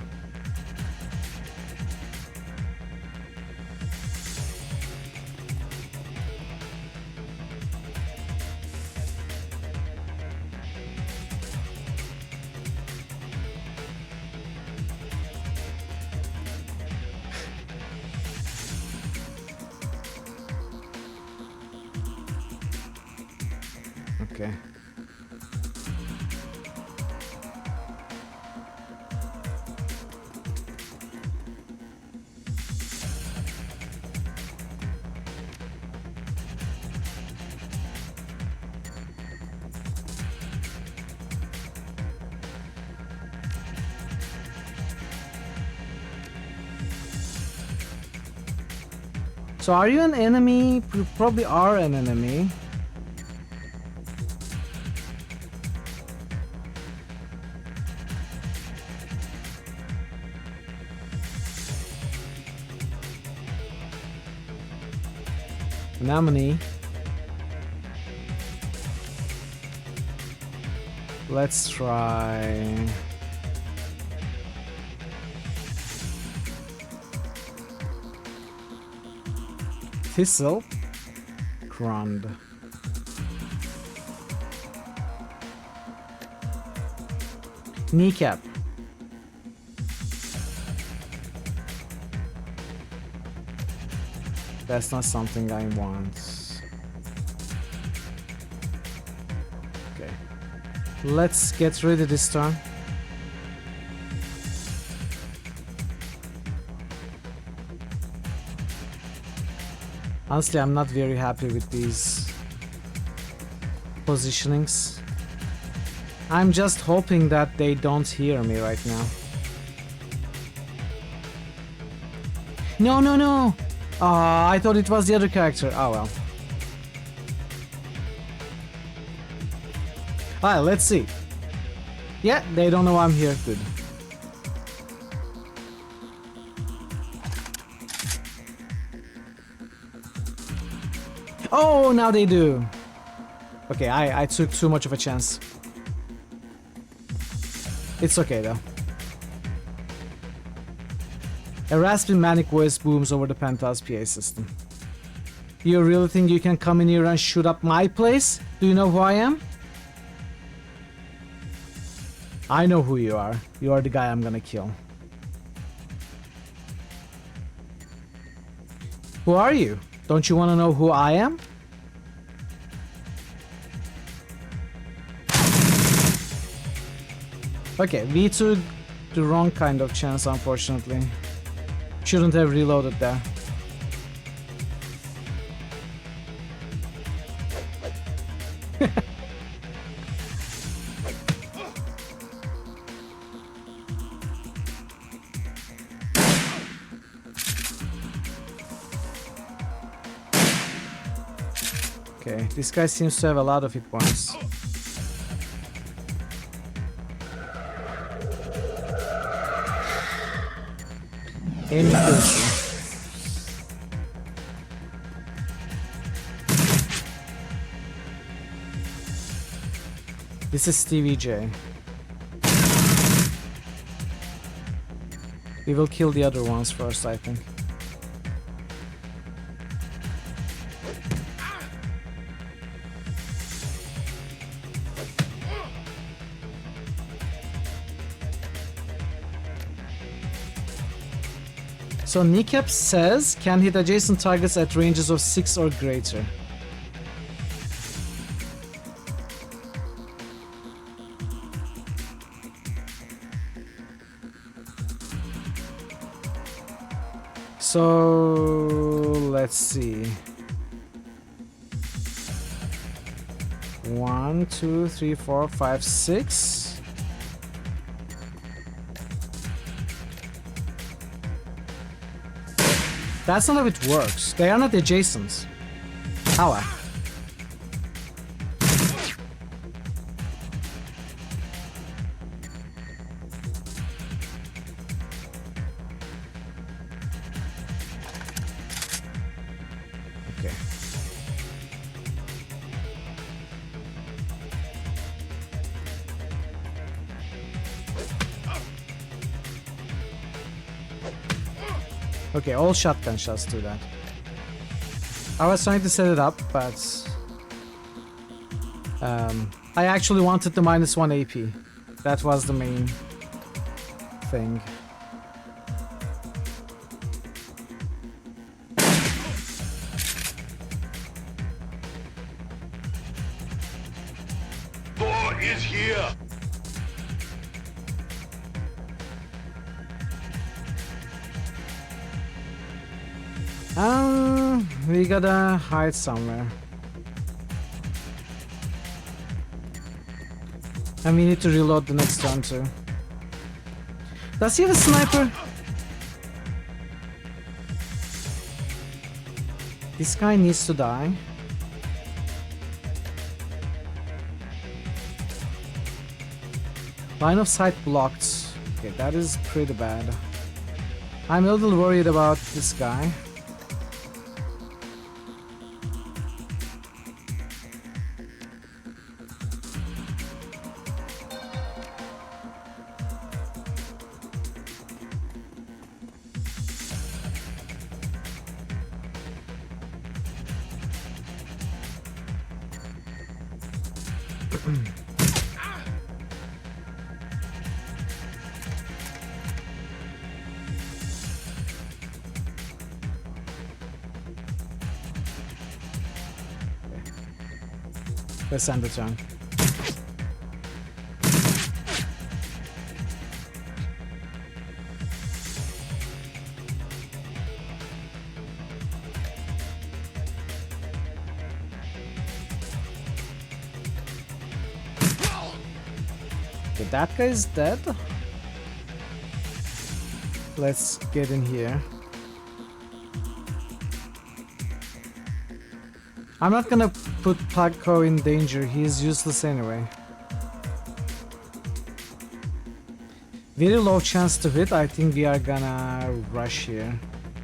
Okay. So are you an enemy? You probably are an enemy. Anemone. Let's try... Thistle. Crund. Kneecap. That's not something I want. Okay. Let's get ready this turn. Honestly, I'm not very happy with these positionings. I'm just hoping that they don't hear me right now. No, no, no! I thought it was the other character. Oh well. Alright, let's see. Yeah, they don't know I'm here. Good. Oh, now they do. Okay, I took too much of a chance. It's okay though. A raspy manic voice booms over the penthouse PA system. You really think you can come in here and shoot up my place? Do you know who I am? I know who you are. You are the guy I'm gonna kill. Who are you? Don't you want to know who I am? Okay, we took the wrong kind of chance, unfortunately. Shouldn't have reloaded there. Okay, this guy seems to have a lot of hit points. Aim kills. This is Stevie J. We will kill the other ones first, I think. So Kneecap says can hit adjacent targets at ranges of 6 or greater. So let's see. 1, 2, 3, 4, 5, 6. That's not how it works. They are not adjacent. How? Okay. Okay, all shotgun shots do that. I was trying to set it up, but I actually wanted the -1 AP. That was the main thing. Thor is here! We gotta hide somewhere. And we need to reload the next turn too. Does he have a sniper? This guy needs to die. Line of sight blocked. Okay, that is pretty bad. I'm a little worried about this guy. Let's end the turn. Okay, that guy is dead. Let's get in here. I'm not gonna put Paco in danger, he is useless anyway. Very low chance to hit, I think we are gonna rush here.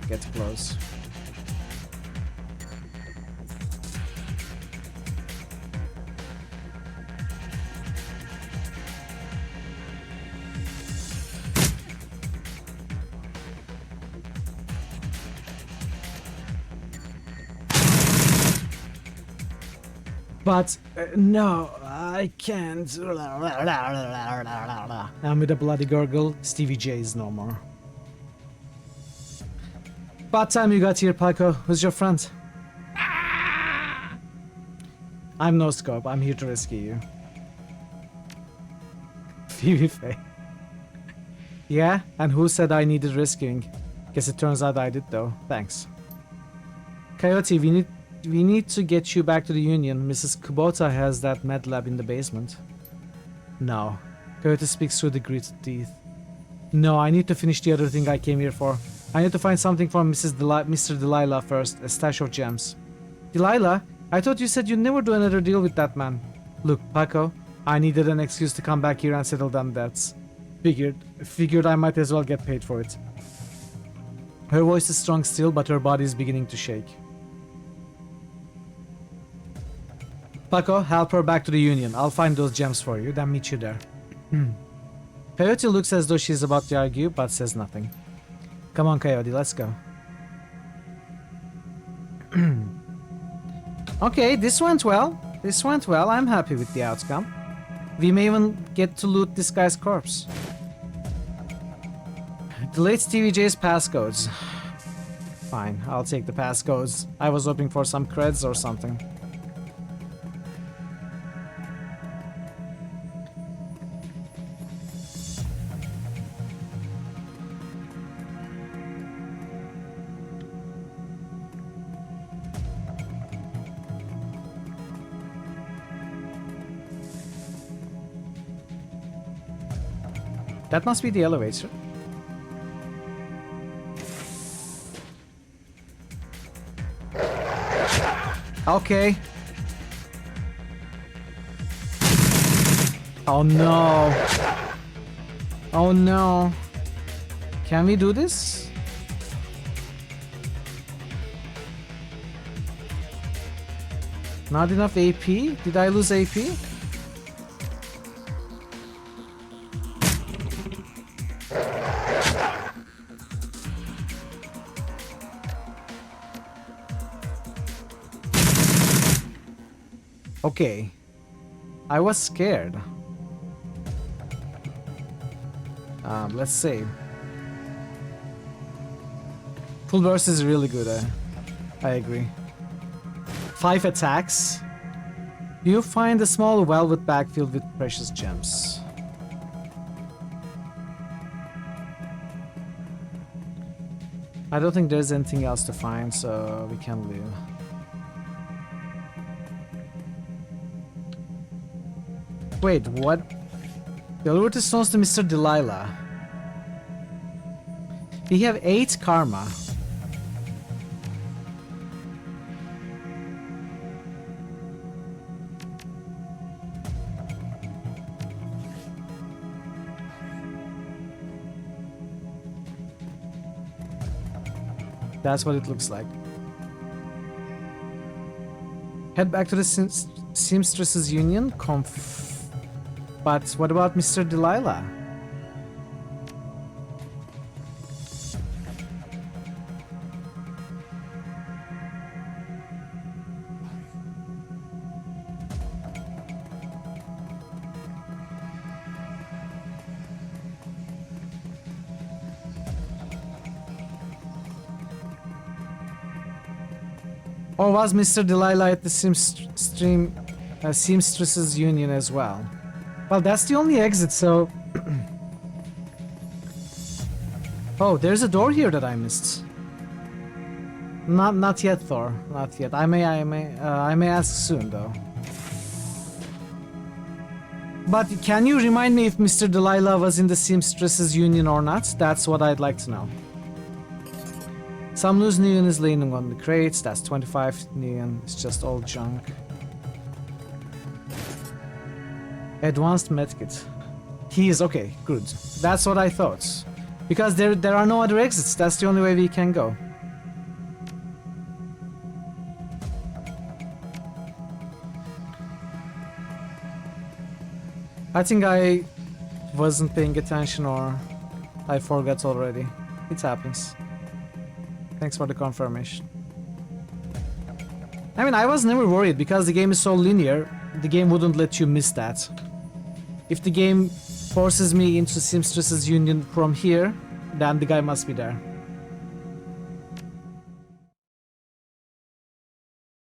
Get close. But no, I can't. I'm with a bloody gurgle. Stevie J is no more. About time you got here, Paco. Who's your friend? I'm no scope. I'm here to rescue you. Phoebe Faye. Yeah, and who said I needed rescuing? Guess it turns out I did though. Thanks. Coyote, we need to get you back to the Union. Mrs. Kubota has that med lab in the basement. No. Coyote speaks through the gritted teeth. No, I need to finish the other thing I came here for. I need to find something for Mr. Delilah first. A stash of gems. Delilah? I thought you said you'd never do another deal with that man. Look, Paco, I needed an excuse to come back here and settle down debts. Figured I might as well get paid for it. Her voice is strong still, but her body is beginning to shake. Paco, help her back to the Union. I'll find those gems for you, then meet you there. Coyote looks as though she's about to argue, but says nothing. Come on, Coyote, let's go. Okay, this went well. This went well. I'm happy with the outcome. We may even get to loot this guy's corpse. Delete Stevie J's passcodes. Fine, I'll take the passcodes. I was hoping for some creds or something. That must be the elevator. Okay. Oh no. Oh no. Can we do this? Not enough AP? Did I lose AP? Okay. I was scared. Let's save. Full burst is really good. I agree. 5 attacks. You find a small velvet bag filled with precious gems. I don't think there's anything else to find, so we can leave. Wait, what? Deliver the stones to Mr. Delilah. We have 8 karma. That's what it looks like. Head back to the Seamstresses Union. But what about Mr. Delilah? Or was Mr. Delilah at the Seamstresses Union as well? Well, that's the only exit, so... Oh, there's a door here that I missed. Not yet, Thor. Not yet. I may ask soon, though. But can you remind me if Mr. Delilah was in the Seamstresses Union or not? That's what I'd like to know. Some loose neon is laying on the crates. That's 25 neon. It's just all junk. Advanced medkit. He is okay. Good. That's what I thought. Because there are no other exits. That's the only way we can go. I think I wasn't paying attention or I forgot already. It happens. Thanks for the confirmation. I mean, I was never worried because the game is so linear, the game wouldn't let you miss that. If the game forces me into Seamstresses Union from here, then the guy must be there.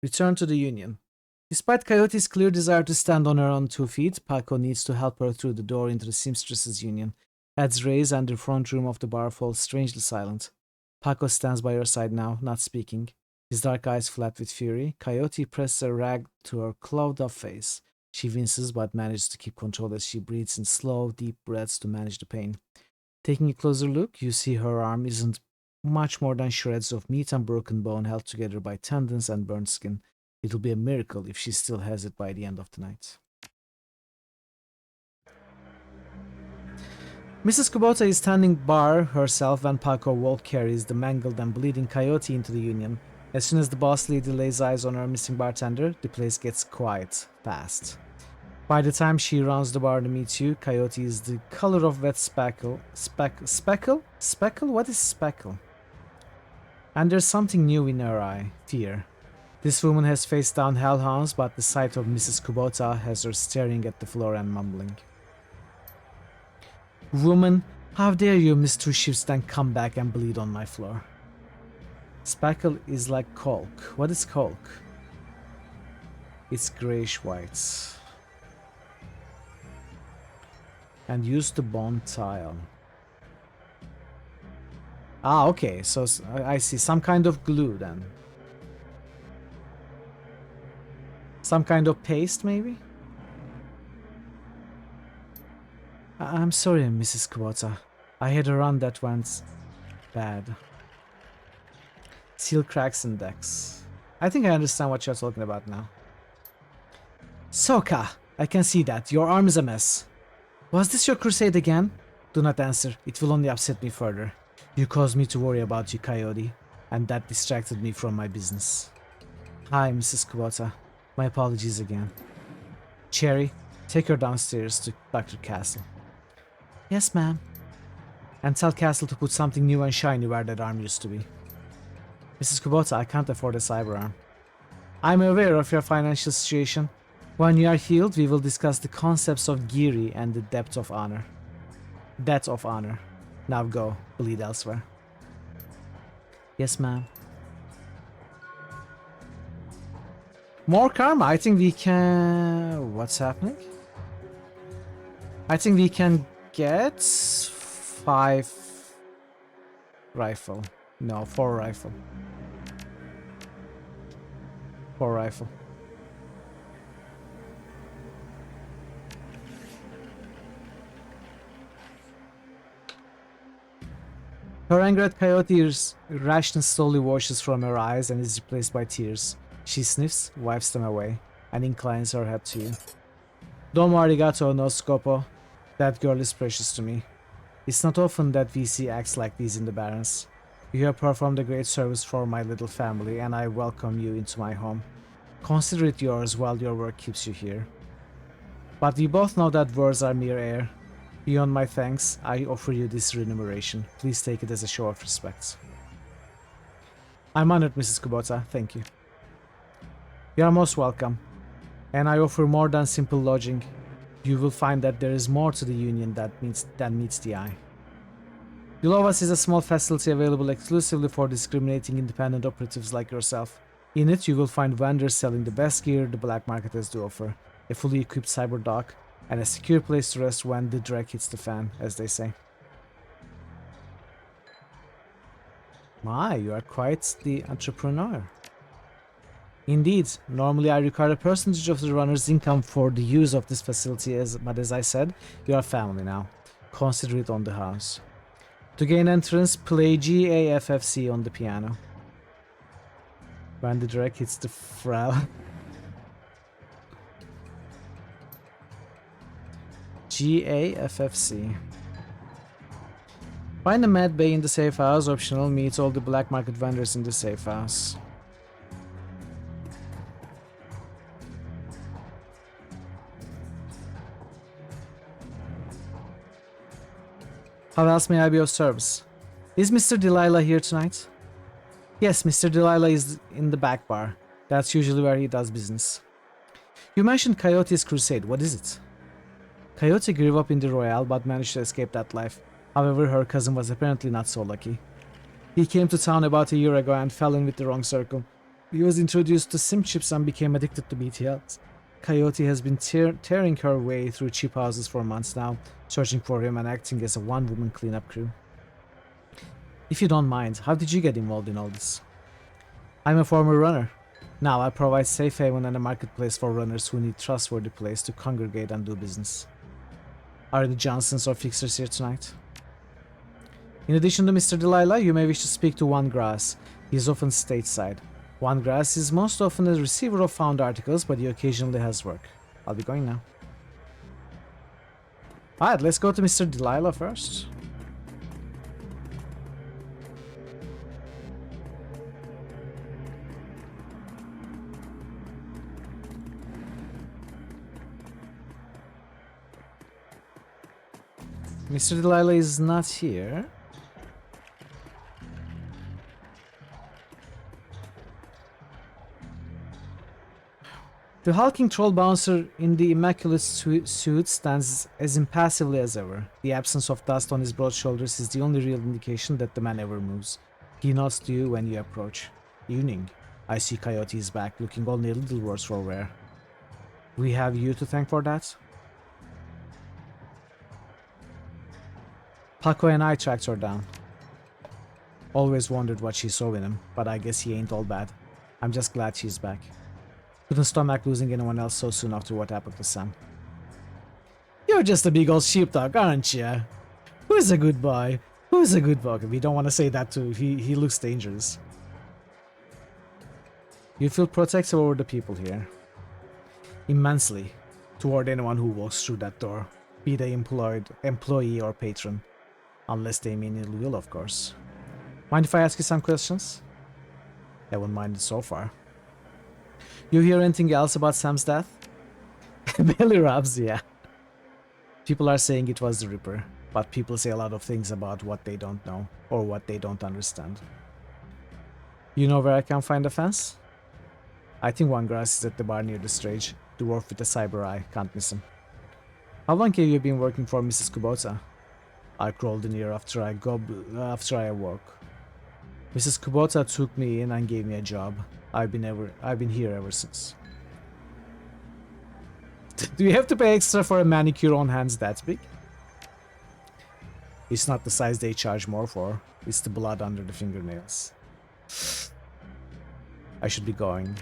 Return to the Union. Despite Coyote's clear desire to stand on her own 2 feet, Paco needs to help her through the door into the Seamstresses Union. Heads raise and the front room of the bar falls strangely silent. Paco stands by her side now, not speaking. His dark eyes flat with fury. Coyote presses a rag to her clouded-up face. She winces but manages to keep control as she breathes in slow, deep breaths to manage the pain. Taking a closer look, you see her arm isn't much more than shreds of meat and broken bone held together by tendons and burnt skin. It'll be a miracle if she still has it by the end of the night. Mrs. Kubota is standing bar herself when Paco Walt carries the mangled and bleeding Coyote into the Union. As soon as the boss lady lays eyes on her missing bartender, the place gets quiet fast. By the time she rounds the bar to meet you, Coyote is the color of wet speckle. Speckle? Speckle? What is speckle? And there's something new in her eye. Fear. This woman has faced down hellhounds, but the sight of Mrs. Kubota has her staring at the floor and mumbling. Woman, how dare you miss 2 shifts then come back and bleed on my floor? Speckle is like caulk. What is caulk? It's grayish-white. And used to bond tile. Ah, okay, so I see. Some kind of glue then. Some kind of paste, maybe? I'm sorry, Mrs. Kubota. I had a run that went bad. Seal cracks and decks. I think I understand what you're talking about now. Soka, I can see that. Your arm is a mess. Was this your crusade again? Do not answer. It will only upset me further. You caused me to worry about you, Coyote, and that distracted me from my business. Hi, Mrs. Kubota. My apologies again. Cherry, take her downstairs to Dr. Castle. Yes, ma'am. And tell Castle to put something new and shiny where that arm used to be. Mrs. Kubota, I can't afford a cyber arm. I'm aware of your financial situation. When you are healed, we will discuss the concepts of Giri and the depth of honor. Debt of honor. Now go, bleed elsewhere. Yes, ma'am. More karma. I think we can... What's happening? I think we can get 5 rifle. No, 4 rifle. 4 rifle. Her anger at Coyote's ration slowly washes from her eyes and is replaced by tears. She sniffs, wipes them away, and inclines her head to you. Domo arigato no scopo. That girl is precious to me. It's not often that we see acts like these in the Barrens. You have performed a great service for my little family, and I welcome you into my home. Consider it yours while your work keeps you here. But we both know that words are mere air. Beyond my thanks, I offer you this remuneration. Please take it as a show of respect. I'm honored, Mrs. Kubota. Thank you. You are most welcome. And I offer more than simple lodging. You will find that there is more to the Union than meets the eye. Yulovas is a small facility available exclusively for discriminating independent operatives like yourself. In it, you will find vendors selling the best gear the black market has to offer, a fully equipped cyber dock, and a secure place to rest when the drag hits the fan, as they say. My, you are quite the entrepreneur. Indeed, normally I require a percentage of the runner's income for the use of this facility, but as I said, you are family now. Consider it on the house. To gain entrance, play GAFFC on the piano. When the direct hits the frail. GAFFC. Find a med bay in the safe house, optional, meet all the black market vendors in the safe house. How else may I be of service? Is Mr. Delilah here tonight? Yes, Mr. Delilah is in the back bar. That's usually where he does business. You mentioned Coyote's crusade. What is it? Coyote grew up in the Royale but managed to escape that life. However, her cousin was apparently not so lucky. He came to town about a year ago and fell in with the wrong circle. He was introduced to sim chips and became addicted to BTLs. Coyote has been tearing her way through cheap houses for months now, searching for him and acting as a one-woman cleanup crew. If you don't mind, how did you get involved in all this? I'm a former runner. Now I provide safe haven and a marketplace for runners who need a trustworthy place to congregate and do business. Are the Johnsons or Fixers here tonight? In addition to Mr. Delilah, you may wish to speak to One Grass. He is often stateside. One Grass is most often a receiver of found articles, but he occasionally has work. I'll be going now. Alright, let's go to Mr. Delilah first. Mr. Delilah is not here. The hulking troll bouncer in the immaculate suit stands as impassively as ever. The absence of dust on his broad shoulders is the only real indication that the man ever moves. He nods to you when you approach. Evening. I see Coyote is back, looking only a little worse for wear. We have you to thank for that? Paco and I tracked her down. Always wondered what she saw in him, but I guess he ain't all bad. I'm just glad she's back. Couldn't stomach losing anyone else so soon after what happened to Sam. You're just a big old sheepdog, aren't you? Who's a good boy? Who's a good boy? We don't want to say that to him. He looks dangerous. You feel protective over the people here. Immensely. Toward anyone who walks through that door. Be they employee or patron. Unless they mean ill will, of course. Mind if I ask you some questions? Haven't minded so far. You hear anything else about Sam's death? Belly rubs, yeah. People are saying it was the Ripper, but people say a lot of things about what they don't know, or what they don't understand. You know where I can find a fence? I think One Grass is at the bar near the stage. Dwarf with a cyber eye, can't miss him. How long have you been working for Mrs. Kubota? I crawled in here after I awoke. Mrs. Kubota took me in and gave me a job. I've been here ever since. Do you have to pay extra for a manicure on hands that big? It's not the size they charge more for. It's the blood under the fingernails. I should be going.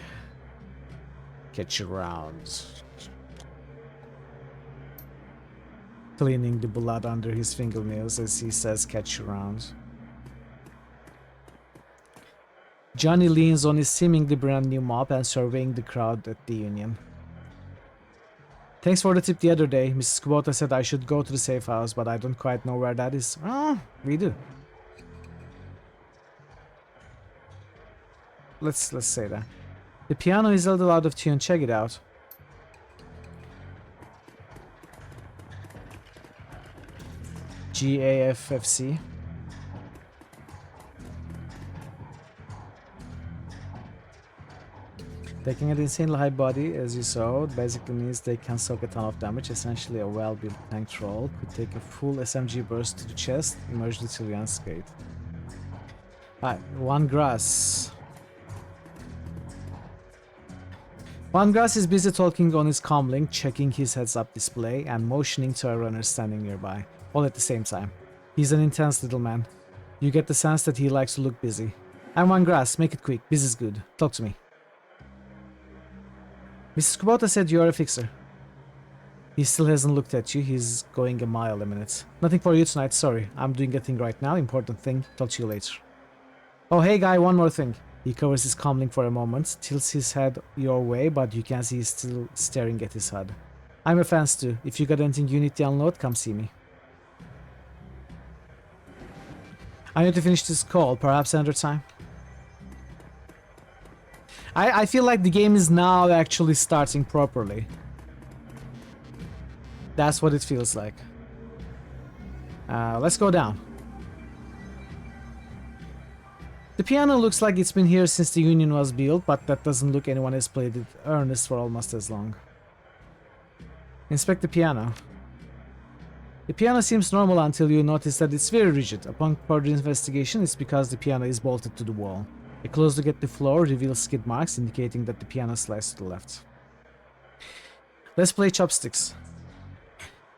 Catch you around. Cleaning the blood under his fingernails as he says catch you around. Johnny leans on his seemingly brand new mop and surveying the crowd at the Union. Thanks for the tip the other day. Mrs. Kubota said I should go to the safe house, but I don't quite know where that is. Ah, we do. Let's say that. The piano is a little out of tune. Check it out. GAFFC. Taking an insanely high body, as you saw, basically means they can soak a ton of damage. Essentially, a well-built tank troll could take a full SMG burst to the chest, emerge literally unscathed. Alright, One Grass. One Grass is busy talking on his comlink, checking his heads-up display, and motioning to a runner standing nearby, all at the same time. He's an intense little man. You get the sense that he likes to look busy. I'm One Grass, make it quick, busy's good. Talk to me. Mrs. Kubota said you're a fixer. He still hasn't looked at you. He's going a mile a minute. Nothing for you tonight, sorry. I'm doing a thing right now. Important thing. Talk to you later. Oh, hey guy, one more thing. He covers his comlink for a moment, tilts his head your way, but you can see he's still staring at his HUD. I'm a fan too. If you got anything you need to unload, come see me. I need to finish this call. Perhaps another time. I feel like the game is now actually starting properly. That's what it feels like. Let's go down. The piano looks like it's been here since the Union was built, but that doesn't look anyone has played it earnest for almost as long. Inspect the piano. The piano seems normal until you notice that it's very rigid. Upon further investigation, it's because the piano is bolted to the wall. A close look at the floor reveals skid marks indicating that the piano slides to the left. Let's play chopsticks.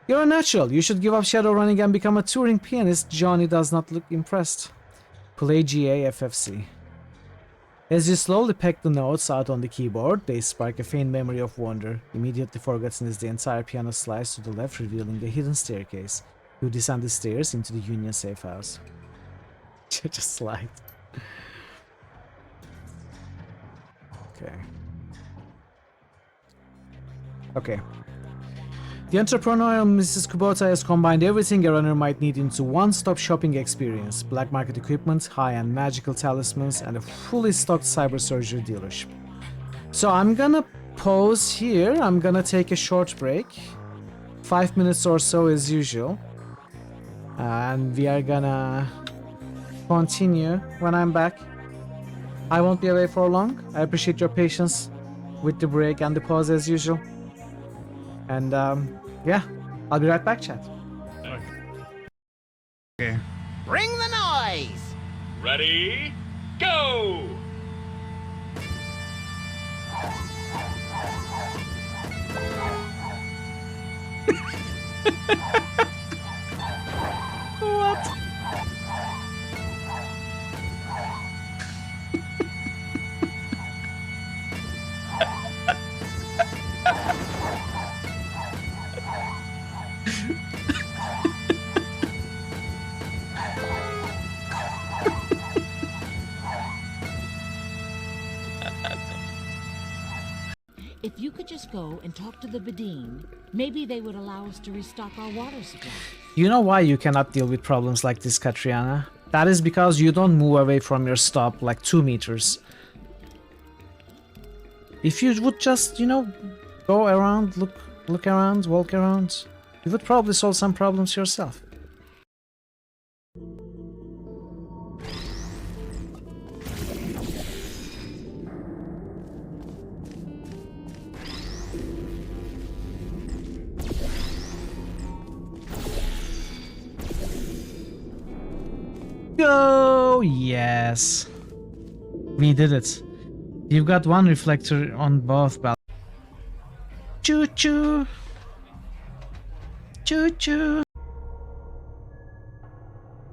You're a natural. You should give up shadowrunning and become a touring pianist. Johnny does not look impressed. Play GAFFC. As you slowly peck the notes out on the keyboard, they spark a faint memory of wonder. Immediately forgotten as the entire piano slides to the left, revealing a hidden staircase. You descend the stairs into the Union safe house. Just slide. Okay. Okay. The entrepreneurial Mrs. Kubota has combined everything a runner might need into one-stop shopping experience. Black market equipment, high-end magical talismans, and a fully stocked cyber surgery dealership. So I'm gonna pause here. I'm gonna take a short break. 5 minutes or so as usual. And we are gonna continue when I'm back. I won't be away for long. I appreciate your patience with the break and the pause as usual. And yeah, I'll be right back, chat. Okay. Bring the noise! Ready? Go! What? If you could just go and talk to the Badine, maybe they would allow us to restock our water supply. You know why you cannot deal with problems like this, Katriana? That is because you don't move away from your stop like 2 meters. If you would just, you know, go around, look around, walk around, you would probably solve some problems yourself. Go! Yes. We did it. You've got one reflector on both balconies. Choo-choo! Choo-choo!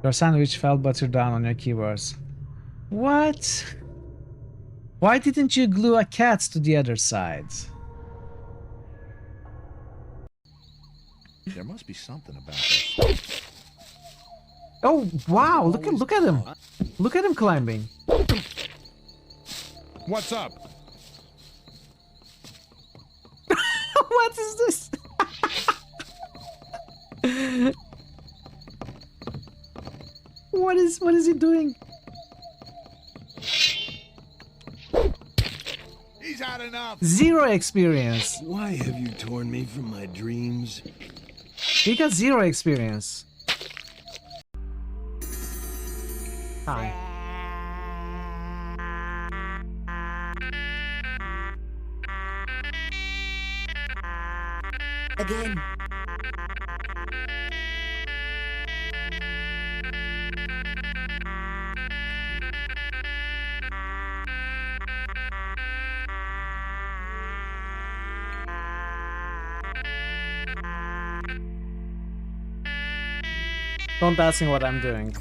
Your sandwich fell butter down on your keyboards. What? Why didn't you glue a cat to the other side? There must be something about this. Oh wow! Look at him! Look at him climbing. What's up? What is this? What is he doing? He's had enough. 0 experience. Why have you torn me from my dreams? He got 0 experience. Hi. Again. Don't ask me what I'm doing.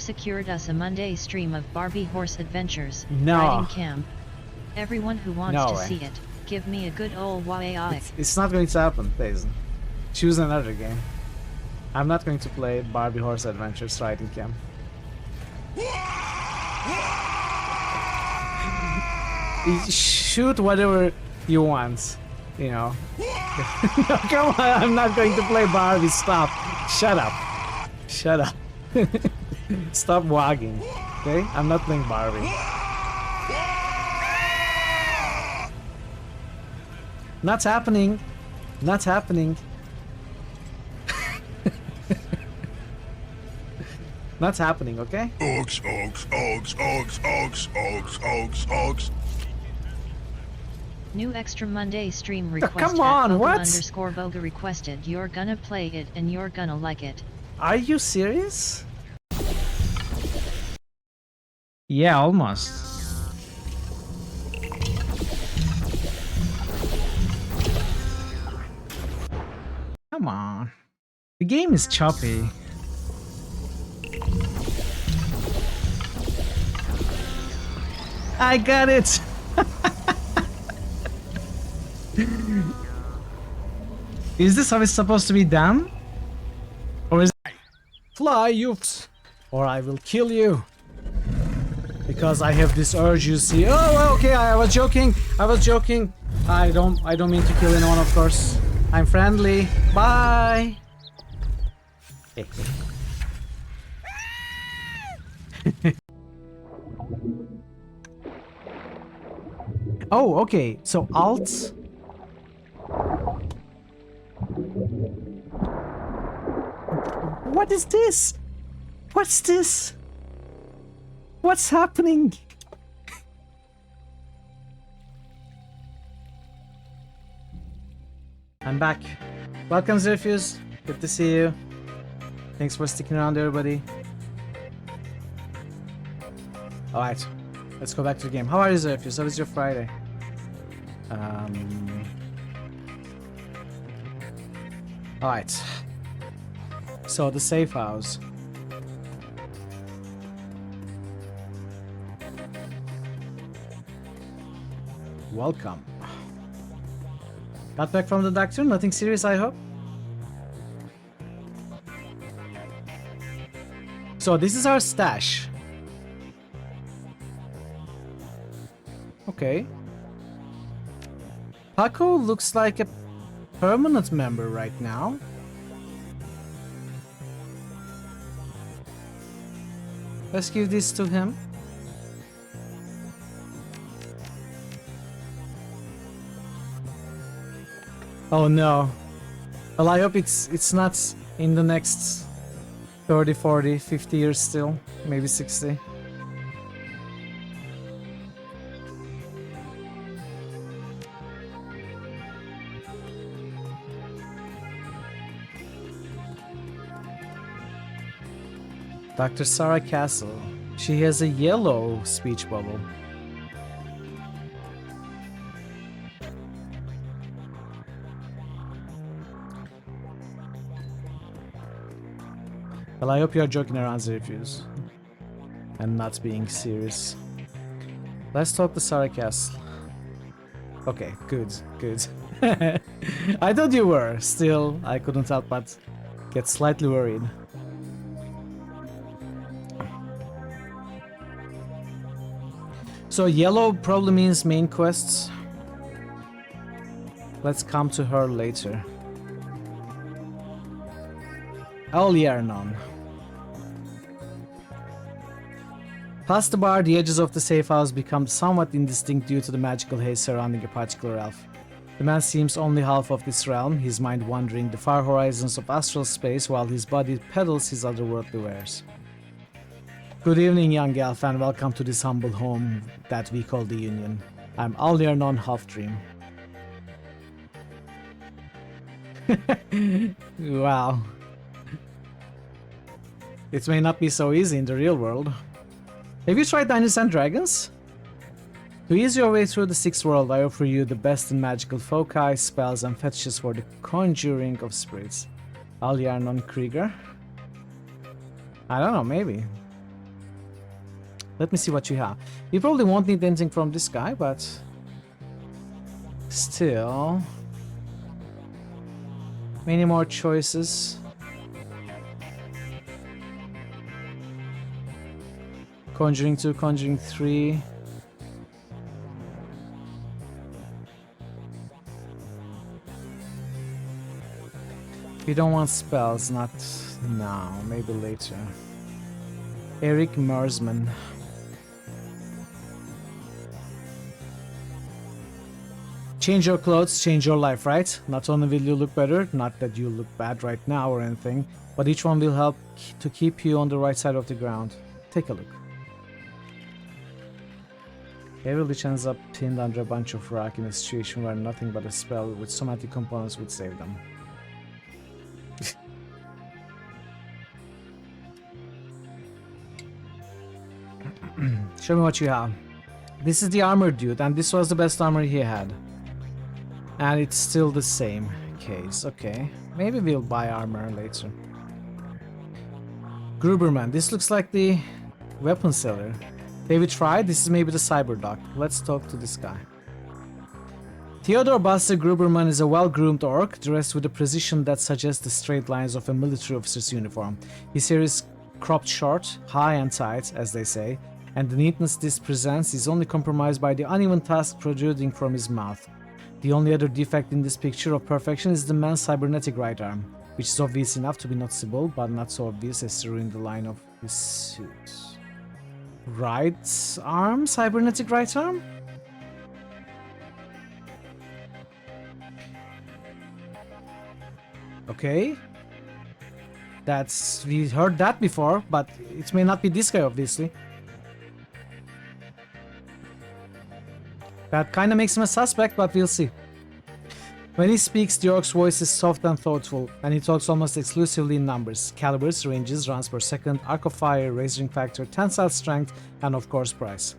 have secured us a Monday stream of Barbie horse adventures, No. riding camp. Everyone who wants No to way. see it, give me a good old waiaic. It's not going to happen, Dazen. Choose another game. I'm not going to play Barbie Horse Adventures Riding Camp. Shoot whatever you want, you know. No, come on, I'm not going to play Barbie. Stop. Shut up. Shut up. Stop wagging. Okay? I'm not playing Barbie. Not happening. Not happening. Not happening, okay? Oaks, oaks, oaks, oaks, oaks, oaks, oaks, oaks. New extra Monday stream request come on, at what? _ Voga requested. You're gonna play it and you're gonna like it. Are you serious? Yeah, almost. Come on. The game is choppy. I got it! Is this how it's supposed to be done? Or is it fly, youths, or I will kill you? Because I have this urge, you see. Oh, okay, I was joking. I was joking. I don't mean to kill anyone, of course. I'm friendly. Bye. Oh, okay. So alt. What is this? What's this? What's happening? I'm back. Welcome, Zerfuse. Good to see you. Thanks for sticking around, everybody. Alright, let's go back to the game. How are you, Zerfuse? How was your Friday? Alright. So, the safe house. Welcome. Got back from the doctor? Nothing serious, I hope? So, this is our stash. Okay. Paco looks like a permanent member right now. Let's give this to him. Oh no. Well, I hope it's not in the next 30, 40, 50 years still. Maybe 60. Dr. Sarah Castle. She has a yellow speech bubble. Well, I hope you are joking around, Zerfuse, and not being serious. Let's talk to Sarah Castle. Okay, good, good. I thought you were. Still, I couldn't help but get slightly worried. So yellow probably means main quests. Let's come to her later. Aliernon. Past the bar, the edges of the safe house become somewhat indistinct due to the magical haze surrounding a particular elf. The man seems only half of this realm, his mind wandering the far horizons of astral space while his body peddles his otherworldly wares. Good evening, young elf, and welcome to this humble home that we call the Union. I'm Aliernon Halfdream. Wow. It may not be so easy in the real world. Have you tried Dungeons and Dragons? To ease your way through the sixth world, I offer you the best in magical foci, spells, and fetishes for the conjuring of spirits. Aliernon Krieger? I don't know, maybe. Let me see what you have. You probably won't need anything from this guy, but still, many more choices. Conjuring 2, Conjuring 3. You don't want spells, not now, maybe later. Eric Mersman. Change your clothes, change your life, right? Not only will you look better, not that you look bad right now or anything, but each one will help to keep you on the right side of the ground. Take a look. Every lich ends up pinned under a bunch of rock in a situation where nothing but a spell with somatic components would save them. Show me what you have. This is the armor dude, and this was the best armor he had. And it's still the same case. Okay, maybe we'll buy armor later. Gruberman, this looks like the weapon seller. David tried. This is maybe the cyber doc. Let's talk to this guy. Theodore Buster Gruberman is a well-groomed orc, dressed with a precision that suggests the straight lines of a military officer's uniform. His hair is cropped short, high and tight, as they say, and the neatness this presents is only compromised by the uneven tusk protruding from his mouth. The only other defect in this picture of perfection is the man's cybernetic right arm, which is obvious enough to be noticeable, but not so obvious as to ruin the line of his suit. Right arm? Cybernetic right arm? Okay. We heard that before, but it may not be this guy, obviously. That kinda makes him a suspect, but we'll see. When he speaks, the orc's voice is soft and thoughtful, and he talks almost exclusively in numbers, calibers, ranges, rounds per second, arc of fire, razing factor, tensile strength, and of course price.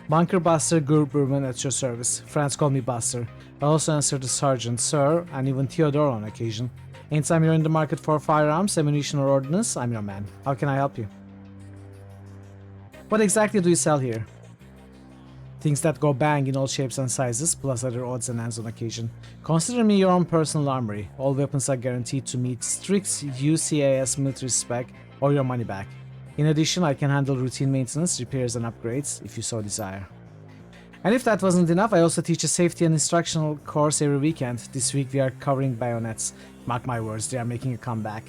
Bunker Buster Gruberman at your service. Friends call me Buster. I also answer the sergeant, sir, and even Theodore on occasion. Anytime you're in the market for firearms, ammunition, or ordnance, I'm your man. How can I help you? What exactly do you sell here? Things that go bang in all shapes and sizes, plus other odds and ends on occasion. Consider me your own personal armory. All weapons are guaranteed to meet strict UCAS military spec or your money back. In addition, I can handle routine maintenance, repairs and upgrades if you so desire. And if that wasn't enough, I also teach a safety and instructional course every weekend. This week we are covering bayonets. Mark my words, they are making a comeback.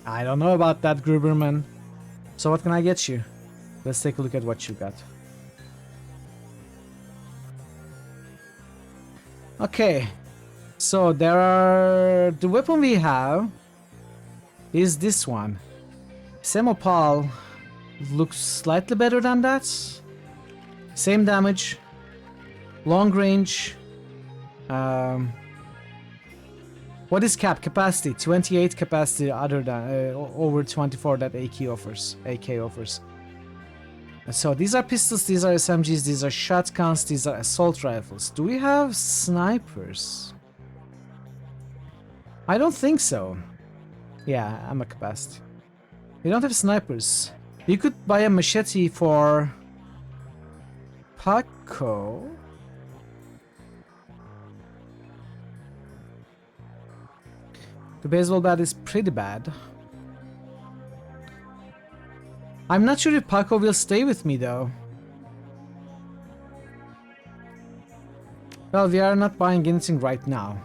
I don't know about that, Gruberman. So what can I get you? Let's take a look at what you got. Okay, so the weapon we have is this one. Semopal looks slightly better than that. Same damage, long range. What is capacity? 28 capacity other than over 24 that AK offers. So these are pistols, these are SMGs, these are shotguns, these are assault rifles. Do we have snipers? I don't think so. Yeah, I'm a capacity. We don't have snipers. You could buy a machete for Paco. The baseball bat is pretty bad. I'm not sure if Paco will stay with me though. Well, we are not buying anything right now.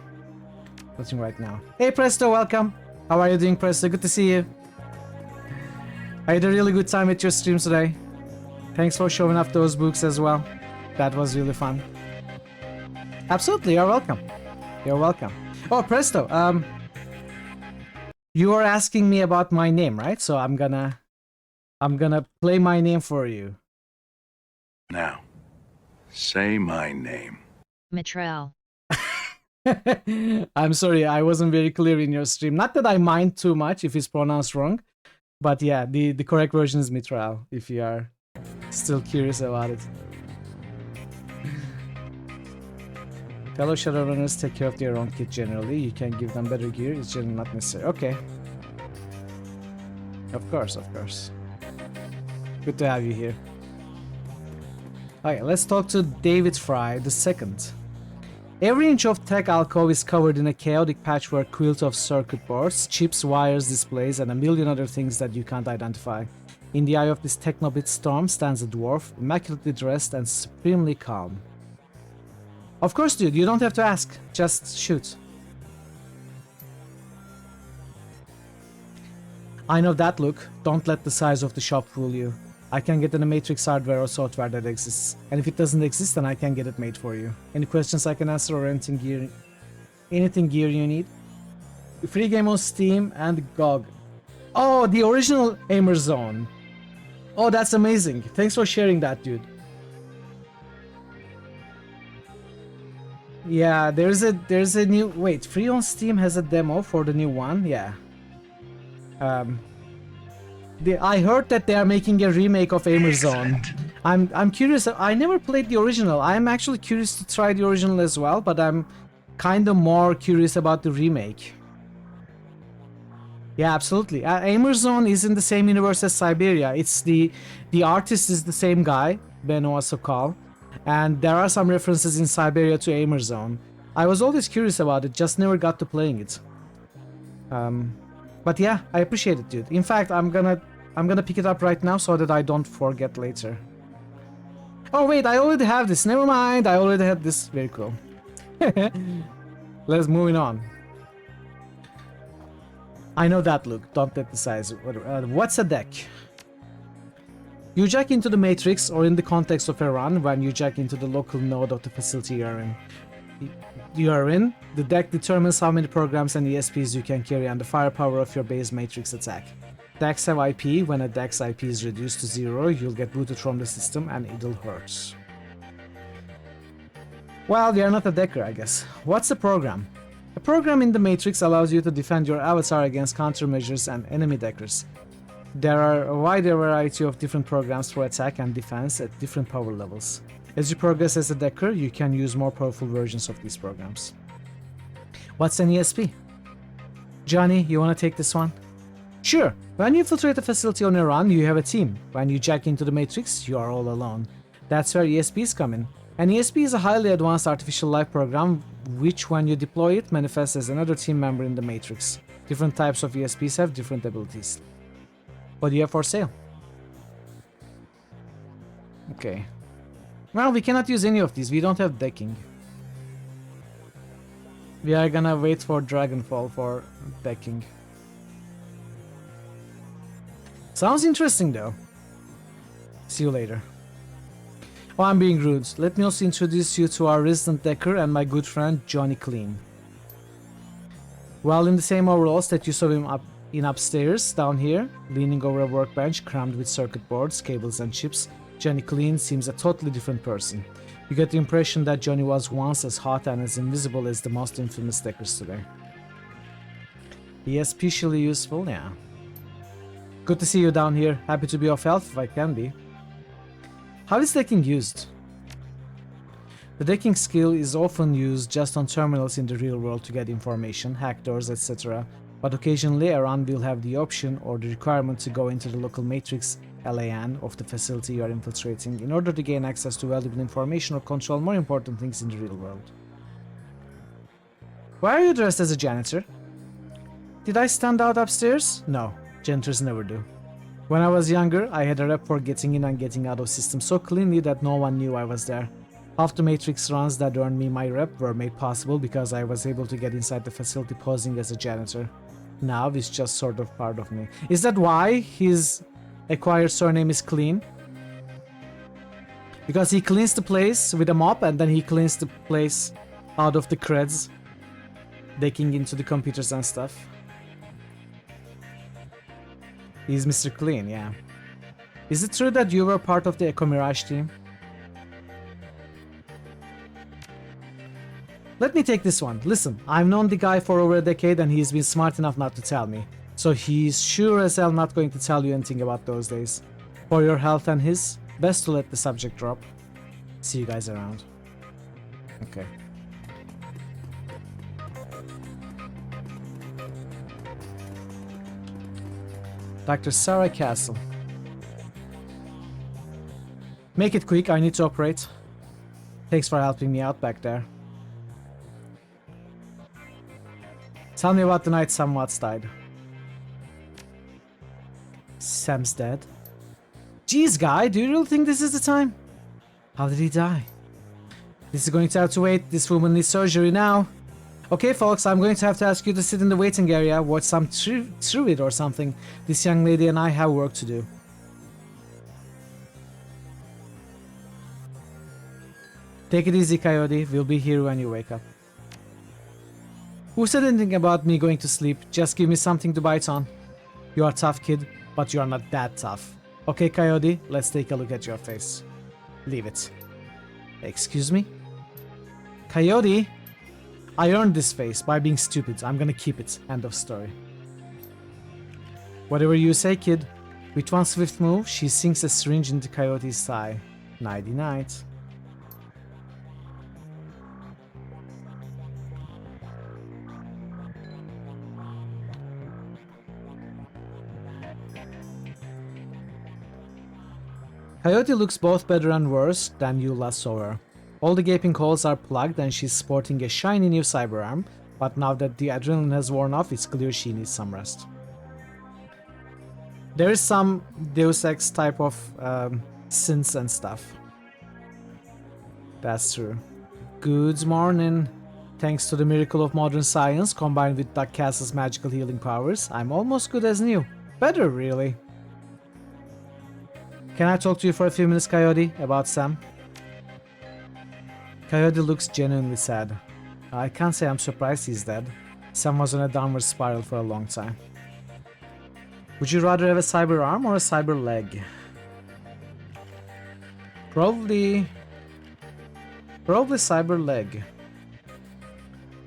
Nothing right now. Hey Presto, welcome. How are you doing, Presto? Good to see you. I had a really good time at your stream today. Thanks for showing off those books as well. That was really fun. Absolutely, you're welcome. You're welcome. Oh, Presto, you were asking me about my name, right? So I'm gonna play my name for you. Now, say my name. Mitral. I'm sorry, I wasn't very clear in your stream. Not that I mind too much if it's pronounced wrong, but yeah, the correct version is Mitral, if you are still curious about it. Fellow Shadowrunners take care of their own kit generally. You can give them better gear, it's generally not necessary. Okay. Of course, of course. Good to have you here. Okay, let's talk to David Fry II. Every inch of tech alcove is covered in a chaotic patchwork quilt of circuit boards, chips, wires, displays, and a million other things that you can't identify. In the eye of this technobit storm stands a dwarf, immaculately dressed and supremely calm. Of course, dude, you don't have to ask. Just shoot. I know that look. Don't let the size of the shop fool you. I can get Animatrix hardware or software that exists. And if it doesn't exist, then I can get it made for you. Any questions I can answer or anything gear you need? Free game on Steam and GOG. Oh, the original Aimer Zone. Oh, that's amazing. Thanks for sharing that, dude. Yeah, there's a new... Wait, free on Steam has a demo for the new one? Yeah. I heard that they are making a remake of Aimer Zone. I'm curious. I never played the original. I'm actually curious to try the original as well, but I'm kind of more curious about the remake. Yeah, absolutely. Aimer Zone is in the same universe as Siberia. It's the artist is the same guy, Benoit Sokal, and there are some references in Siberia to Aimer Zone. I was always curious about it, just never got to playing it. But yeah, I appreciate it, dude. In fact, I'm gonna pick it up right now so that I don't forget later. Oh wait, I already have this. Never mind, I already had this. Very cool. Let's moving on. I know that look. Don't let the size. What's a deck? You jack into the matrix, or in the context of a run, when you jack into the local node of the facility you are in. The deck determines how many programs and ESPs you can carry and the firepower of your base matrix attack. Decks have IP. When a deck's IP is reduced to 0, you'll get booted from the system and it'll hurt. Well, you're not a decker, I guess. What's a program? A program in the matrix allows you to defend your avatar against countermeasures and enemy deckers. There are a wide variety of different programs for attack and defense at different power levels. As you progress as a decker, you can use more powerful versions of these programs. What's an ESP? Johnny, you wanna take this one? Sure, when you infiltrate a facility on a run, you have a team. When you jack into the matrix, you are all alone. That's where ESPs come in. An ESP is a highly advanced artificial life program which, when you deploy it, manifests as another team member in the matrix. Different types of ESPs have different abilities. What do you have for sale? Okay. Well, we cannot use any of these. We don't have decking. We are gonna wait for Dragonfall for decking. Sounds interesting though. See you later. Oh, I'm being rude. Let me also introduce you to our resident decker and my good friend Johnny Clean. While in the same overalls that you saw him upstairs, down here, leaning over a workbench crammed with circuit boards, cables and chips, Johnny Clean seems a totally different person. You get the impression that Johnny was once as hot and as invisible as the most infamous deckers today. He is especially useful, yeah. Good to see you down here. Happy to be of help if I can be. How is decking used? The decking skill is often used just on terminals in the real world to get information, hack doors, etc. But occasionally a run will have the option or the requirement to go into the local matrix LAN of the facility you are infiltrating in order to gain access to valuable information or control more important things in the real world. Why are you dressed as a janitor? Did I stand out upstairs? No, janitors never do. When I was younger, I had a rep for getting in and getting out of systems so cleanly that no one knew I was there. Half the Matrix runs that earned me my rep were made possible because I was able to get inside the facility posing as a janitor. Now it's just sort of part of me. Is that why his acquired surname is Clean? Because he cleans the place with a mop and then he cleans the place out of the creds, decking into the computers and stuff. He's Mr. Clean, yeah. Is it true that you were part of the Echo Mirage team? Let me take this one. Listen, I've known the guy for over a decade and he's been smart enough not to tell me. So he's sure as hell not going to tell you anything about those days. For your health and his, best to let the subject drop. See you guys around. Okay. Dr. Sarah Castle. Make it quick, I need to operate. Thanks for helping me out back there. Tell me about the night Sam Watts died. Sam's dead? Jeez, guy, do you really think this is the time? How did he die? This is going to have to wait. This woman needs surgery now. Okay, folks, I'm going to have to ask you to sit in the waiting area, watch some through it or something. This young lady and I have work to do. Take it easy, Coyote. We'll be here when you wake up. Who said anything about me going to sleep? Just give me something to bite on. You are a tough kid, but you are not that tough. Okay, Coyote, let's take a look at your face. Leave it. Excuse me? Coyote? I earned this face by being stupid. I'm gonna keep it. End of story. Whatever you say, kid. With one swift move, she sinks a syringe into Coyote's thigh. Nighty night. Coyote looks both better and worse than you last saw her. All the gaping holes are plugged and she's sporting a shiny new cyber arm, but now that the adrenaline has worn off, it's clear she needs some rest. There is some Deus Ex type of synths and stuff. That's true. Good morning. Thanks to the miracle of modern science combined with Doug Castle's magical healing powers, I'm almost good as new. Better, really. Can I talk to you for a few minutes, Coyote, about Sam? Coyote looks genuinely sad. I can't say I'm surprised he's dead. Sam was on a downward spiral for a long time. Would you rather have a cyber arm or a cyber leg? Probably cyber leg.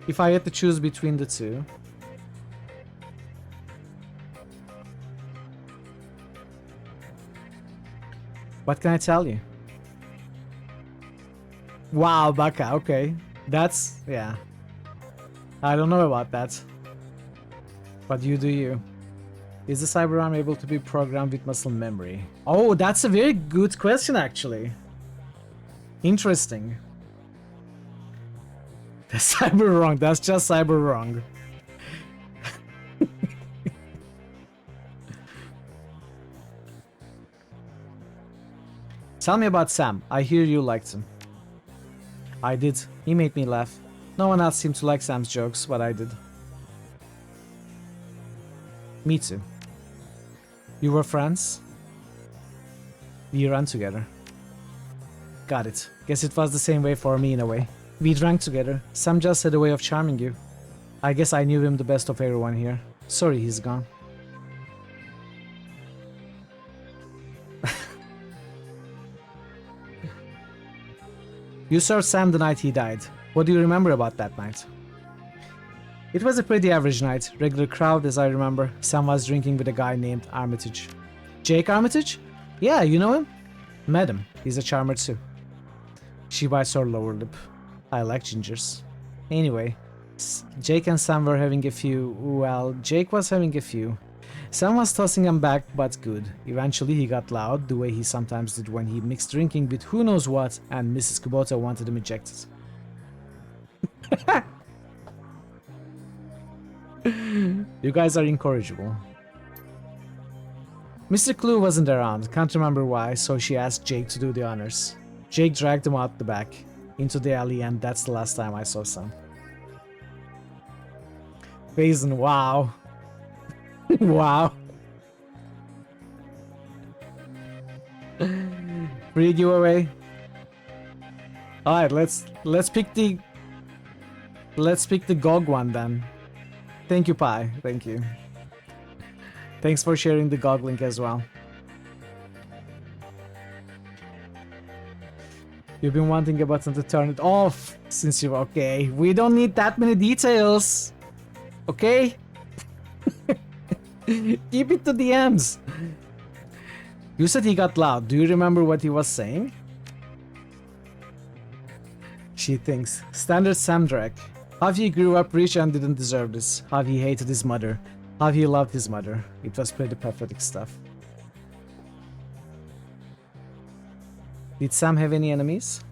If I had to choose between the two. What can I tell you? Wow, Baka, okay. That's, yeah. I don't know about that. But you do you. Is the cyber arm able to be programmed with muscle memory? Oh, that's a very good question, actually. Interesting. That's cyber wrong. That's just cyber wrong. Tell me about Sam. I hear you liked him. I did. He made me laugh. No one else seemed to like Sam's jokes, but I did. Me too. You were friends? We ran together. Got it. Guess it was the same way for me in a way. We drank together. Sam just had a way of charming you. I guess I knew him the best of everyone here. Sorry he's gone. You served Sam the night he died. What do you remember about that night? It was a pretty average night. Regular crowd as I remember. Sam was drinking with a guy named Armitage. Jake Armitage? Yeah, you know him? Met him. He's a charmer too. She bites her lower lip. I like gingers. Anyway, Jake and Sam were having a few. Well, Jake was having a few. Sam was tossing him back, but good. Eventually he got loud, the way he sometimes did when he mixed drinking with who knows what, and Mrs. Kubota wanted him ejected. You guys are incorrigible. Mr. Clue wasn't around, can't remember why, so she asked Jake to do the honors. Jake dragged him out the back, into the alley, and that's the last time I saw Sam. Basin, wow. Wow. Free giveaway. Alright, let's pick the GOG one then. Thank you, Pi. Thank you. Thanks for sharing the GOG link as well. You've been wanting a button to turn it off since you... Okay, we don't need that many details. Okay? Keep it to the ends. You said he got loud. Do you remember what he was saying? She thinks. Standard Sam Drake. How he grew up rich and didn't deserve this. How he hated his mother. How he loved his mother. It was pretty pathetic stuff. Did Sam have any enemies?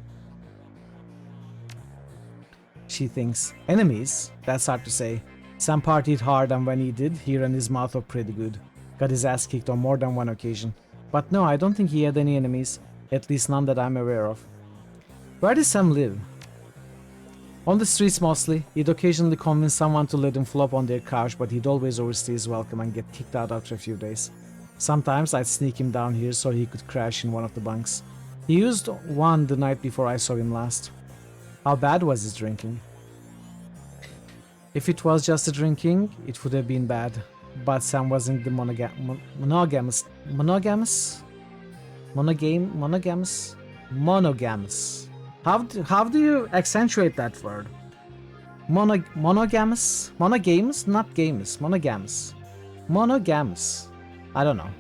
She thinks. Enemies? That's hard to say. Sam partied hard, and when he did, he ran his mouth up pretty good. Got his ass kicked on more than one occasion. But no, I don't think he had any enemies. At least none that I'm aware of. Where does Sam live? On the streets mostly. He'd occasionally convince someone to let him flop on their couch, but he'd always overstay his welcome and get kicked out after a few days. Sometimes I'd sneak him down here so he could crash in one of the bunks. He used one the night before I saw him last. How bad was his drinking? If it was just the drinking, it would have been bad. But Sam wasn't the monogamous. How do you accentuate that word? Monogamous? Monogamous? Not gamous. Monogamous. Monogamous. I don't know.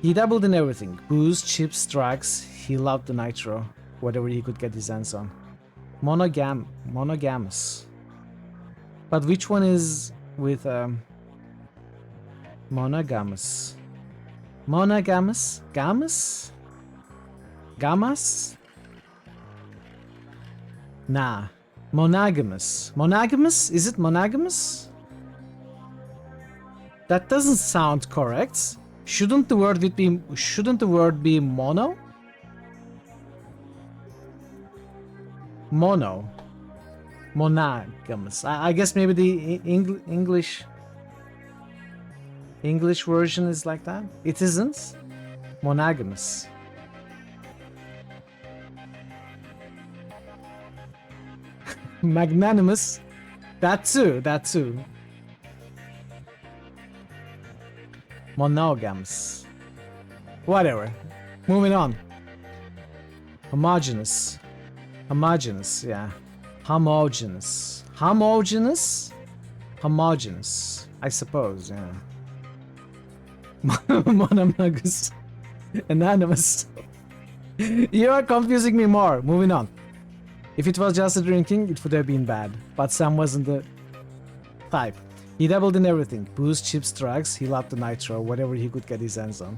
He dabbled in everything. Booze, chips, drugs. He loved the nitro. Whatever he could get his hands on. Monogamous. But which one is with monogamous? Monogamous? Gamus? Gamas? Nah. Monogamous. Monogamous? Is it monogamous? That doesn't sound correct. Shouldn't the word be mono? Mono. Monogamous. I guess maybe the English version is like that. It isn't. Monogamous. Magnanimous. That too. Monogamous. Whatever. Moving on. Homogeneous. Homogeneous, yeah. Homogeneous. Homogeneous? Homogeneous. I suppose, yeah. Monogamous. Anonymous. You are confusing me more. Moving on. If it was just a drinking, it would have been bad. But Sam wasn't the type. He dabbled in everything. Booze, chips, drugs. He loved the nitro, whatever he could get his hands on.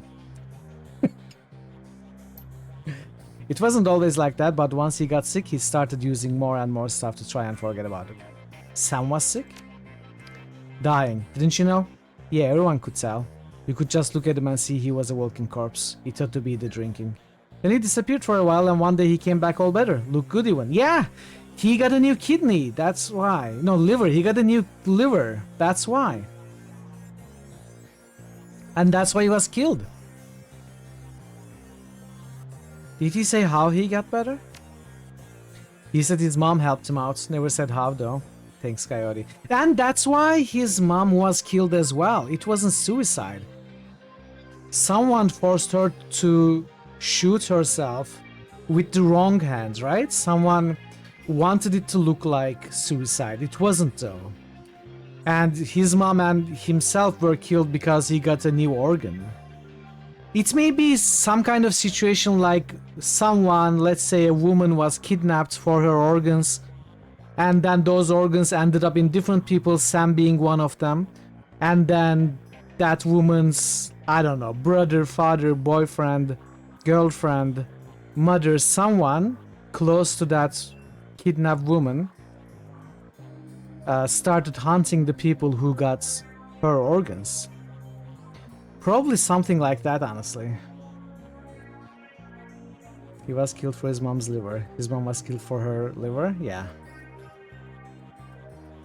It wasn't always like that, but once he got sick, he started using more and more stuff to try and forget about it. Sam was sick? Dying. Didn't you know? Yeah, everyone could tell. You could just look at him and see he was a walking corpse. It had to be the drinking. Then he disappeared for a while, and one day he came back all better. Looked good even. Yeah! He got a new kidney, that's why. No, liver. He got a new liver. That's why. And that's why he was killed. Did he say how he got better? He said his mom helped him out. Never said how though. Thanks, Coyote. And that's why his mom was killed as well. It wasn't suicide. Someone forced her to shoot herself with the wrong hand, right? Someone wanted it to look like suicide. It wasn't though. And his mom and himself were killed because he got a new organ. It may be some kind of situation like someone, let's say a woman was kidnapped for her organs, and then those organs ended up in different people, Sam being one of them, and then that woman's, I don't know, brother, father, boyfriend, girlfriend, mother, someone close to that kidnapped woman started hunting the people who got her organs. Probably something like that, honestly. He was killed for his mom's liver. His mom was killed for her liver? Yeah.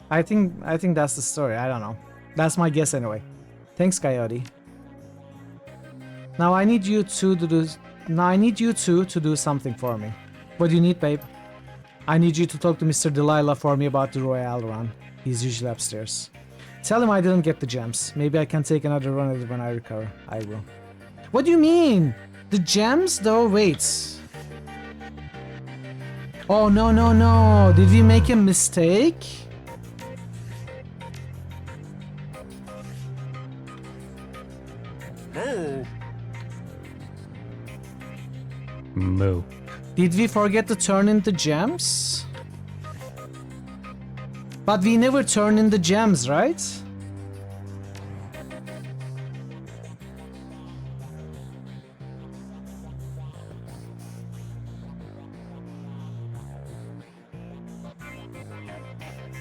I think that's the story. I don't know. That's my guess anyway. Thanks, Coyote. Now I need you two to do something for me. What do you need, babe? I need you to talk to Mr. Delilah for me about the Royale run. He's usually upstairs. Tell him I didn't get the gems. Maybe I can take another run at it when I recover. I will. What do you mean? The gems though? Wait. Oh, no. Did we make a mistake? No. Moo. Did we forget to turn in the gems? But we never turn in the gems, right?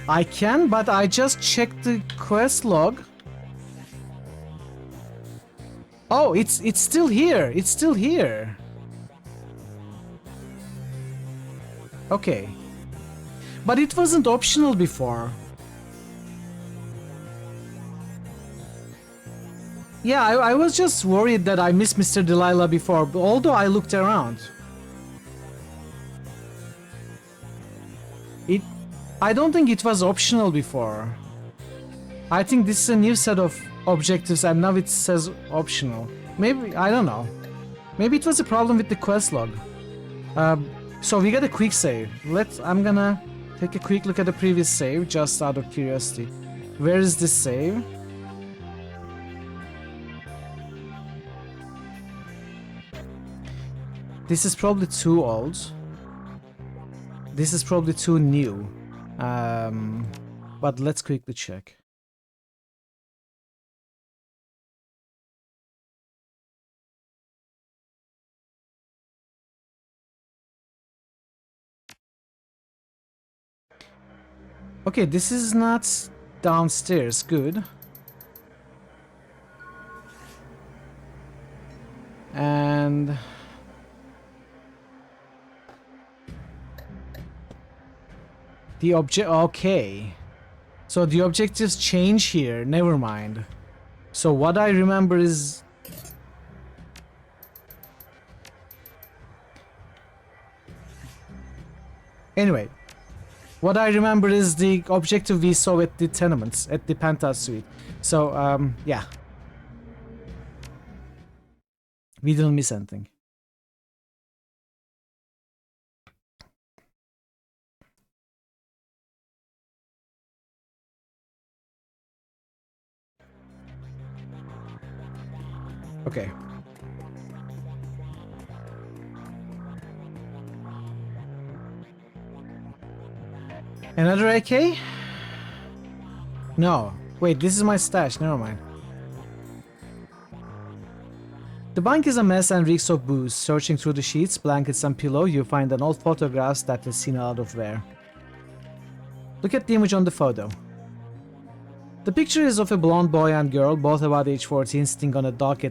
I can, but I just checked the quest log. Oh, it's still here. It's still here. Okay. But it wasn't optional before. Yeah, I was just worried that I missed Mr. Delilah before, although I looked around. I don't think it was optional before. I think this is a new set of objectives and now it says optional. Maybe, I don't know. Maybe it was a problem with the quest log. So we got a quick save. I'm gonna take a quick look at the previous save, just out of curiosity. Where is this save? This is probably too old. This is probably too new. But let's quickly check. Okay, this is not downstairs. Good. And the object. Okay, so the objectives change here. Never mind. So what I remember is anyway. What I remember is the objective we saw at the tenements, at the penthouse suite. So, yeah. We didn't miss anything. Okay. Another AK? No. Wait, this is my stash. Never mind. The bunk is a mess and reeks of booze. Searching through the sheets, blankets and pillow, you find an old photograph that is seen out of wear. Look at the image on the photo. The picture is of a blonde boy and girl, both about age 14, sitting on a dock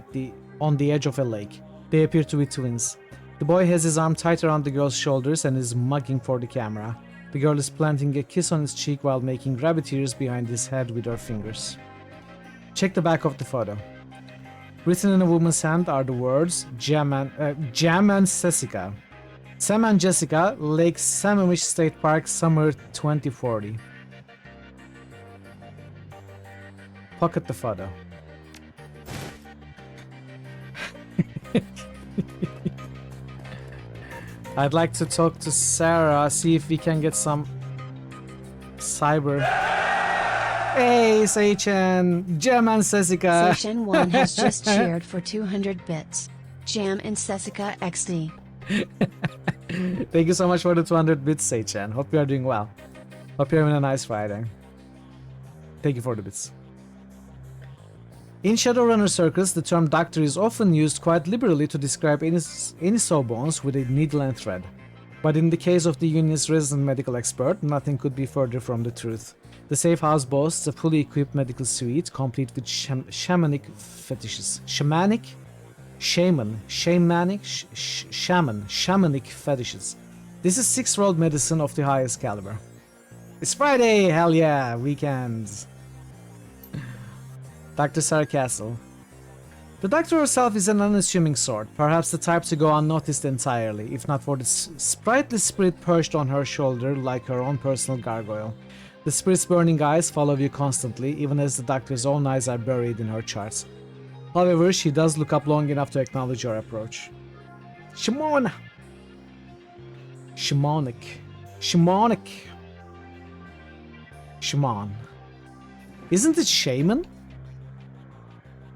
on the edge of a lake. They appear to be twins. The boy has his arm tight around the girl's shoulders and is mugging for the camera. The girl is planting a kiss on his cheek while making rabbit ears behind his head with her fingers. Check the back of the photo. Written in a woman's hand are the words Jam and Jessica. Sam and Jessica, Lake Sammamish State Park, summer 2040. Pocket the photo. I'd like to talk to Sarah, see if we can get some cyber. Hey, Seichan! Jam and Sessica! Seichan 1 has just cheered for 200 bits. Jam and Sessica XD. Thank you so much for the 200 bits, Seichan. Hope you are doing well. Hope you're having a nice Friday. Thank you for the bits. In Shadowrunner circles, the term doctor is often used quite liberally to describe any sawbones with a needle and thread. But in the case of the Union's resident medical expert, nothing could be further from the truth. The safe house boasts a fully equipped medical suite, complete with shamanic fetishes. Shamanic fetishes. This is 6-year-old medicine of the highest caliber. It's Friday, hell yeah, weekends. Dr. Sarah Castle. The doctor herself is an unassuming sort, perhaps the type to go unnoticed entirely, if not for the sprightly spirit perched on her shoulder like her own personal gargoyle. The spirit's burning eyes follow you constantly, even as the doctor's own eyes are buried in her charts. However, she does look up long enough to acknowledge your approach. Shamanic. Shaman. Isn't it shaman?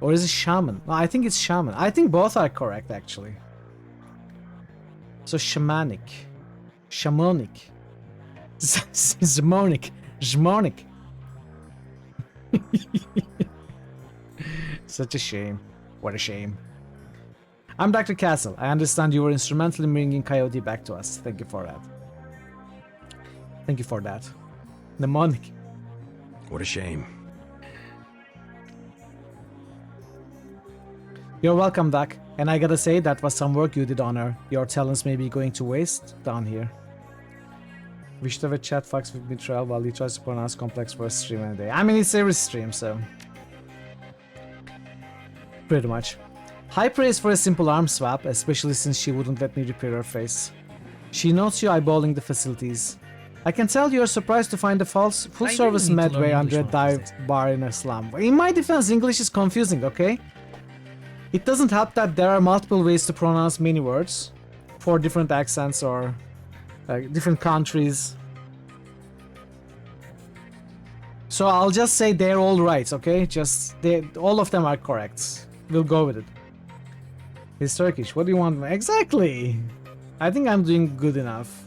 Or is it shaman? No, I think it's shaman. I think both are correct, actually. So shamanic. Zmonic. Such a shame. What a shame. I'm Dr. Castle. I understand you were instrumental in bringing Coyote back to us. Thank you for that. Thank you for that. Mnemonic. What a shame. You're welcome, Doc. And I gotta say, that was some work you did on her. Your talents may be going to waste down here. We should have a chat fox with Mitral while he tries to pronounce complex for a stream in a day. I mean, it's every stream, so... Pretty much. High praise for a simple arm swap, especially since she wouldn't let me repair her face. She notes you eyeballing the facilities. I can tell you're surprised to find a full-service medway under a dive bar in a slum. In my defense, English is confusing, okay? It doesn't help that there are multiple ways to pronounce many words for different accents or different countries. So I'll just say they're all right, okay? All of them are correct. We'll go with it. It's Turkish. What do you want? Exactly! I think I'm doing good enough.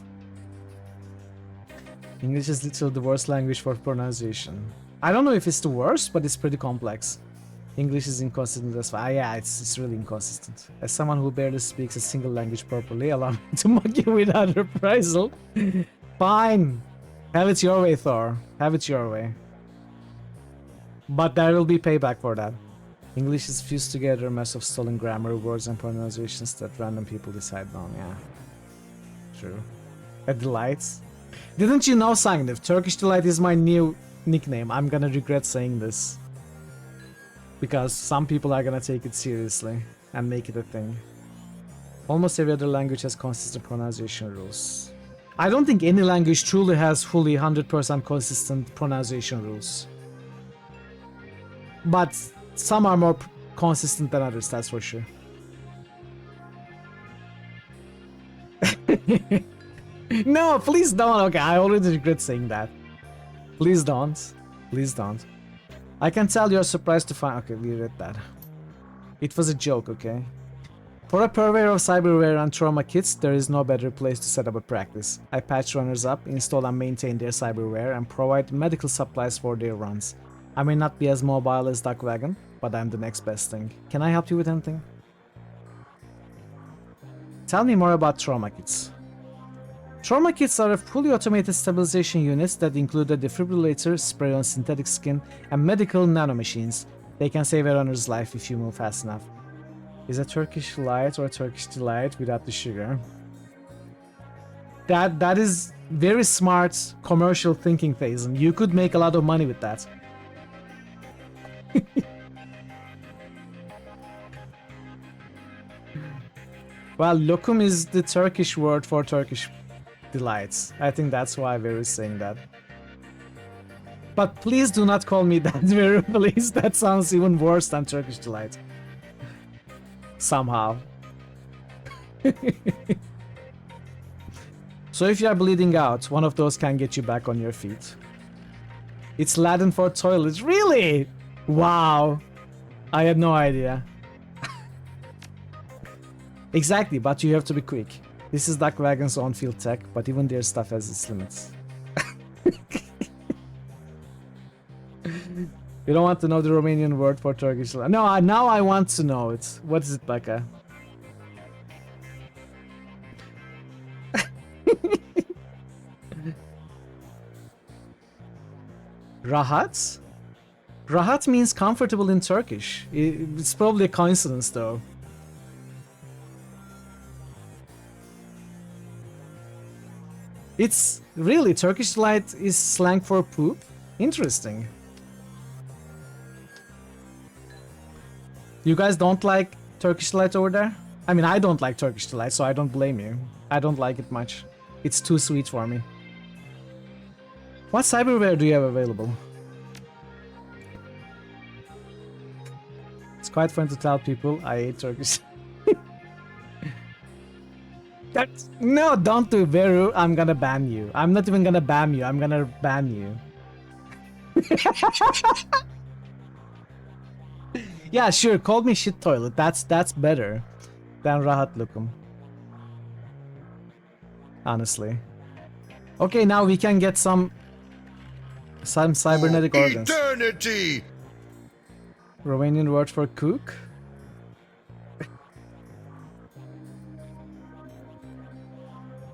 English is literally the worst language for pronunciation. I don't know if it's the worst, but it's pretty complex. English is inconsistent as well. Yeah, it's really inconsistent. As someone who barely speaks a single language properly, allow me to mock you without reprisal. Fine! Have it your way, Thor. Have it your way. But there will be payback for that. English is fused together a mess of stolen grammar, words and pronunciations that random people decide on, yeah. True. A delight. Didn't you know, Sangnif? Turkish Delight is my new nickname. I'm gonna regret saying this. Because some people are gonna take it seriously and make it a thing. Almost every other language has consistent pronunciation rules. I don't think any language truly has fully 100% consistent pronunciation rules. But some are more consistent than others, that's for sure. No, please don't. Okay, I already regret saying that. Please don't. Please don't. I can tell you're surprised to find... Okay, we read that. It was a joke, okay? For a purveyor of cyberware and trauma kits, there is no better place to set up a practice. I patch runners up, install and maintain their cyberware, and provide medical supplies for their runs. I may not be as mobile as Duckwagon, but I'm the next best thing. Can I help you with anything? Tell me more about trauma kits. Trauma kits are fully automated stabilization units that include a defibrillator, spray on synthetic skin, and medical nanomachines. They can save a runner's life if you move fast enough. Is a Turkish light or a Turkish delight without the sugar? That is very smart commercial thinking, Faison. You could make a lot of money with that. Well, lokum is the Turkish word for Turkish delights. I think that's why we're saying that. But please do not call me that, very please. That sounds even worse than Turkish delight. Somehow. So if you are bleeding out, one of those can get you back on your feet. It's Latin for toilet. Really? Wow. I had no idea. Exactly, but you have to be quick. This is Duckwagon's on-field tech, but even their stuff has its limits. You don't want to know the Romanian word for Turkish? No, now I want to know it. What is it, Becca? Rahat? Rahat means comfortable in Turkish. It's probably a coincidence, though. It's really Turkish delight is slang for poop? Interesting. You guys don't like Turkish delight over there? I mean, I don't like Turkish delight, so I don't blame you. I don't like it much. It's too sweet for me. What cyberware do you have available? It's quite fun to tell people I hate Turkish. No, don't do Veru. I'm gonna ban you. I'm not even gonna ban you. I'm gonna ban you. Yeah, sure. Call me shit toilet. That's better than Rahat Lokum. Honestly. Okay, now we can get some cybernetic organs. Eternity! Romanian word for cook?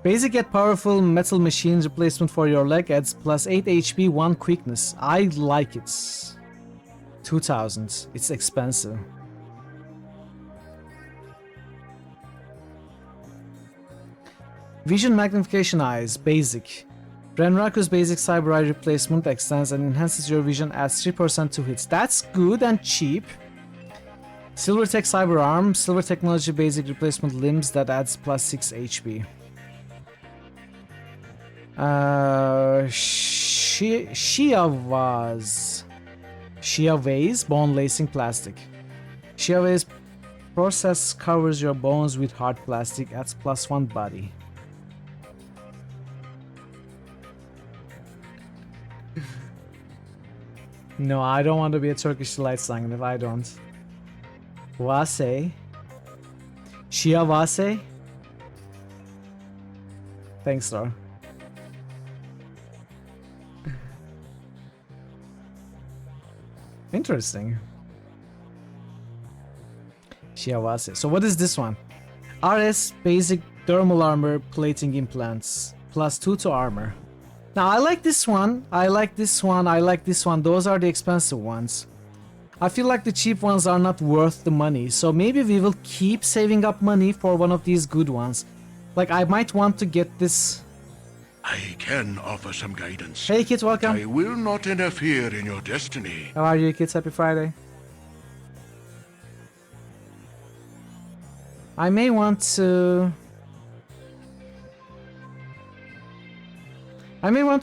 Basic yet powerful metal machine replacement for your leg adds plus 8 HP, 1 quickness. I like it. 2000. It's expensive. Vision magnification eyes. Basic. Renraku's basic cyber eye replacement extends and enhances your vision, adds 3% to hits. That's good and cheap. Silvertech cyber arm. Silver technology basic replacement limbs that adds plus 6 HP. Shiaways bone lacing plastic. Shiaways process covers your bones with hard plastic, adds plus 1 body. No, I don't want to be a Turkish light slang if I don't. Vase. Shia Vase. Thanks, sir. Interesting. Shiawase. So what is this one? RS basic thermal armor plating implants. Plus 2 to armor. Now I like this one. I like this one. I like this one. Those are the expensive ones. I feel like the cheap ones are not worth the money. So maybe we will keep saving up money for one of these good ones. Like I might want to get this. I can offer some guidance. Hey kids, welcome. I will not interfere in your destiny. How are you kids? Happy Friday. I may want to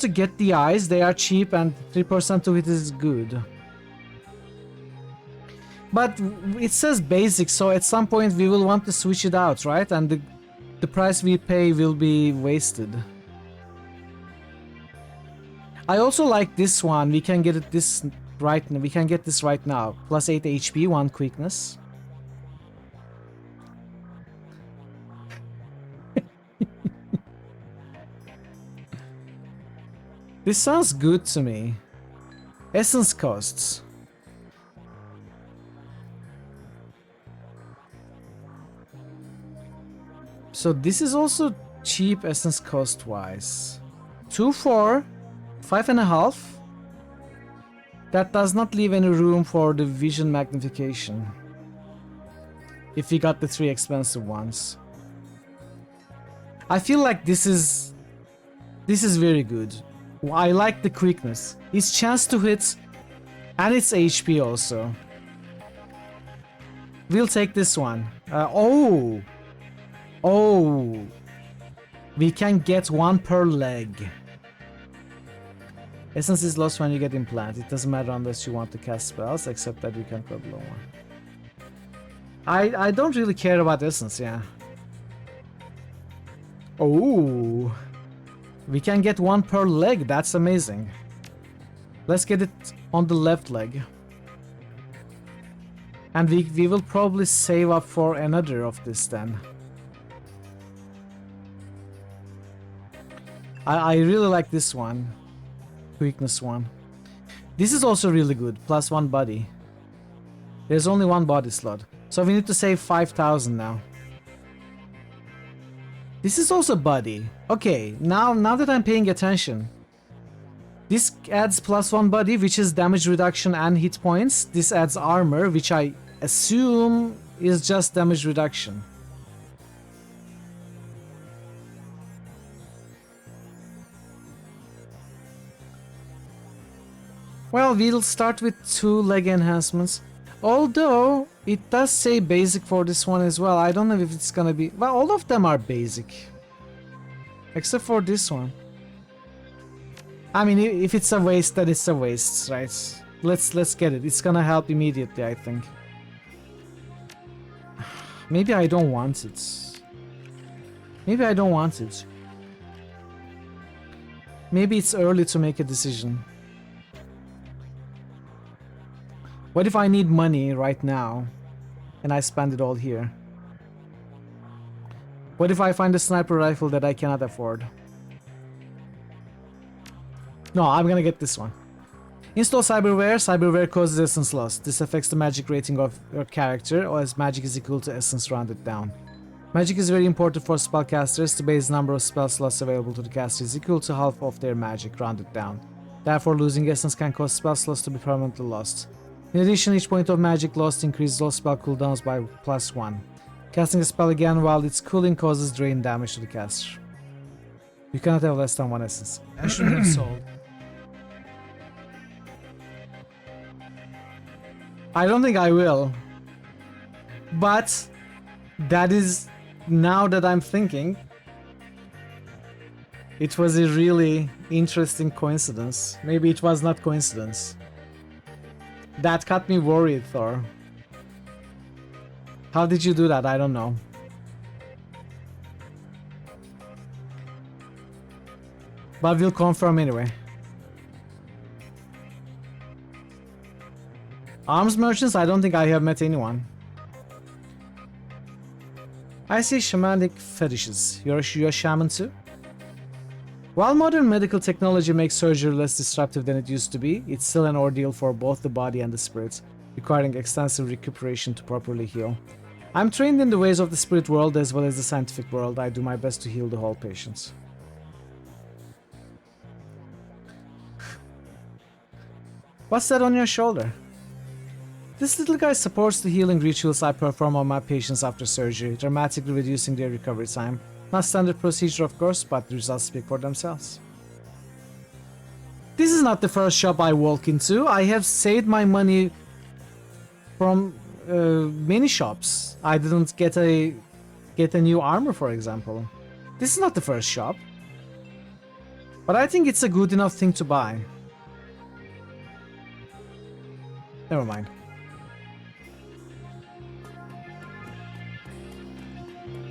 get the eyes. They are cheap and 3% to it is good. But it says basic, so at some point we will want to switch it out, right? And the price we pay will be wasted. I also like this one. We can get this right now. Plus 8 HP, 1 quickness. This sounds good to me. Essence costs. So this is also cheap essence cost wise. 2 4. 5.5. That does not leave any room for the vision magnification. If we got the 3 expensive ones. I feel like this is very good. I like the quickness. It's chance to hit and it's HP also. We'll take this one. Oh! We can get 1 per leg. Essence is lost when you get implant. It doesn't matter unless you want to cast spells, except that you can put below 1. I don't really care about essence, yeah. Oh, we can get 1 per leg. That's amazing. Let's get it on the left leg. And we will probably save up for another of this then. I really like this one. Weakness 1. This is also really good. Plus 1 body. There's only 1 body slot. So we need to save 5,000 now. This is also body. Okay, now that I'm paying attention. This adds plus 1 body, which is damage reduction and hit points. This adds armor, which I assume is just damage reduction. Well, we'll start with 2 leg enhancements. Although, it does say basic for this one as well. I don't know if it's gonna be... Well, all of them are basic. Except for this one. I mean, if it's a waste, then it's a waste, right? Let's get it. It's gonna help immediately, I think. Maybe I don't want it. Maybe I don't want it. Maybe it's early to make a decision. What if I need money right now and I spend it all here? What if I find a sniper rifle that I cannot afford? No, I'm gonna get this one. Install cyberware. Cyberware causes essence loss. This affects the magic rating of your character, or as magic is equal to essence rounded down. Magic is very important for spellcasters. The base number of spell slots available to the caster is equal to half of their magic, rounded down. Therefore, losing essence can cause spell slots to be permanently lost. In addition, each point of magic lost increases all spell cooldowns by +1. Casting a spell again while it's cooling causes drain damage to the caster. You cannot have less than 1 essence. I shouldn't have sold. I don't think I will. But that is, now that I'm thinking, it was a really interesting coincidence. Maybe it was not coincidence. That got me worried, Thor. How did you do that? I don't know. But we'll confirm anyway. Arms merchants? I don't think I have met anyone. I see shamanic fetishes. You're a shaman too? While modern medical technology makes surgery less disruptive than it used to be, it's still an ordeal for both the body and the spirit, requiring extensive recuperation to properly heal. I'm trained in the ways of the spirit world as well as the scientific world. I do my best to heal the whole patient. What's that on your shoulder? This little guy supports the healing rituals I perform on my patients after surgery, dramatically reducing their recovery time. Not standard procedure, of course, but the results speak for themselves. This is not the first shop I walk into. I have saved my money from many shops. I didn't get a new armor, for example. This is not the first shop. But I think it's a good enough thing to buy. Never mind.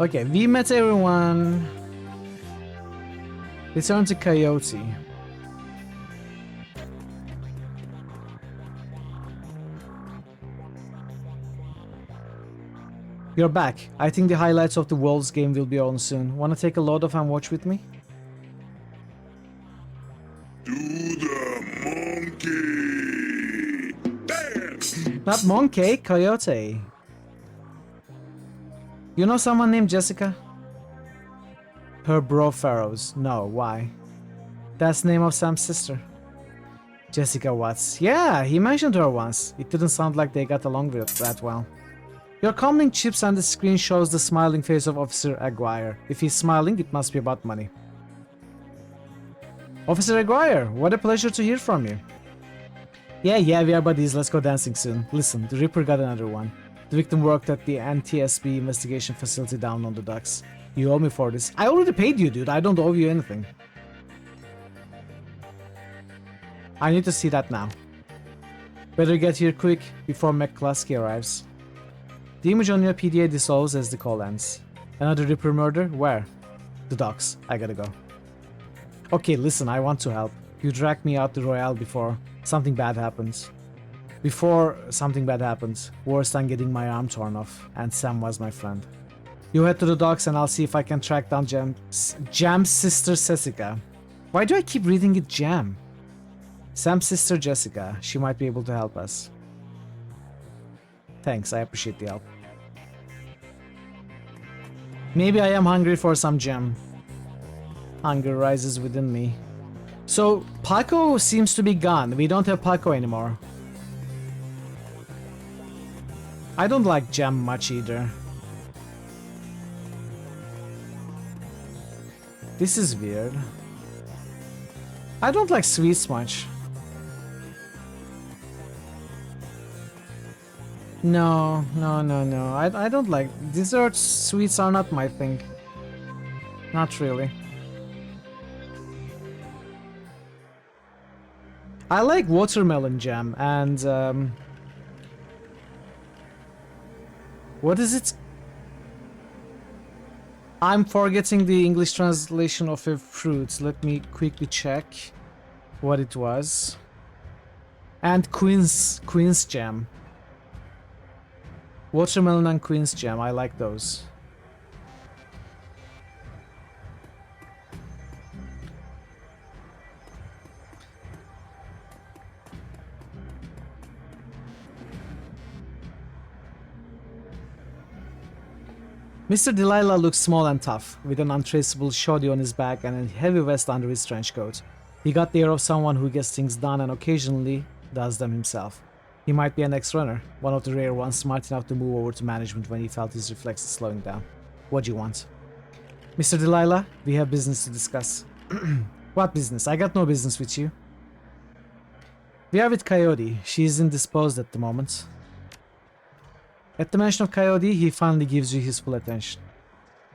Okay, we met everyone. Return to Coyote. You're back. I think the highlights of the Wolves game will be on soon. Wanna take a load off and watch with me? Do the monkey dance. Not monkey, Coyote. You know someone named Jessica? Her bro Pharaohs. No, why? That's the name of Sam's sister. Jessica Watts. Yeah, he mentioned her once. It didn't sound like they got along with that well. Your comlink chips on the screen shows the smiling face of Officer Aguirre. If he's smiling, it must be about money. Officer Aguirre, what a pleasure to hear from you. Yeah, we are buddies. Let's go dancing soon. Listen, the Ripper got another one. The victim worked at the NTSB investigation facility down on the docks. You owe me for this. I already paid you, dude. I don't owe you anything. I need to see that now. Better get here quick before McCluskey arrives. The image on your PDA dissolves as the call ends. Another Ripper murder? Where? The docks. I gotta go. Okay, listen, I want to help. You dragged me out the Royale before something bad happens. Worse than getting my arm torn off, and Sam was my friend. You head to the docks and I'll see if I can track down Jam's sister Jessica. Why do I keep reading it Jam? Sam's sister Jessica. She might be able to help us. Thanks, I appreciate the help. Maybe I am hungry for some jam. Hunger rises within me. So, Paco seems to be gone. We don't have Paco anymore. I don't like jam much either. This is weird. I don't like sweets much. No. I don't like desserts. Sweets are not my thing. Not really. I like watermelon jam and what is it? I'm forgetting the English translation of a fruit. Let me quickly check what it was. And quince jam. Watermelon and quince jam, I like those. Mr. Delilah looks small and tough, with an untraceable shoddy on his back and a heavy vest under his trench coat. He got the air of someone who gets things done and occasionally does them himself. He might be an ex-runner, one of the rare ones smart enough to move over to management when he felt his reflexes slowing down. What do you want? Mr. Delilah, we have business to discuss. What business? I got no business with you. We are with Coyote. She is indisposed at the moment. At the mention of Coyote, he finally gives you his full attention.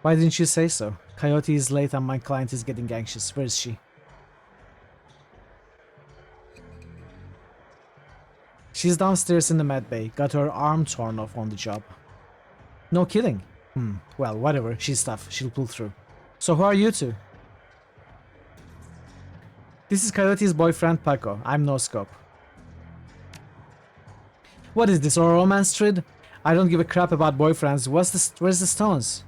Why didn't you say so? Coyote is late and my client is getting anxious. Where is she? She's downstairs in the med bay. Got her arm torn off on the job. No kidding. Well, whatever. She's tough. She'll pull through. So who are you two? This is Coyote's boyfriend, Paco. I'm No Scope. What is this, a romance thread? I don't give a crap about boyfriends. Where's the stones?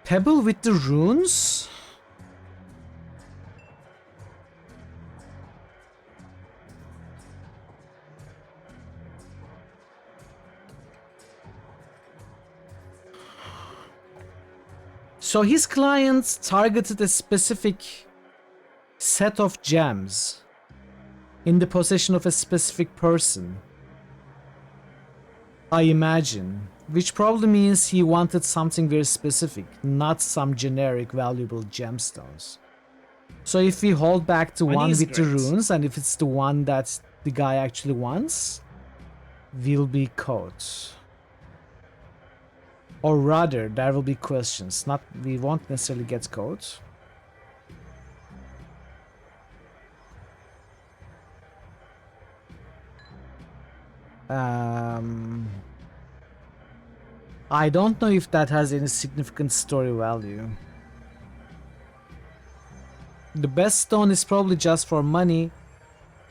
Pebble with the runes? So his client targeted a specific set of gems in the possession of a specific person, I imagine, which probably means he wanted something very specific, not some generic valuable gemstones. So if we hold back to one with the runes, and if it's the one that the guy actually wants, we'll be caught. Or rather, there will be questions. We won't necessarily get caught. I don't know if that has any significant story value. The best stone is probably just for money.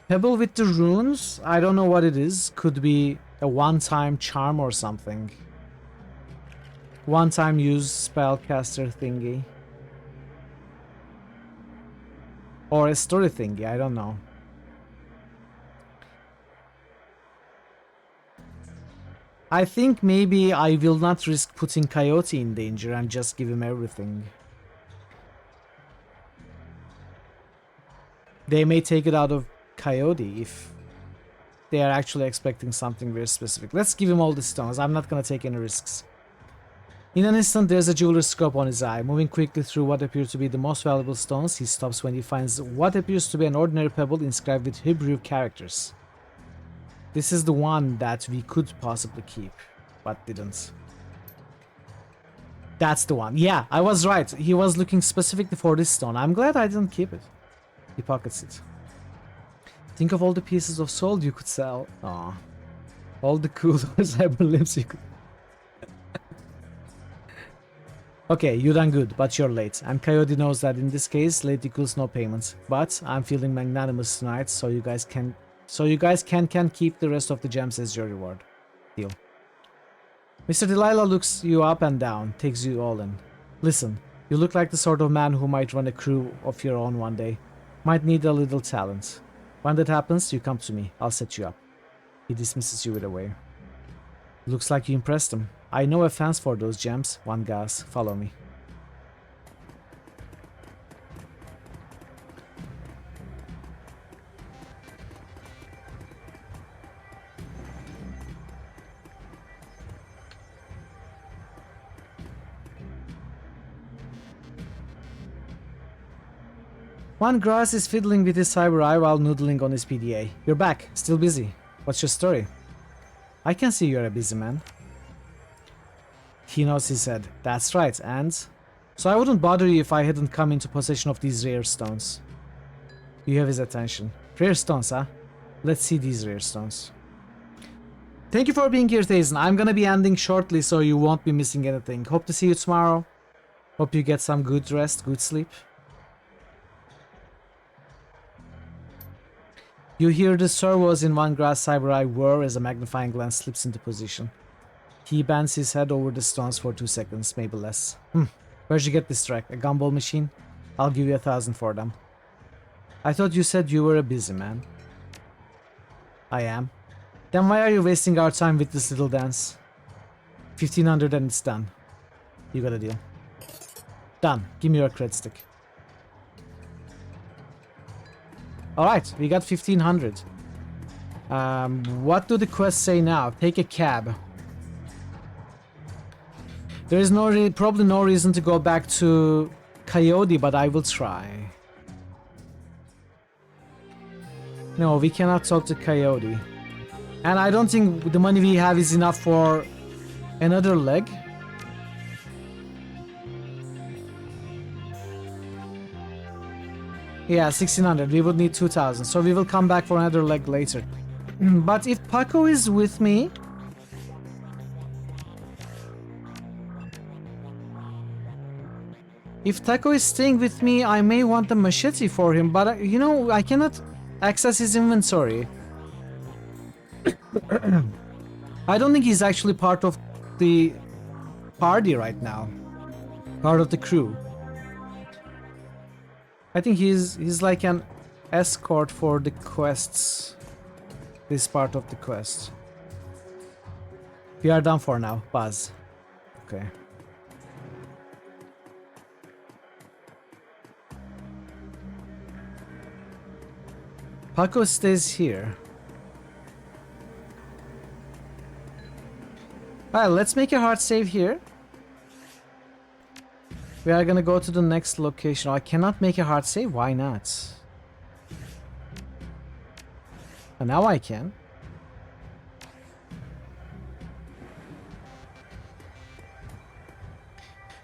Pebble with the runes, I don't know what it is. Could be a one-time charm or something. One-time use spellcaster thingy. Or a story thingy, I don't know. I think maybe I will not risk putting Coyote in danger and just give him everything. They may take it out of Coyote if they are actually expecting something very specific. Let's give him all the stones. I'm not gonna take any risks. In an instant, there's a jeweler's scope on his eye. Moving quickly through what appear to be the most valuable stones, he stops when he finds what appears to be an ordinary pebble inscribed with Hebrew characters. This is the one that we could possibly keep, but didn't. That's the one. Yeah, I was right. He was looking specifically for this stone. I'm glad I didn't keep it. He pockets it. Think of all the pieces of soul you could sell. Aw. All the cool cyber limbs you could... Okay, you done good, but you're late. And Coyote knows that in this case, late equals no payment. But I'm feeling magnanimous tonight, so you guys can keep the rest of the gems as your reward. Deal. Mr. Delilah looks you up and down, takes you all in. Listen, you look like the sort of man who might run a crew of your own one day. Might need a little talent. When that happens, you come to me. I'll set you up. He dismisses you with a wave. Looks like you impressed him. I know a fans for those gems. One gas. Follow me. One grass is fiddling with his cyber eye while noodling on his PDA. You're back. Still busy. What's your story? I can see you're a busy man. He nods his head. That's right, and... So I wouldn't bother you if I hadn't come into possession of these rare stones. You have his attention. Rare stones, huh? Let's see these rare stones. Thank you for being here, Thazen. I'm gonna be ending shortly, so you won't be missing anything. Hope to see you tomorrow. Hope you get some good rest, good sleep. You hear the servos in one grass cyber eye whir as a magnifying glass slips into position. He bends his head over the stones for 2 seconds, maybe less. Where'd you get this track? A gumball machine? I'll give you 1,000 for them. I thought you said you were a busy man. I am. Then why are you wasting our time with this little dance? 1500 and it's done. You got a deal. Done. Give me your cred stick. Alright, we got 1500. What do the quests say now? Take a cab. There is probably no reason to go back to Coyote, but I will try. No, we cannot talk to Coyote. And I don't think the money we have is enough for another leg. Yeah, 1600. We would need 2000. So we will come back for another leg later. But if Paco is with me... If Taco is staying with me, I may want the machete for him, but you know, I cannot access his inventory. I don't think he's actually part of the party right now. Part of the crew. I think he's like an escort for the quests. This part of the quest. We are done for now, Buzz. Okay. Paco stays here. Alright, let's make a hard save here. We are gonna go to the next location. Oh, I cannot make a hard save? Why not? And now I can.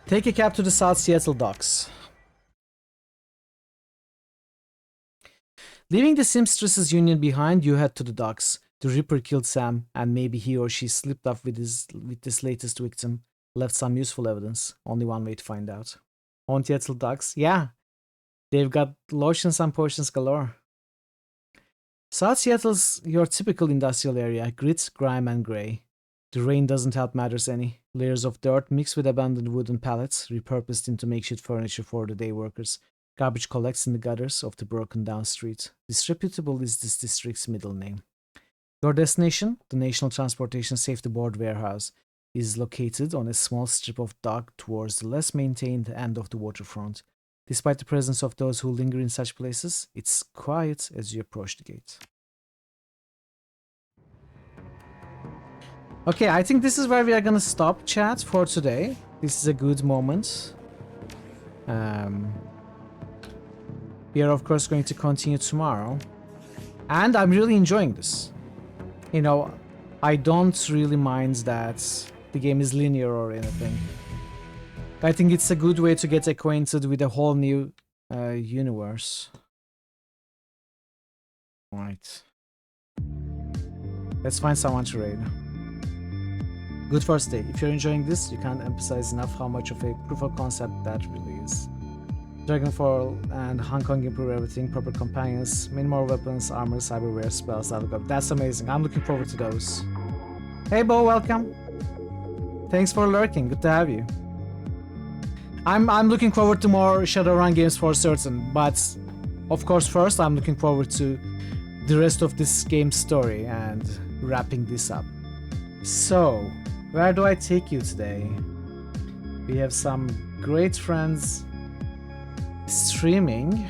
Take a cab to the South Seattle docks. Leaving the seamstresses union behind, you head to the docks. The Ripper killed Sam, and maybe he or she slipped off with this latest victim. Left some useful evidence. Only one way to find out. On Seattle docks? Yeah. They've got lotions and potions galore. South Seattle's your typical industrial area. Grit, grime, and grey. The rain doesn't help matters any. Layers of dirt mixed with abandoned wooden pallets, repurposed into makeshift furniture for the day workers. Garbage collects in the gutters of the broken down street. Disreputable is this district's middle name. Your destination, the National Transportation Safety Board warehouse, is located on a small strip of dock towards the less maintained end of the waterfront. Despite the presence of those who linger in such places, it's quiet as you approach the gate. Okay, I think this is where we are gonna stop chat for today. This is a good moment. We are of course going to continue tomorrow. And I'm really enjoying this. You know, I don't really mind that the game is linear or anything. I think it's a good way to get acquainted with a whole new universe. Right. Let's find someone to raid. Good first day. If you're enjoying this, you can't emphasize enough how much of a proof of concept that really is. Dragonfall and Hong Kong improve everything, proper companions, many more weapons, armor, cyberware, spells, that's amazing. I'm looking forward to those. Hey Bo, welcome. Thanks for lurking, good to have you. I'm looking forward to more Shadowrun games for certain, but of course first I'm looking forward to the rest of this game's story and wrapping this up. So, where do I take you today? We have some great friends streaming.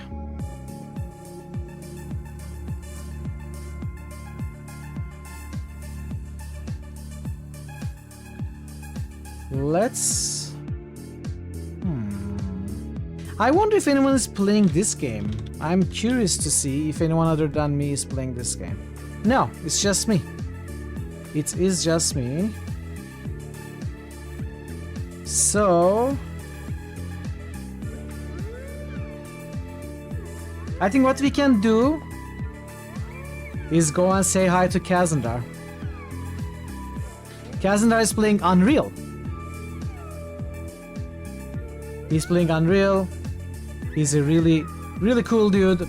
Let's... I wonder if anyone is playing this game. I'm curious to see if anyone other than me is playing this game. No, it's just me. It is just me. So... I think what we can do is go and say hi to Kazandar. Kazandar is playing Unreal. He's playing Unreal. He's a really cool dude.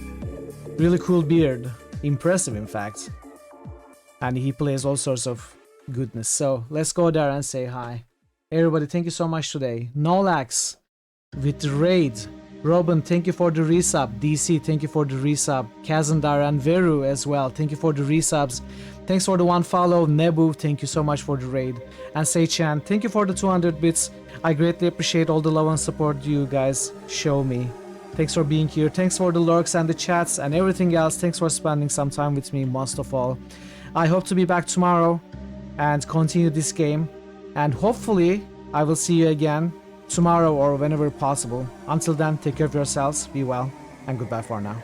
Really cool beard. Impressive, in fact. And he plays all sorts of goodness. So let's go there and say hi. Everybody, thank you so much today. Nolax with the raid. Robin, thank you for the resub. DC, thank you for the resub. Kazandar and Veru as well, thank you for the resubs. Thanks for the 1 follow. Nebu, thank you so much for the raid. And Seichan, thank you for the 200 bits. I greatly appreciate all the love and support you guys show me. Thanks for being here. Thanks for the lurks and the chats and everything else. Thanks for spending some time with me, most of all. I hope to be back tomorrow and continue this game. And hopefully, I will see you again tomorrow or whenever possible. Until then, take care of yourselves, be well, and goodbye for now.